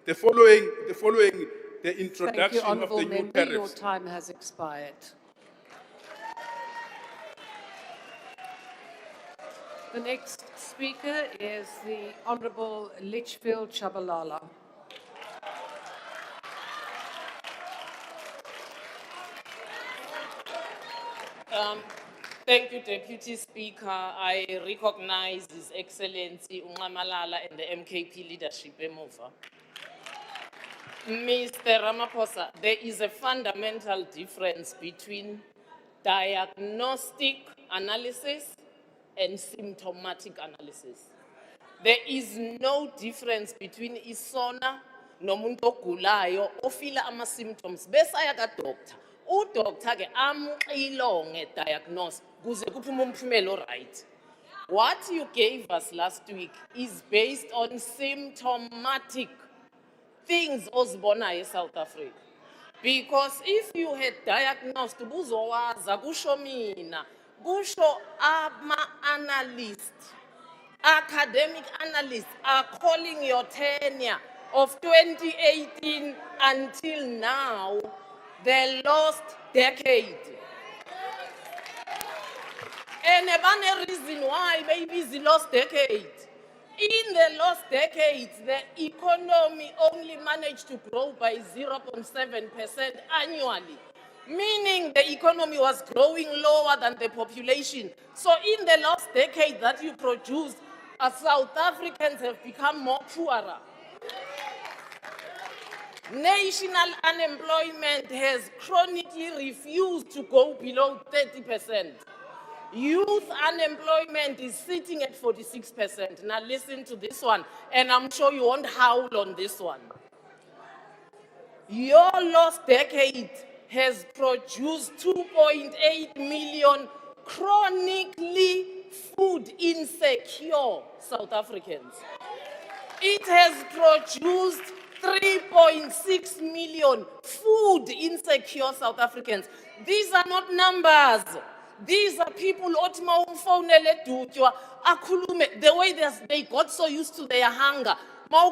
Following the introduction Thank you, of Honourable the new Member. tariffs. Your time has expired. The next speaker is the Honourable Litchfield Chabalala. Thank you, Deputy Speaker. I recognize His Excellency Ungamalala and the MKP leadership emuva. Mr. Ramaphosa, there is a fundamental difference between diagnostic analysis and symptomatic analysis. There is no difference between SONA nomuntu ogulayo ofila ama symptoms bese aya ka doctor. Udoctor ke amxilonge diagnose kuze kuphume umphumela right. What you gave us last week is based on symptomatic things ozibonayo eSouth Africa. Because if you had diagnosed buzowaza kusho mina, kusho ama-analysts, academic analysts are calling your tenure of 2018 until now the lost decade. And a reason why maybe it's the lost decade. In the lost decades, the economy only managed to grow by 0.7% annually, meaning the economy was growing lower than the population. So in the last decade that you produced, South Africans have become more poorer. National unemployment has chronically refused to go below 30%. Youth unemployment is sitting at 46%. Now listen to this one, and I'm sure you won't howl on this one. Your last decade has produced 2.8 million chronically food insecure South Africans. It has produced 3.6 million food insecure South Africans. These are not numbers. These are people the way they got so used to their hunger. By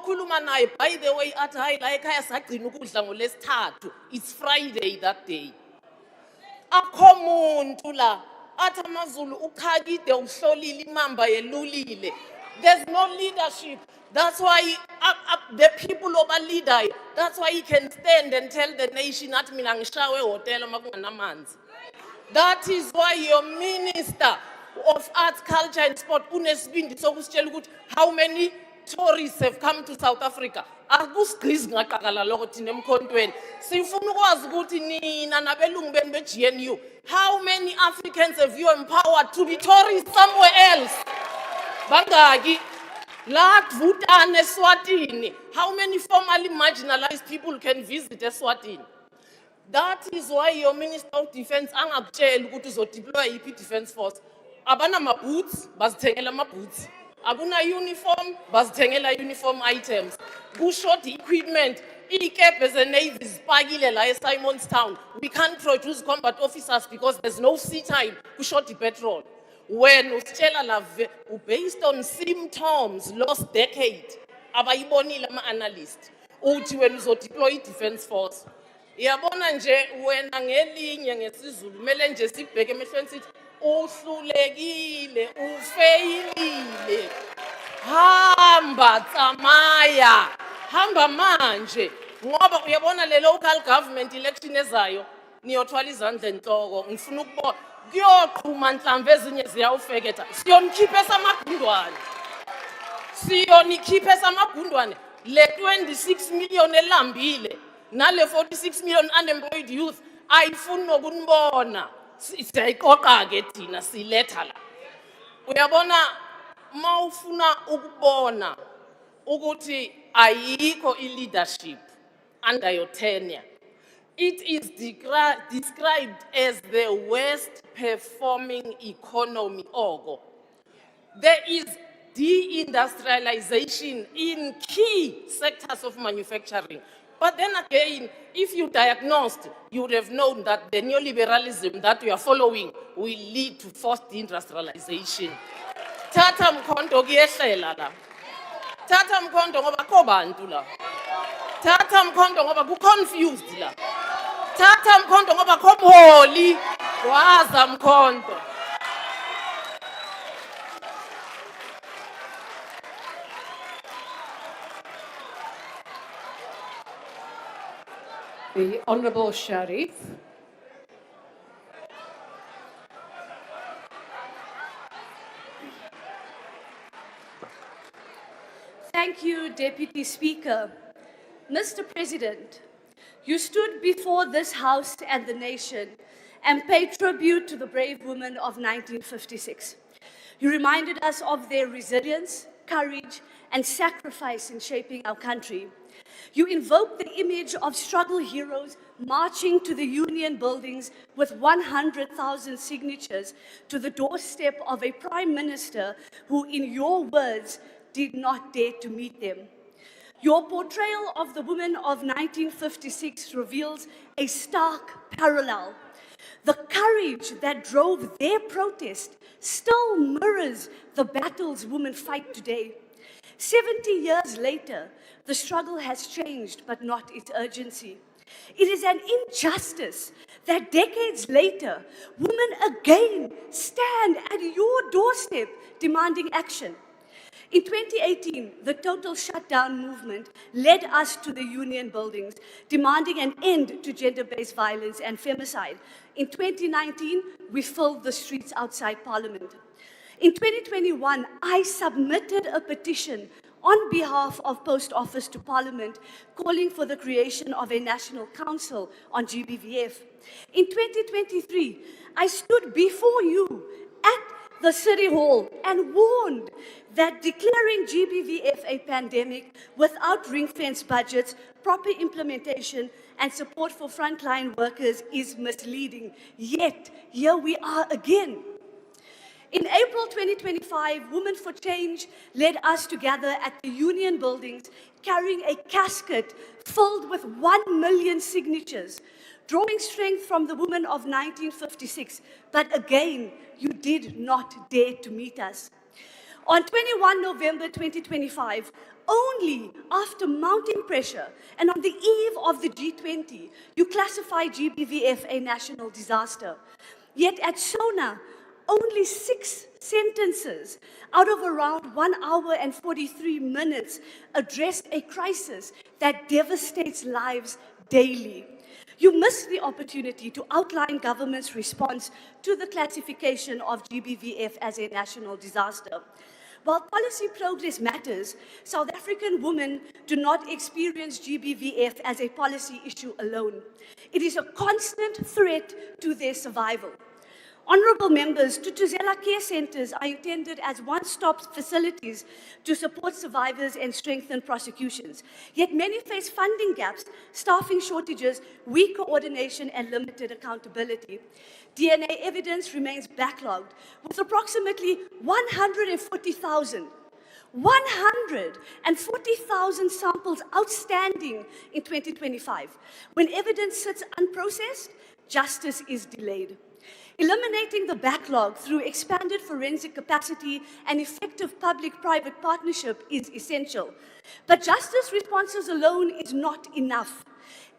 the way, it's Friday that day. There's no leadership. That's why the people over leader. That's why he can stand and tell the nation that that is why your Minister of Arts, Culture and Sport, how many tourists have come to South Africa? How many Africans have you empowered to be tourists somewhere else? Bangagi, Lat Eswatini. How many formerly marginalized people can visit Eswatini? That is why your Minister of Defense angakutshela ukuthi uzodeploy iphi defense force. Abana ma boots, bazithengela ma boots. Abuna uniform, bazithengela uniform items. Kushort equipment, ikephe ze-Navy zipakile la eSimonstown. We can't produce combat officers because there's no sea time. Kushort petrol. When usitshela la based on symptoms lost decade, abayibonile ama-analyst. Uthi when uzodeploy defense force. Yabona nje wena ngelinye ngesizulu mele nje sibheke emehlweni sithi uhlulekile ufeyilile hamba tsamaya hamba manje ngoba uyabona le local government election ezayo niyothwala izandla enhloko ngifuna ukubona kuyoqhuma nhlamvu ezinye ziyawufeketha siyonikhipha samagundwane le 26 million elambile nale 46 million unemployed youth ayifuni nokunibona siyayiqoqa ke thina siletha la uyabona mawufuna ukubona ukuthi ayikho leadership under your tenure. It is described as the worst performing economy ogo. There is deindustrialization in key sectors of manufacturing. But then again, if you diagnosed, you would have known that the neoliberalism that we are following will lead to forced deindustrialization. Tata mkondo kuyehlela la. Tata mkondo ngoba kho bantu la. Tata mkondo ngoba ku-confused la. Tata mkondo ngoba kho mholi. Waza mkondo. The Honourable Sharif. Thank you, Deputy Speaker. Mr. President, you stood before this House and the nation and paid tribute to the brave women of 1956. You reminded us of their resilience, courage, and sacrifice in shaping our country. You invoked the image of struggle heroes marching to the Union buildings with 100,000 signatures to the doorstep of a Prime Minister who, in your words, did not dare to meet them. Your portrayal of the women of 1956 reveals a stark parallel. The courage that drove their protest still mirrors the battles women fight today. 70 years later, the struggle has changed, but not its urgency. It is an injustice that decades later, women again stand at your doorstep demanding action. In 2018, the total shutdown movement led us to the Union buildings, demanding an end to gender-based violence and femicide. In 2019, we filled the streets outside Parliament. In 2021, I submitted a petition on behalf of Post Office to Parliament, calling for the creation of a National Council on GBVF. In 2023, I stood before you at the City Hall and warned that declaring GBVF a pandemic without ring-fenced budgets, proper implementation, and support for frontline workers is misleading. Yet, here we are again. In April 2025, Women for Change led us to gather at the Union buildings carrying a casket filled with 1 million signatures, drawing strength from the women of 1956. But again, you did not dare to meet us. On 21 November 2025, only after mounting pressure and on the eve of the G20, you classified GBVF a national disaster. Yet at SONA, only 6 sentences out of around 1 hour and 43 minutes addressed a crisis that devastates lives daily. You missed the opportunity to outline government's response to the classification of GBVF as a national disaster. While policy progress matters, South African women do not experience GBVF as a policy issue alone. It is a constant threat to their survival. Honourable members, Tutuzela care centres are intended as one-stop facilities to support survivors and strengthen prosecutions. Yet many face funding gaps, staffing shortages, weak coordination and limited accountability. DNA evidence remains backlogged, with approximately 140,000 samples outstanding in 2025. When evidence sits unprocessed, justice is delayed. Eliminating the backlog through expanded forensic capacity and effective public-private partnership is essential. But justice responses alone is not enough.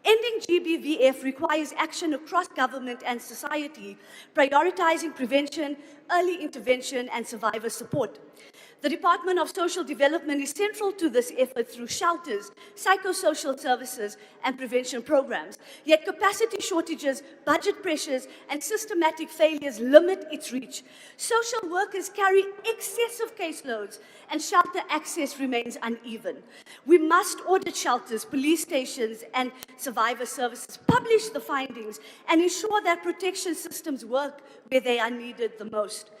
Ending GBVF requires action across government and society, prioritizing prevention, early intervention, and survivor support. The Department of Social Development is central to this effort through shelters, psychosocial services, and prevention programs. Yet capacity shortages, budget pressures, and systematic failures limit its reach. Social workers carry excessive caseloads, and shelter access remains uneven. We must audit shelters, police stations, and survivor services, publish the findings, and ensure that protection systems work where they are needed the most.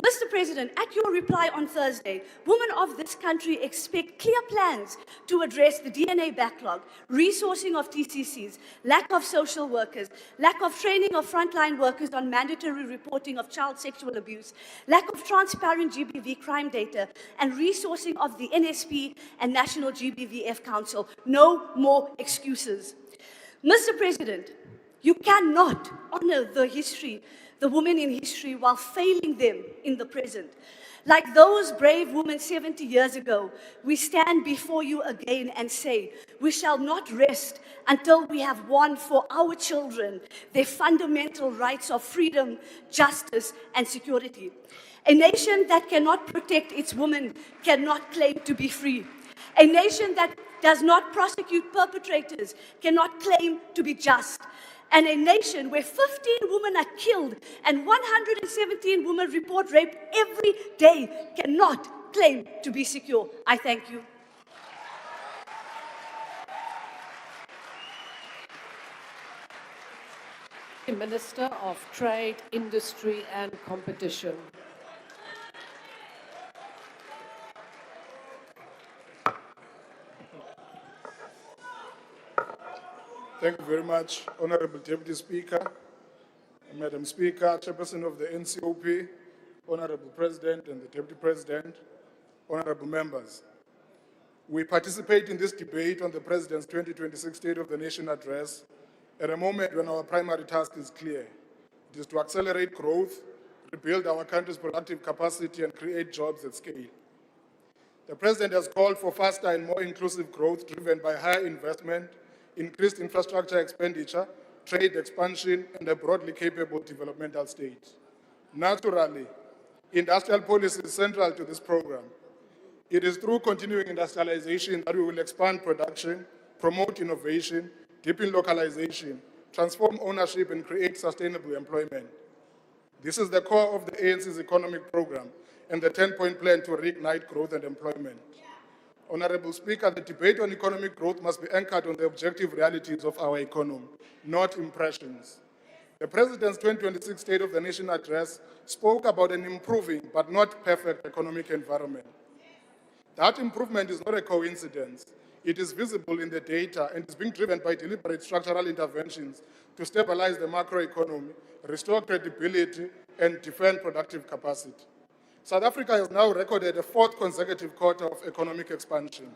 Mr. President, at your reply on Thursday, women of this country expect clear plans to address the DNA backlog, resourcing of TCCs, lack of social workers, lack of training of frontline workers on mandatory reporting of child sexual abuse, lack of transparent GBV crime data, and resourcing of the NSP and National GBVF Council. No more excuses. Mr. President, you cannot honor the women in history while failing them in the present. Like those brave women 70 years ago, we stand before you again and say, we shall not rest until we have won for our children their fundamental rights of freedom, justice, and security. A nation that cannot protect its women cannot claim to be free. A nation that does not prosecute perpetrators cannot claim to be just. And a nation where 15 women are killed and 117 women report rape every day cannot claim to be secure. I thank you. Minister of Trade, Industry and Competition. Thank you very much, Honorable Deputy Speaker, Madam Speaker, Chairperson of the NCOP, Honorable President and the Deputy President, Honorable Members. We participate in this debate on the President's 2026 State of the Nation Address at a moment when our primary task is clear. It is to accelerate growth, rebuild our country's productive capacity, and create jobs at scale. The President has called for faster and more inclusive growth driven by higher investment, increased infrastructure expenditure, trade expansion, and a broadly capable developmental state. Naturally, industrial policy is central to this program. It is through continuing industrialization that we will expand production, promote innovation, deepen localization, transform ownership, and create sustainable employment. This is the core of the ANC's economic program and the 10-point plan to reignite growth and employment. Honorable Speaker, the debate on economic growth must be anchored on the objective realities of our economy, not impressions. The President's 2026 State of the Nation Address spoke about an improving but not perfect economic environment. That improvement is not a coincidence. It is visible in the data and is being driven by deliberate structural interventions to stabilize the macroeconomy, restore credibility, and defend productive capacity. South Africa has now recorded a fourth consecutive quarter of economic expansion.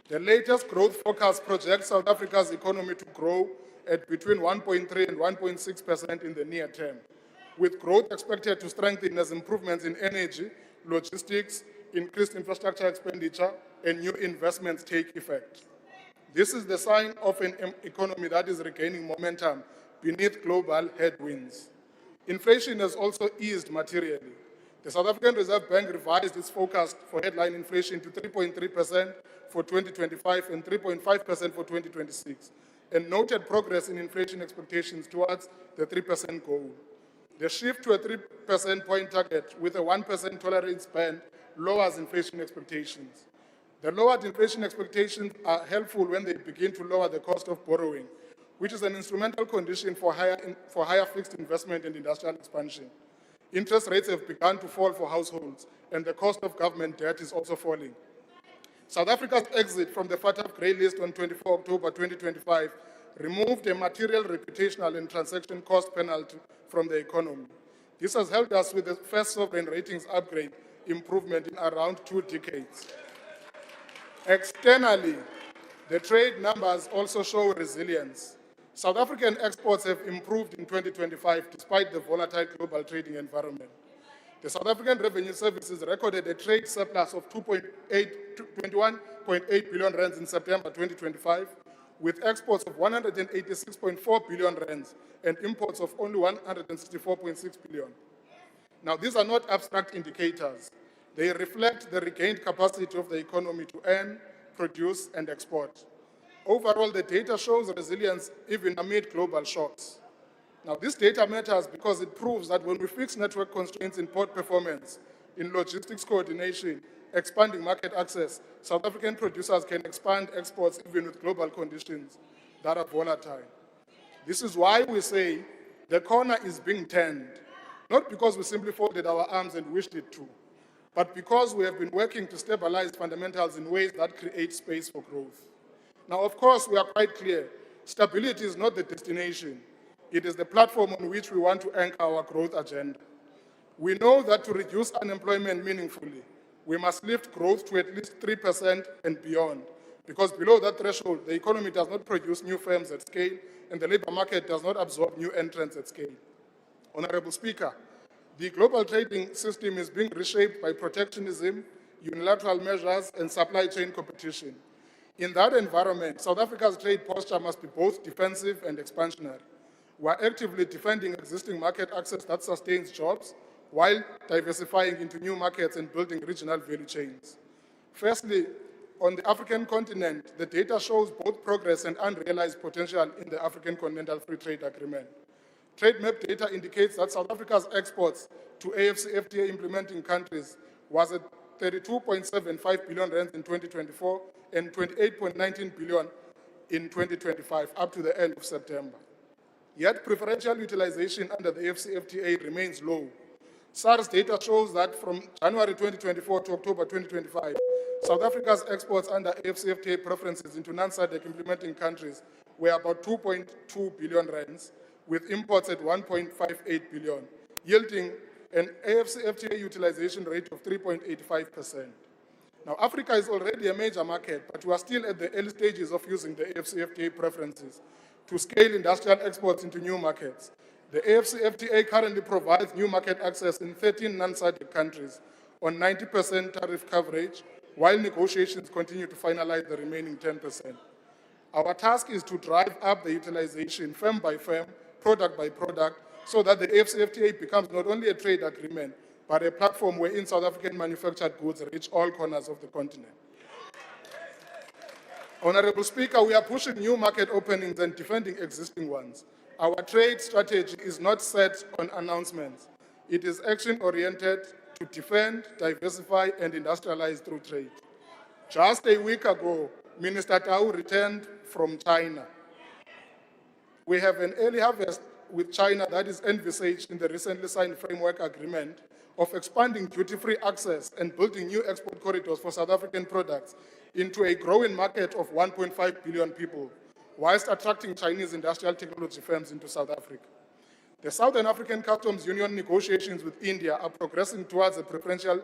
The latest growth forecast projects South Africa's economy to grow at between 1.3 and 1.6% in the near term, with growth expected to strengthen as improvements in energy, logistics, increased infrastructure expenditure, and new investments take effect. This is the sign of an economy that is regaining momentum beneath global headwinds. Inflation has also eased materially. The South African Reserve Bank revised its forecast for headline inflation to 3.3% for 2025 and 3.5% for 2026, and noted progress in inflation expectations towards the 3% goal. The shift to a 3% point target with a 1% tolerance band lowers inflation expectations. The lowered inflation expectations are helpful when they begin to lower the cost of borrowing, which is an instrumental condition for higher fixed investment and industrial expansion. Interest rates have begun to fall for households, and the cost of government debt is also falling. South Africa's exit from the FATF grey list on 24 October 2025 removed a material reputational and transaction cost penalty from the economy. This has helped us with the first sovereign ratings upgrade improvement in around 2 decades. Externally, the trade numbers also show resilience. South African exports have improved in 2025 despite the volatile global trading environment. The South African Revenue Services recorded a trade surplus of 21.8 billion rands in September 2025, with exports of 186.4 billion rands and imports of only 164.6 billion. Now, these are not abstract indicators. They reflect the regained capacity of the economy to earn, produce, and export. Overall, the data shows resilience even amid global shocks. Now, this data matters because it proves that when we fix network constraints in port performance, in logistics coordination, expanding market access, South African producers can expand exports even with global conditions that are volatile. This is why we say the corner is being turned, not because we simply folded our arms and wished it to, but because we have been working to stabilize fundamentals in ways that create space for growth. Now, of course, we are quite clear. Stability is not the destination. It is the platform on which we want to anchor our growth agenda. We know that to reduce unemployment meaningfully, we must lift growth to at least 3% and beyond, because below that threshold, the economy does not produce new firms at scale, and the labor market does not absorb new entrants at scale. Honorable Speaker, the global trading system is being reshaped by protectionism, unilateral measures, and supply chain competition. In that environment, South Africa's trade posture must be both defensive and expansionary. We are actively defending existing market access that sustains jobs while diversifying into new markets and building regional value chains. Firstly, on the African continent, the data shows both progress and unrealized potential in the African Continental Free Trade Agreement. Trade map data indicates that South Africa's exports to AfCFTA implementing countries was at 32.75 billion rands in 2024 and 28.19 billion in 2025, up to the end of September. Yet preferential utilization under the AfCFTA remains low. SARS data shows that from January 2024 to October 2025, South Africa's exports under AfCFTA preferences into non-SADC implementing countries were about 2.2 billion rands, with imports at 1.58 billion, yielding an AfCFTA utilization rate of 3.85%. Now, Africa is already a major market, but we are still at the early stages of using the AfCFTA preferences to scale industrial exports into new markets. The AfCFTA currently provides new market access in 13 non-SADC countries on 90% tariff coverage, while negotiations continue to finalize the remaining 10%. Our task is to drive up the utilization firm by firm, product by product, so that the AfCFTA becomes not only a trade agreement, but a platform wherein South African manufactured goods reach all corners of the continent. Honorable Speaker, we are pushing new market openings and defending existing ones. Our trade strategy is not set on announcements. It is action-oriented to defend, diversify, and industrialize through trade. Just a week ago, Minister Tau returned from China. We have an early harvest with China that is envisaged in the recently signed framework agreement of expanding duty-free access and building new export corridors for South African products into a growing market of 1.5 billion people, whilst attracting Chinese industrial technology firms into South Africa. The Southern African Customs Union negotiations with India are progressing towards a preferential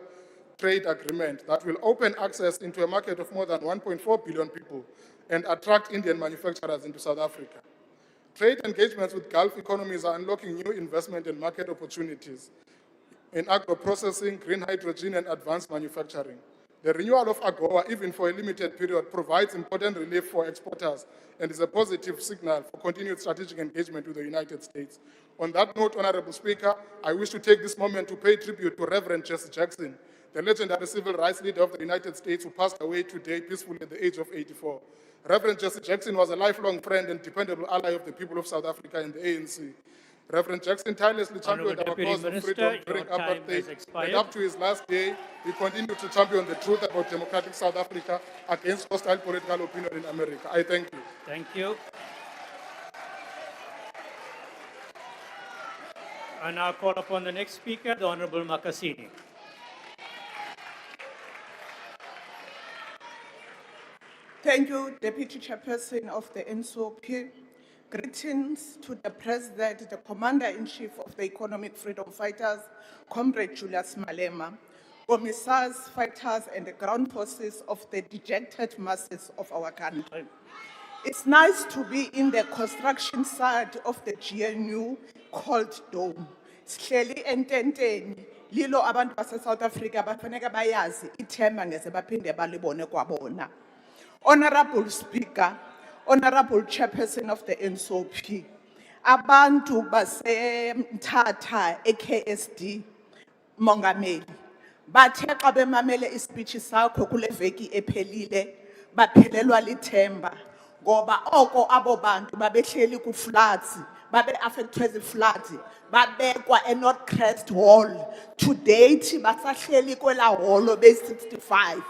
trade agreement that will open access into a market of more than 1.4 billion people and attract Indian manufacturers into South Africa. Trade engagements with Gulf economies are unlocking new investment and market opportunities in agro-processing, green hydrogen, and advanced manufacturing. The renewal of AGOA, even for a limited period, provides important relief for exporters and is a positive signal for continued strategic engagement with the United States. On that note, Honorable Speaker, I wish to take this moment to pay tribute to Reverend Jesse Jackson, the legendary civil rights leader of the United States who passed away today peacefully at the age of 84. Reverend Jesse Jackson was a lifelong friend and dependable ally of the people of South Africa and the ANC. Reverend Jackson tirelessly championed our cause of freedom during apartheid, and up to his last day, he continued to champion the truth about democratic South Africa against hostile political opinion in America. I thank you. Thank you. I now call upon the next speaker, the Honorable Makasini. Thank you, Deputy Chairperson of the NSOP. Greetings to the President, the Commander-in-Chief of the Economic Freedom Fighters, Comrade Julius Malema, commissars, fighters, and the ground forces of the dejected masses of our country. It's nice to be in the construction side of the GNU called Dome. Sihleli ententeni, lilo abantu base South Africa bafanele bayazi ithemba ngeze baphinde balibone kwabona. Honorable Speaker, Honorable Chairperson of the NSOP, abantu base Mthatha KSD Mongameli, bathe xa bemamele ispeech sakho kule veki ephelile baphelelwa lithemba ngoba oko abo bantu babehleli ku floods babe affected the floods babekwa eNorth Crest Hall to date basahleli kwela hall be 65.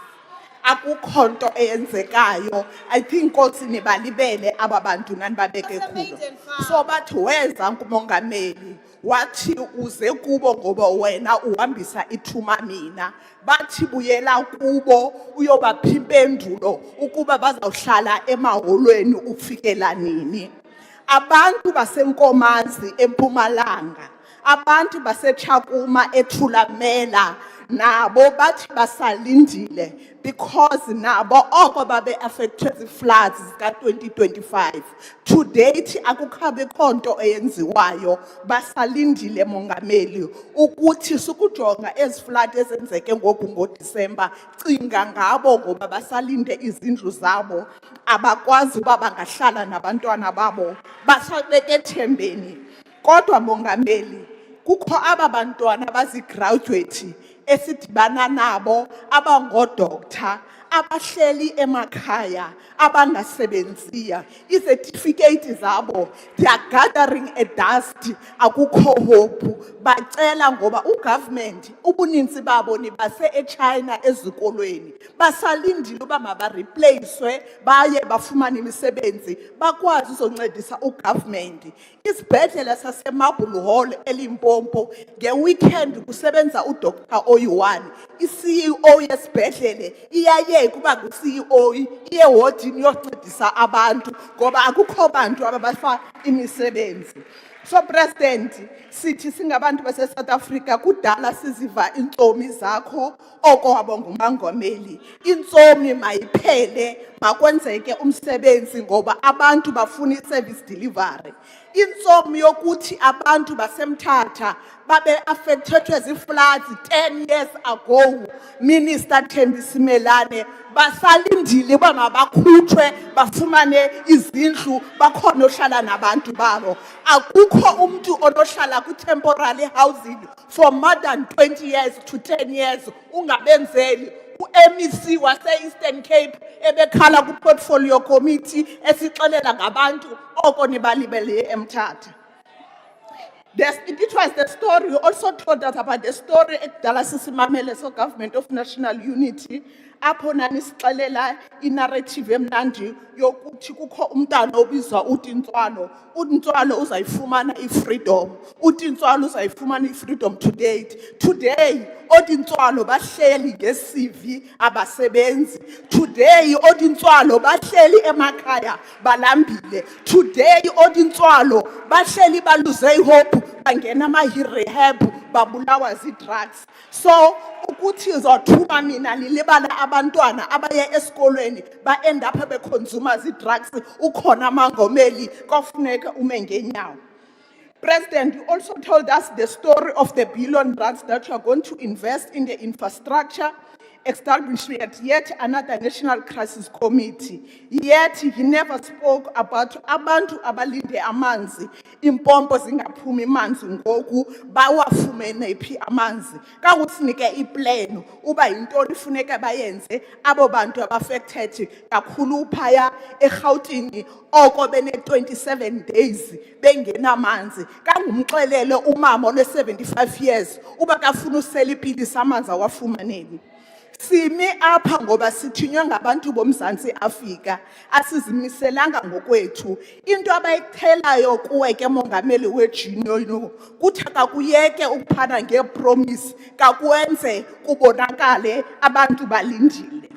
Akukho nto eyenzekayo. I think inkosi nibalibele aba bantu nani babeke kulo. So bathi weza ngumongameli wathi uze kubo ngoba wena uhambisa ithuma mina. Bathi buyela kubo uyobapha impendulo ukuba bazawuhlala emaholweni ufikela nini. Abantu basenkomazi eMpumalanga, abantu baseChakuma eThulamela nabo bathi basalindile because nabo oko babe affected the floods ka 2025. To date akukhabe khonto eyenziwayo basalindile mongameli ukuthi sukujonga ezi flood ezenzeke ngoku ngoDisemba cinga ngabo ngoba basalinde izindlu zabo abakwazi uba bangahlala nabantwana babo basabeke ethembeni. Kodwa mongameli kukho aba bantwana bazigraduate esidibana nabo abangodoctor abahleli emakhaya abangasebenziya izetifiketi zabo they are gathering a dust akukho hope bacela ngoba ugovernment ubuninzi babo nibase eChina ezikolweni basalindile uba mabareplacewe baye bafumane imisebenzi bakwazi uzoncedisa ugovernment isibhedlela saseMarble Hall eLimpopo ngeweekend kusebenza uDr Oyi1 iCEO yesibhedlele iyayeka uba nguCEO iyewodini yoncedisa abantu ngoba akukho bantu ababafa imisebenzi. So President, sithi singabantu base South Africa kudala siziva intsomi zakho oko wabongumongameli. Intsomi mayiphele makwenzeke umsebenzi ngoba abantu bafuna i-service delivery. Intsomi yokuthi abantu basemthatha babe affected zi-floods 10 years ago. Minister Thembi Simelane basalindile uba mabakhutshwe bafumane izindlu bakhona ohlala nabantu babo. Akukho umuntu onohlala ku-temporary housing for more than 20 years to 10 years ungabenzeli. U-MEC wase-Eastern Cape ebekhala ku-portfolio committee esixelela ngabantu oko nibalibele eMthatha. It was the story, you also told us about the story at Dallas Simamele, so Government of National Unity. Apho nanisixelela i-narrative emnandi yokuthi kukho umntana obizwa uTintswalo. uTintswalo uzayifumana i-freedom. uTintswalo uzayifumana i-freedom to date. Today, oTintswalo bahleli nge-CV abasebenzi. Today, oTintswalo bahleli emakhaya balambile. Today, oTintswalo bahleli baluze hope bangena ama-rehab babulawa zi-drugs. So ukuthi uzothuma mina nilibala abantwana abaye esikolweni ba-end up beconsumer zi-drugs ukhona mangomeli kofuneka ume ngenyawo. President, you also told us the story of the billion rands that you are going to invest in the infrastructure, establishing yet another national crisis committee. Yet he never spoke about abantu abalinde amanzi, impompo zingaphumi manzi ngoku, bawafumene phi amanzi. Kakusinike iplane, uba yintoni funeka bayenze, abo bantu abafected, kakhulu phaya eGauteng, oko bene 27 days, bengena manzi. Kangumxelele umama ole 75 years, uba kafuna usela ipilisi amanzi awafumaneni. Simi apha ngoba sithinywe ngabantu boMzantsi Afrika asizimiselanga ngokwethu into abayithelayo kuwe ke mongameli wejunior kuthi akakuyeke ukuphana ngepromise kakwenze kubonakale abantu balindile.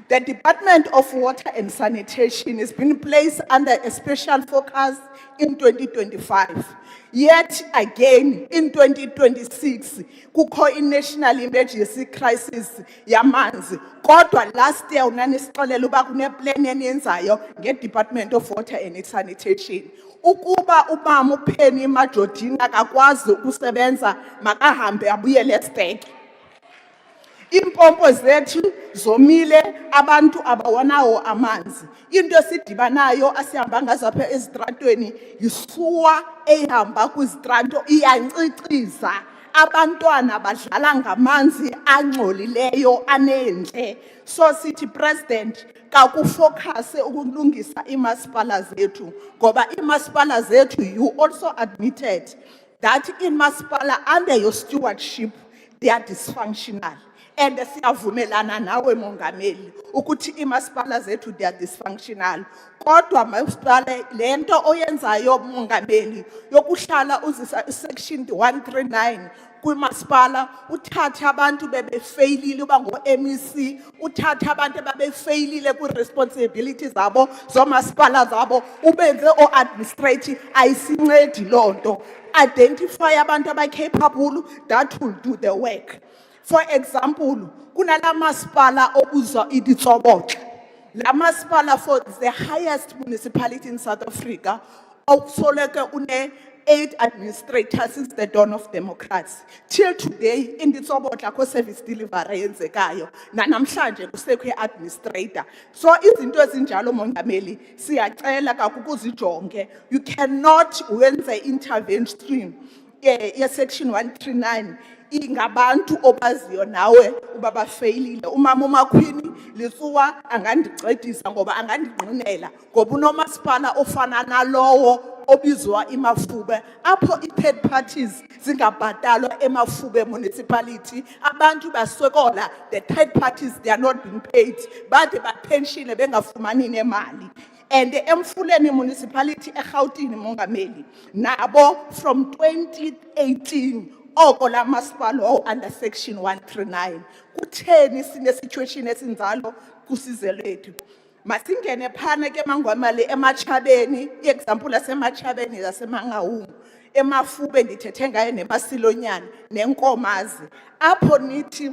The Department of Water and Sanitation has been placed under a special focus in 2025. Yet again, in 2026, kukho i-national emergency crisis yamanzi. Kodwa last year unanisixelela uba kuneplan eniyenzayo nge-Department of Water and Sanitation. Ukuba umama uPenny Majodini akakwazi ukusebenza makahambe abuyele esibhedlele. Impompo zethu zomile abantu abawanawo amanzi. Into esidibanayo asihamba ngazo apha ezitratweni yisuwa ehamba kwizitrato iyanciciza. Abantwana badlala ngamanzi angcolileyo anendle. So sithi President kakufocuse ukulungisa imasipala zethu ngoba imasipala zethu you also admitted that imasipala under your stewardship they are dysfunctional. And siyavumelana nawe mongameli ukuthi imasipala zethu they are dysfunctional. Kodwa masipala lento oyenzayo mongameli yokuhlala uzisa section 139 kwimasipala uthatha abantu bebefailile uba ngo-MEC uthatha abantu bebefailile kwi-responsibilities zabo zomasipala zabo ubenze o-administrative ayisincedi loo nto. Identify abantu abacapable that will do the work. For example, kunala masipala obuzwa iDitsobotla. La masipala for the highest municipality in South Africa, okusoleke une 8 administrators since the dawn of democracy. Till today, in Ditsobotla ko service delivery yenzekayo, na namhlanje kusekho administrator. So izinto ezinjalo mongameli siyacela kakukuzijonge. You cannot wenze intervention ye section 139 ingabantu obaziyo nawe uba bafailile. Umama uMakhwini Litsuwa angandincedisa ngoba angandinqinela ngoba unomasipala ofana nalowo obizwa iMafube apho i-third parties zingabhatalwa eMafube municipality. Abantu baswekola, the third parties, they are not being paid, bade bapenshile bengafumani nemali. And the Emfuleni municipality eGauteng Mongameli nabo from 2018 okola masipala under section 139. Kutheni sine situation esinjalo kusize lethu? Masingene phana ke mangwamali emachabeni, i-example asemachabeni zaseMangaung, eMafube ndithethe ngayo neMasilonyane nenkomazi. Apho nithi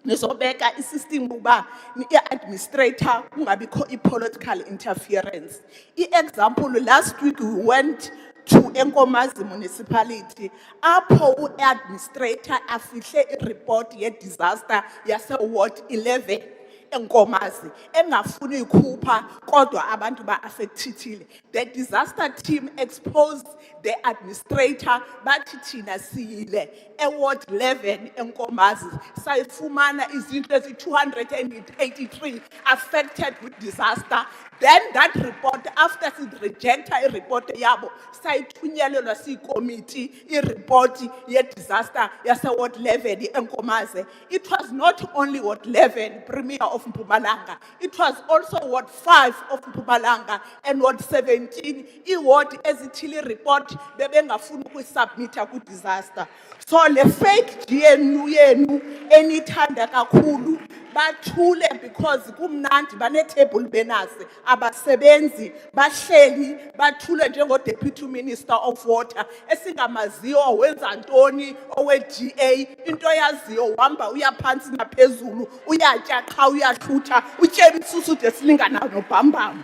nizobeka isystem uba i-administrator kungabikho i-political interference. I-example, last week we went to Enkomazi municipality apho u-administrator afihle i-report ye-disaster yase-ward 11 Enkomazi engafuni ikhupha kodwa abantu ba-affectile. The disaster team exposed the administrator bathi thina siyile e-ward 11 Enkomazi sayifumana izinto ezi-283 affected with disaster. Then that report, after she rejected a report yabo, sayithunyelelwa siyikomiti i-report ye-disaster yase-ward 11 Enkomazi. It was not only ward 11 Premier of Mpumalanga, it was also ward 5 of Mpumalanga and ward 17 i-ward ezithile report bebengafuni ukuyisubmita ku-disaster. So le fake GNU yenu enithanda kakhulu bathule because kumnandi bane-table benasi abasebenzi bahleli bathule njengo-deputy minister of water esingamaziyo wenza ntoni owe-GA into yaziyo uhamba uyaphansi naphezulu uyatya qha uyahlutha utyeba isusu de silingana nobhambam.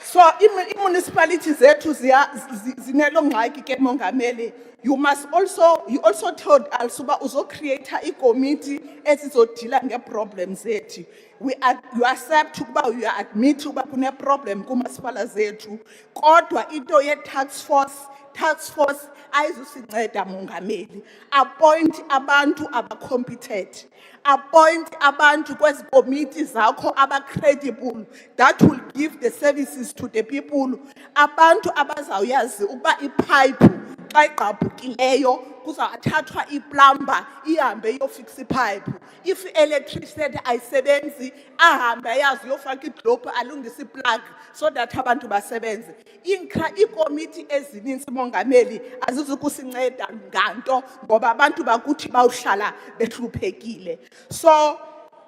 So i-municipalities zethu zinelo ngxaki ke mongameli. You also told Al-Suba uzo create a committee ezizodila nge-problems zethu. You accept ukuba you admit ukuba kune problem kumasipala zethu. Kodwa into ye-task force ayizusinceda mongameli. Appoint abantu aba-competent. Appoint abantu kwezi committees zakho aba-credible that will give the services to the people. Abantu abazawuyazi ukuba ipipe xa igqabhukileyo kuzawuthathwa iplumber ihambe iyofixa ipipe. If electricity ayisebenzi ahambe ayazi uyofaka idlophu alungise iplug so that abantu basebenze. Iikomiti ezininzi mongameli azizukusinceda nganto ngoba abantu bakuthi bawuhlala behluphekile. So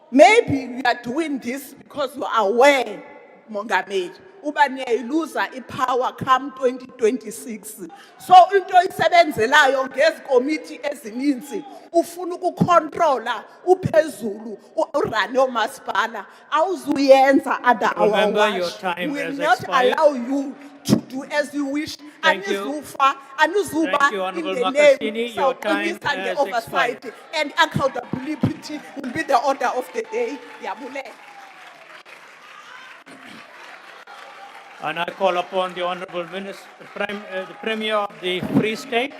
maybe we are doing this because you are aware mongameli uba niyayiluza ipower come 2026. So into isebenzelayo ngezi committee ezininzi ufuna ukucontrola uphezulu urane omasipala awuzuyenza under our watch. We will not allow you to do as you wish. Thank you. Thank you, Honorable Makasini. Your time has oversight expired. and accountability will be the order of the day. Yabule. And I call upon the Honorable Minister, the Premier of the Free State.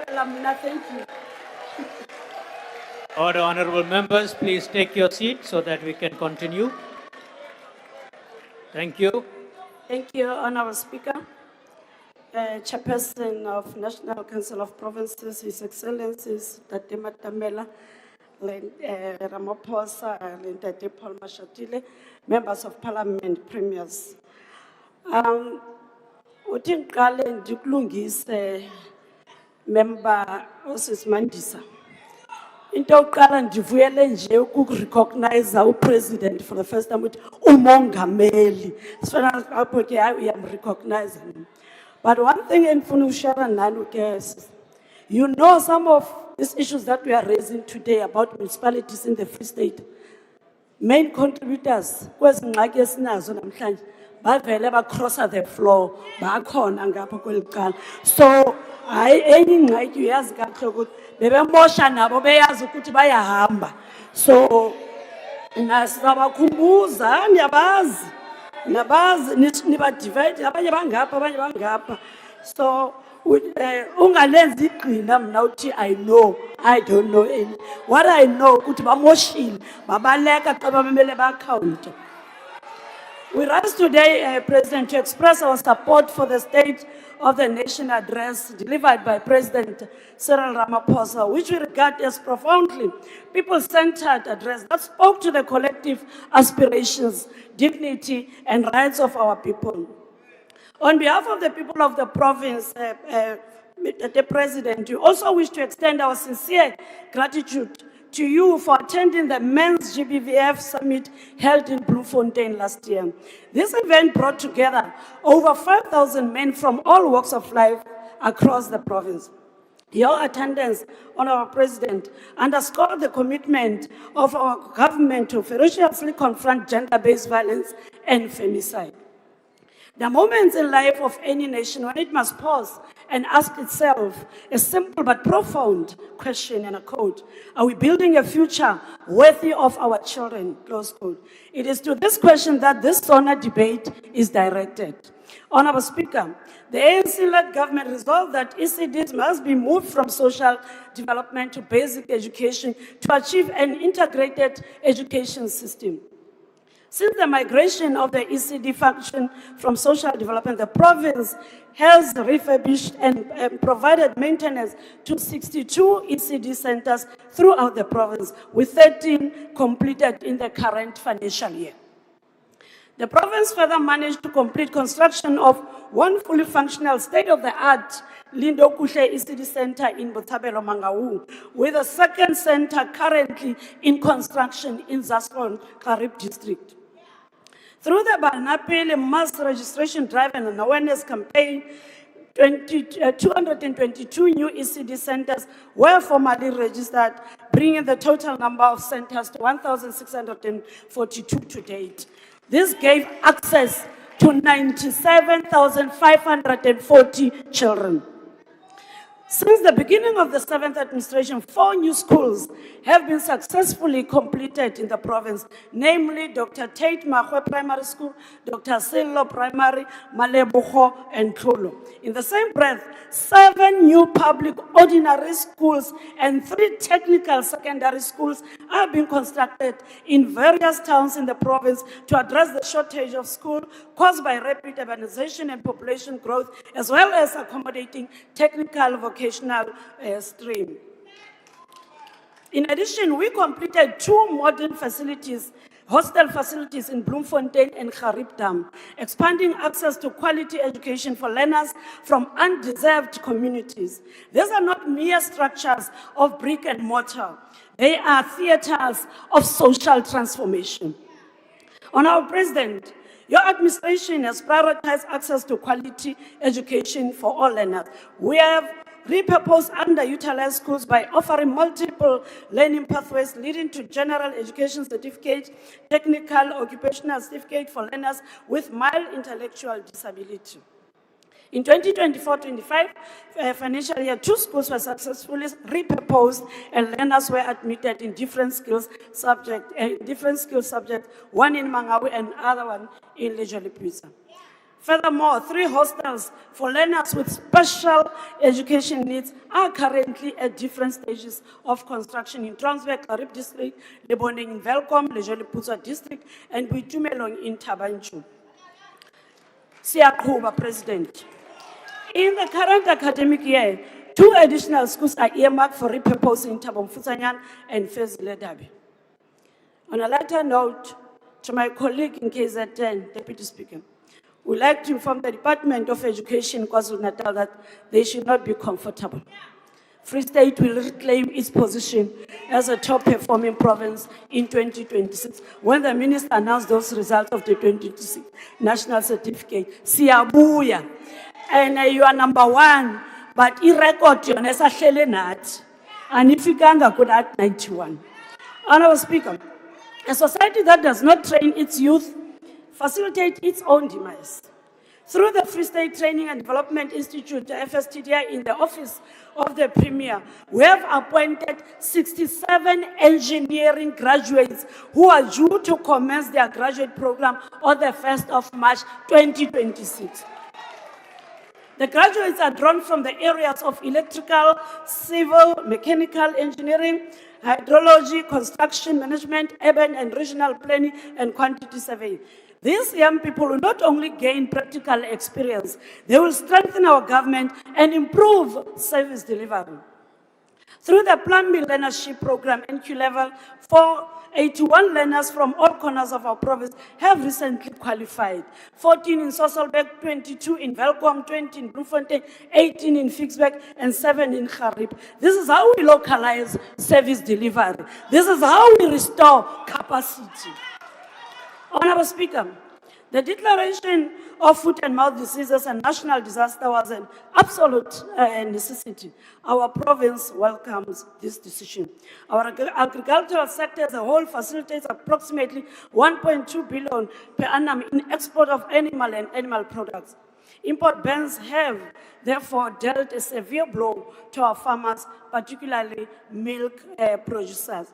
Thank you. Order, honorable members, please take your seat so that we can continue. Thank you. Thank you, Honorable Speaker. Chairperson of National Council of Provinces, His Excellencies, Tate Matamela, Ramaphosa, and Tate Paul Mashatile, members of Parliament, premiers. Utinkale ndikulungise member Osis Mandisa. Into yokuqala ndivuyele nje ukurecognize upresident for the first time with umongameli. Sifana apho ke I am recognizing him. But one thing endifuna ushare nani ke, you know some of these issues that we are raising today about municipalities in the Free State. Main contributors kwezi ngxaki esinazo namhlanje bavele bacrossa the floor bakhona ngapha kwelicala. So hayi enye ingxaki uyazi kahle ukuthi bebemosha nabo beyazi ukuthi bayahamba. So nasizabakhumbuza niyabazi nabazi niba divide abanye bangapha abanye bangapha. So, ungalenzi igqina mna uthi I know, I don't know any. What I know, ukuthi bamoshile, babaleka xa bamele ba-account. We rise today, President, to express our support for the State of the Nation address delivered by President Cyril Ramaphosa, which we regard as profoundly people-centered address that spoke to the collective aspirations, dignity, and rights of our people. On behalf of the people of the province, the President, we also wish to extend our sincere gratitude to you for attending the Men's GBVF Summit held in Bloemfontein last year. This event brought together over 5,000 men from all walks of life across the province. Your attendance, Honorable President, underscored the commitment of our government to ferociously confront gender-based violence and femicide. There are moments in life of any nation when it must pause and ask itself a simple but profound question, and a quote: are we building a future worthy of our children? Close quote. It is to this question that this SONA debate is directed. Honorable Speaker, the ANC-led government resolved that ECDs must be moved from social development to basic education to achieve an integrated education system. Since the migration of the ECD function from social development, the province has refurbished and provided maintenance to 62 ECD centers throughout the province, with 13 completed in the current financial year. The province further managed to complete construction of one fully functional state-of-the-art Lindo Kushe ECD Center in Botshabelo, Mangaung, with a second center currently in construction in Zaskon, Karib district. Through the Barnapele mass registration drive and an awareness campaign, 222 new ECD centers were formally registered, bringing the total number of centers to 1,642 to date. This gave access to 97,540 children. Since the beginning of the 7th administration, 4 new schools have been successfully completed in the province, namely Dr. Tate Mahwe Primary School, Dr. Sello Primary, Malebogo, and Tolo. In the same breath, 7 new public ordinary schools and 3 technical secondary schools are being constructed in various towns in the province to address the shortage of school caused by rapid urbanization and population growth, as well as accommodating technical vocational stream. In addition, we completed 2 modern facilities, hostel facilities in Bloemfontein and Garibdam, expanding access to quality education for learners from undeserved communities. These are not mere structures of brick and mortar. They are theaters of social transformation. Honorable President, your administration has prioritized access to quality education for all learners. We have repurposed underutilized schools by offering multiple learning pathways leading to general education certificate, technical occupational certificate for learners with mild intellectual disability. In 2024-25 financial year, 2 schools were successfully repurposed and learners were admitted in different skills subjects, one in Mangawi and other one in Lejolipuisa. Furthermore, 3 hostels for learners with special education needs are currently at different stages of construction in Transvaal, Karib district, Leboneng in Velkom, Lejolipuisa district, and Buitumelong in Tabanchu. Siyakuba, President. In the current academic year, 2 additional schools are earmarked for repurposing in Thaba Mofokeng and Fezile Dabi. On a lighter note, to my colleague in KZN, Deputy Speaker, we'd like to inform the Department of Education in KwaZulu-Natal that they should not be comfortable. Free State will reclaim its position as a top-performing province in 2026 when the Minister announced those results of the 2026 National Certificate. Siyabuya. And you are number 1, but i-record yona esahlele nathi. Anifikanga good at 91. Honorable Speaker, a society that does not train its youth facilitates its own demise. Through the Free State Training and Development Institute, the FSTDI, in the office of the Premier, we have appointed 67 engineering graduates who are due to commence their graduate program on the 1st of March 2026. The graduates are drawn from the areas of electrical, civil, mechanical engineering, hydrology, construction management, urban and regional planning, and quantity surveying. These young people will not only gain practical experience, they will strengthen our government and improve service delivery. Through the Plan B Learnership Program, NQ Level 481 learners from all corners of our province have recently qualified. 14 in Sosselbeck, 22 in Welkom, 20 in Bloemfontein, 18 in Fixbeck, and 7 in Garib. This is how we localize service delivery. This is how we restore capacity. Honorable Speaker, the declaration of foot and mouth diseases and national disaster was an absolute necessity. Our province welcomes this decision. Our agricultural sector as a whole facilitates approximately 1.2 billion per annum in export of animal and animal products. Import bans have therefore dealt a severe blow to our farmers, particularly milk producers.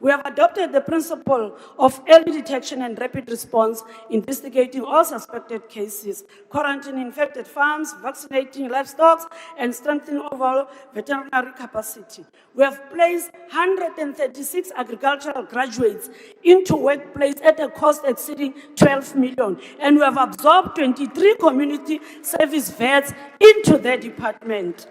We have adopted the principle of early detection and rapid response, investigating all suspected cases, quarantining infected farms, vaccinating livestock, and strengthening overall veterinary capacity. We have placed 136 agricultural graduates into workplace at a cost exceeding 12 million, and we have absorbed 23 community service vets into their department.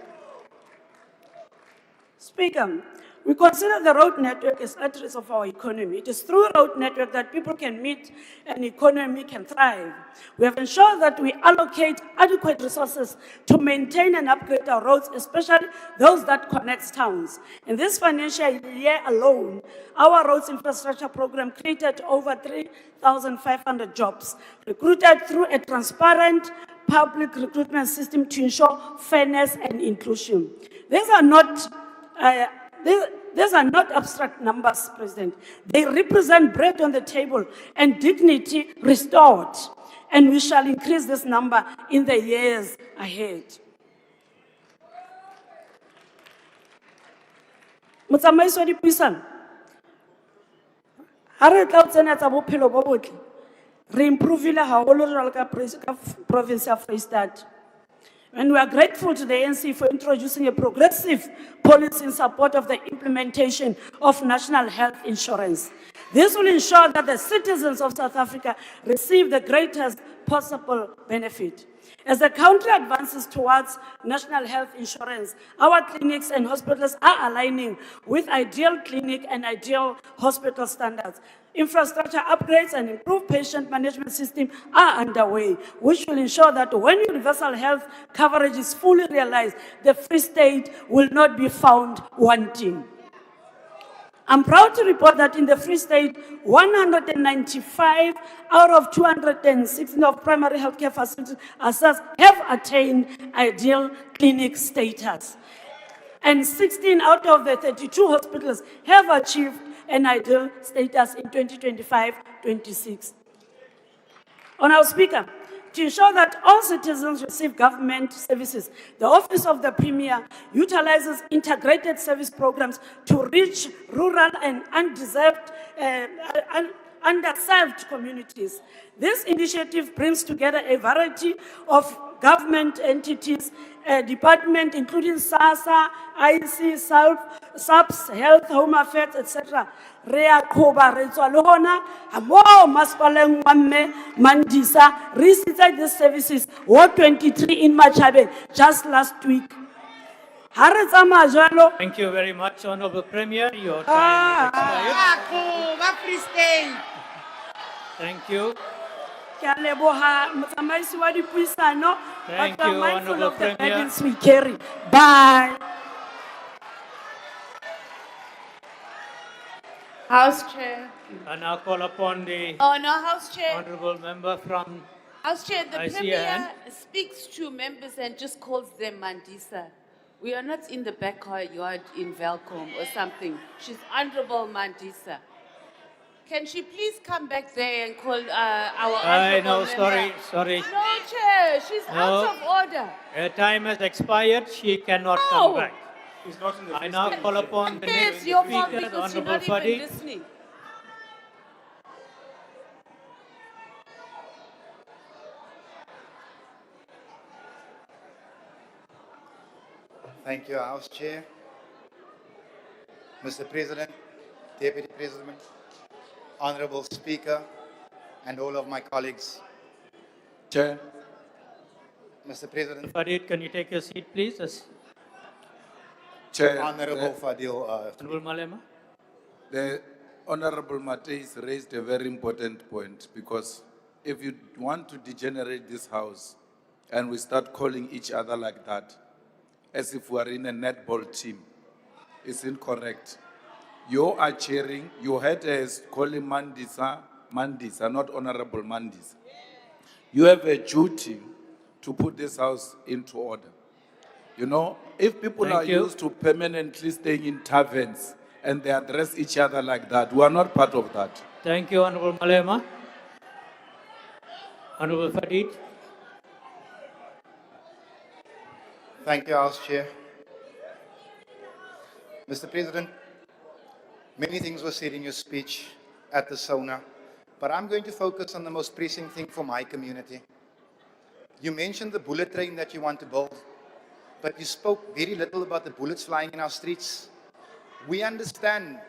Speaker, we consider the road network as address of our economy. It is through road network that people can meet and economy can thrive. We have ensured that we allocate adequate resources to maintain and upgrade our roads, especially those that connect towns. In this financial year alone, our roads infrastructure program created over 3,500 jobs, recruited through a transparent public recruitment system to ensure fairness and inclusion. These are not abstract numbers, President. They represent bread on the table and dignity restored. And we shall increase this number in the years ahead. Motsamaisi wa dipuisano, ha re tla o tsena tsa bophelo bo botle, re improvile haholo jwalo ka province ya Free State. And we are grateful to the ANC for introducing a progressive policy in support of the implementation of national health insurance. This will ensure that the citizens of South Africa receive the greatest possible benefit. As the country advances towards national health insurance, our clinics and hospitals are aligning with ideal clinic and ideal hospital standards. Infrastructure upgrades and improved patient management system are underway, which will ensure that when universal health coverage is fully realized, the Free State will not be found wanting. I'm proud to report that in the Free State, 195 out of 216 of primary healthcare facilities assessed have attained ideal clinic status. And 16 out of the 32 hospitals have achieved an ideal status in 2025-26. Honourable Speaker, to ensure that all citizens receive government services, the Office of the Premier utilizes integrated service programs to reach rural and underserved communities. This initiative brings together a variety of government entities, department including SASA, IC, SABC, Health, Home Affairs, etc. Rea Koba, Retsualohona, Amo, Maspaleng, Wame, Mandisa, recited these services, Ward 23 in Machabe, just last week. Thank you very much, Honorable Premier. Your time has expired. Thank you. Thank you, Honorable Premier. We carry. Bye. House Chair. And I'll call upon the Oh, no, House Chair. Honorable Member from House Chair, the I see a Premier hand. speaks to members and just calls them Mandisa. We are not in the backyard in Welkom or something. She's Honorable Mandisa. Can she please come back there and call our I Honorable know, sorry. No, Chair, she's out of order. Her time has expired. She cannot No. come back. I now call upon the next It's your fault speaker, the because you're Honorable not even Fadi. listening. Thank you, House Chair. Mr. President, Deputy President, Honorable Speaker, and all of my colleagues. Chair. Mr. President. Farid, can you take your seat, please? Yes. Chair. Honorable Fadil. Honorable Malema. The Honorable Mateis raised a very important point, because if you want to degenerate this house and we start calling each other like that, as if we are in a netball team, it's incorrect. You are chairing, you had us calling Mandisa, not Honorable Mandisa. You have a duty to put this house into order. You know, if people Thank are you. used to permanently staying in taverns and they address each other like that, we are not part of that. Thank you, Honorable Malema. Honorable Farid. Thank you, House Chair. Mr. President, many things were said in your speech at the SONA, but I'm going to focus on the most pressing thing for my community. You mentioned the bullet train that you want to build, but you spoke very little about the bullets flying in our streets. We understand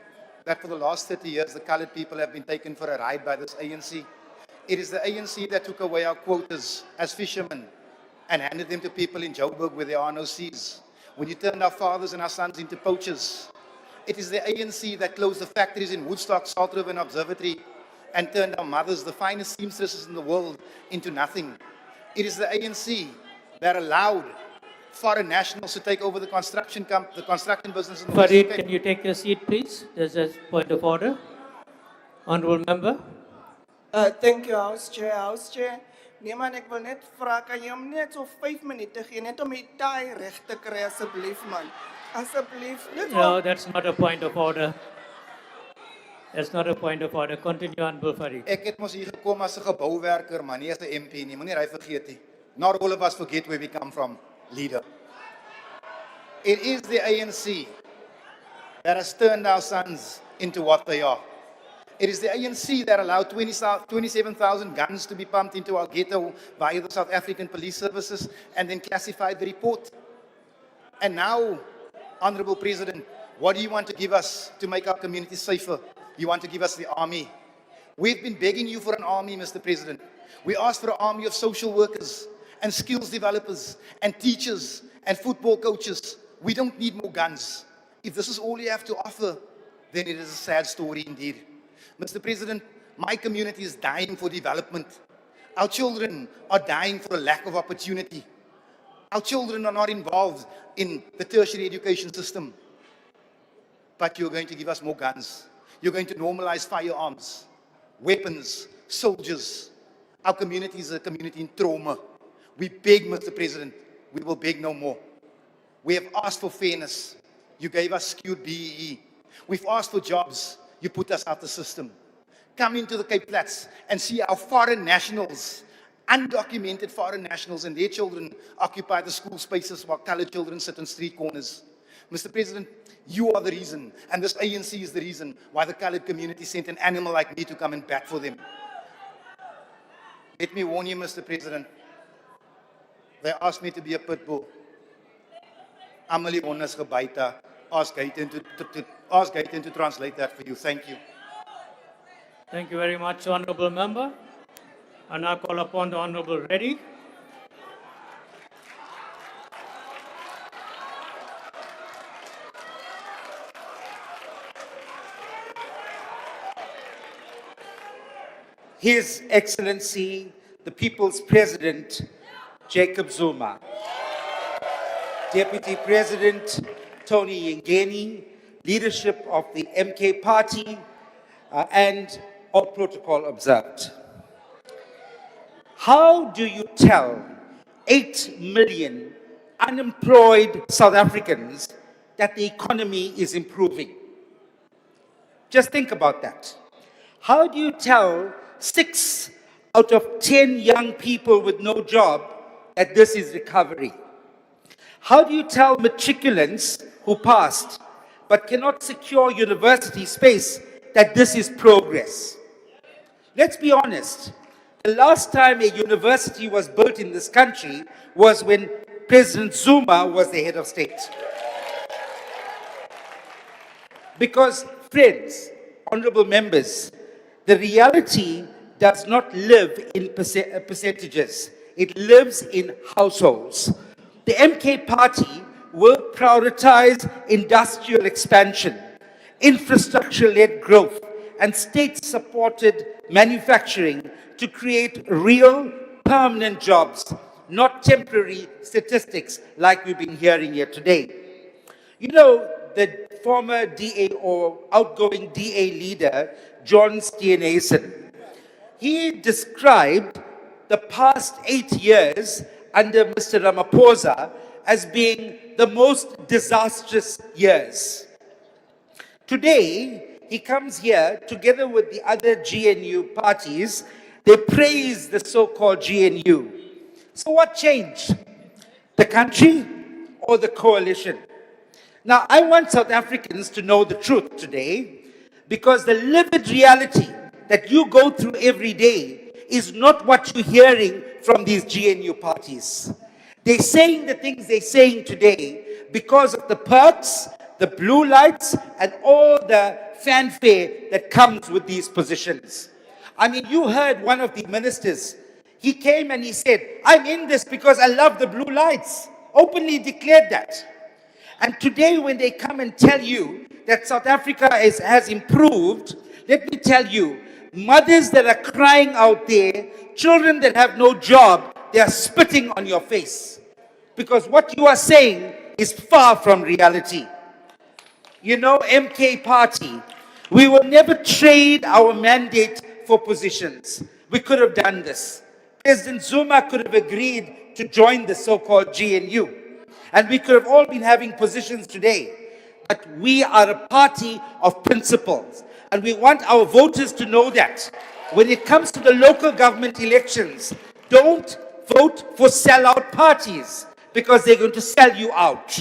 that for the last 30 years, the colored people have been taken for a ride by this ANC. It is the ANC that took away our quotas as fishermen and handed them to people in Joburg where there are no seas. When you turned our fathers and our sons into poachers, it is the ANC that closed the factories in Woodstock, Salt River and Observatory and turned our mothers, the finest seamstresses in the world, into nothing. It is the ANC that allowed foreign nationals to take over the construction business in the Farid, West. can you take your seat, please? There's a point of order. Honorable member. Thank you, House Chair. House Chair, nee man, ek wil net vra, kan jy hom net so 5 minute gee, net om die taai reg te kry asseblief man. Asseblief, net No, that's not a point of order. That's not a point of order. Continue, Honorable Farid. Ek het mos hier gekom as 'n gebouwerker, maar nie as 'n MP nie. Moenie hy vergeet nie. Not all of us forget where we come from, leader. It is the ANC that has turned our sons into what they are. It is the ANC that allowed 27,000 guns to be pumped into our ghetto via the South African Police Services and then classified the report. And now, Honorable President, what do you want to give us to make our communities safer? You want to give us the army. We've been begging you for an army, Mr. President. We asked for an army of social workers and skills developers and teachers and football coaches. We don't need more guns. If this is all you have to offer, then it is a sad story indeed. Mr. President, my community is dying for development. Our children are dying for a lack of opportunity. Our children are not involved in the tertiary education system. But you're going to give us more guns. You're going to normalize firearms, weapons, soldiers. Our community is a community in trauma. We beg, Mr. President, we will beg no more. We have asked for fairness. You gave us skewed BEE. We've asked for jobs. You put us out the system. Come into the Cape Flats and see our foreign nationals, undocumented foreign nationals and their children occupy the school spaces while colored children sit on street corners. Mr. President, you are the reason, and this ANC is the reason why the colored community sent an animal like me to come and bat for them. Let me warn you, Mr. President. They asked me to be a pit bull. Amelie Onnes gebaita. Ask Gauteng to translate that for you. Thank you. Thank you very much, Honorable Member. I now call upon the Honorable Reddy. His Excellency, the People's President, Jacob Zuma. Deputy President Tony Yengeni, leadership of the MK Party, and all protocol observed. How do you tell 8 million unemployed South Africans that the economy is improving? Just think about that. How do you tell 6 out of 10 young people with no job that this is recovery? How do you tell matriculants who passed but cannot secure university space that this is progress? Let's be honest. The last time a university was built in this country was when President Zuma was the head of state. Because, friends, honorable members, the reality does not live in percentages. It lives in households. The MK party will prioritize industrial expansion, infrastructure-led growth, and state-supported manufacturing to create real, permanent jobs, not temporary statistics like we've been hearing here today. You know, the former DA or outgoing DA leader, John Steenhuisen, he described the past 8 years under Mr. Ramaphosa as being the most disastrous years. Today, he comes here together with the other GNU parties. They praise the so-called GNU. So what changed? The country or the coalition? Now, I want South Africans to know the truth today, because the livid reality that you go through every day is not what you're hearing from these GNU parties. They're saying the things they're saying today because of the perks, the blue lights, and all the fanfare that comes with these positions. I mean, you heard one of the ministers. He came and he said, I'm in this because I love the blue lights. Openly declared that. And today when they come and tell you that South Africa has improved, let me tell you, mothers that are crying out there, children that have no job, they are spitting on your face. Because what you are saying is far from reality. You know, MK party, we will never trade our mandate for positions. We could have done this. President Zuma could have agreed to join the so-called GNU. And we could have all been having positions today. But we are a party of principles. And we want our voters to know that. When it comes to the local government elections, don't vote for sellout parties, because they're going to sell you out.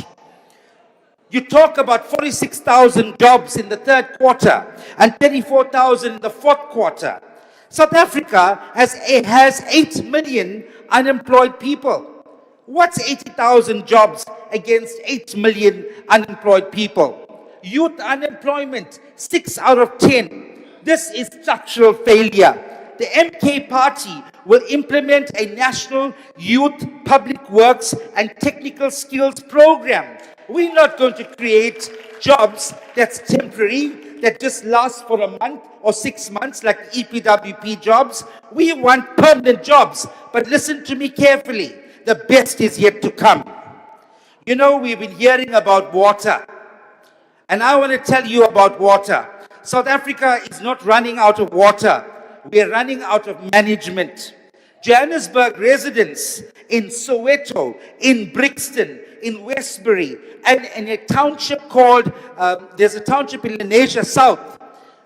You talk about 46,000 jobs in the third quarter and 34,000 in the fourth quarter. South Africa has 8 million unemployed people. What's 80,000 jobs against 8 million unemployed people? Youth unemployment, 6 out of 10. This is structural failure. The MK party will implement a national youth public works and technical skills program. We're not going to create jobs that's temporary, that just lasts for a month or 6 months like EPWP jobs. We want permanent jobs. But listen to me carefully. The best is yet to come. You know, we've been hearing about water. And I want to tell you about water. South Africa is not running out of water. We are running out of management. Johannesburg residents in Soweto, in Brixton, in Westbury, and in a township called, there's a township in Lenasia South.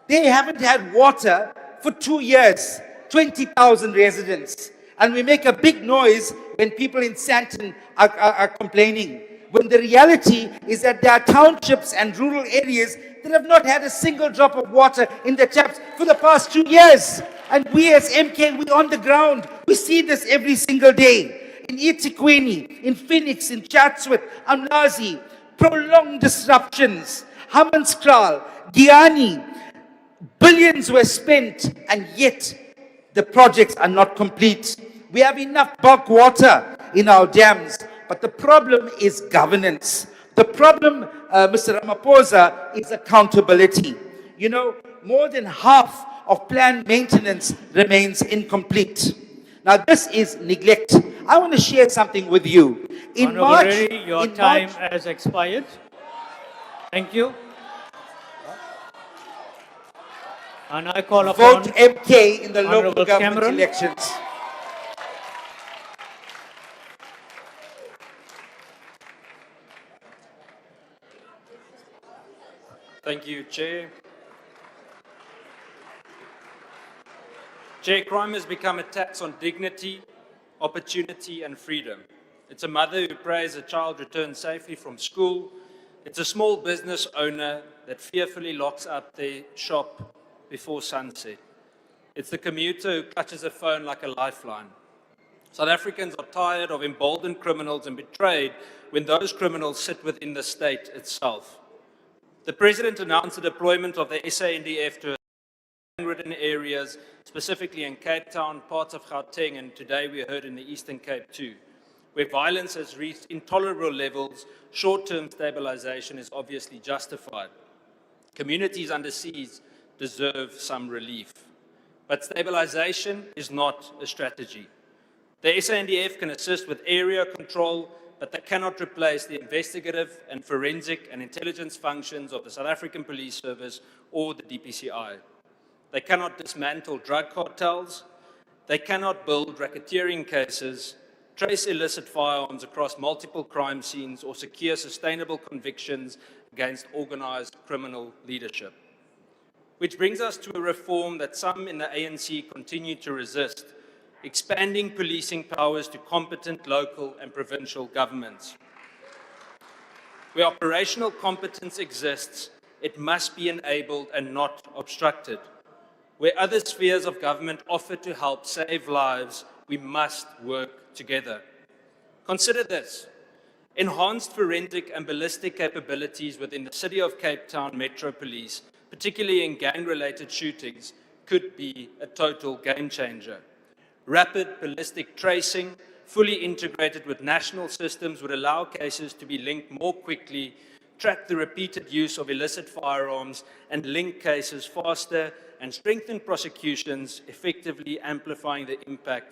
They haven't had water for 2 years, 20,000 residents. And we make a big noise when people in Sandton are complaining. When the reality is that there are townships and rural areas that have not had a single drop of water in the taps for the past 2 years. And we as MK, we're on the ground. We see this every single day. In eThekwini, in Phoenix, in Chatsworth, Umlazi, prolonged disruptions. Hammanskraal, Giyani, billions were spent, and yet the projects are not complete. We have enough bulk water in our dams, but the problem is governance. The problem, Mr. Ramaphosa, is accountability. You know, more than half of planned maintenance remains incomplete. Now, this is neglect. I want to share something with you. In March, Honorary, your time has expired. Thank you. And I call upon vote MK in the local Honorable government Cameron. elections. Thank you, Chair. Chair, crime has become a tax on dignity, opportunity, and freedom. It's a mother who prays a child returns safely from school. It's a small business owner that fearfully locks up their shop before sunset. It's the commuter who clutches a phone like a lifeline. South Africans are tired of emboldened criminals and betrayed when those criminals sit within the state itself. The President announced the deployment of the SANDF to gang-ridden areas, specifically in Cape Town, parts of Gauteng, and today we heard in the Eastern Cape too. Where violence has reached intolerable levels, short-term stabilization is obviously justified. Communities under siege deserve some relief. But stabilization is not a strategy. The SANDF can assist with area control, but they cannot replace the investigative and forensic and intelligence functions of the South African Police Service or the DPCI. They cannot dismantle drug cartels. They cannot build racketeering cases, trace illicit firearms across multiple crime scenes, or secure sustainable convictions against organized criminal leadership. Which brings us to a reform that some in the ANC continue to resist, expanding policing powers to competent local and provincial governments. Where operational competence exists, it must be enabled and not obstructed. Where other spheres of government offer to help save lives, we must work together. Consider this. Enhanced forensic and ballistic capabilities within the City of Cape Town Metro Police, particularly in gang-related shootings, could be a total game changer. Rapid ballistic tracing, fully integrated with national systems, would allow cases to be linked more quickly, track the repeated use of illicit firearms, and link cases faster, and strengthen prosecutions, effectively amplifying the impact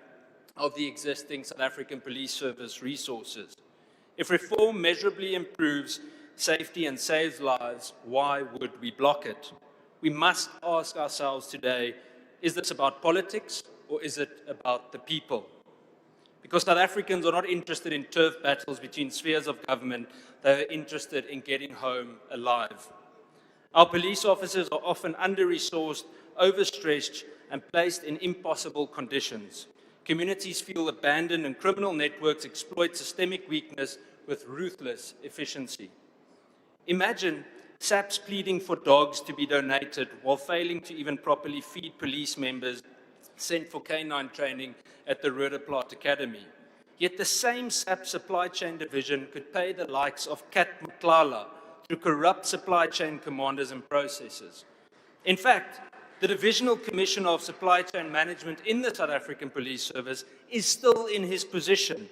of the existing South African Police Service resources. If reform measurably improves safety and saves lives, why would we block it? We must ask ourselves today, is this about politics or is it about the people? Because South Africans are not interested in turf battles between spheres of government, they are interested in getting home alive. Our police officers are often under-resourced, overstretched, and placed in impossible conditions. Communities feel abandoned and criminal networks exploit systemic weakness with ruthless efficiency. Imagine SAPS pleading for dogs to be donated while failing to even properly feed police members sent for canine training at the Roodeplaat Academy. Yet the same SAP supply chain division could pay the likes of Kat Mklala through corrupt supply chain commanders and processors. In fact, the Divisional Commissioner of Supply Chain Management in the South African Police Service is still in his position.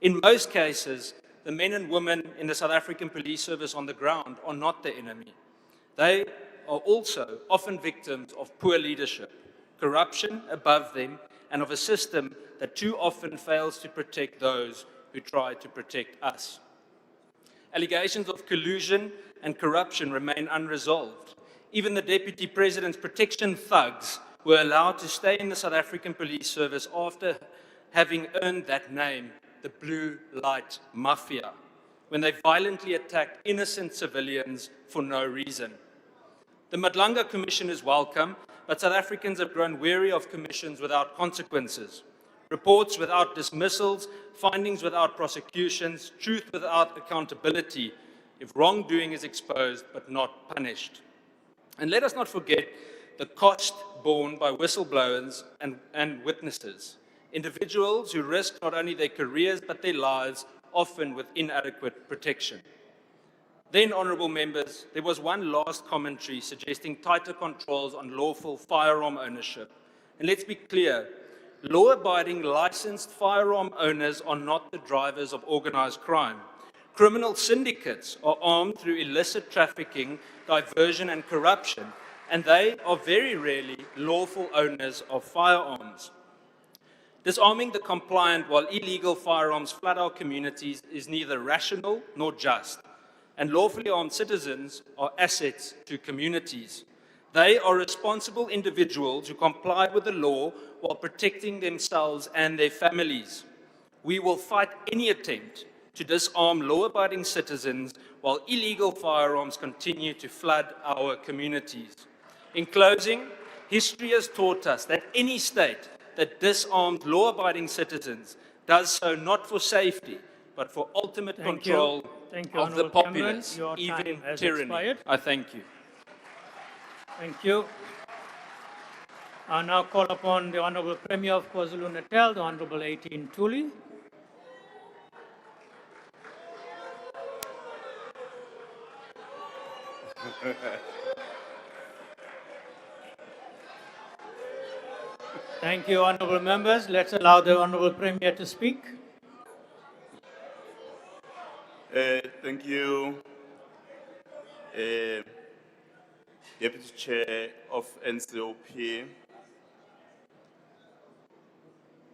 In most cases, the men and women in the South African Police Service on the ground are not the enemy. They are also often victims of poor leadership, corruption above them, and of a system that too often fails to protect those who try to protect us. Allegations of collusion and corruption remain unresolved. Even the Deputy President's protection thugs were allowed to stay in the South African Police Service after having earned that name, the Blue Light Mafia, when they violently attacked innocent civilians for no reason. The Madlanga Commission is welcome, but South Africans have grown weary of commissions without consequences, reports without dismissals, findings without prosecutions, truth without accountability, if wrongdoing is exposed but not punished. And let us not forget the cost borne by whistleblowers and witnesses, individuals who risk not only their careers but their lives, often with inadequate protection. Then, honourable members, there was one last commentary suggesting tighter controls on lawful firearm ownership. And let's be clear, law-abiding licensed firearm owners are not the drivers of organised crime. Criminal syndicates are armed through illicit trafficking, diversion and corruption, and they are very rarely lawful owners of firearms. Disarming the compliant while illegal firearms flood our communities is neither rational nor just, and lawfully armed citizens are assets to communities. They are responsible individuals who comply with the law while protecting themselves and their families. We will fight any attempt to disarm law-abiding citizens while illegal firearms continue to flood our communities. In closing, history has taught us that any state that disarms law-abiding citizens does so not for safety, but for ultimate control of the populace, even tyranny. I thank you. Thank you. I now call upon the Honourable Premier of KwaZulu-Natal, the Honourable 18 Tuli. Thank you, honorable members. Let's allow the honorable Premier to speak. Thank you, Deputy Chair of NCOP,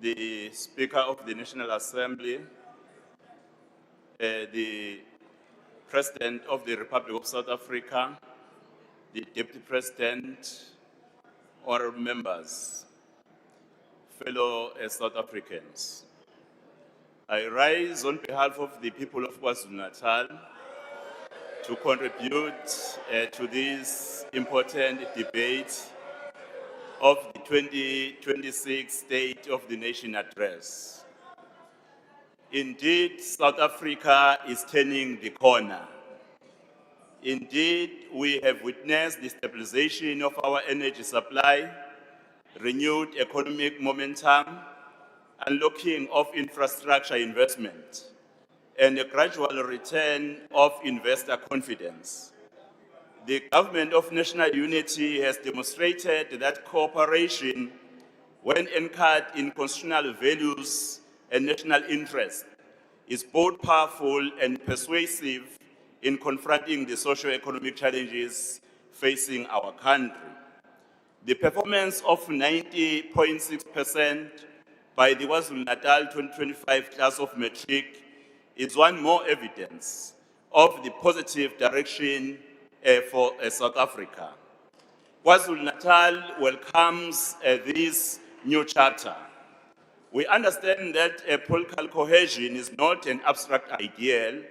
the Speaker of the National Assembly, the President of the Republic of South Africa, the Deputy President, honorable members, fellow South Africans. I rise on behalf of the people of KwaZulu-Natal to contribute to this important debate of the 2026 State of the Nation Address. Indeed, South Africa is turning the corner. Indeed, we have witnessed the stabilization of our energy supply, renewed economic momentum, unlocking of infrastructure investment, and a gradual return of investor confidence. The Government of National Unity has demonstrated that cooperation, when anchored in constitutional values and national interest, is both powerful and persuasive in confronting the socio-economic challenges facing our country. The performance of 90.6% by the KwaZulu-Natal 2025 class of matric is one more evidence of the positive direction for South Africa. KwaZulu-Natal welcomes this new chapter. We understand that political cohesion is not an abstract ideal.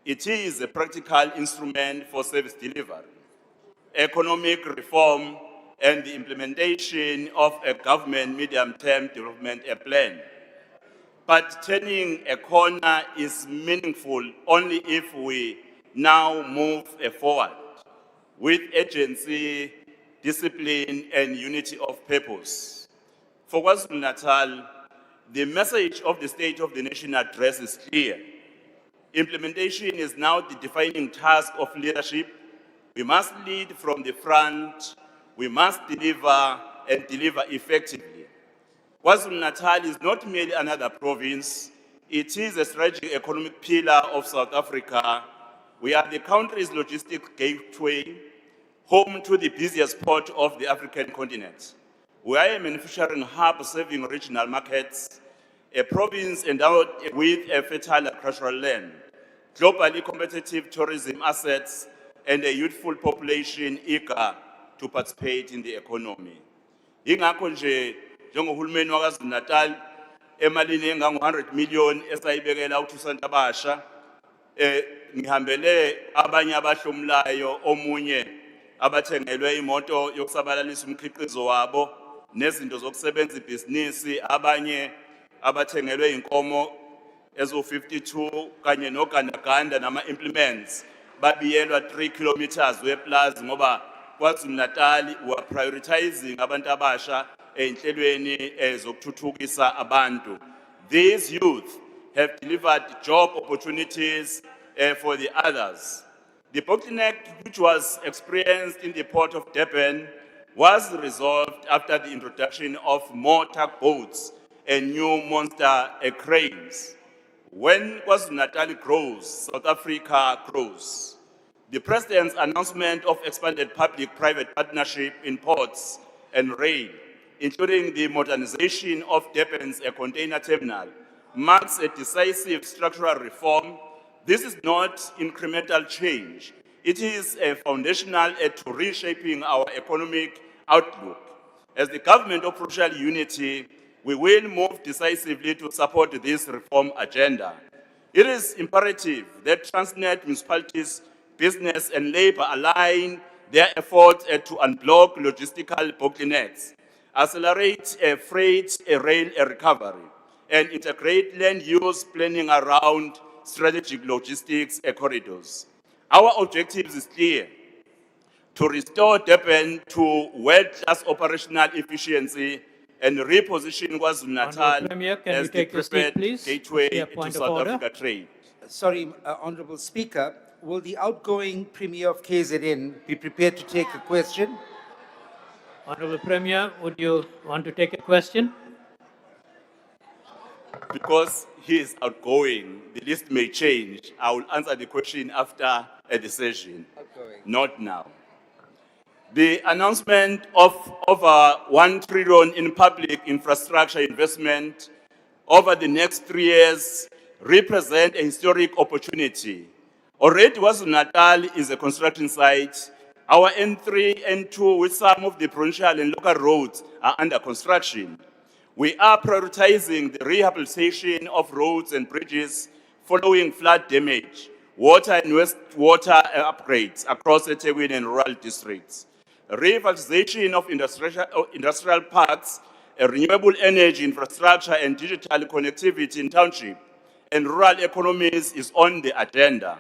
It is a practical instrument for service delivery, economic reform, and the implementation of a government medium-term development plan. But turning a corner is meaningful only if we now move forward with agency, discipline, and unity of purpose. For KwaZulu-Natal, the message of the State of the Nation Address is clear. Implementation is now the defining task of leadership. We must lead from the front. We must deliver and deliver effectively. KwaZulu-Natal is not merely another province. It is a strategic economic pillar of South Africa. We are the country's logistics gateway, home to the busiest port of the African continent. We are a manufacturing hub serving regional markets, a province endowed with a fertile agricultural land, globally competitive tourism assets, and a youthful population eager to participate in the economy. Ingakho nje njengohulumeni waKwaZulu-Natal emalini engango-100 million esayibekela uThusani abasha ngihambele abanye abahlomulayo omunye abathengelwe imoto yokusabalalisa umkhiqizo wabo nezinto zokusebenza ibhizinisi, abanye abathengelwe inkomo ezo-52 kanye nogandaganda nama-implements babiyelwa 3 kilometers weplazi ngoba KwaZulu-Natal were prioritizing abantu abasha enhlelweni zokuthuthukisa abantu. These youth have delivered job opportunities for the others. The bottleneck which was experienced in the port of Durban was resolved after the introduction of more tugboats and new monster cranes. When KwaZulu-Natal grows, South Africa grows. The President's announcement of expanded public-private partnership in ports and rail, including the modernization of Durban's container terminal, marks a decisive structural reform. This is not incremental change. It is foundational to reshaping our economic outlook. As the government of provincial unity, we will move decisively to support this reform agenda. It is imperative that Transnet municipalities, business and labor align their efforts to unblock logistical bottlenecks, accelerate freight rail recovery, and integrate land use planning around strategic logistics corridors. Our objective is clear: to restore Durban to world-class operational efficiency and reposition KwaZulu-Natal as the preferred gateway to South Africa trade. Sorry, Honorable Speaker. will the outgoing Premier of KZN be prepared to take a question? Honorable Premier, would you want to take a question? Because he is outgoing, the list may change. I will answer the question after a decision, not now. The announcement of over 1 trillion in public infrastructure investment over the next 3 years represent a historic opportunity. Already KwaZulu-Natal is a construction site. Our N3, N2 with some of the provincial and local roads are under construction. We are prioritizing the rehabilitation of roads and bridges following flood damage, water and wastewater upgrades across eThekwini and rural districts, revitalization of industrial parks, renewable energy infrastructure and digital connectivity in township and rural economies is on the agenda.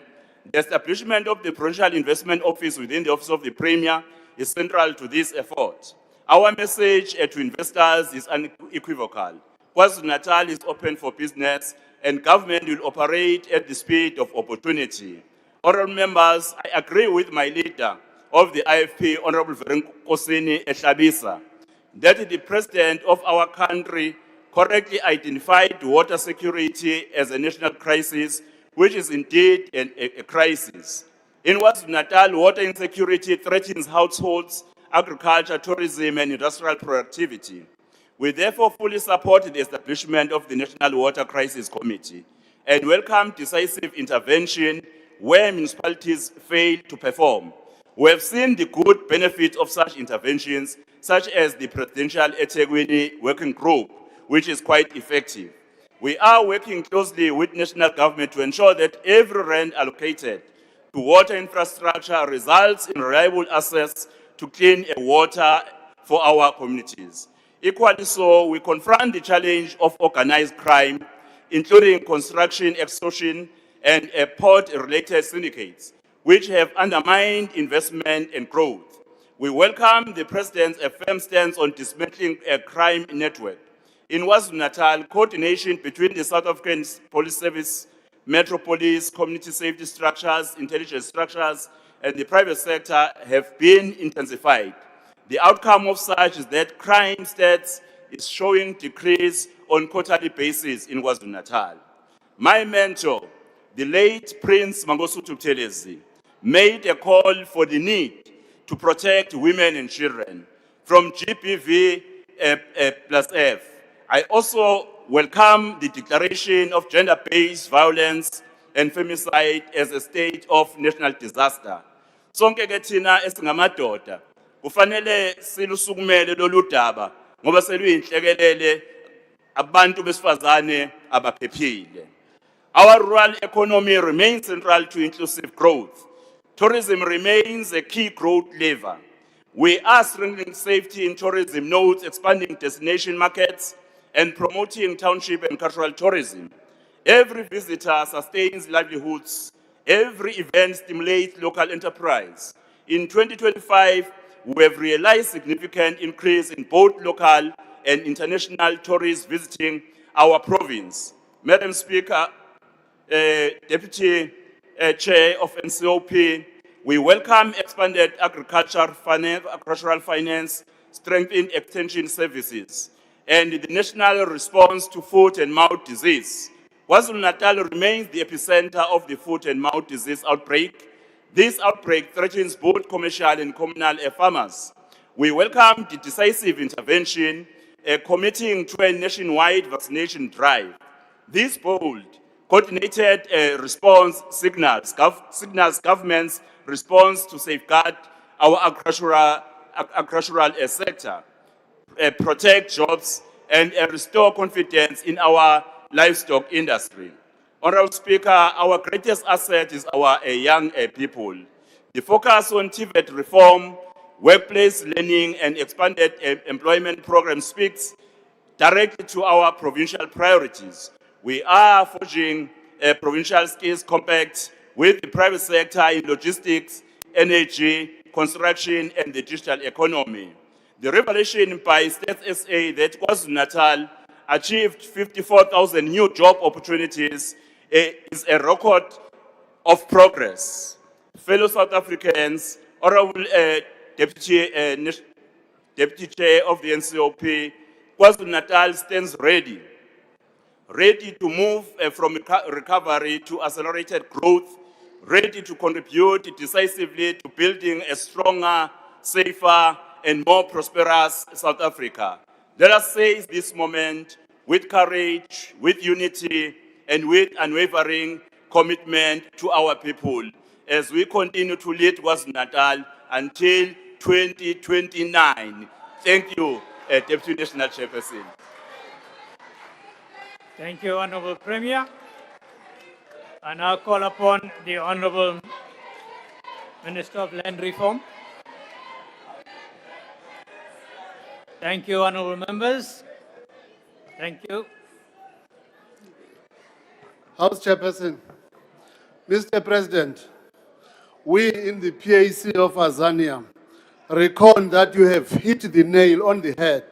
The establishment of the Provincial Investment Office within the Office of the Premier is central to this effort. Our message to investors is unequivocal. KwaZulu-Natal is open for business and government will operate at the speed of opportunity. Honourable members, I agree with my leader of the IFP, Honourable Verenkosini Ehlabisa, that the President of our country correctly identified water security as a national crisis, which is indeed a crisis. In KwaZulu-Natal, water insecurity threatens households, agriculture, tourism, and industrial productivity. We therefore fully support the establishment of the National Water Crisis Committee and welcome decisive intervention where municipalities fail to perform. We have seen the good benefits of such interventions, such as the Presidential eThekwini Working Group, which is quite effective. We are working closely with national government to ensure that every rand allocated to water infrastructure results in reliable access to clean water for our communities. Equally so, we confront the challenge of organized crime, including construction extortion and port-related syndicates, which have undermined investment and growth. We welcome the President's firm stance on dismantling a crime network. In KwaZulu-Natal, coordination between the South African Police Service, Metro Police, community safety structures, intelligence structures, and the private sector have been intensified. The outcome of such is that crime stats is showing decrease on quarterly basis in KwaZulu-Natal. My mentor, the late Prince Mangosuthu Buthelezi, made a call for the need to protect women and children from GBV plus F. I also welcome the declaration of gender-based violence and femicide as a state of national disaster. Sonke ke thina esingamadoda kufanele silusukumele lolu daba ngoba seluyinhlekelele abantu besifazane abaphephile. Our rural economy remains central to inclusive growth. Tourism remains a key growth lever. We are strengthening safety in tourism nodes, expanding destination markets, and promoting township and cultural tourism. Every visitor sustains livelihoods. Every event stimulates local enterprise. In 2025, we have realized significant increase in both local and international tourists visiting our province. Madam Speaker, Deputy Chair of NCOP, we welcome expanded agricultural finance, strengthened extension services, and the national response to foot and mouth disease. KwaZulu-Natal remains the epicenter of the foot and mouth disease outbreak. This outbreak threatens both commercial and communal farmers. We welcome the decisive intervention committing to a nationwide vaccination drive. This bold, coordinated response signals government's response to safeguard our agricultural sector, protect jobs, and restore confidence in our livestock industry. Honorable Speaker, our greatest asset is our young people. The focus on TVET reform, workplace learning, and expanded employment program speaks directly to our provincial priorities. We are forging a provincial skills compact with the private sector in logistics, energy, construction, and the digital economy. The revelation by State SA that KwaZulu-Natal achieved 54,000 new job opportunities is a record of progress. Fellow South Africans, Honorable Deputy Chair of the NCOP, KwaZulu-Natal stands ready to move from recovery to accelerated growth, ready to contribute decisively to building a stronger, safer, and more prosperous South Africa. Let us seize this moment with courage, with unity, and with unwavering commitment to our people as we continue to lead KwaZulu-Natal until 2029. Thank you, Deputy National Chairperson. Thank you, Honorable Premier. I now call upon the Honorable Minister of Land Reform. Thank you, Honorable Members. Thank you. House Chairperson, Mr. President, we in the PAC of Azania reckon that you have hit the nail on the head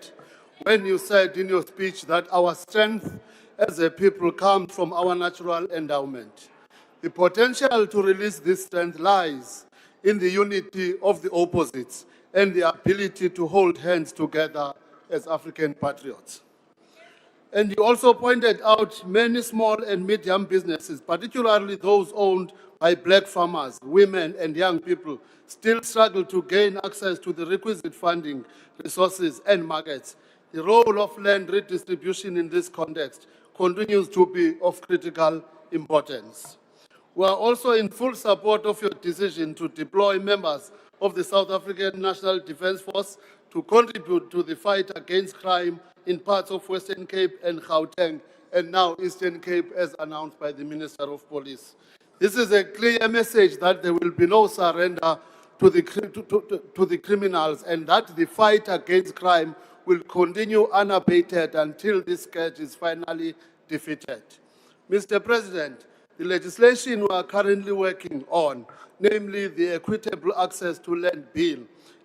when you said in your speech that our strength as a people comes from our natural endowment. The potential to release this strength lies in the unity of the opposites and the ability to hold hands together as African patriots. And you also pointed out many small and medium businesses, particularly those owned by black farmers, women, and young people, still struggle to gain access to the requisite funding, resources, and markets. The role of land redistribution in this context continues to be of critical importance. We are also in full support of your decision to deploy members of the South African National Defence Force to contribute to the fight against crime in parts of Western Cape and Gauteng, and now Eastern Cape, as announced by the Minister of Police. This is a clear message that there will be no surrender to the criminals, and that the fight against crime will continue unabated until this scourge is finally defeated. Mr. President, the legislation we are currently working on, namely the Equitable Access to Land Bill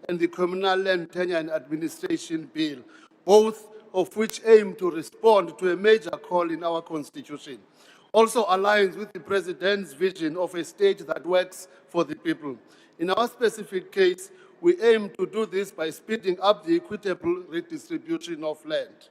and the Communal Land Tenure and Administration Bill, both of which aim to respond to a major call in our Constitution, also aligns with the President's vision of a state that works for the people. In our specific case, we aim to do this by speeding up the equitable redistribution of land,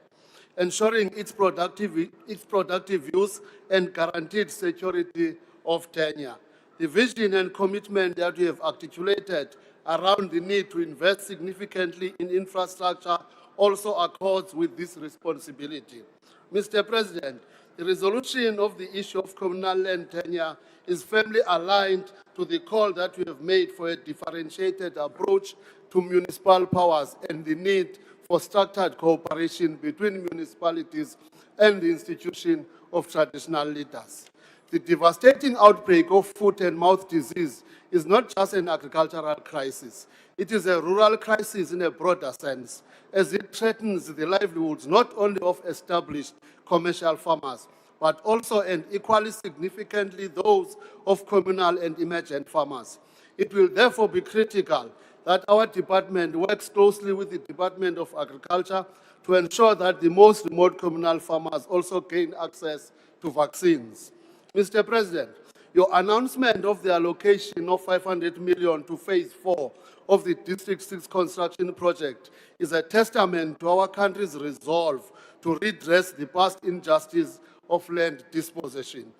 ensuring its productive use and guaranteed security of tenure. The vision and commitment that we have articulated around the need to invest significantly in infrastructure also accords with this responsibility. Mr. President, the resolution of the issue of communal land tenure is firmly aligned to the call that we have made for a differentiated approach to municipal powers and the need for structured cooperation between municipalities and the institution of traditional leaders. The devastating outbreak of foot and mouth disease is not just an agricultural crisis. It is a rural crisis in a broader sense, as it threatens the livelihoods not only of established commercial farmers, but also and equally significantly those of communal and emergent farmers. It will therefore be critical that our department works closely with the Department of Agriculture to ensure that the most remote communal farmers also gain access to vaccines. Mr. President, your announcement of the allocation of 500 million to phase 4 of the District 6 construction project is a testament to our country's resolve to redress the past injustice of land dispossession.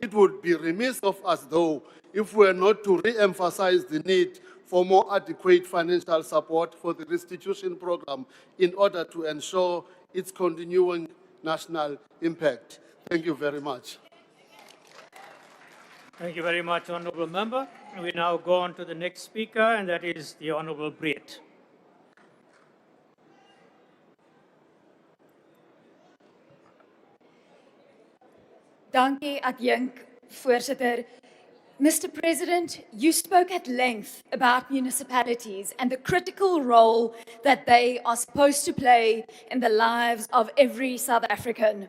It would be remiss of us, though, if we were not to re-emphasize the need for more adequate financial support for the restitution program in order to ensure its continuing national impact. Thank you very much. Thank you very much, Honourable Member. We now go on to the next speaker, and that is the Honourable Breed. Dankie, Adjunk, Voorzitter. Mr. President, you spoke at length about municipalities and the critical role that they are supposed to play in the lives of every South African.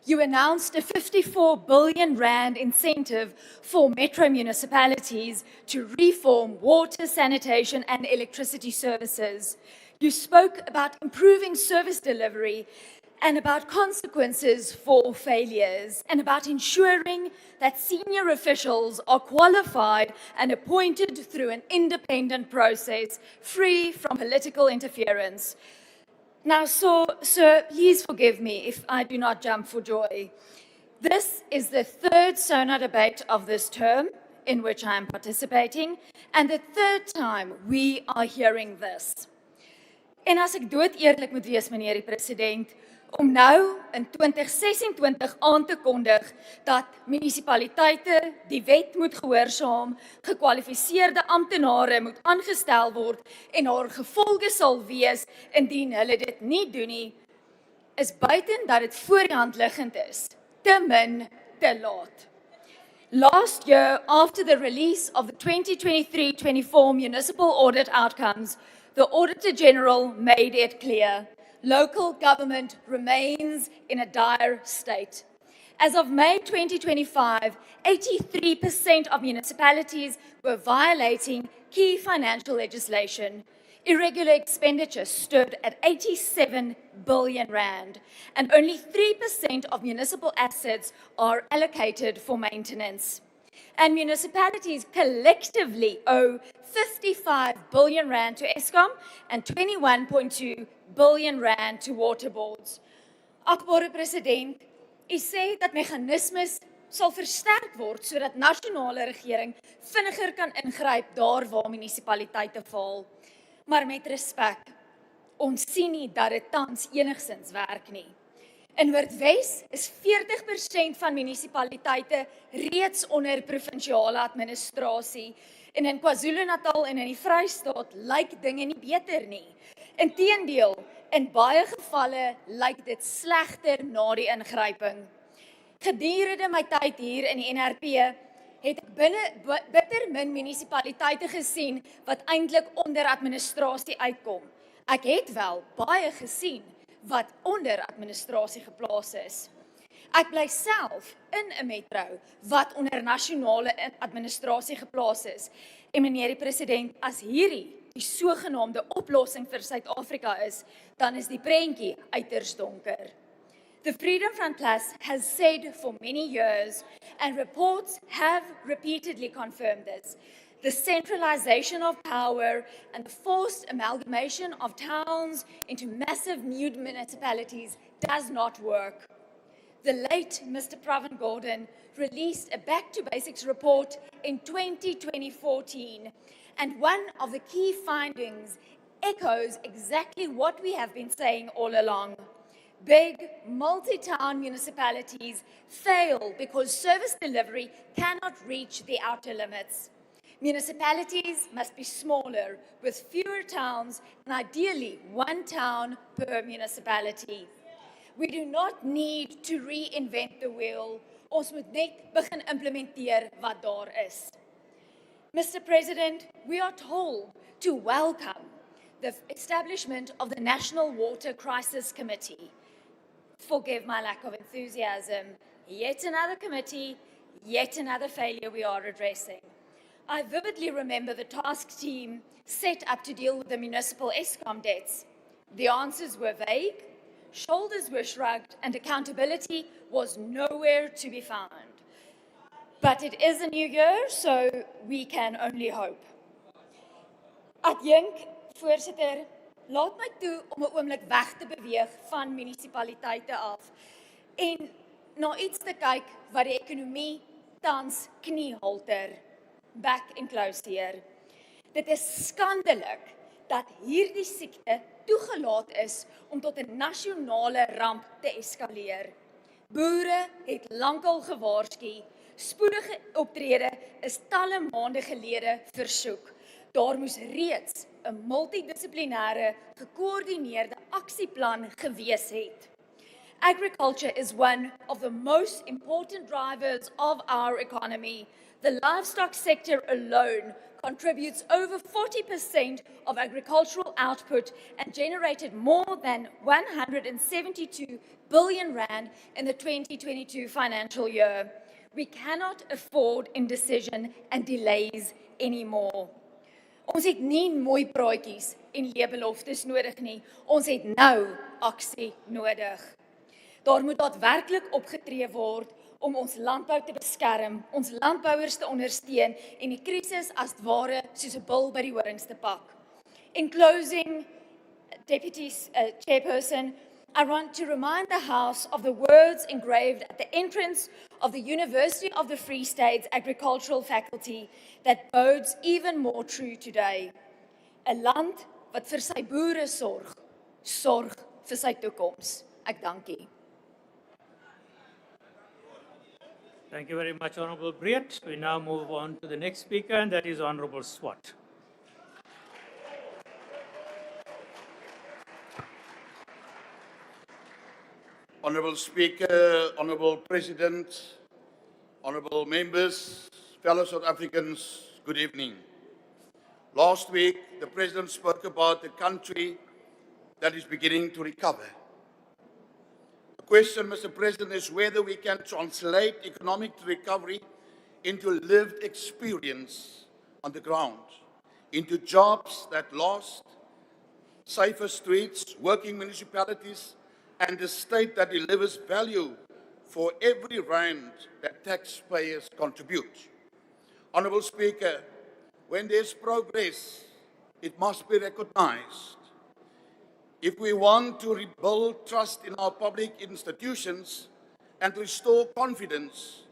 You announced a 54 billion rand incentive for metro municipalities to reform water, sanitation, and electricity services. You spoke about improving service delivery and about consequences for failures, and about ensuring that senior officials are qualified and appointed through an independent process, free from political interference. Now, sir, please forgive me if I do not jump for joy. This is the third SONA debate of this term in which I am participating, and the third time we are hearing this. En as ek dood eerlik moet wees, meneer die president, om nou in 2026 aan te kondig dat munisipaliteite die wet moet gehoorsaam, gekwalifiseerde amptenare moet aangestel word en haar gevolge sal wees indien hulle dit nie doen nie, is buiten dat dit voor die hand liggend is, te min, te laat. Last year, after the release of the 2023-24 municipal audit outcomes, the Auditor General made it clear local government remains in a dire state. As of May 2025, 83% of municipalities were violating key financial legislation. Irregular expenditure stood at 87 billion rand, and only 3% of municipal assets are allocated for maintenance. And municipalities collectively owe 55 billion rand to Eskom and 21.2 billion rand to water boards. Akbare president, u sê dat meganismes sal versterk word sodat nasionale regering vinniger kan ingryp daar waar munisipaliteite faal. Maar met respek, ons sien nie dat dit tans enigsins werk nie. In Noordwes is 40% van munisipaliteite reeds onder provinsiale administrasie en in KwaZulu-Natal en in die Vrystaat lyk dinge nie beter nie. Inteendeel, in baie gevalle lyk dit slegter na die ingryping. Gedurende my tyd hier in die NRP het ek bitter min munisipaliteite gesien wat eintlik onder administrasie uitkom. Ek het wel baie gesien wat onder administrasie geplaas is. Ek bly self in 'n metro wat onder nasionale administrasie geplaas is. En meneer die president, as hierdie die sogenaamde oplossing vir Suid-Afrika is, dan is die prentjie uiters donker. The Freedom Front Plus has said for many years, and reports have repeatedly confirmed this, the centralization of power and the forced amalgamation of towns into massive new municipalities does not work. The late Mr. Pravin Gordhan released a Back to Basics report in 2014, and one of the key findings echoes exactly what we have been saying all along. Big, multi-town municipalities fail because service delivery cannot reach the outer limits. Municipalities must be smaller, with fewer towns, and ideally one town per municipality. We do not need to reinvent the wheel. Ons moet net begin implementeer wat daar is. Mr. President, we are told to welcome the establishment of the National Water Crisis Committee. Forgive my lack of enthusiasm. Yet another committee, yet another failure we are addressing. I vividly remember the task team set up to deal with the municipal Eskom debts. The answers were vague, shoulders were shrugged, and accountability was nowhere to be found. But it is a new year, so we can only hope. Ek dink, voorsitter, laat my toe om 'n oomblik weg te beweeg van munisipaliteite af en na iets te kyk wat die ekonomie tans kniehalter. Back and close hier. Dit is skandelik dat hierdie siekte toegelaat is om tot 'n nasionale ramp te eskaleer. Boere het lankal gewaarsku. Spoedige optrede is talle maande gelede versoek. Daar moes reeds 'n multidissiplinêre, gekoördineerde aksieplan gewees het. Agriculture is one of the most important drivers of our economy. The livestock sector alone contributes over 40% of agricultural output and generated more than 172 billion rand in the 2022 financial year. We cannot afford indecision and delays anymore. Ons het nie mooi praatjies en leebeloftes nodig nie. Ons het nou aksie nodig. Daar moet daadwerklik opgetree word om ons landbou te beskerm, ons landbouers te ondersteun en die krisis as ware soos 'n bil by die horings te pak. In closing, Deputy Chairperson, I want to remind the House of the words engraved at the entrance of the University of the Free State's Agricultural Faculty that bodes even more true today. 'n Land wat vir sy boere sorg, sorg vir sy toekoms. Ek dank u. Thank you very much, Honourable Briet. We now move on to the next speaker, and that is Honourable Swart. Honourable Speaker, Honourable President, Honourable Members, fellow South Africans, good evening. Last week, the President spoke about a country that is beginning to recover. The question, Mr. President, is whether we can translate economic recovery into lived experience on the ground, into jobs that last, safer streets, working municipalities, and a state that delivers value for every rand that taxpayers contribute. Honourable Speaker, when there's progress, it must be recognized. If we want to rebuild trust in our public institutions and restore confidence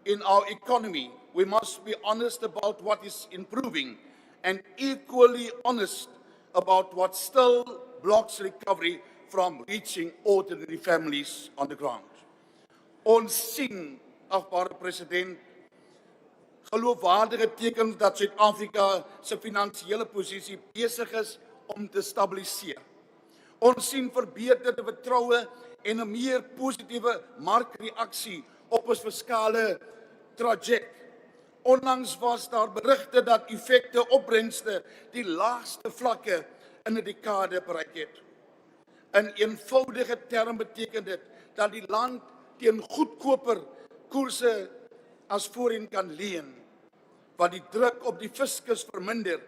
in our economy, we must be honest about what is improving and equally honest about what still blocks recovery from reaching ordinary families on the ground. Ons sien, achtbare president, geloofwaardige tekens dat Suid-Afrika se finansiële posisie besig is om te stabiliseer. Ons sien verbeterde vertroue en 'n meer positiewe markreaksie op ons fiskale traject. Onlangs was daar berigte dat effekte opbrengste die laagste vlakke in 'n dekade bereik het. In eenvoudige term beteken dit dat die land teen goedkoper koerse as voorheen kan leen, wat die druk op die fiskus verminder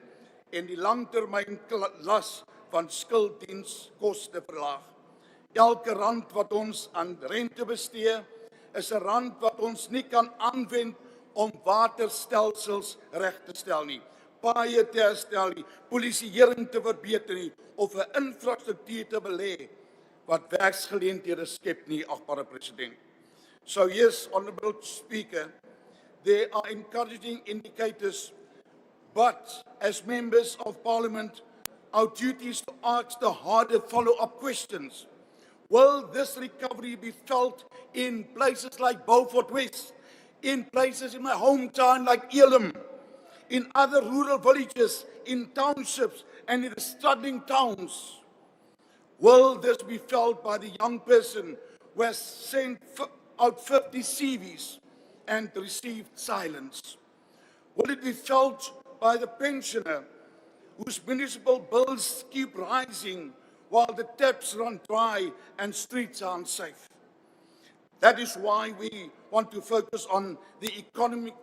en die langtermyn las van skulddienskoste verlaag. Elke rand wat ons aan rente bestee, is 'n rand wat ons nie kan aanwend om waterstelsels reg te stel nie, paaie te herstel nie, polisieering te verbeter nie, of 'n infrastruktuur te belê wat werksgeleenthede skep nie, achtbare president. So yes, Honourable Speaker, there are encouraging indicators, but as members of Parliament, our duty is to ask the harder follow-up questions. Will this recovery be felt in places like Beaufort West, in places in my hometown like Elim, in other rural villages, in townships, and in the struggling towns? Will this be felt by the young person who has sent out 50 CVs and received silence? Will it be felt by the pensioner whose municipal bills keep rising while the taps run dry and streets are unsafe? That is why we want to focus on the economic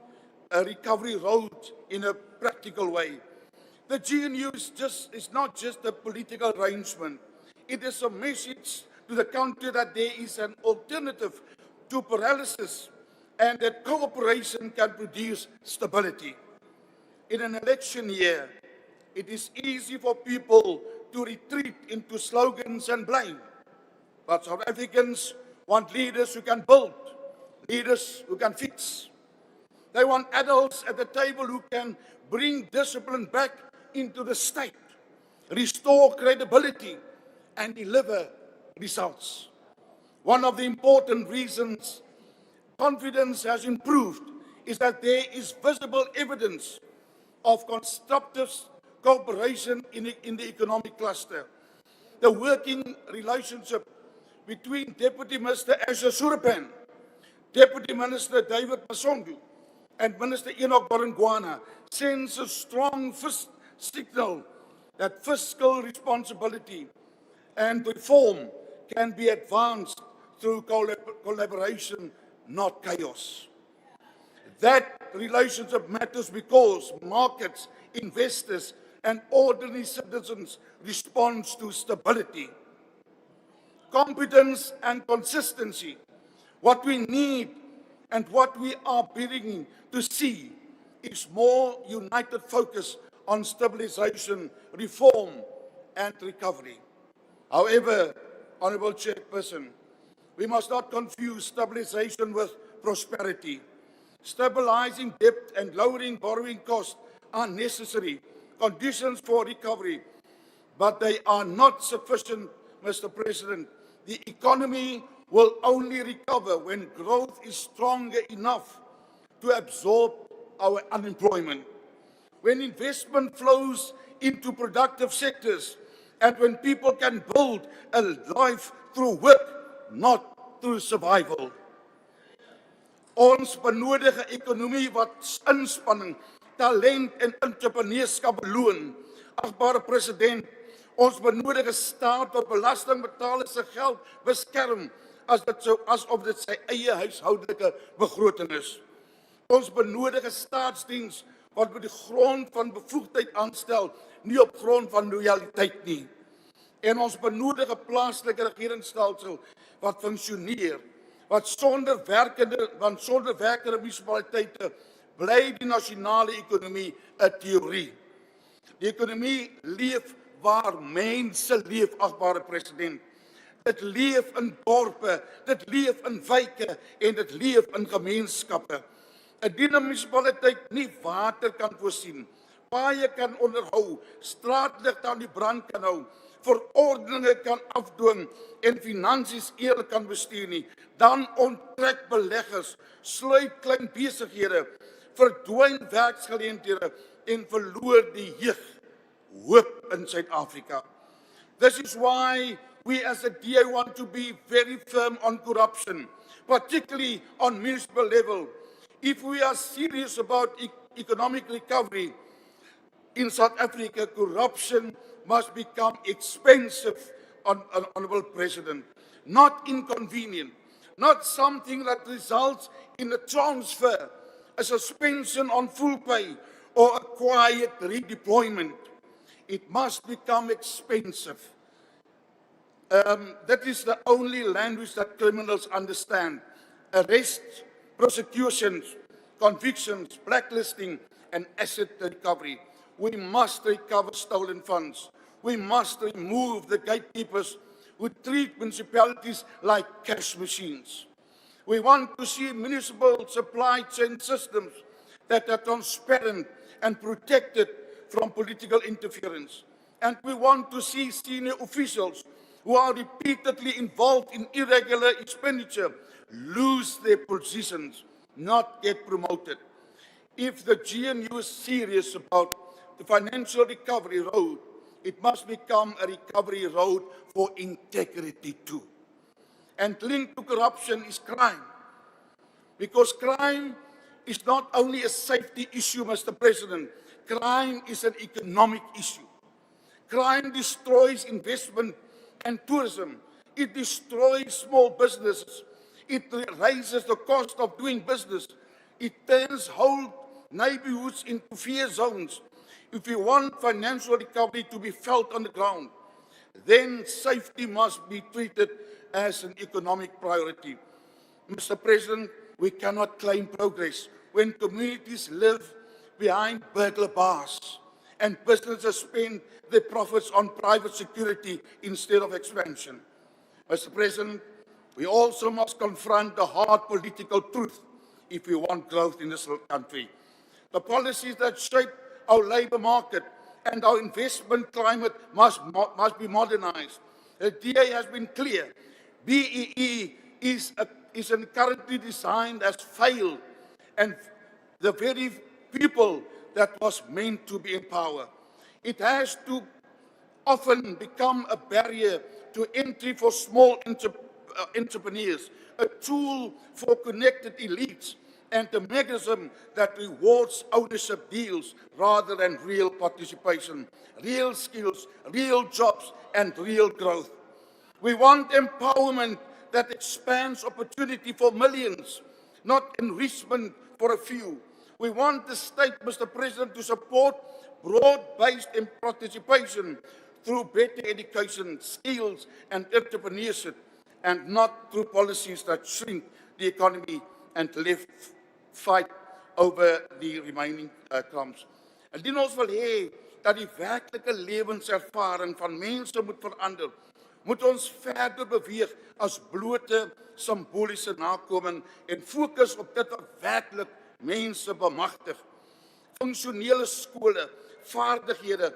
recovery road in a practical way. The GNU is not just a political arrangement. It is a message to the country that there is an alternative to paralysis and that cooperation can produce stability. In an election year, it is easy for people to retreat into slogans and blame. But South Africans want leaders who can build, leaders who can fix. They want adults at the table who can bring discipline back into the state, restore credibility, and deliver results. One of the important reasons confidence has improved is that there is visible evidence of constructive cooperation in the economic cluster. The working relationship between Deputy Minister Asher Surapan, Deputy Minister David Masongu, and Minister Enoch Barangwana sends a strong signal that fiscal responsibility and reform can be advanced through collaboration, not chaos. That relationship matters because markets, investors, and ordinary citizens respond to stability. competence and consistency. What we need and what we are beginning to see is more united focus on stabilization, reform, and recovery. However, Honourable Chairperson, we must not confuse stabilization with prosperity. Stabilizing debt and lowering borrowing costs are necessary conditions for recovery, but they are not sufficient, Mr. President. The economy will only recover when growth is stronger enough to absorb our unemployment, when investment flows into productive sectors, and when people can build a life through work, not through survival. Ons benodig 'n ekonomie wat inspanning, talent en entrepreneurskap beloon. Agbare president, ons benodig 'n staat wat belastingbetalers se geld beskerm asof dit sy eie huishoudelike begroting is. Ons benodig 'n staatsdiens wat op die grond van bevoegdheid aanstel, nie op grond van loyaliteit nie. En ons benodig 'n plaaslike regeringsstelsel wat funksioneer, want sonder werkende munisipaliteite bly die nasionale ekonomie 'n teorie. Die ekonomie leef waar mense leef, agbare president. Dit leef in dorpe, dit leef in wijke en dit leef in gemeenskappe. Indien 'n munisipaliteit nie water kan voorsien, paaie kan onderhou, straatligte aan die brand kan hou, verordeninge kan afdwing en finansies eerlik kan bestuur nie, dan onttrek beleggers, sluit klein besighede, verdwyn werksgeleenthede en verloor die jeug hoop in Suid-Afrika. This is why we as a DA want to be very firm on corruption, particularly on municipal level. If we are serious about economic recovery in South Africa, corruption must become expensive, Honourable President, not inconvenient, not something that results in a transfer, a suspension on full pay, or a quiet redeployment. It must become expensive. That is the only language that criminals understand. Arrest, prosecutions, convictions, blacklisting, and asset recovery. We must recover stolen funds. We must remove the gatekeepers who treat municipalities like cash machines. We want to see municipal supply chain systems that are transparent and protected from political interference. And we want to see senior officials who are repeatedly involved in irregular expenditure lose their positions, not get promoted. If the GNU is serious about the financial recovery road, it must become a recovery road for integrity too. And linked to corruption is crime. Because crime is not only a safety issue, Mr. President, crime is an economic issue. Crime destroys investment and tourism. It destroys small businesses. It raises the cost of doing business. It turns whole neighborhoods into fear zones. If we want financial recovery to be felt on the ground, then safety must be treated as an economic priority. Mr. President, we cannot claim progress when communities live behind burglar bars and businesses spend their profits on private security instead of expansion. Mr. President, we also must confront the hard political truth if we want growth in this country. The policies that shape our labour market and our investment climate must be modernized. The DA has been clear. BEE is currently designed as failed, and the very people that was meant to be in power. It has to often become a barrier to entry for small entrepreneurs, a tool for connected elites, and a mechanism that rewards ownership deals rather than real participation, real skills, real jobs, and real growth. We want empowerment that expands opportunity for millions, not enrichment for a few. We want the state, Mr. President, to support broad-based participation through better education, skills, and entrepreneurship, and not through policies that shrink the economy and left fight over the remaining crumbs. Indien ons wil hê dat die werklike lewenservaring van mense moet verander, moet ons verder beweeg as blote simboliese nakoming en fokus op dit wat werklik mense bemagtig. Funksionele skole, vaardighede,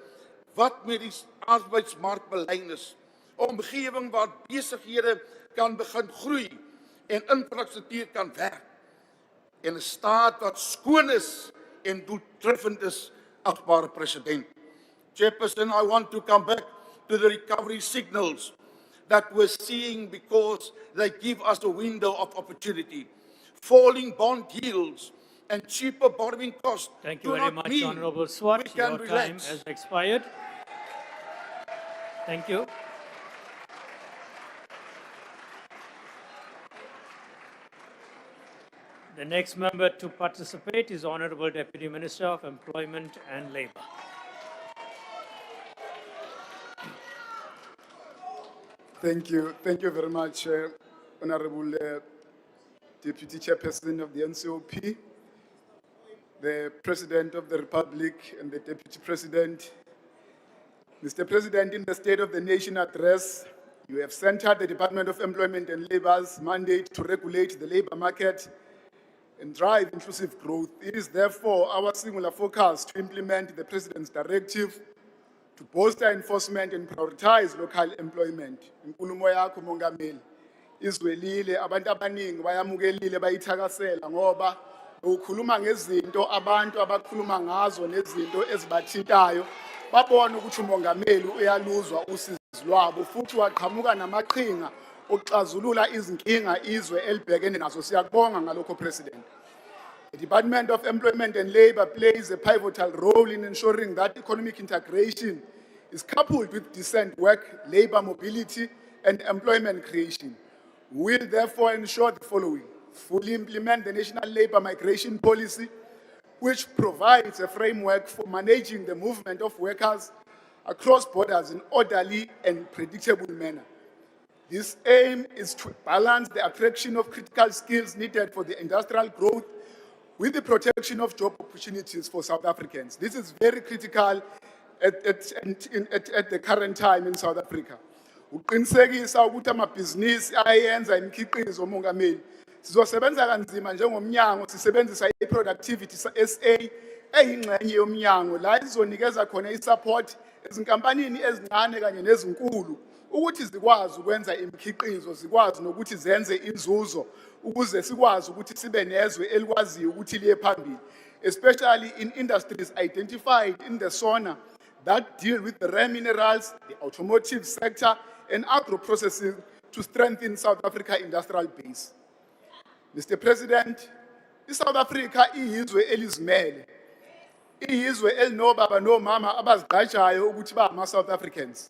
wat met die arbeidsmark belyn is, omgewing waar besighede kan begin groei en infrastruktuur kan werk, en 'n staat wat skoon is en doeltreffend is, achtbare president. Chairperson, I want to come back to the recovery signals that we're seeing because they give us a window of opportunity. Falling bond yields and cheaper borrowing costs. Thank you very much, Honorable Swart. Your time has expired. Thank you. The next member to participate is Honorable Deputy Minister of Employment and Labour. Thank you very much, Honorable Deputy Chairperson of the NCOP, the President of the Republic and the Deputy President. Mr. President, in the State of the Nation Address, you have centered the Department of Employment and Labour's mandate to regulate the labour market and drive inclusive growth. It is therefore our singular focus to implement the President's directive to bolster enforcement and prioritize local employment. Inkulumo yakho Mongameli izwelile, abantu abaningi bayamukelile bayithakasela ngoba ukhuluma ngezinto abantu abakhuluma ngazo nezinto ezibathintayo babona ukuthi umongameli uyaluzwa usizo lwabo futhi waqhamuka namaqhinga okuxazulula izinkinga izwe elibhekene nazo. Siyakubonga ngalokho President. The Department of Employment and Labour plays a pivotal role in ensuring that economic integration is coupled with decent work, labour mobility, and employment creation. We will therefore ensure the following: fully implement the National Labour Migration Policy, which provides a framework for managing the movement of workers across borders in orderly and predictable manner. This aim is to balance the attraction of critical skills needed for the industrial growth with the protection of job opportunities for South Africans. This is very critical at the current time in South Africa. Uqinisekisa ukuthi amabhizinisi ayenza imikhiqizo Mongameli sizosebenza kanzima njengomnyango sisebenzisa iProductivity SA eyingxenye yomnyango la izonikeza khona isupport ezinkampanini ezincane kanye nezinkulu ukuthi zikwazi ukwenza imikhiqizo, zikwazi nokuthi zenze inzuzo ukuze sikwazi ukuthi sibe nezwe elikwaziyo ukuthi liye phambili, especially in industries identified in the SONA that deal with the rare minerals, the automotive sector, and agro-processing to strengthen South Africa's industrial base. Mr. President, South Africa iyizwe elizimele, iyizwe elinobaba nomama abazigqajayo ukuthi ba ama-South Africans.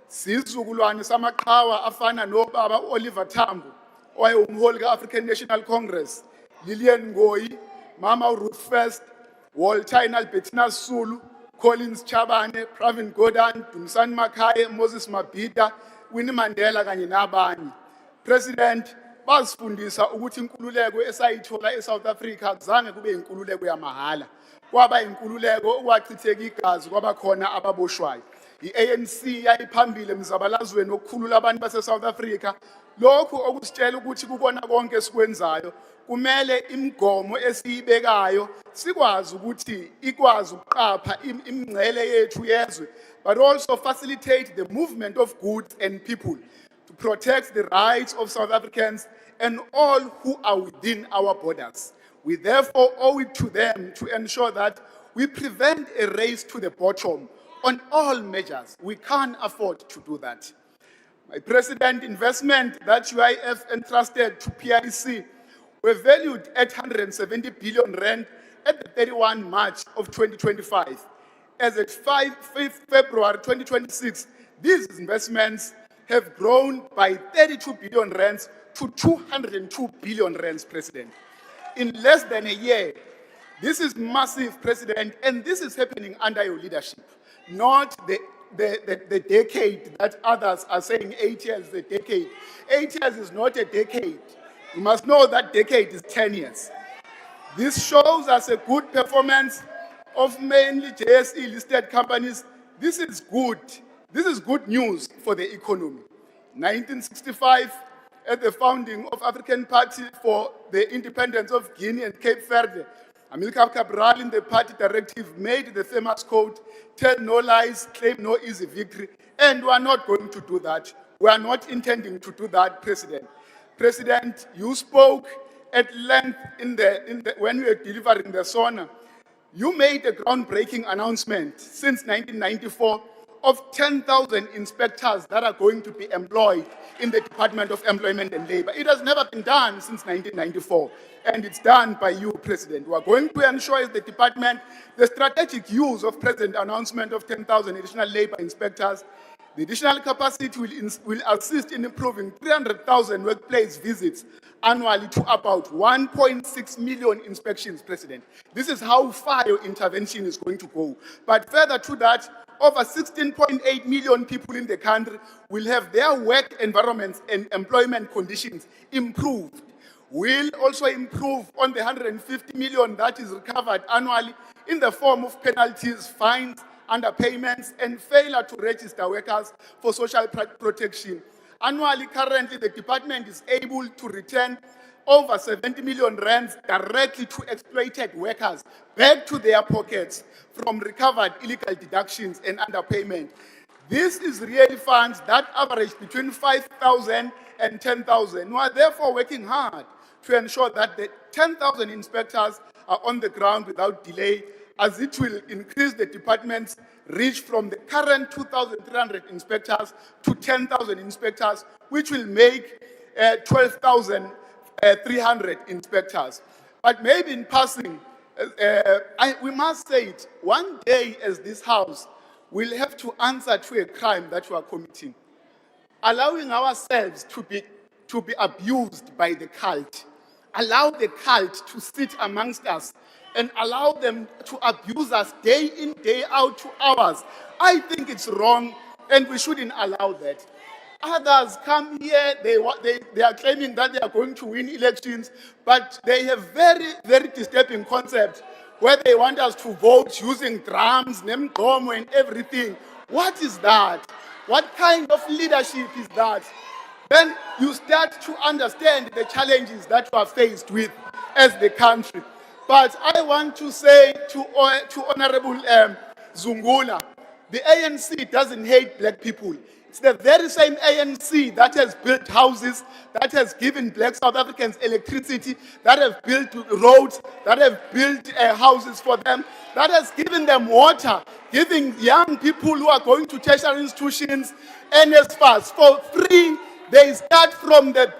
Sizukulwane samaqhawa afana nobaba Oliver Tambo, owayengumholi ka-African National Congress, Lillian Ngoyi, Mama Ruth First, Walter Albertina Sulu, Collins Chabane, Pravin Gordhan, Dumsani Makhaya, Moses Mabhida, Winnie Mandela kanye nabanye. President, basifundisa ukuthi inkululeko esayithola eSouth Africa akuzange kube inkululeko yamahala. Kwaba inkululeko okwachitheka igazi kwaba khona ababoshwayo. I-ANC yayiphambili emzabalazweni wokukhulula abantu base-South Africa. Lokhu okusitshela ukuthi kukona konke esikwenzayo kumele imigomo esiyibekayo sikwazi ukuthi ikwazi ukuqapha imingcele yethu yezwe, but also facilitate the movement of goods and people to protect the rights of South Africans and all who are within our borders. We therefore owe it to them to ensure that we prevent a race to the bottom on all measures. We can't afford to do that. My President, investment that UIF entrusted to PIC were valued at 170 billion rand at the 31 March of 2025. As at 5 February 2026, these investments have grown by 32 billion rands to 202 billion rands, President. In less than a year, this is massive, President, and this is happening under your leadership, not the the decade that others are saying 8 years is a decade. 8 years is not a decade. You must know that decade is 10 years. This shows us a good performance of mainly JSE listed companies. This is good. This is good news for the economy. 1965, at the founding of African Party for the Independence of Guinea and Cape Verde, Amilcar Cabral in the party directive made the famous quote, "Tell no lies, claim no easy victory," and we are not going to do that. We are not intending to do that, President. President, you spoke at length when we were delivering the SONA. You made a groundbreaking announcement since 1994 of 10,000 inspectors that are going to be employed in the Department of Employment and Labor. It has never been done since 1994, and it's done by you, President. We are going to ensure as the department the strategic use of President's announcement of 10,000 additional labor inspectors. The additional capacity will assist in improving 300,000 workplace visits annually to about 1.6 million inspections, President. This is how far your intervention is going to go. But further to that, over 16.8 million people in the country will have their work environments and employment conditions improved. We'll also improve on the 150 million that is recovered annually in the form of penalties, fines, underpayments, and failure to register workers for social protection. Annually, currently, the department is able to return over 70 million rands directly to exploited workers back to their pockets from recovered illegal deductions and underpayment. This is really funds that average between 5,000 and 10,000. We are therefore working hard to ensure that the 10,000 inspectors are on the ground without delay, as it will increase the department's reach from the current 2,300 inspectors to 10,000 inspectors, which will make 12,300 inspectors. But maybe in passing, we must say it, one day as this House, we'll have to answer to a crime that we are committing. Allowing ourselves to be abused by the cult, allow the cult to sit amongst us and allow them to abuse us day in, day out to hours. I think it's wrong and we shouldn't allow that. Others come here, they are claiming that they are going to win elections, but they have very, very disturbing concepts where they want us to vote using drums, nemgomo and everything. What is that? What kind of leadership is that? Then you start to understand the challenges that we are faced with as the country. But I want to say to Honorable Zungula, the ANC doesn't hate black people. It's the very same ANC that has built houses, that has given black South Africans electricity, that have built roads, that have built houses for them, that has given them water, giving young people who are going to tertiary institutions NSFAS for free. They start from the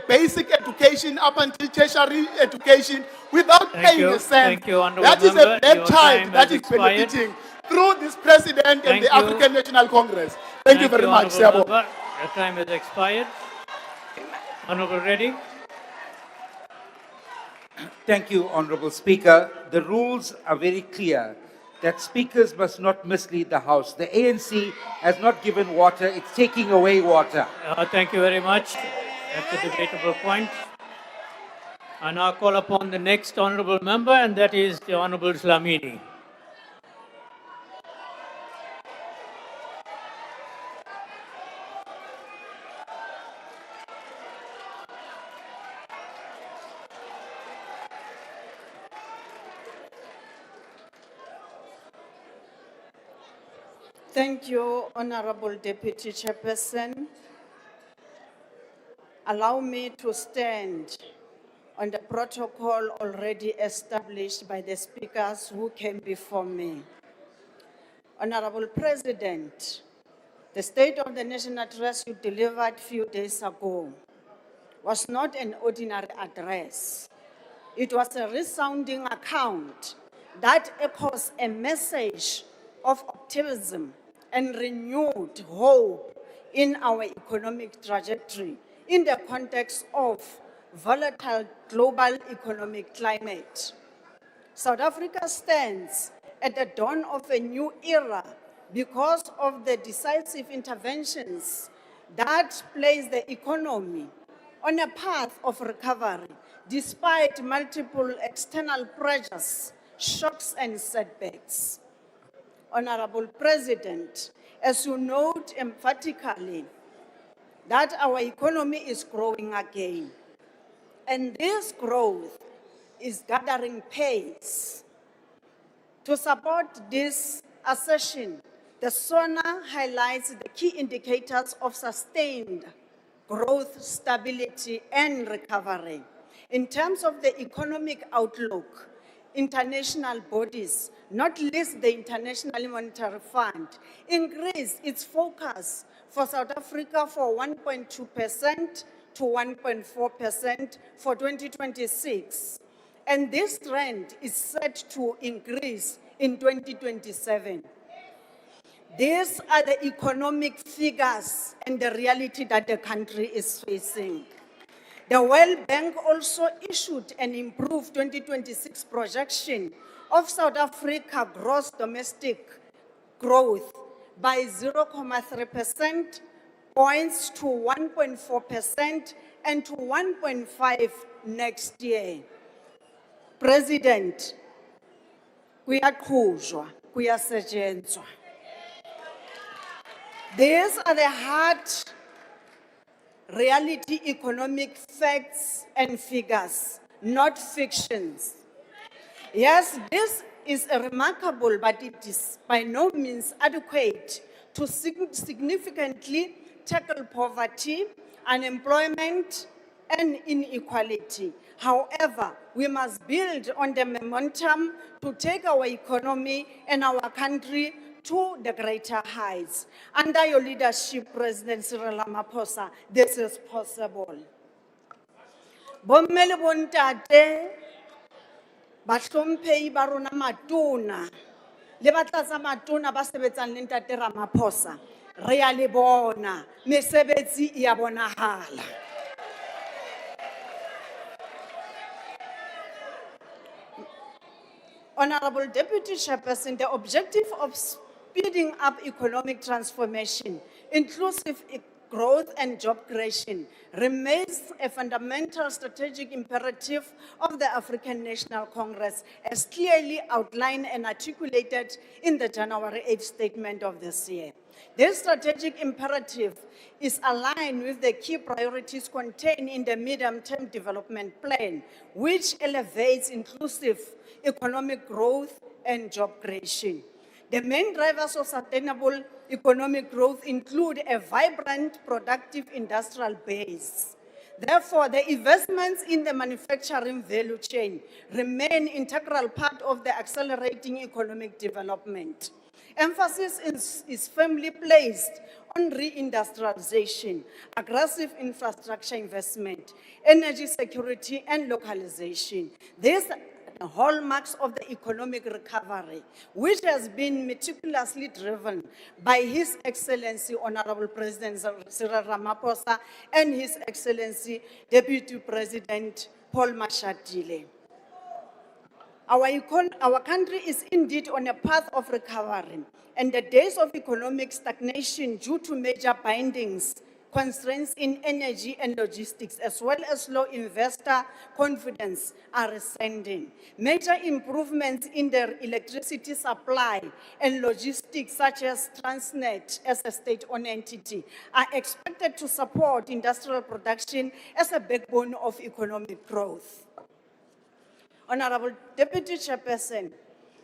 basic education up until tertiary education without paying a cent. That is a black child that is benefiting through this president and the African National Congress. Thank you very much, Sebo. Your time has expired. Honorable Reddy. Thank you, Honorable Speaker. The rules are very clear that speakers must not mislead the House. The ANC has not given water, it's taking away water. Thank you very much. That's a debatable point. I now call upon the next honorable member, and that is the Honorable Dlamini. Thank you, Honorable Deputy Chairperson. Allow me to stand on the protocol already established by the speakers who came before me. Honorable President, the State of the Nation address you delivered a few days ago was not an ordinary address. It was a resounding account that echoes a message of optimism and renewed hope in our economic trajectory in the context of volatile global economic climate. South Africa stands at the dawn of a new era because of the decisive interventions that place the economy on a path of recovery, despite multiple external pressures, shocks, and setbacks. Honorable President, as you note emphatically that our economy is growing again, and this growth is gathering pace. To support this assertion, the SONA highlights the key indicators of sustained growth, stability, and recovery. In terms of the economic outlook, international bodies, not least the International Monetary Fund, increased its focus for South Africa for 1.2% to 1.4% for 2026. And this trend is set to increase in 2027. These are the economic figures and the reality that the country is facing. The World Bank also issued an improved 2026 projection of South Africa gross domestic growth by 0.3% points to 1.4% and to 1.5% next year. President, kuyaqhuzwa, kuyasetshenzwa. These are the hard reality economic facts and figures, not fictions. Yes, this is remarkable, but it is by no means adequate to significantly tackle poverty, unemployment, and inequality. However, we must build on the momentum to take our economy and our country to the greater heights. Under your leadership, President Cyril Ramaphosa, this is possible. Bommele bontate, bahlomphehi ba rona matona, le batlatsa matona ba sebetsang le ntate Ramaphosa, re a le bona, mesebetsi e a bonahala. Honorable Deputy Chairperson, the objective of speeding up economic transformation, inclusive growth and job creation, remains a fundamental strategic imperative of the African National Congress, as clearly outlined and articulated in the January 8th statement of this year. This strategic imperative is aligned with the key priorities contained in the medium-term development plan, which elevates inclusive economic growth and job creation. The main drivers of sustainable economic growth include a vibrant, productive industrial base. Therefore, the investments in the manufacturing value chain remain an integral part of the accelerating economic development. Emphasis is firmly placed on reindustrialization, aggressive infrastructure investment, energy security, and localization. These are the hallmarks of the economic recovery, which has been meticulously driven by His Excellency Honorable President Cyril Ramaphosa and His Excellency Deputy President Paul Mashatile. Our country is indeed on a path of recovery, and the days of economic stagnation due to major bindings, constraints in energy and logistics, as well as low investor confidence, are receding. Major improvements in the electricity supply and logistics, such as Transnet as a state-owned entity, are expected to support industrial production as a backbone of economic growth. Honorable Deputy Chairperson,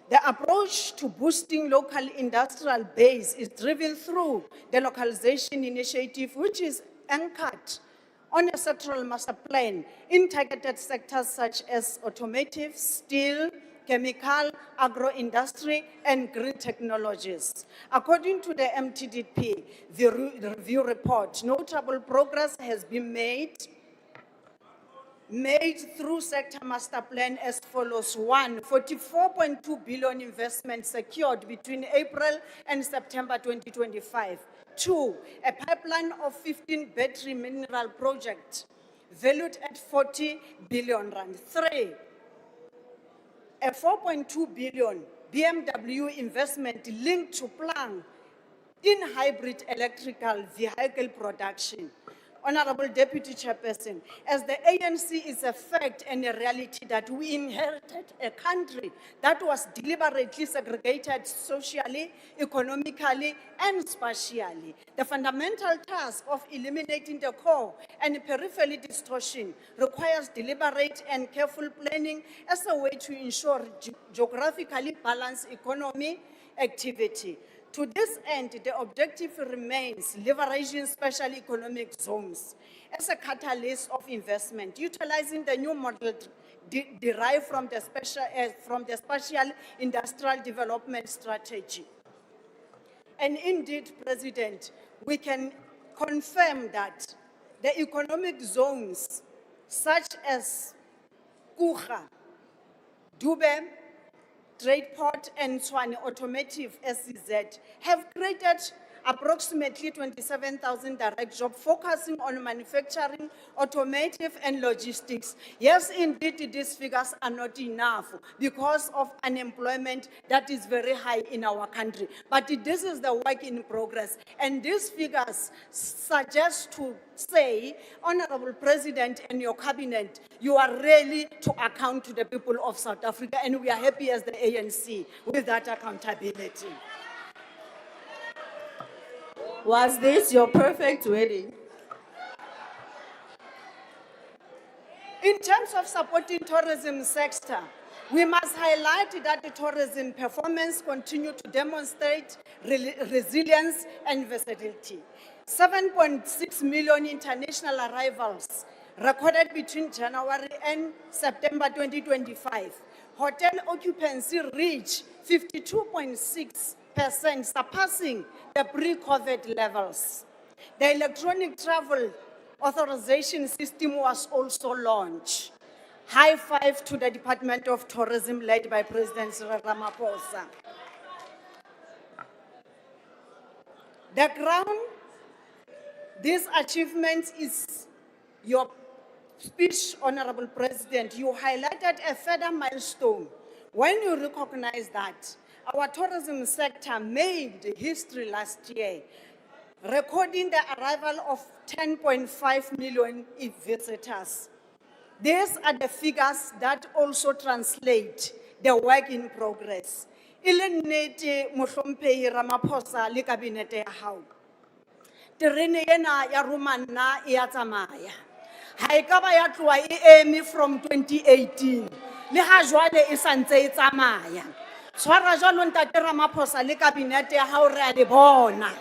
the approach to boosting local industrial base is driven through the localization initiative, which is anchored on a sectoral master plan in targeted sectors such as automotive, steel, chemical, agro-industry, and green technologies. According to the MTDP, the review report, notable progress has been made through sector master plan as follows. 1, 44.2 billion investment secured between April and September 2025. 2, a pipeline of 15 battery mineral projects valued at 40 billion rand. 3, a 4.2 billion BMW investment linked to plan in hybrid electrical vehicle production. Honorable Deputy Chairperson, as the ANC is a fact and a reality that we inherited a country that was deliberately segregated socially, economically, and spatially. The fundamental task of eliminating the core and peripheral distortion requires deliberate and careful planning as a way to ensure geographically balanced economy activity. To this end, the objective remains leveraging special economic zones as a catalyst of investment, utilizing the new model derived from the spatial industrial development strategy. And indeed, President, we can confirm that the economic zones such as KOGTA, Dube, Tradeport and Swane Automotive SEZ have created approximately 27,000 direct jobs focusing on manufacturing, automotive and logistics. Yes, indeed, these figures are not enough because of unemployment that is very high in our country. But this is the work in progress. And these figures suggest to say, Honorable President and your cabinet, you are really to account to the people of South Africa, and we are happy as the ANC with that accountability. Was this your perfect wedding? In terms of supporting tourism sector, we must highlight that the tourism performance continue to demonstrate resilience and versatility. 7.6 million international arrivals recorded between January and September 2025. Hotel occupancy reached 52.6%, surpassing the pre-COVID levels. The electronic travel authorization system was also launched. High five to the Department of Tourism led by President Cyril Ramaphosa. The crown, this achievement is your speech, Honorable President. You highlighted a further milestone when you recognize that our tourism sector made history last year, recording the arrival of 10.5 million visitors. These are the figures that also translate the work in progress. Ilenete Mohlomphehi Ramaphosa le kabinete ya hao. Terene ena ya Romana e a tsamaya. Ha e ka ba ya tloha e eme from 2018. Le ha jwale e santse e tsamaya. Tshwara jwalo ntate Ramaphosa le kabinete ya hao re a le bona.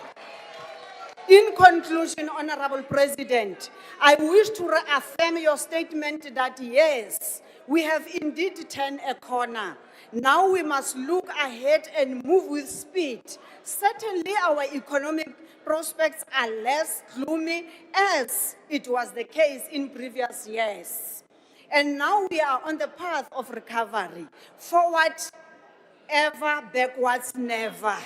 In conclusion, Honorable President, I wish to reaffirm your statement that yes, we have indeed turned a corner. Now we must look ahead and move with speed. Certainly our economic prospects are less gloomy as it was the case in previous years. And now we are on the path of recovery. Forward ever, backwards never.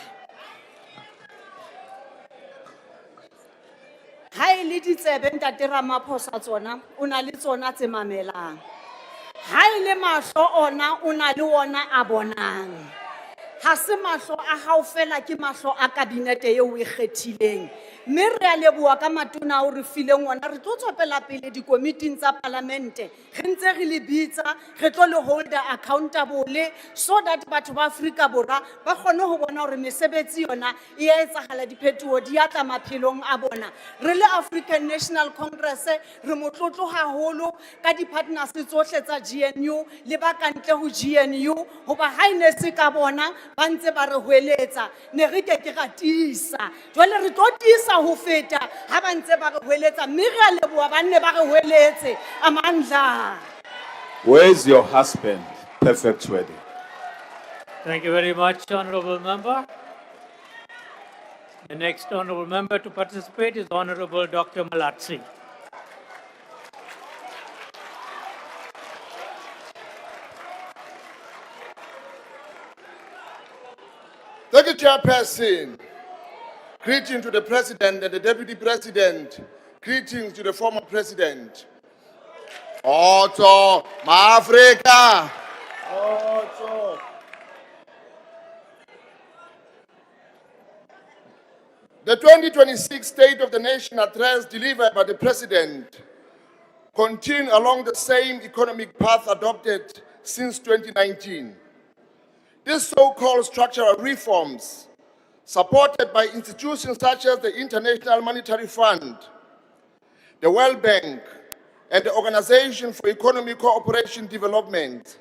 Hai le ditsebe ntate Ramaphosa tsona o na le tsona tse mamelang. Hai le mahlo ona o na le ona a bonang. Ha se mahlo a hao fela ke mahlo a kabinete eo o e kgethileng. Mme re a leboha ka matona o re fileng ona re tlo tswapela pele dikomiting tsa parlamente re ntse re le bitsa re tlo le hold accountable so that batho ba Afrika Borwa ba kgone ho bona hore mesebetsi yona e a etsahala diphethoho di atla maphelong a bona. Re le African National Congress re motlotlo haholo ka di-partners tsohle tsa GNU le ba kantle ho GNU hoba ha ine se ka bona ba ntse ba re hweletsa ne re ke ra tisa jwale re tlo tisa ho feta ha ba ntse ba re hweletsa mme re a leboha ba nne ba re hweletse amandla. Where's your husband? Perfect wedding. Thank you very much, Honorable Member. The next Honorable Member to participate is Honorable Dr. Malatsi. Thank you, Chairperson. Greetings to the President and the Deputy President. Greetings to the former President. Otto, ma Africa. Otto. The 2026 State of the Nation address delivered by the President continued along the same economic path adopted since 2019. These so-called structural reforms, supported by institutions such as the International Monetary Fund, the World Bank, and the Organization for Economic Cooperation and Development,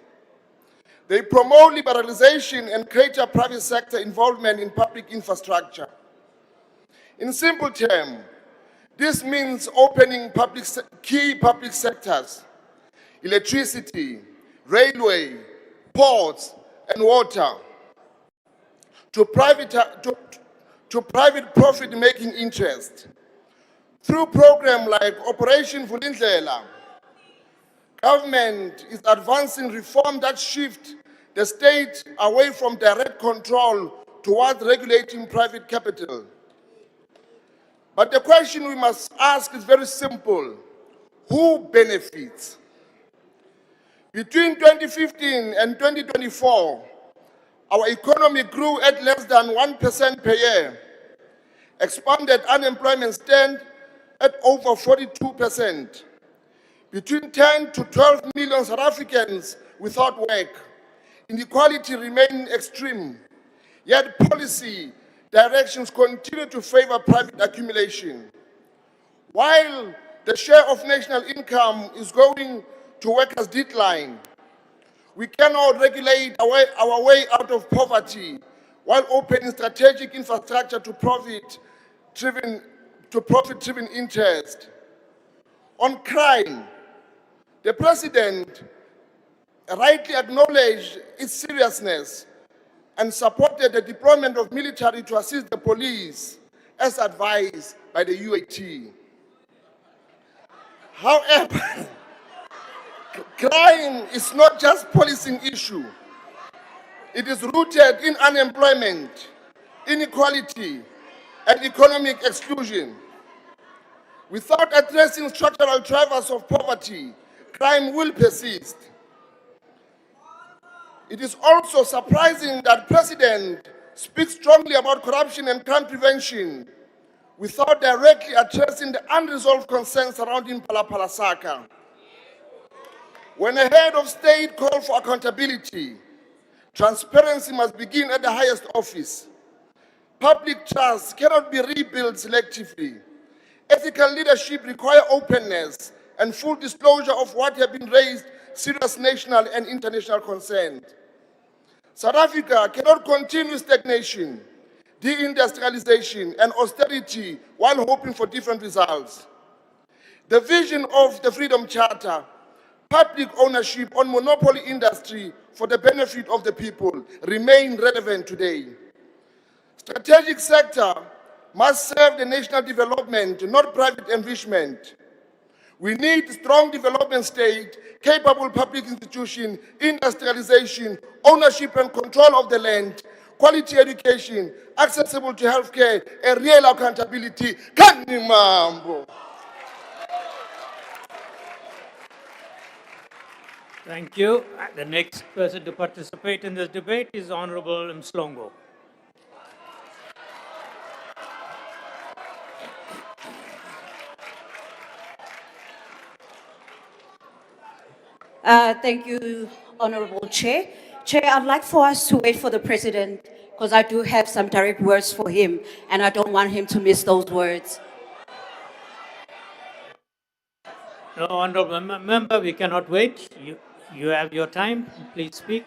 they promote liberalization and greater private sector involvement in public infrastructure. In simple terms, this means opening key public sectors, electricity, railway, ports, and water, to private profit-making interests. Through programs like Operation Vulindlela, government is advancing reform that shift the state away from direct control towards regulating private capital. But the question we must ask is very simple. Who benefits? Between 2015 and 2024, our economy grew at less than 1% per year. Expanded unemployment stand at over 42%. Between 10 to 12 million South Africans without work. Inequality remains extreme. Yet policy directions continue to favor private accumulation. While the share of national income is going to workers' decline, we cannot regulate our way out of poverty while opening strategic infrastructure to profit-driven interest. On crime, the President rightly acknowledged its seriousness and supported the deployment of military to assist the police as advised by the UAT. However, crime is not just a policing issue. It is rooted in unemployment, inequality, and economic exclusion. Without addressing structural drivers of poverty, crime will persist. It is also surprising that the President speaks strongly about corruption and crime prevention without directly addressing the unresolved concerns surrounding Palapalasaka. When a head of state calls for accountability, transparency must begin at the highest office. Public trust cannot be rebuilt selectively. Ethical leadership requires openness and full disclosure of what has been raised serious national and international concerns. South Africa cannot continue stagnation, deindustrialization, and austerity while hoping for different results. The vision of the Freedom Charter, public ownership on monopoly industry for the benefit of the people, remain relevant today. Strategic sector must serve the national development, not private enrichment. We need strong development state, capable public institution, industrialization, ownership and control of the land, quality education, accessible to healthcare, and real accountability. Kanimambo. Thank you. The next person to participate in this debate is Honorable Mslongo. Thank you, Honorable Chair. Chair, I'd like for us to wait for the President because I do have some direct words for him and I don't want him to miss those words. No, Honorable Member, we cannot wait. You have your time. Please speak.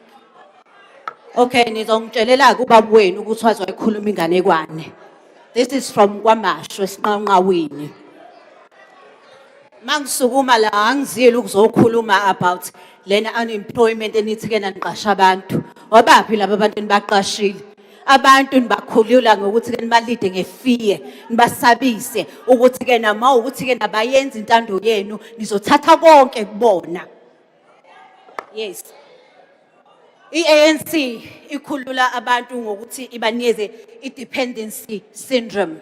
Okay, nizongitshelela kubaba wenu ukuthi wazoyikhuluma inganekwane. This is from kwaMasho eSinqanqawini. Mangisukuma la angizile ukuzokhuluma about lena unemployment enithi ke naniqasha abantu. Wabaphi laba abantu enibaqashile? Abantu nibakhulula ngokuthi ke nibalide ngefear, nibasabise ukuthi ke nama ukuthi ke nabayenza intando yenu nizothatha konke kubona. Yes. ANC ikhulula abantu ngokuthi ibanikeze i-dependency syndrome.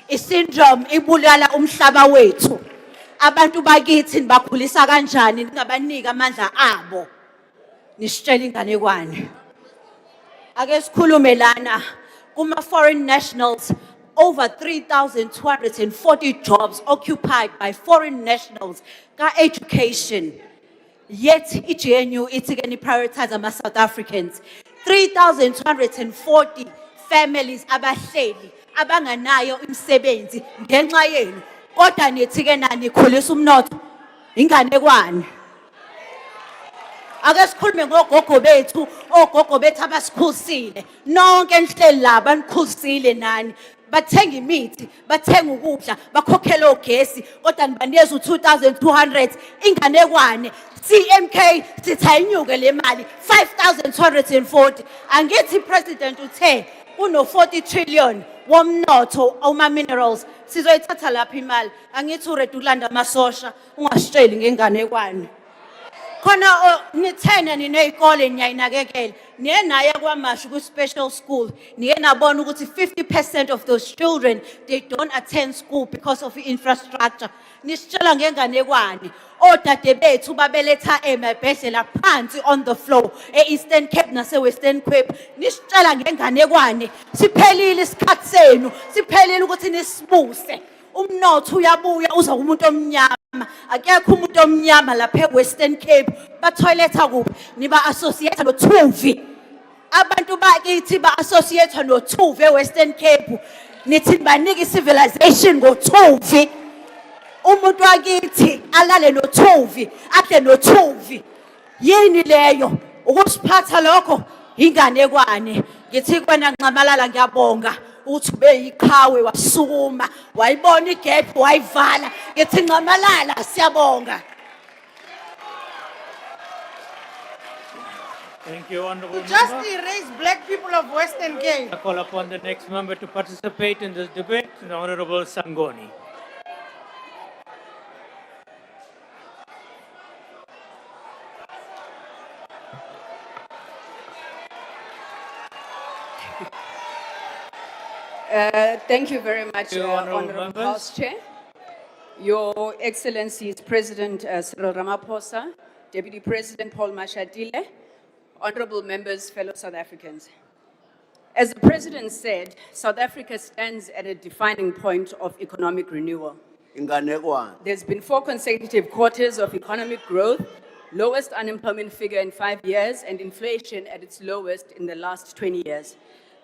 I-syndrome ibulala umhlaba wethu. Abantu bakithi nibakhulisa kanjani ningabanika amandla abo. Nisitshela inganekwane. Ake sikhulume lana kuma foreign nationals over 3,240 jobs occupied by foreign nationals ka-education. Yet, GNU itikeni prioritize ama-South Africans. 3,240 families abahleli, abanganayo imsebenzi, ngenxa yenu. Kodwa nithikena nikhulisa umnotho, inganekwane. Ake sikhulume ngogogo bethu, ogogo bethu abasikhulisile. Nonke nihleli la banikhulisile nani. Bathenga imithi, bathenga ukudla, bakhokhela ogesi, kodwa nibanikeza u-2,200 inganekwane. CMK sithi ayinyuke le mali 5,240. Angithi president uthe kuno 40 trillion womnotho oma minerals. Sizoyithatha lapha imali. Angithi uredu kulanda amasosha, ungasitsheli ngenganekwane. Khona nithena nineyikole niyayinakekela. Niye naya kwamashu ku-special school. Niye nabona ukuthi 50% of those children, they don't attend school because of infrastructure. Nisitshela ngenganekwane. Odade bethu babeletha emabhedlela phansi on the floor. E-Eastern Cape nase-Western Cape. Nisitshela ngenganekwane. Siphelile isikhathi senu. Siphelile ukuthi nisibuse. Umnotho uyabuya uza kumuntu omnyama. Akekho umuntu omnyama lapha e-Western Cape. Ba-toiletha kuphi? Niba-associate noThuvi. Abantu bakithi ba-associate noThuvi e-Western Cape. Nithi banika i-civilization ngoThuvi. Umuntu wakithi alale noThuvi, akhe noThuvi. Yini leyo? Ukusiphatha lokho inganekwane. Ngithi kwena Nxamalala ngiyabonga. Uthi ube yiqhawe wasukuma, wayibona igap wayivala. Ngithi Nxamalala siyabonga. Thank you, Honorable Just Member. erase black people of Western Cape. I call upon the next member to participate in this debate, the Honorable Sangoni. Thank you very much, Thank you, Honourable Honourable Members. House Chair. Your Excellencies President Cyril Ramaphosa, Deputy President Paul Mashatile, Honourable Members, fellow South Africans. As the President said, South Africa stands at a defining point of economic renewal. There's been 4 consecutive quarters of economic growth, lowest unemployment figure in 5 years, and inflation at its lowest in the last 20 years.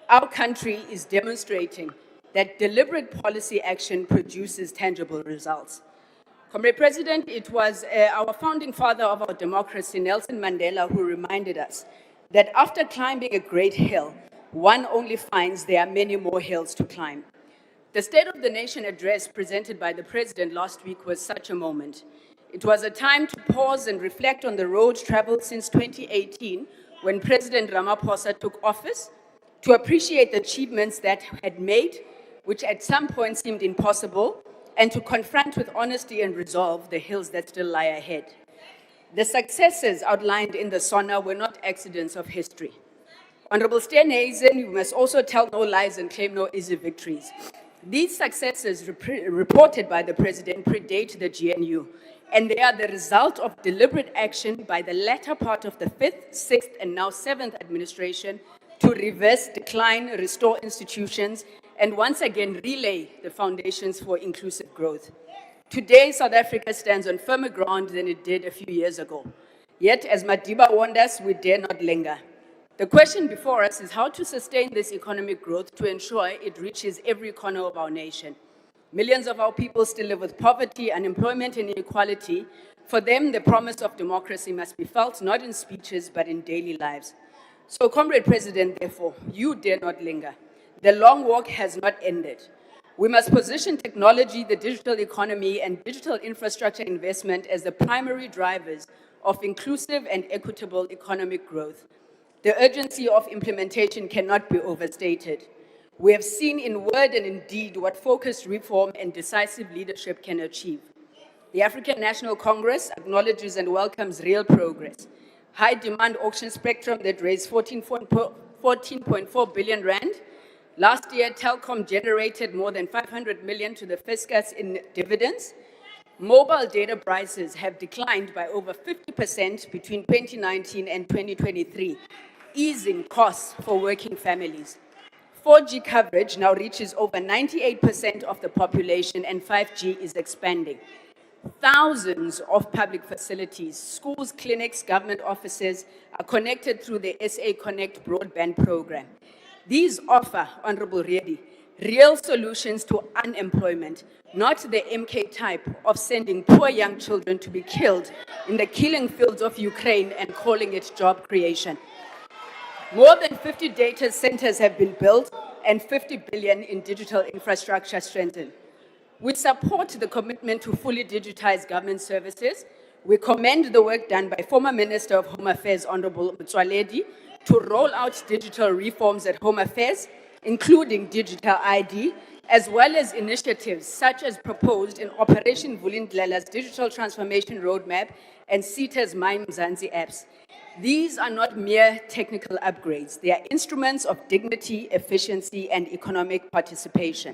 Our country is demonstrating that deliberate policy action produces tangible results. Comrade President, it was our founding father of our democracy, Nelson Mandela, who reminded us that after climbing a great hill, one only finds there are many more hills to climb. The State of the Nation address presented by the President last week was such a moment. It was a time to pause and reflect on the road traveled since 2018, when President Ramaphosa took office, to appreciate the achievements that had made, which at some point seemed impossible, and to confront with honesty and resolve the hills that still lie ahead. The successes outlined in the SONA were not accidents of history. Honorable Steenhuisen, we must also tell no lies and claim no easy victories. These successes reported by the President predate the GNU, and they are the result of deliberate action by the latter part of the 5th, 6th, and now 7th administration to reverse decline, restore institutions, and once again relay the foundations for inclusive growth. Today, South Africa stands on firmer ground than it did a few years ago. Yet, as Madiba warned us, we dare not linger. The question before us is how to sustain this economic growth to ensure it reaches every corner of our nation. Millions of our people still live with poverty, unemployment, and inequality. For them, the promise of democracy must be felt not in speeches, but in daily lives. So, Comrade President, therefore, you dare not linger. The long walk has not ended. We must position technology, the digital economy, and digital infrastructure investment as the primary drivers of inclusive and equitable economic growth. The urgency of implementation cannot be overstated. We have seen in word and in deed what focused reform and decisive leadership can achieve. The African National Congress acknowledges and welcomes real progress. High demand auction spectrum that raised 14.4 billion rand. Last year, Telkom generated more than 500 million to the fiscus in dividends. Mobile data prices have declined by over 50% between 2019 and 2023, easing costs for working families. 4G coverage now reaches over 98% of the population and 5G is expanding. Thousands of public facilities, schools, clinics, government offices are connected through the SA Connect broadband program. These offer, Honorable Redi, real solutions to unemployment, not the MK type of sending poor young children to be killed in the killing fields of Ukraine and calling it job creation. More than 50 data centers have been built and 50 billion in digital infrastructure strengthened. We support the commitment to fully digitize government services. We commend the work done by former Minister of Home Affairs, Honorable Motsoaledi, to roll out digital reforms at Home Affairs, including digital ID, as well as initiatives such as proposed in Operation Vulindlela's Digital Transformation Roadmap and CETA's My Mzansi apps. These are not mere technical upgrades. They are instruments of dignity, efficiency, and economic participation.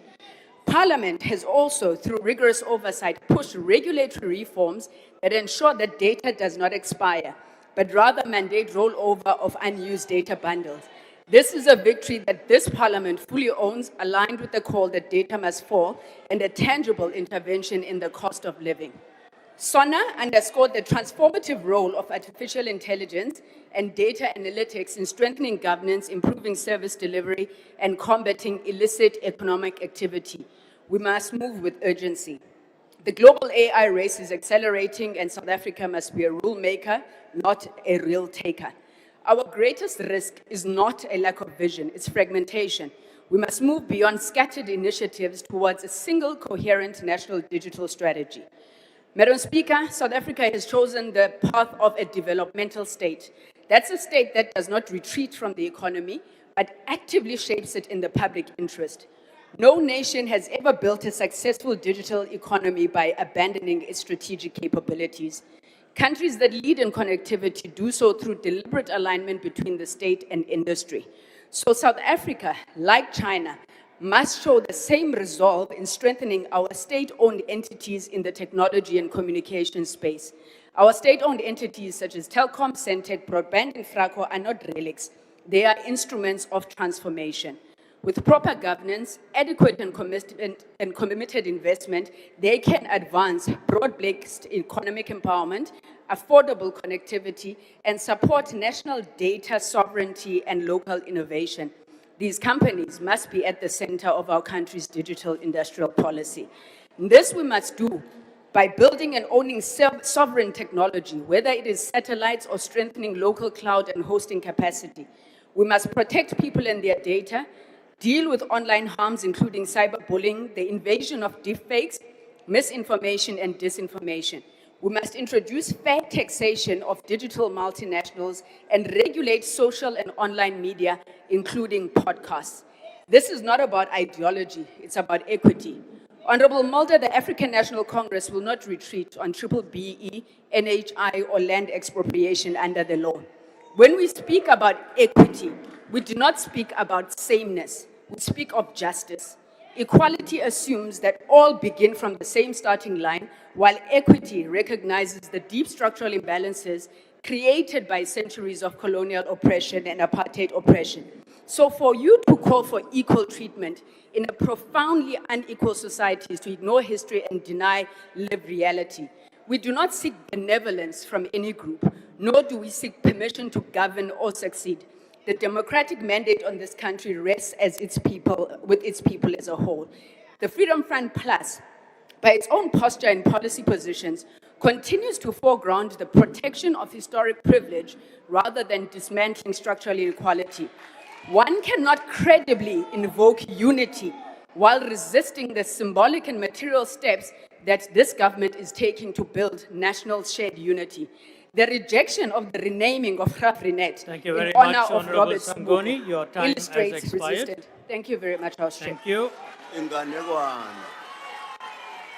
Parliament has also, through rigorous oversight, pushed regulatory reforms that ensure that data does not expire, but rather mandate rollover of unused data bundles. This is a victory that this Parliament fully owns, aligned with the call that data must fall and a tangible intervention in the cost of living. SONA underscored the transformative role of artificial intelligence and data analytics in strengthening governance, improving service delivery, and combating illicit economic activity. We must move with urgency. The global AI race is accelerating, and South Africa must be a rule maker, not a real taker. Our greatest risk is not a lack of vision, it's fragmentation. We must move beyond scattered initiatives towards a single coherent national digital strategy. Madam Speaker, South Africa has chosen the path of a developmental state. That's a state that does not retreat from the economy, but actively shapes it in the public interest. No nation has ever built a successful digital economy by abandoning its strategic capabilities. Countries that lead in connectivity do so through deliberate alignment between the state and industry. So South Africa, like China, must show the same resolve in strengthening our state-owned entities in the technology and communication space. Our state-owned entities such as Telkom, Centec, Broadband, and Fraco are not relics. They are instruments of transformation. With proper governance, adequate and committed investment, they can advance broad-based economic empowerment, affordable connectivity, and support national data sovereignty and local innovation. These companies must be at the center of our country's digital industrial policy. And this we must do by building and owning sovereign technology, whether it is satellites or strengthening local cloud and hosting capacity. We must protect people and their data, deal with online harms, including cyberbullying, the invasion of deepfakes, misinformation, and disinformation. We must introduce fair taxation of digital multinationals and regulate social and online media, including podcasts. This is not about ideology, it's about equity. Honorable Mulder, the African National Congress will not retreat on BBBE, NHI, or land expropriation under the law. When we speak about equity, we do not speak about sameness, we speak of justice. Equality assumes that all begin from the same starting line, while equity recognizes the deep structural imbalances created by centuries of colonial oppression and apartheid oppression. So for you to call for equal treatment in a profoundly unequal society is to ignore history and deny lived reality. We do not seek benevolence from any group, nor do we seek permission to govern or succeed. The democratic mandate on this country rests as with its people as a whole. The Freedom Front Plus, by its own posture and policy positions, continues to foreground the protection of historic privilege rather than dismantling structural inequality. One cannot credibly invoke unity while resisting the symbolic and material steps that this government is taking to build national shared unity. The rejection of the renaming of Grafrinet in honor of Robert Sangoni. Your time has illustrates expired. resistance. Thank you very much, House Chair. Thank you.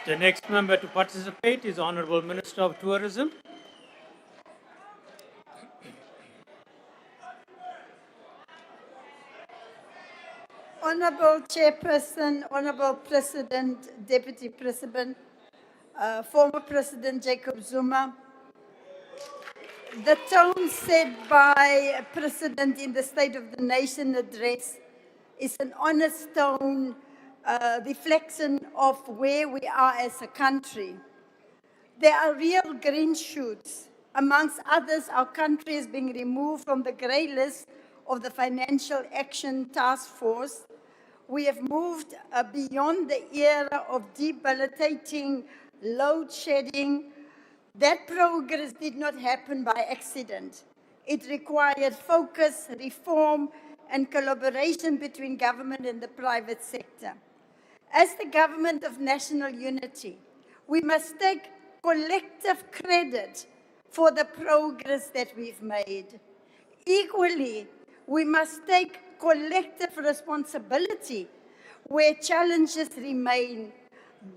The next member to participate is Honorable Minister of Tourism. Honorable Chairperson, Honorable President, Deputy President, former President Jacob Zuma, the tone set by President in the State of the Nation address is an honest tone, reflection of where we are as a country. There are real green shoots. Amongst others, our country is being removed from the grey list of the Financial Action Task Force. We have moved beyond the era of debilitating load shedding. That progress did not happen by accident. It required focus, reform, and collaboration between government and the private sector. As the government of national unity, we must take collective credit for the progress that we've made. Equally, we must take collective responsibility where challenges remain.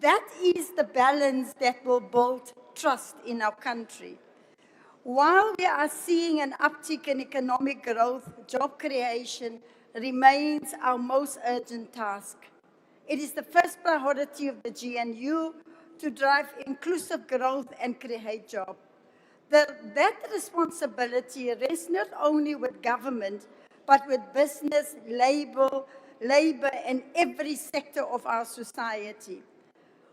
That is the balance that will build trust in our country. While we are seeing an uptick in economic growth, job creation remains our most urgent task. It is the first priority of the GNU to drive inclusive growth and create jobs. That responsibility rests not only with government, but with business, labor, and every sector of our society.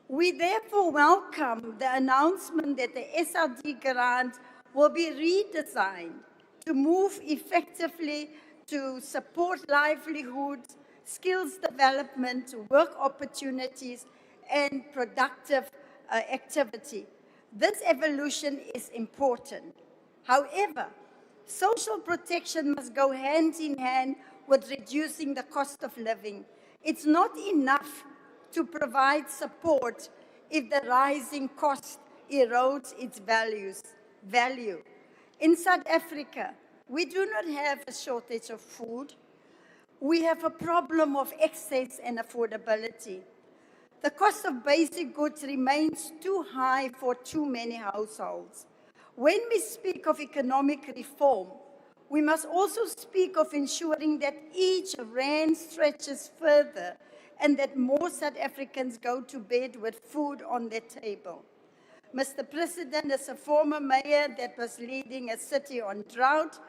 We therefore welcome the announcement that the SRD grant will be redesigned to move effectively to support livelihoods, skills development, work opportunities, and productive activity. This evolution is important. However, social protection must go hand in hand with reducing the cost of living. It's not enough to provide support if the rising cost erodes its value. In South Africa, we do not have a shortage of food. We have a problem of access and affordability. The cost of basic goods remains too high for too many households. When we speak of economic reform, we must also speak of ensuring that each rand stretches further and that more South Africans go to bed with food on their table. Mr. President, as a former mayor that was leading a city on drought,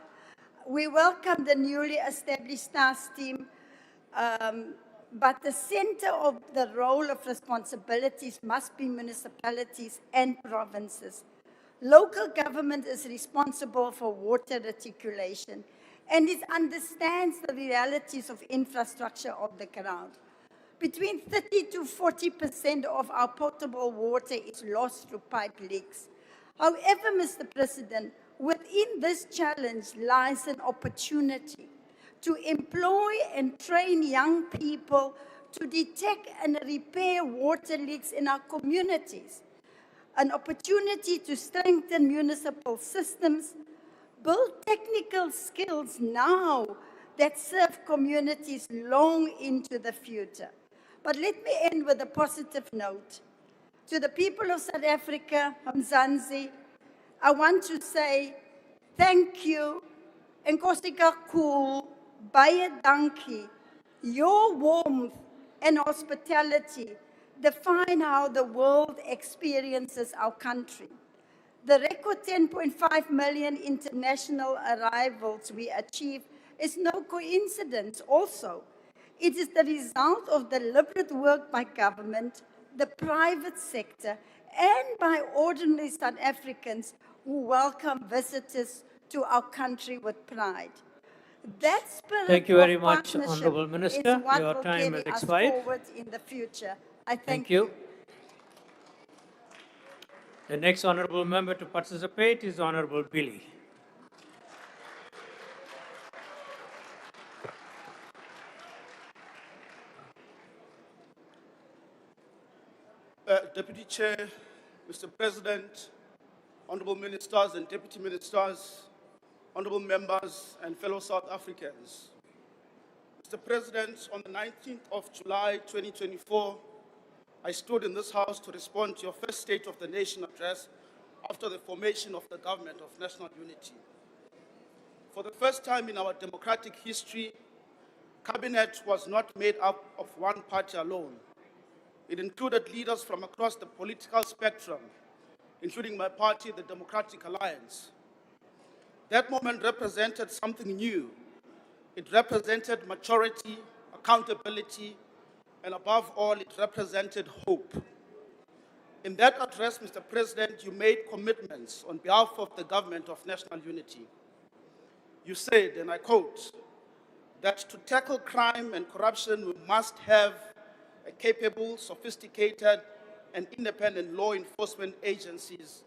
we welcome the newly established task team, but the center of the role of responsibilities must be municipalities and provinces. Local government is responsible for water reticulation, and it understands the realities of infrastructure of the ground. Between 30 to 40% of our potable water is lost through pipe leaks. However, Mr. President, within this challenge lies an opportunity to employ and train young people to detect and repair water leaks in our communities, an opportunity to strengthen municipal systems, build technical skills now that serve communities long into the future. But let me end with a positive note. To the people of South Africa, Mzansi, I want to say thank you, Nkosi kakhulu, baie dankie. Your warmth and hospitality define how the world experiences our country. The record 10.5 million international arrivals we achieved is no coincidence also. It is the result of deliberate work by government, the private sector, and by ordinary South Africans who welcome visitors to our country with pride. That spirit Thank you very of much, partnership Honourable Minister. is what Your will time carry has us expired. forward in the future. I Thank you. The next honourable member to participate is Honourable Billy. Deputy Chair, Mr. President, Honourable Ministers and Deputy Ministers, Honourable Members and fellow South Africans. Mr. President, on the 19th of July 2024, I stood in this House to respond to your first State of the Nation address after the formation of the Government of National Unity. For the first time in our democratic history, Cabinet was not made up of one party alone. It included leaders from across the political spectrum, including my party, the Democratic Alliance. That moment represented something new. It represented maturity, accountability, and above all, it represented hope. In that address, Mr. President, you made commitments on behalf of the government of national unity. You said, and I quote, that to tackle crime and corruption, we must have a capable, sophisticated, and independent law enforcement agencies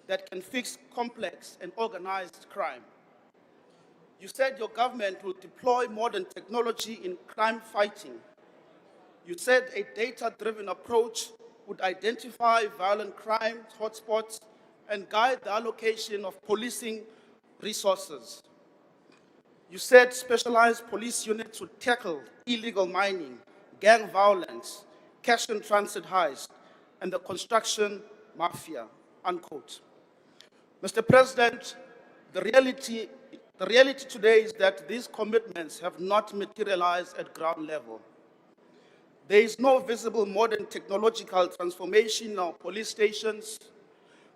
that can fix complex and organized crime. You said your government will deploy modern technology in crime fighting. You said a data-driven approach would identify violent crime hotspots and guide the allocation of policing resources. You said specialized police units would tackle illegal mining, gang violence, cash and transit heist, and the construction mafia, unquote. Mr. President, the reality today is that these commitments have not materialized at ground level. There is no visible modern technological transformation in our police stations.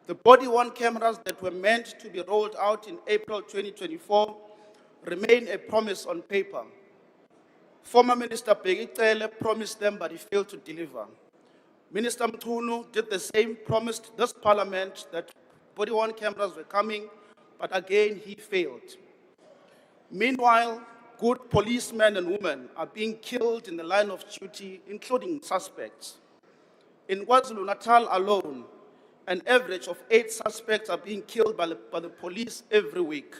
The body-worn cameras that were meant to be rolled out in April 2024 remain a promise on paper. Former Minister Begitele promised them, but he failed to deliver. Minister Mtunu did the same, promised this parliament that body-worn cameras were coming, but again, he failed. Meanwhile, good policemen and women are being killed in the line of duty, including suspects. In KwaZulu-Natal alone, an average of 8 suspects are being killed by the police every week.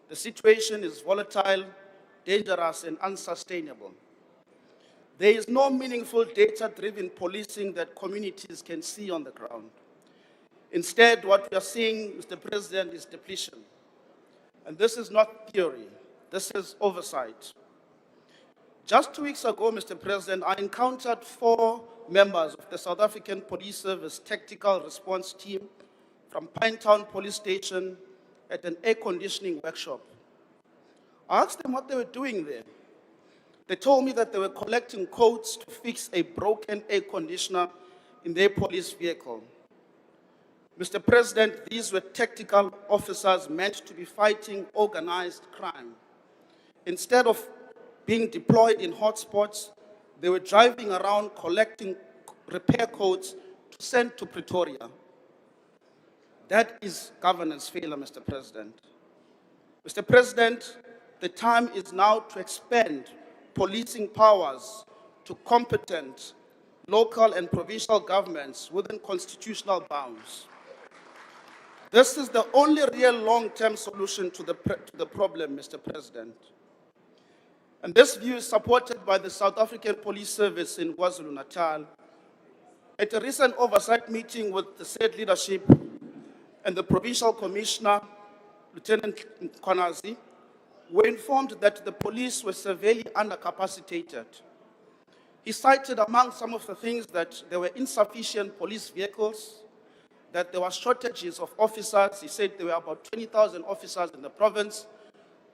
The situation is volatile, dangerous, and unsustainable. There is no meaningful data-driven policing that communities can see on the ground. Instead, what we are seeing, Mr. President, is depletion. And this is not theory, this is oversight. Just 2 weeks ago, Mr. President, I encountered 4 members of the South African Police Service Tactical Response Team from Pinetown Police Station at an air conditioning workshop. I asked them what they were doing there. They told me that they were collecting codes to fix a broken air conditioner in their police vehicle. Mr. President, these were tactical officers meant to be fighting organized crime. Instead of being deployed in hotspots, they were driving around collecting repair codes to send to Pretoria. That is governance failure, Mr. President. Mr. President, the time is now to expand policing powers to competent local and provincial governments within constitutional bounds. This is the only real long-term solution to the problem, Mr. President. And this view is supported by the South African Police Service in KwaZulu-Natal. At a recent oversight meeting with the said leadership and the Provincial Commissioner, Lieutenant Konazi, were informed that the police were severely undercapacitated. He cited among some of the things that there were insufficient police vehicles, that there were shortages of officers. He said there were about 20,000 officers in the province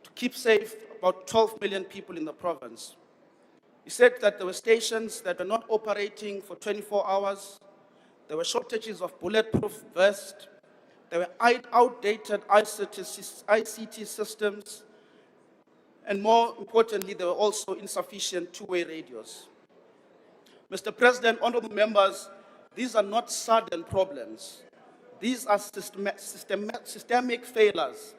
to keep safe about 12 million people in the province. He said that there were stations that were not operating for 24 hours. There were shortages of bulletproof vests. There were outdated ICT systems. And more importantly, there were also insufficient two-way radios. Mr. President, honorable members, these are not sudden problems. These are systemic failures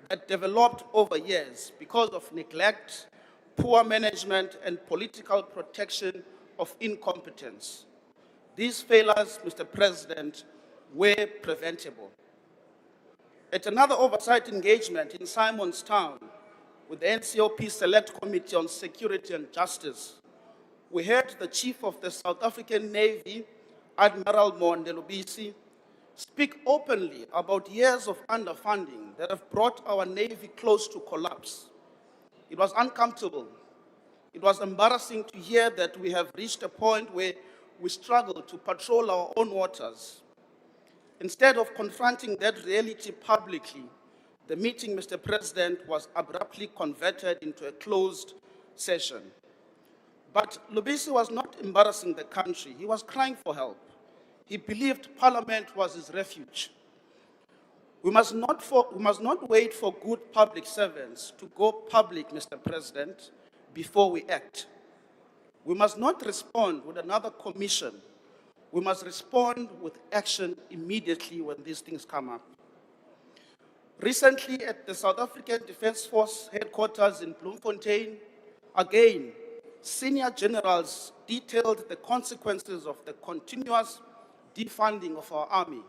that developed over years because of neglect, poor management, and political protection of incompetence. These failures, Mr. President, were preventable. At another oversight engagement in Simonstown with the NCOP Select Committee on Security and Justice, we heard the Chief of the South African Navy, Admiral Monde Lubisi, speak openly about years of underfunding that have brought our Navy close to collapse. It was uncomfortable. It was embarrassing to hear that we have reached a point where we struggle to patrol our own waters. Instead of confronting that reality publicly, the meeting, Mr. President, was abruptly converted into a closed session. But Lubisi was not embarrassing the country. He was crying for help. He believed Parliament was his refuge. We must not wait for good public servants to go public, Mr. President, before we act. We must not respond with another commission. We must respond with action immediately when these things come up. Recently, at the South African Defence Force headquarters in Bloemfontein, again, senior generals detailed the consequences of the continuous defunding of our army.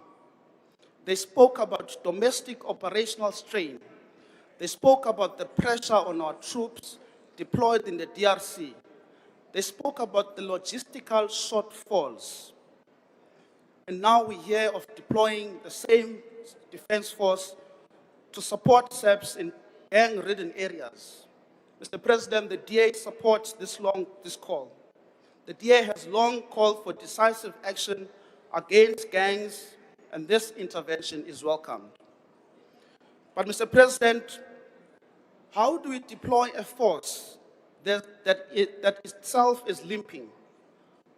They spoke about domestic operational strain. They spoke about the pressure on our troops deployed in the DRC. They spoke about the logistical shortfalls. And now we hear of deploying the same defense force to support SABs in gang-ridden areas. Mr. President, the DA supports this call. The DA has long called for decisive action against gangs, and this intervention is welcomed. But Mr. President, how do we deploy a force that itself is limping?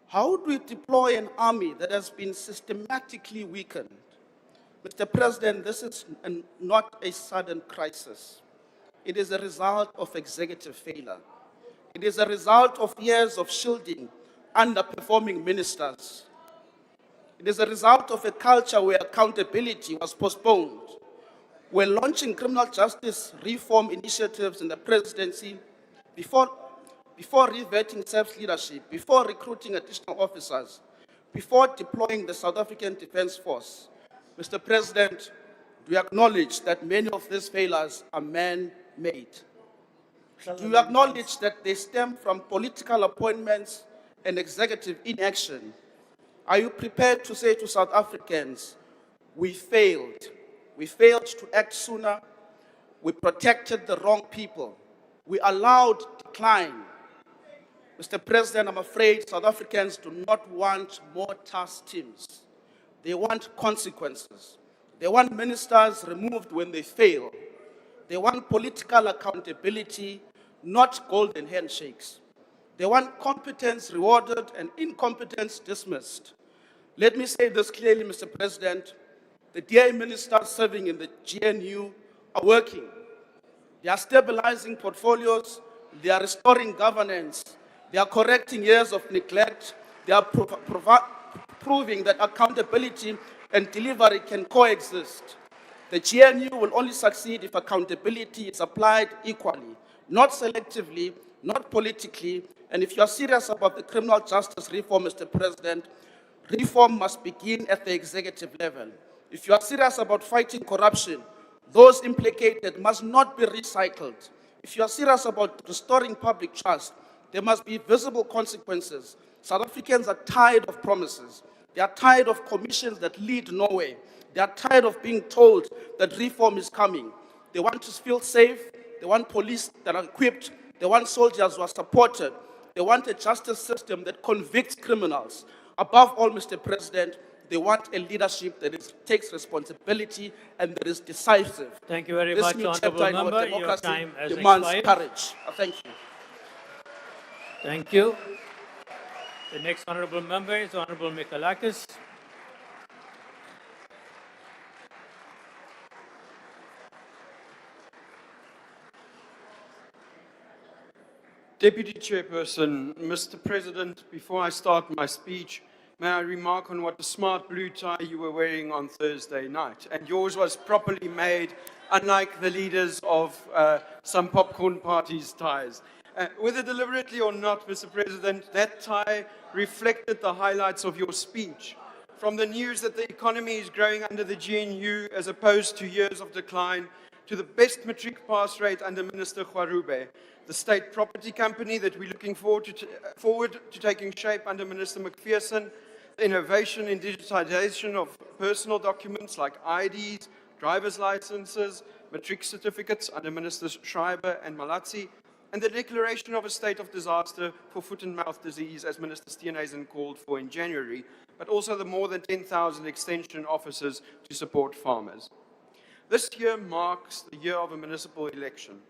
How do we deploy an army that has been systematically weakened? Mr. President, this is not a sudden crisis. It is a result of executive failure. It is a result of years of shielding underperforming ministers. It is a result of a culture where accountability was postponed. We're launching criminal justice reform initiatives in the presidency before reverting SAB's leadership, before recruiting additional officers, before deploying the South African Defence Force. Mr. President, do you acknowledge that many of these failures are man-made? Do you acknowledge that they stem from political appointments and executive inaction? Are you prepared to say to South Africans, we failed? We failed to act sooner. We protected the wrong people. We allowed decline. Mr. President, I'm afraid South Africans do not want more task teams. They want consequences. They want ministers removed when they fail. They want political accountability, not golden handshakes. They want competence rewarded and incompetence dismissed. Let me say this clearly, Mr. President. The DA ministers serving in the GNU are working. They are stabilizing portfolios. They are restoring governance. They are correcting years of neglect. They are proving that accountability and delivery can coexist. The GNU will only succeed if accountability is applied equally, not selectively, not politically. And if you are serious about the criminal justice reform, Mr. President, reform must begin at the executive level. If you are serious about fighting corruption, those implicated must not be recycled. If you are serious about restoring public trust, there must be visible consequences. South Africans are tired of promises. They are tired of commissions that lead nowhere. They are tired of being told that reform is coming. They want to feel safe. They want police that are equipped. They want soldiers who are supported. They want a justice system that convicts criminals. Above all, Mr. President, they want a leadership that takes responsibility and that is decisive. Thank you very This much, new Honourable chapter in our Member. Your democracy time has demands expired. courage. Thank you. Thank you. The next Honourable Member is Honourable Mikalakis. Deputy Chairperson, Mr. President, before I start my speech, may I remark on what a smart blue tie you were wearing on Thursday night. And yours was properly made, unlike the leaders of some popcorn parties' ties. Whether deliberately or not, Mr. President, that tie reflected the highlights of your speech. From the news that the economy is growing under the GNU as opposed to years of decline, to the best matric pass rate under Minister Kwarube, the state property company that we're looking forward to taking shape under Minister McPherson, the innovation in digitization of personal documents like IDs, driver's licenses, matric certificates under Ministers Schreiber and Malatsi, and the declaration of a state of disaster for foot and mouth disease as Minister Steenhuisen called for in January, but also the more than 10,000 extension officers to support farmers. This year marks the year of a municipal election,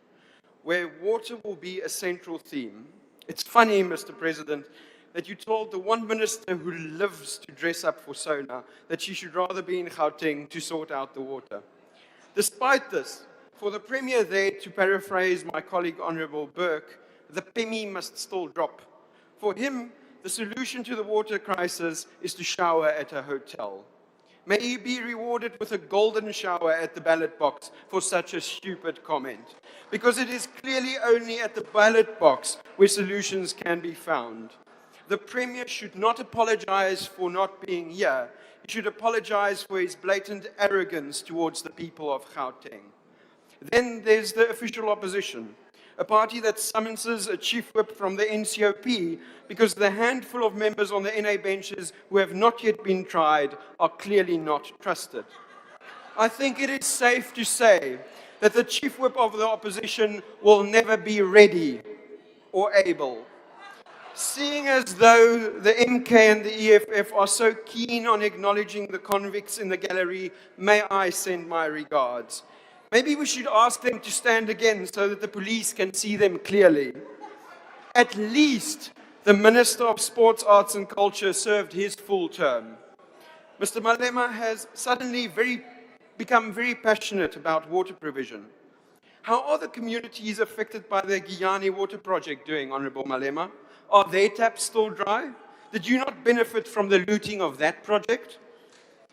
where water will be a central theme. It's funny, Mr. President, that you told the one minister who lives to dress up for SONA that she should rather be in Gauteng to sort out the water. Despite this, for the Premier there, to paraphrase my colleague Honourable Burke, the penny must still drop. For him, the solution to the water crisis is to shower at a hotel. May he be rewarded with a golden shower at the ballot box for such a stupid comment, because it is clearly only at the ballot box where solutions can be found. The Premier should not apologize for not being here. He should apologize for his blatant arrogance towards the people of Gauteng. Then there's the official opposition, a party that summonses a chief whip from the NCOP because the handful of members on the NA benches who have not yet been tried are clearly not trusted. I think it is safe to say that the chief whip of the opposition will never be ready or able. Seeing as though the MK and the EFF are so keen on acknowledging the convicts in the gallery, may I send my regards. Maybe we should ask them to stand again so that the police can see them clearly. At least the Minister of Sports, Arts and Culture served his full term. Mr. Malema has suddenly become very passionate about water provision. How are the communities affected by the Giyani water project doing, Honorable Malema? Are their taps still dry? Did you not benefit from the looting of that project?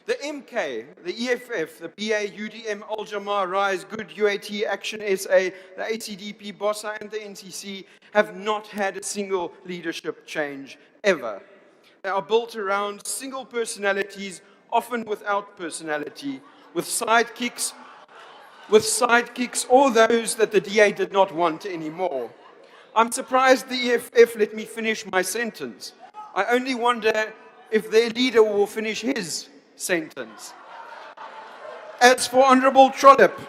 The MK, the EFF, the PA, UDM, Al-Jamar, Rise, Good, UAT, ActionSA, the ACDP, BOSA and the NCC have not had a single leadership change ever. They are built around single personalities, often without personality, with sidekicks or those that the DA did not want anymore. I'm surprised the EFF let me finish my sentence. I only wonder if their leader will finish his sentence. As for Honorable Trollip,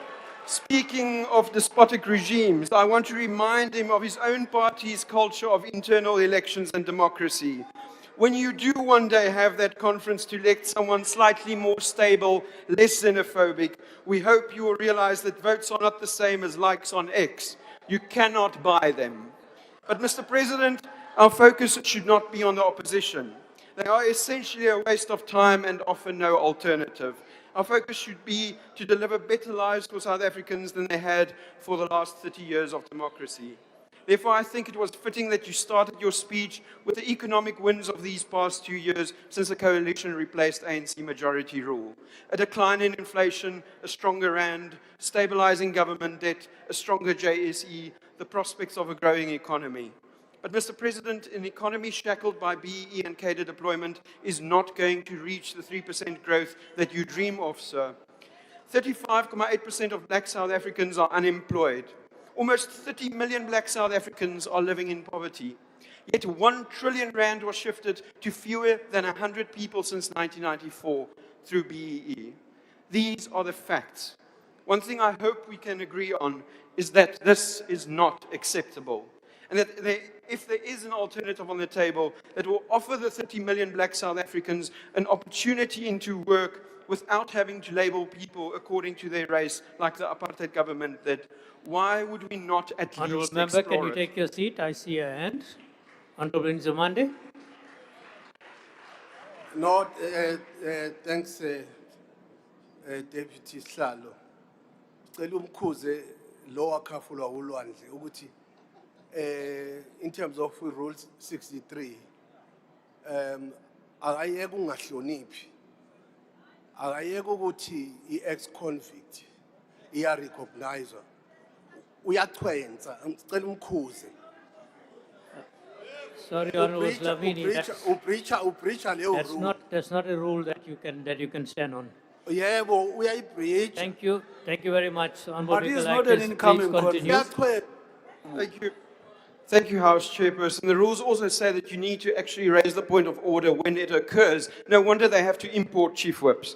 speaking of despotic regimes, I want to remind him of his own party's culture of internal elections and democracy. When you do one day have that conference to elect someone slightly more stable, less xenophobic, we hope you will realize that votes are not the same as likes on X. You cannot buy them. But Mr. President, our focus should not be on the opposition. They are essentially a waste of time and offer no alternative. Our focus should be to deliver better lives for South Africans than they had for the last 30 years of democracy. Therefore, I think it was fitting that you started your speech with the economic wins of these past 2 years since the coalition replaced ANC majority rule. A decline in inflation, a stronger rand, stabilizing government debt, a stronger JSE, the prospects of a growing economy. But Mr. President, an economy shackled by BEE and CADA deployment is not going to reach the 3% growth that you dream of, sir. 35.8% of black South Africans are unemployed. Almost 30 million black South Africans are living in poverty. Yet 1 trillion rand was shifted to fewer than 100 people since 1994 through BEE. These are the facts. One thing I hope we can agree on is that this is not acceptable. And that if there is an alternative on the table that will offer the 30 million black South Africans an opportunity into work without having to label people according to their race like the apartheid government did, why would we not at Honourable least Member, explore can you it? take your seat? I see a hand. Honourable Nzimande. No, thanks, Deputy Slalo. Cela umkhuze lo wakhafulwa ulwandle ukuthi in terms of Rule 63 akayeke ungahloniphi akayeke ukuthi i-ex-convict iya-recognize uyachwenza ngicela umkhuze. Sorry, Honourable Slavini, Ubreacha leyo rule. that's not a rule that you can stand on. Yebo uyayibreach. Thank you very much. But he's not an incoming convict. Thank you. Thank you, House Chairperson. The rules also say that you need to actually raise the point of order when it occurs. No wonder they have to import chief whips.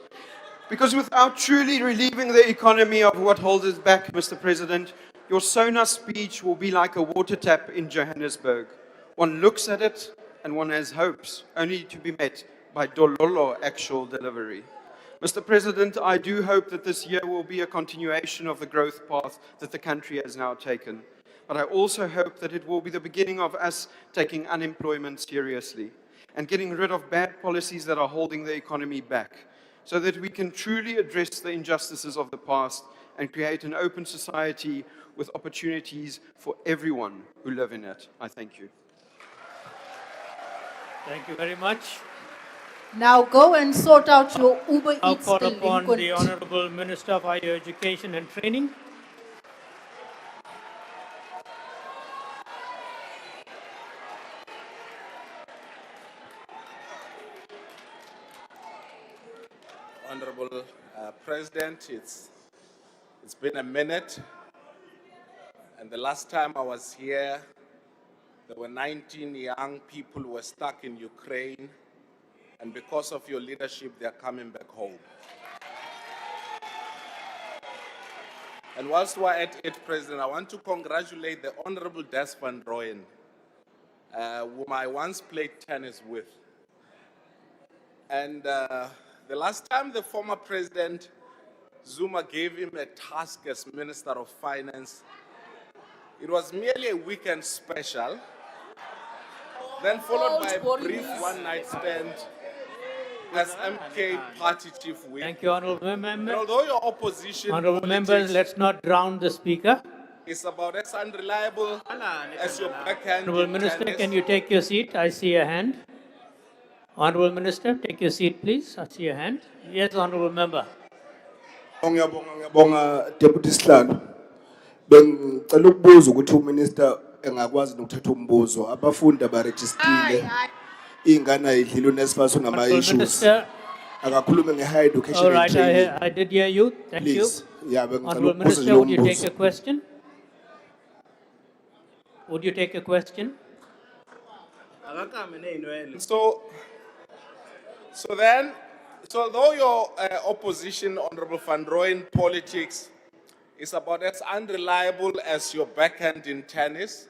Because without truly relieving the economy of what holds us back, Mr. President, your SONA speech will be like a water tap in Johannesburg. One looks at it and one has hopes, only to be met by dololo actual delivery. Mr. President, I do hope that this year will be a continuation of the growth path that the country has now taken. But I also hope that it will be the beginning of us taking unemployment seriously and getting rid of bad policies that are holding the economy back, so that we can truly address the injustices of the past and create an open society with opportunities for everyone who live in it. I thank you. Thank you very much. Now go and sort out your Uber I'll Eats call upon the delinquent. Honorable Minister of Higher Education and Training. Honorable President, it's been a minute, and the last time I was here, there were 19 young people who were stuck in Ukraine, and because of your leadership, they're coming back home. And whilst we're at it, President, I want to congratulate the Honorable Des van Rooyen, whom I once played tennis with. And the last time the former President Zuma gave him a task as Minister of Finance, it was merely a weekend special, then followed by a brief one-night stand as MK party chief whip. Thank you, Honorable Member. And although your opposition Honorable Members, let's not drown the Speaker. is about as unreliable as your backhand Honorable in Minister, tennis, can you take your seat? I see a hand. Honorable Minister, take your seat, please. I see a hand. Yes, Honorable Member. Ngiyabonga Deputy Sihlalo. Bengicela ukubuza ukuthi uMinister engakwazi nokuthatha umbuzo. Abafundi abarejistile. Ingane ayidlile uNesifas unama issues. Minister. Akakhulume nge-higher education All and right, training. I did hear you. Thank Please. you. Yeah, bengicela Honorable ukubuza Minister, lo would you take mbuzo. a question? Would you take a question? So although your opposition, Honorable Van Rooyen, politics is about as unreliable as your backhand in tennis,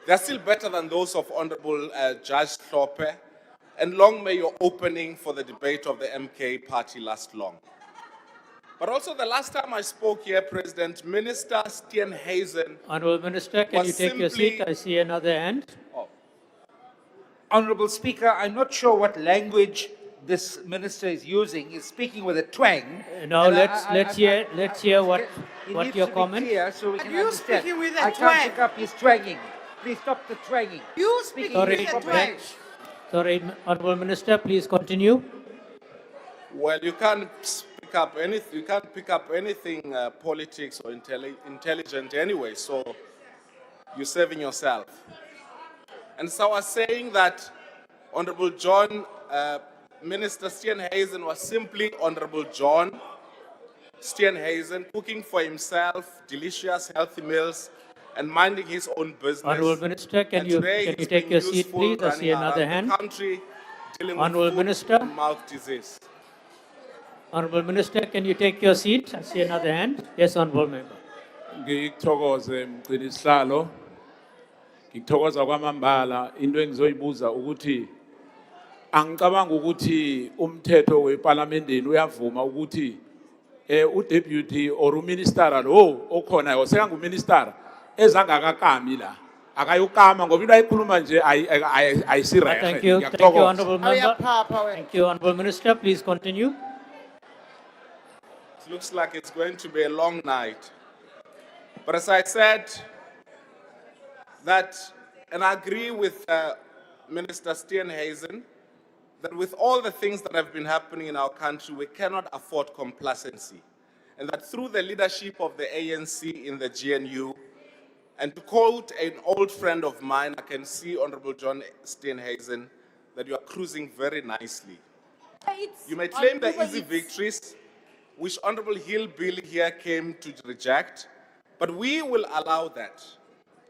they're still better than those of Honorable Judge Hlophe, and long may your opening for the debate of the MK party last long. But also the last time I spoke here, President, Minister Steenhuisen. Honorable Minister, can you take your seat? I see another hand. Honorable Speaker, I'm not sure what language this minister is using. He's speaking with a twang. Now And let's hear what needs your to be comment. clear so we can you understand. speaking with a I twang? can't pick up his twanging. Please stop the twanging. You speaking with a twang. Sorry, Honorable Minister, please continue. Well, you can't pick up anything. You can't pick up anything politics or intelligent anyway. So you're saving yourself. And so I was saying that Honorable John, Minister Steenhuisen was simply Honorable John Steenhuisen, cooking for himself delicious, healthy meals and minding his own business. Honorable Minister, can And you today he's take been your seat, useful please? I see running around another the hand. country dealing with Honorable foot Minister. and mouth disease. Honorable Minister, can you take your seat? I see another hand. Yes, Honorable Member. Ngikuthokoze mgcini sihlalo. Ngikuthokoza kwamambala into engizoyibuza ukuthi angicabanga ukuthi umthetho weParliamenteni uyavuma ukuthi uDeputy or uMinister lo okhona osekanguMinister ezangakakami la akayukama ngoba into ayikhuluma nje ayisirehe. Thank you, Honorable Member. Thank you, Honorable Minister. Please continue. It looks like it's going to be a long night. But as I said, and I agree with Minister Steenhuisen, that with all the things that have been happening in our country, we cannot afford complacency. And that through the leadership of the ANC in the GNU, and to quote an old friend of mine, I can see Honorable John Steenhuisen, that you are cruising very nicely. You may claim the easy victories, which Honorable Hillbilly here came to reject, but we will allow that,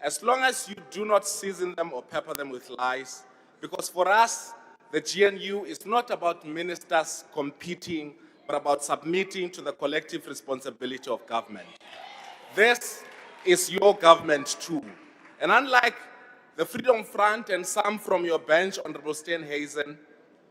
as long as you do not season them or pepper them with lies, because for us, the GNU is not about ministers competing, but about submitting to the collective responsibility of government. This is your government too. And unlike the Freedom Front and some from your bench, Honorable Steenhuisen,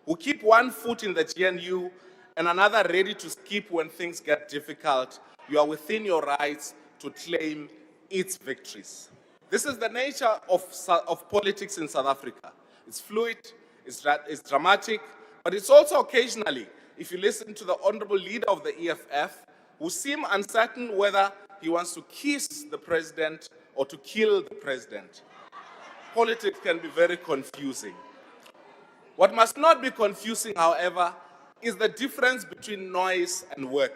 who keep one foot in the GNU and another ready to skip when things get difficult, you are within your rights to claim its victories. This is the nature of politics in South Africa. It's fluid, it's dramatic, but it's also occasionally, if you listen to the honorable leader of the EFF, who seem uncertain whether he wants to kiss the president or to kill the president. Politics can be very confusing. What must not be confusing, however, is the difference between noise and work,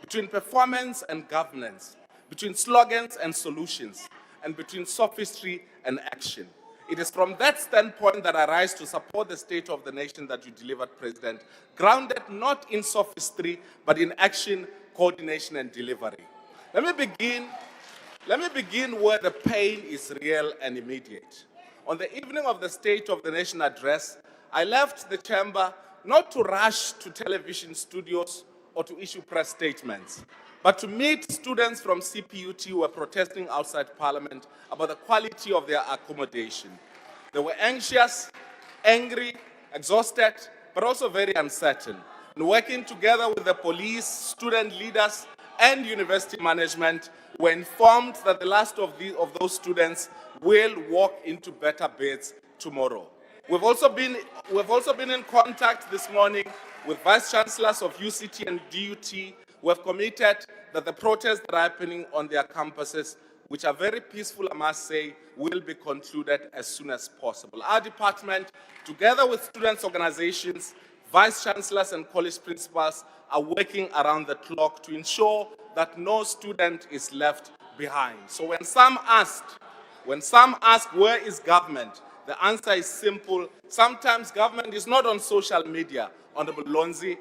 between performance and governance, between slogans and solutions, and between sophistry and action. It is from that standpoint that I rise to support the state of the nation that you delivered, President, grounded not in sophistry, but in action, coordination, and delivery. Let me begin where the pain is real and immediate. On the evening of the State of the Nation address, I left the chamber not to rush to television studios or to issue press statements, but to meet students from CPUT who were protesting outside Parliament about the quality of their accommodation. They were anxious, angry, exhausted, but also very uncertain. And working together with the police, student leaders, and university management, were informed that the last of those students will walk into better beds tomorrow. We've also been in contact this morning with vice chancellors of UCT and DUT, who have committed that the protests that are happening on their campuses, which are very peaceful, I must say, will be concluded as soon as possible. Our department, together with students' organizations, vice chancellors and college principals, are working around the clock to ensure that no student is left behind. So when some ask, where is government? The answer is simple. Sometimes government is not on social media, Honorable Lonzi.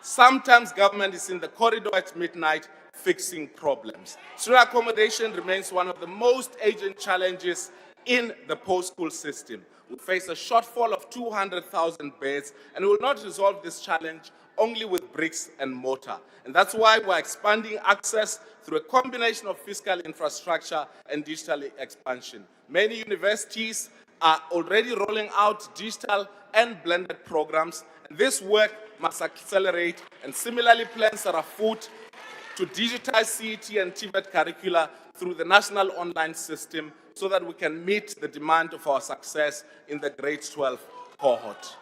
Sometimes government is in the corridor at midnight fixing problems. Student accommodation remains one of the most urgent challenges in the post-school system. We face a shortfall of 200,000 beds, and we will not resolve this challenge only with bricks and mortar. And that's why we're expanding access through a combination of fiscal infrastructure and digital expansion. Many universities are already rolling out digital and blended programs, and this work must accelerate, and similarly plans are afoot to digitize CET and TVET curricula through the national online system so that we can meet the demand of our success in the grade 12 cohort.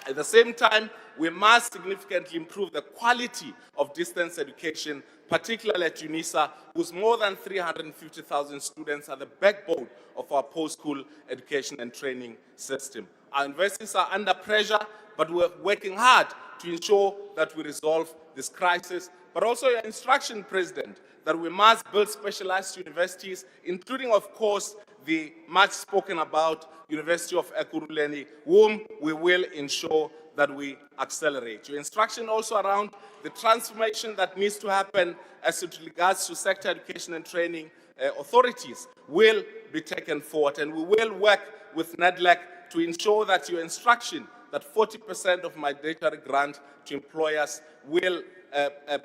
At the same time, we must significantly improve the quality of distance education, particularly at UNISA, whose more than 350,000 students are the backbone of our post-school education and training system. Our universities are under pressure, but we're working hard to ensure that we resolve this crisis. But also your instruction, President, that we must build specialized universities, including, of course, the much spoken about University of Ekurhuleni, whom we will ensure that we accelerate. Your instruction also around the transformation that needs to happen as it regards to sector education and training authorities will be taken forward, and we will work with NEDLAC to ensure that your instruction that 40% of mandatory grant to employers will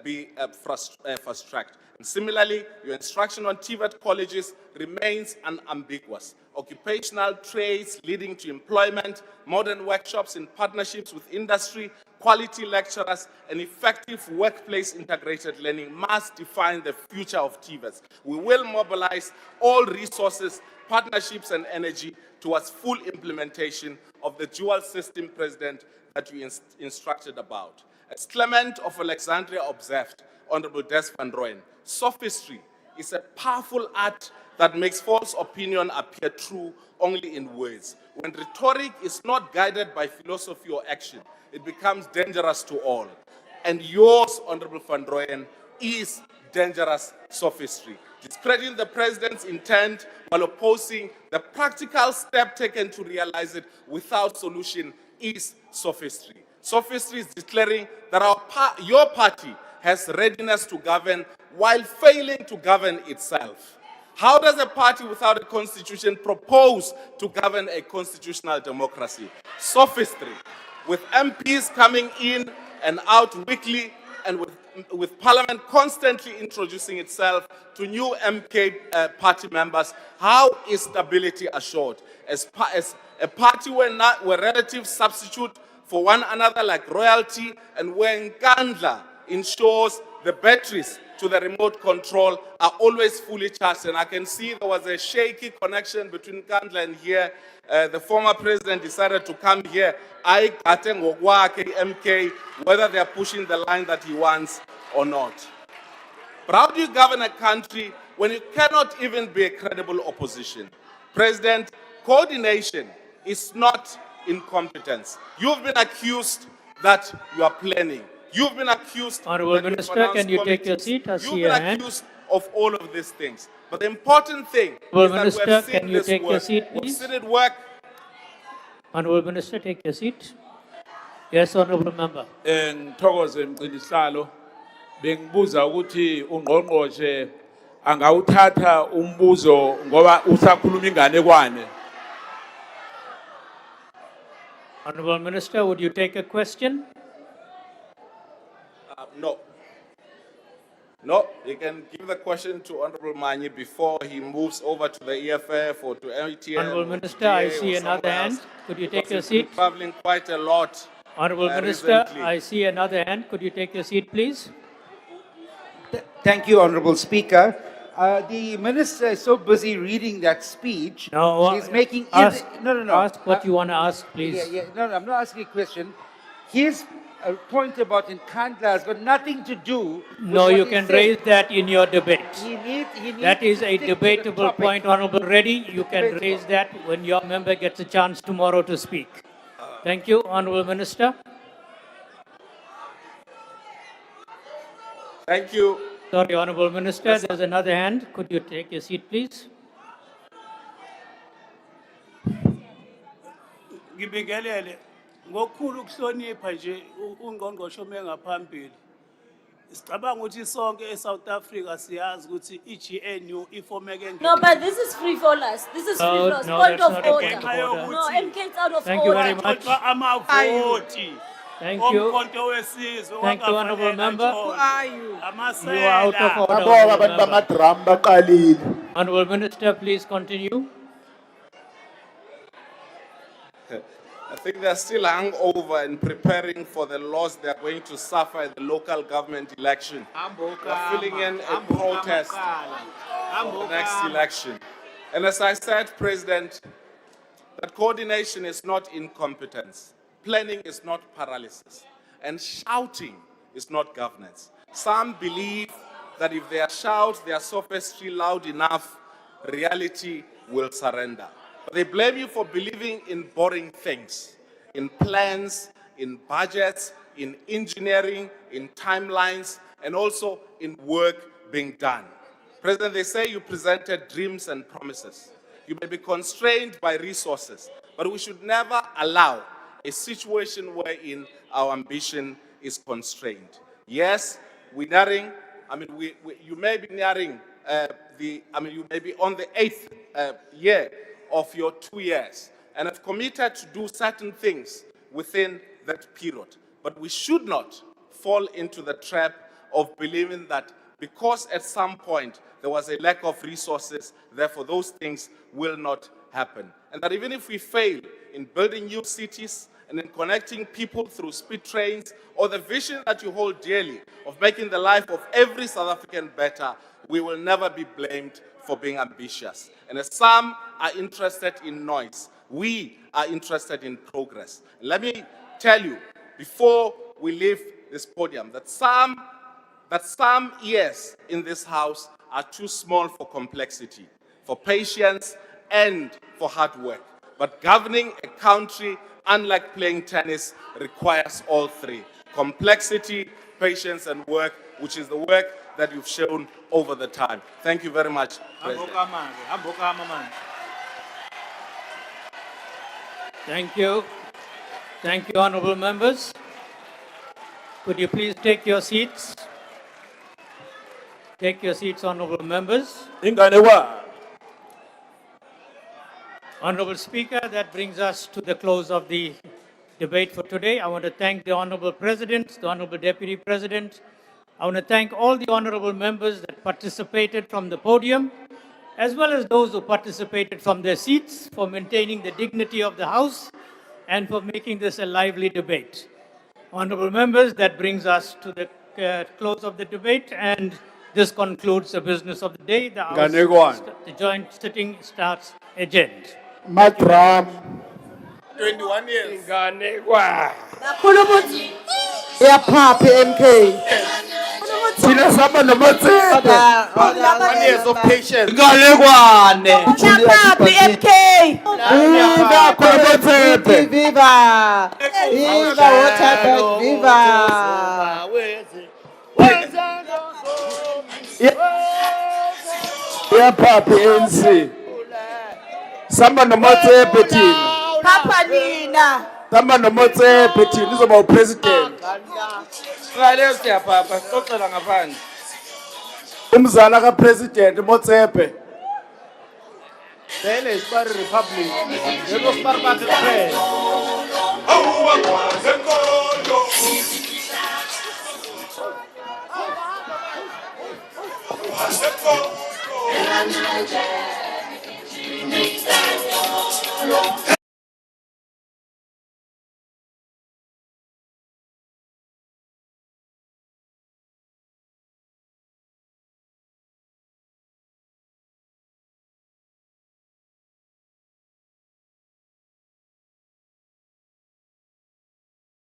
be fast-tracked. And similarly, your instruction on TVET colleges remains unambiguous. Occupational trades leading to employment, modern workshops in partnerships with industry, quality lecturers, and effective workplace integrated learning must define the future of TVETs. We will mobilize all resources, partnerships, and energy towards full implementation of the dual system, President, that you instructed about. As Clement of Alexandria observed, Honorable Des van Rooyen, sophistry is a powerful art that makes false opinion appear true only in words. When rhetoric is not guided by philosophy or action, it becomes dangerous to all. And yours, Honorable van Rooyen, is dangerous sophistry. Discrediting the president's intent while opposing the practical step taken to realize it without solution is sophistry. Sophistry is declaring that your party has readiness to govern while failing to govern itself. How does a party without a constitution propose to govern a constitutional democracy? Sophistry. With MPs coming in and out weekly, and with Parliament constantly introducing itself to new MK party members, how is stability assured? As a party where relatives substitute for one another like royalty, and where Nkandla ensures the batteries to the remote control are always fully charged. And I can see there was a shaky connection between Nkandla and here. The former president decided to come here. I Gauteng MK, whether they are pushing the line that he wants or not. But how do you govern a country when you cannot even be a credible opposition? President, coordination is not incompetence. You've been accused that you are planning. You've been accused Honourable that you Minister, finance can you take your committees. seat? I see You've your been hand. accused of all of these things. But the important thing Honourable is that we Minister, have seen can you this take your work. seat, We've please? seen it work. Honourable Minister, take your seat. Yes, Honourable Member. Ngithokoze mgcinihlalo bengibuza ukuthi ungqongqoshe angawuthatha umbuzo ngoba usakhuluma inganekwane. Honourable Minister, would you take a question? No. No, you can give the question to Honorable Manyi before he moves over to the EFF or to ATN. Honourable or Minister, I TA or see another somewhere hand. else, Could you take because your he's been seat? traveling quite a lot. Honourable Minister, recently. I see another hand. Could you take your seat, please? Thank you, Honorable Speaker. The Minister is so busy reading that speech. No, he's making ask, no. Ask what you want to ask, please. No, I'm not asking a question. His point about Nkandla has got nothing to do with No, what you he can said. raise that in your debate. He needs That is to a stick to the debatable topic. point, Honourable Reddy. You can Debatable. raise that when your member gets a chance tomorrow to speak. Thank you, Honourable Minister. Thank you. Sorry, Honourable Minister, there's another hand. Could you take your seat, please? Ngibingelele ngokukhulu ukuhlonipha nje ungqongqoshe ome ngaphambili. Sicabanga ukuthi sonke eSouth Africa siyazi ukuthi iGNU ifomeke nje. No, but this is free for us. This is free No, for us. no, Point that's of not a order. point of order. No, MK is out of Thank you order. very much. Amavoti. Thank you. Omkhonto wesizwe Thank you, Honourable Member. Who are you? You are out of order, Abonga Honourable abantu Member. bamadrum baqalile. Honourable Minister, please continue. I think they're still hungover and preparing for the loss they're going to suffer in the local government election. They're filling in a protest for the next election. And as I said, President, that coordination is not incompetence. Planning is not paralysis. And shouting is not governance. Some believe that if they shout their sophistry loud enough, reality will surrender. But they blame you for believing in boring things, in plans, in budgets, in engineering, in timelines, and also in work being done. President, they say you presented dreams and promises. You may be constrained by resources, but we should never allow a situation wherein our ambition is constrained. Yes, we're nearing, you may be nearing you may be on the 8th year of your 2 years and have committed to do certain things within that period. But we should not fall into the trap of believing that because at some point there was a lack of resources, therefore those things will not happen. And that even if we fail in building new cities and in connecting people through speed trains, or the vision that you hold dearly of making the life of every South African better, we will never be blamed for being ambitious. And as some are interested in noise, we are interested in progress. And let me tell you, before we leave this podium, that some years in this house are too small for complexity, for patience, and for hard work. But governing a country, unlike playing tennis, requires all three: complexity, patience, and work, which is the work that you've shown over the time. Thank you very much, President. Thank you. Thank you, honourable members. Could you please take your seats? Take your seats, honourable members. Honourable Speaker, that brings us to the close of the debate for today. I want to thank the Honourable President, the Honourable Deputy President. I want to thank all the honourable members that participated from the podium, as well as those who participated from their seats, for maintaining the dignity of the House and for making this a lively debate. Honourable members, that brings us to the close of the debate, and this concludes the business of the day. The joint sitting starts adjourned. Madram. 21 years. Ya Papa MK. Thina saba nomatsepe. 1 years of patience. Ngalekwane. MK. Viva nomatsepe. Viva. Viva Waterberg. Viva. Yeah, Papi ANC. Samba nomatsepe thina. Papa Nina. Samba nomatsepe thina izoba upresident. Ngale siyapapa, sixoxela ngaphandle. Umzala kapresident Motsepe. Then it's Party Republic. Then it's Party Republic. Hey!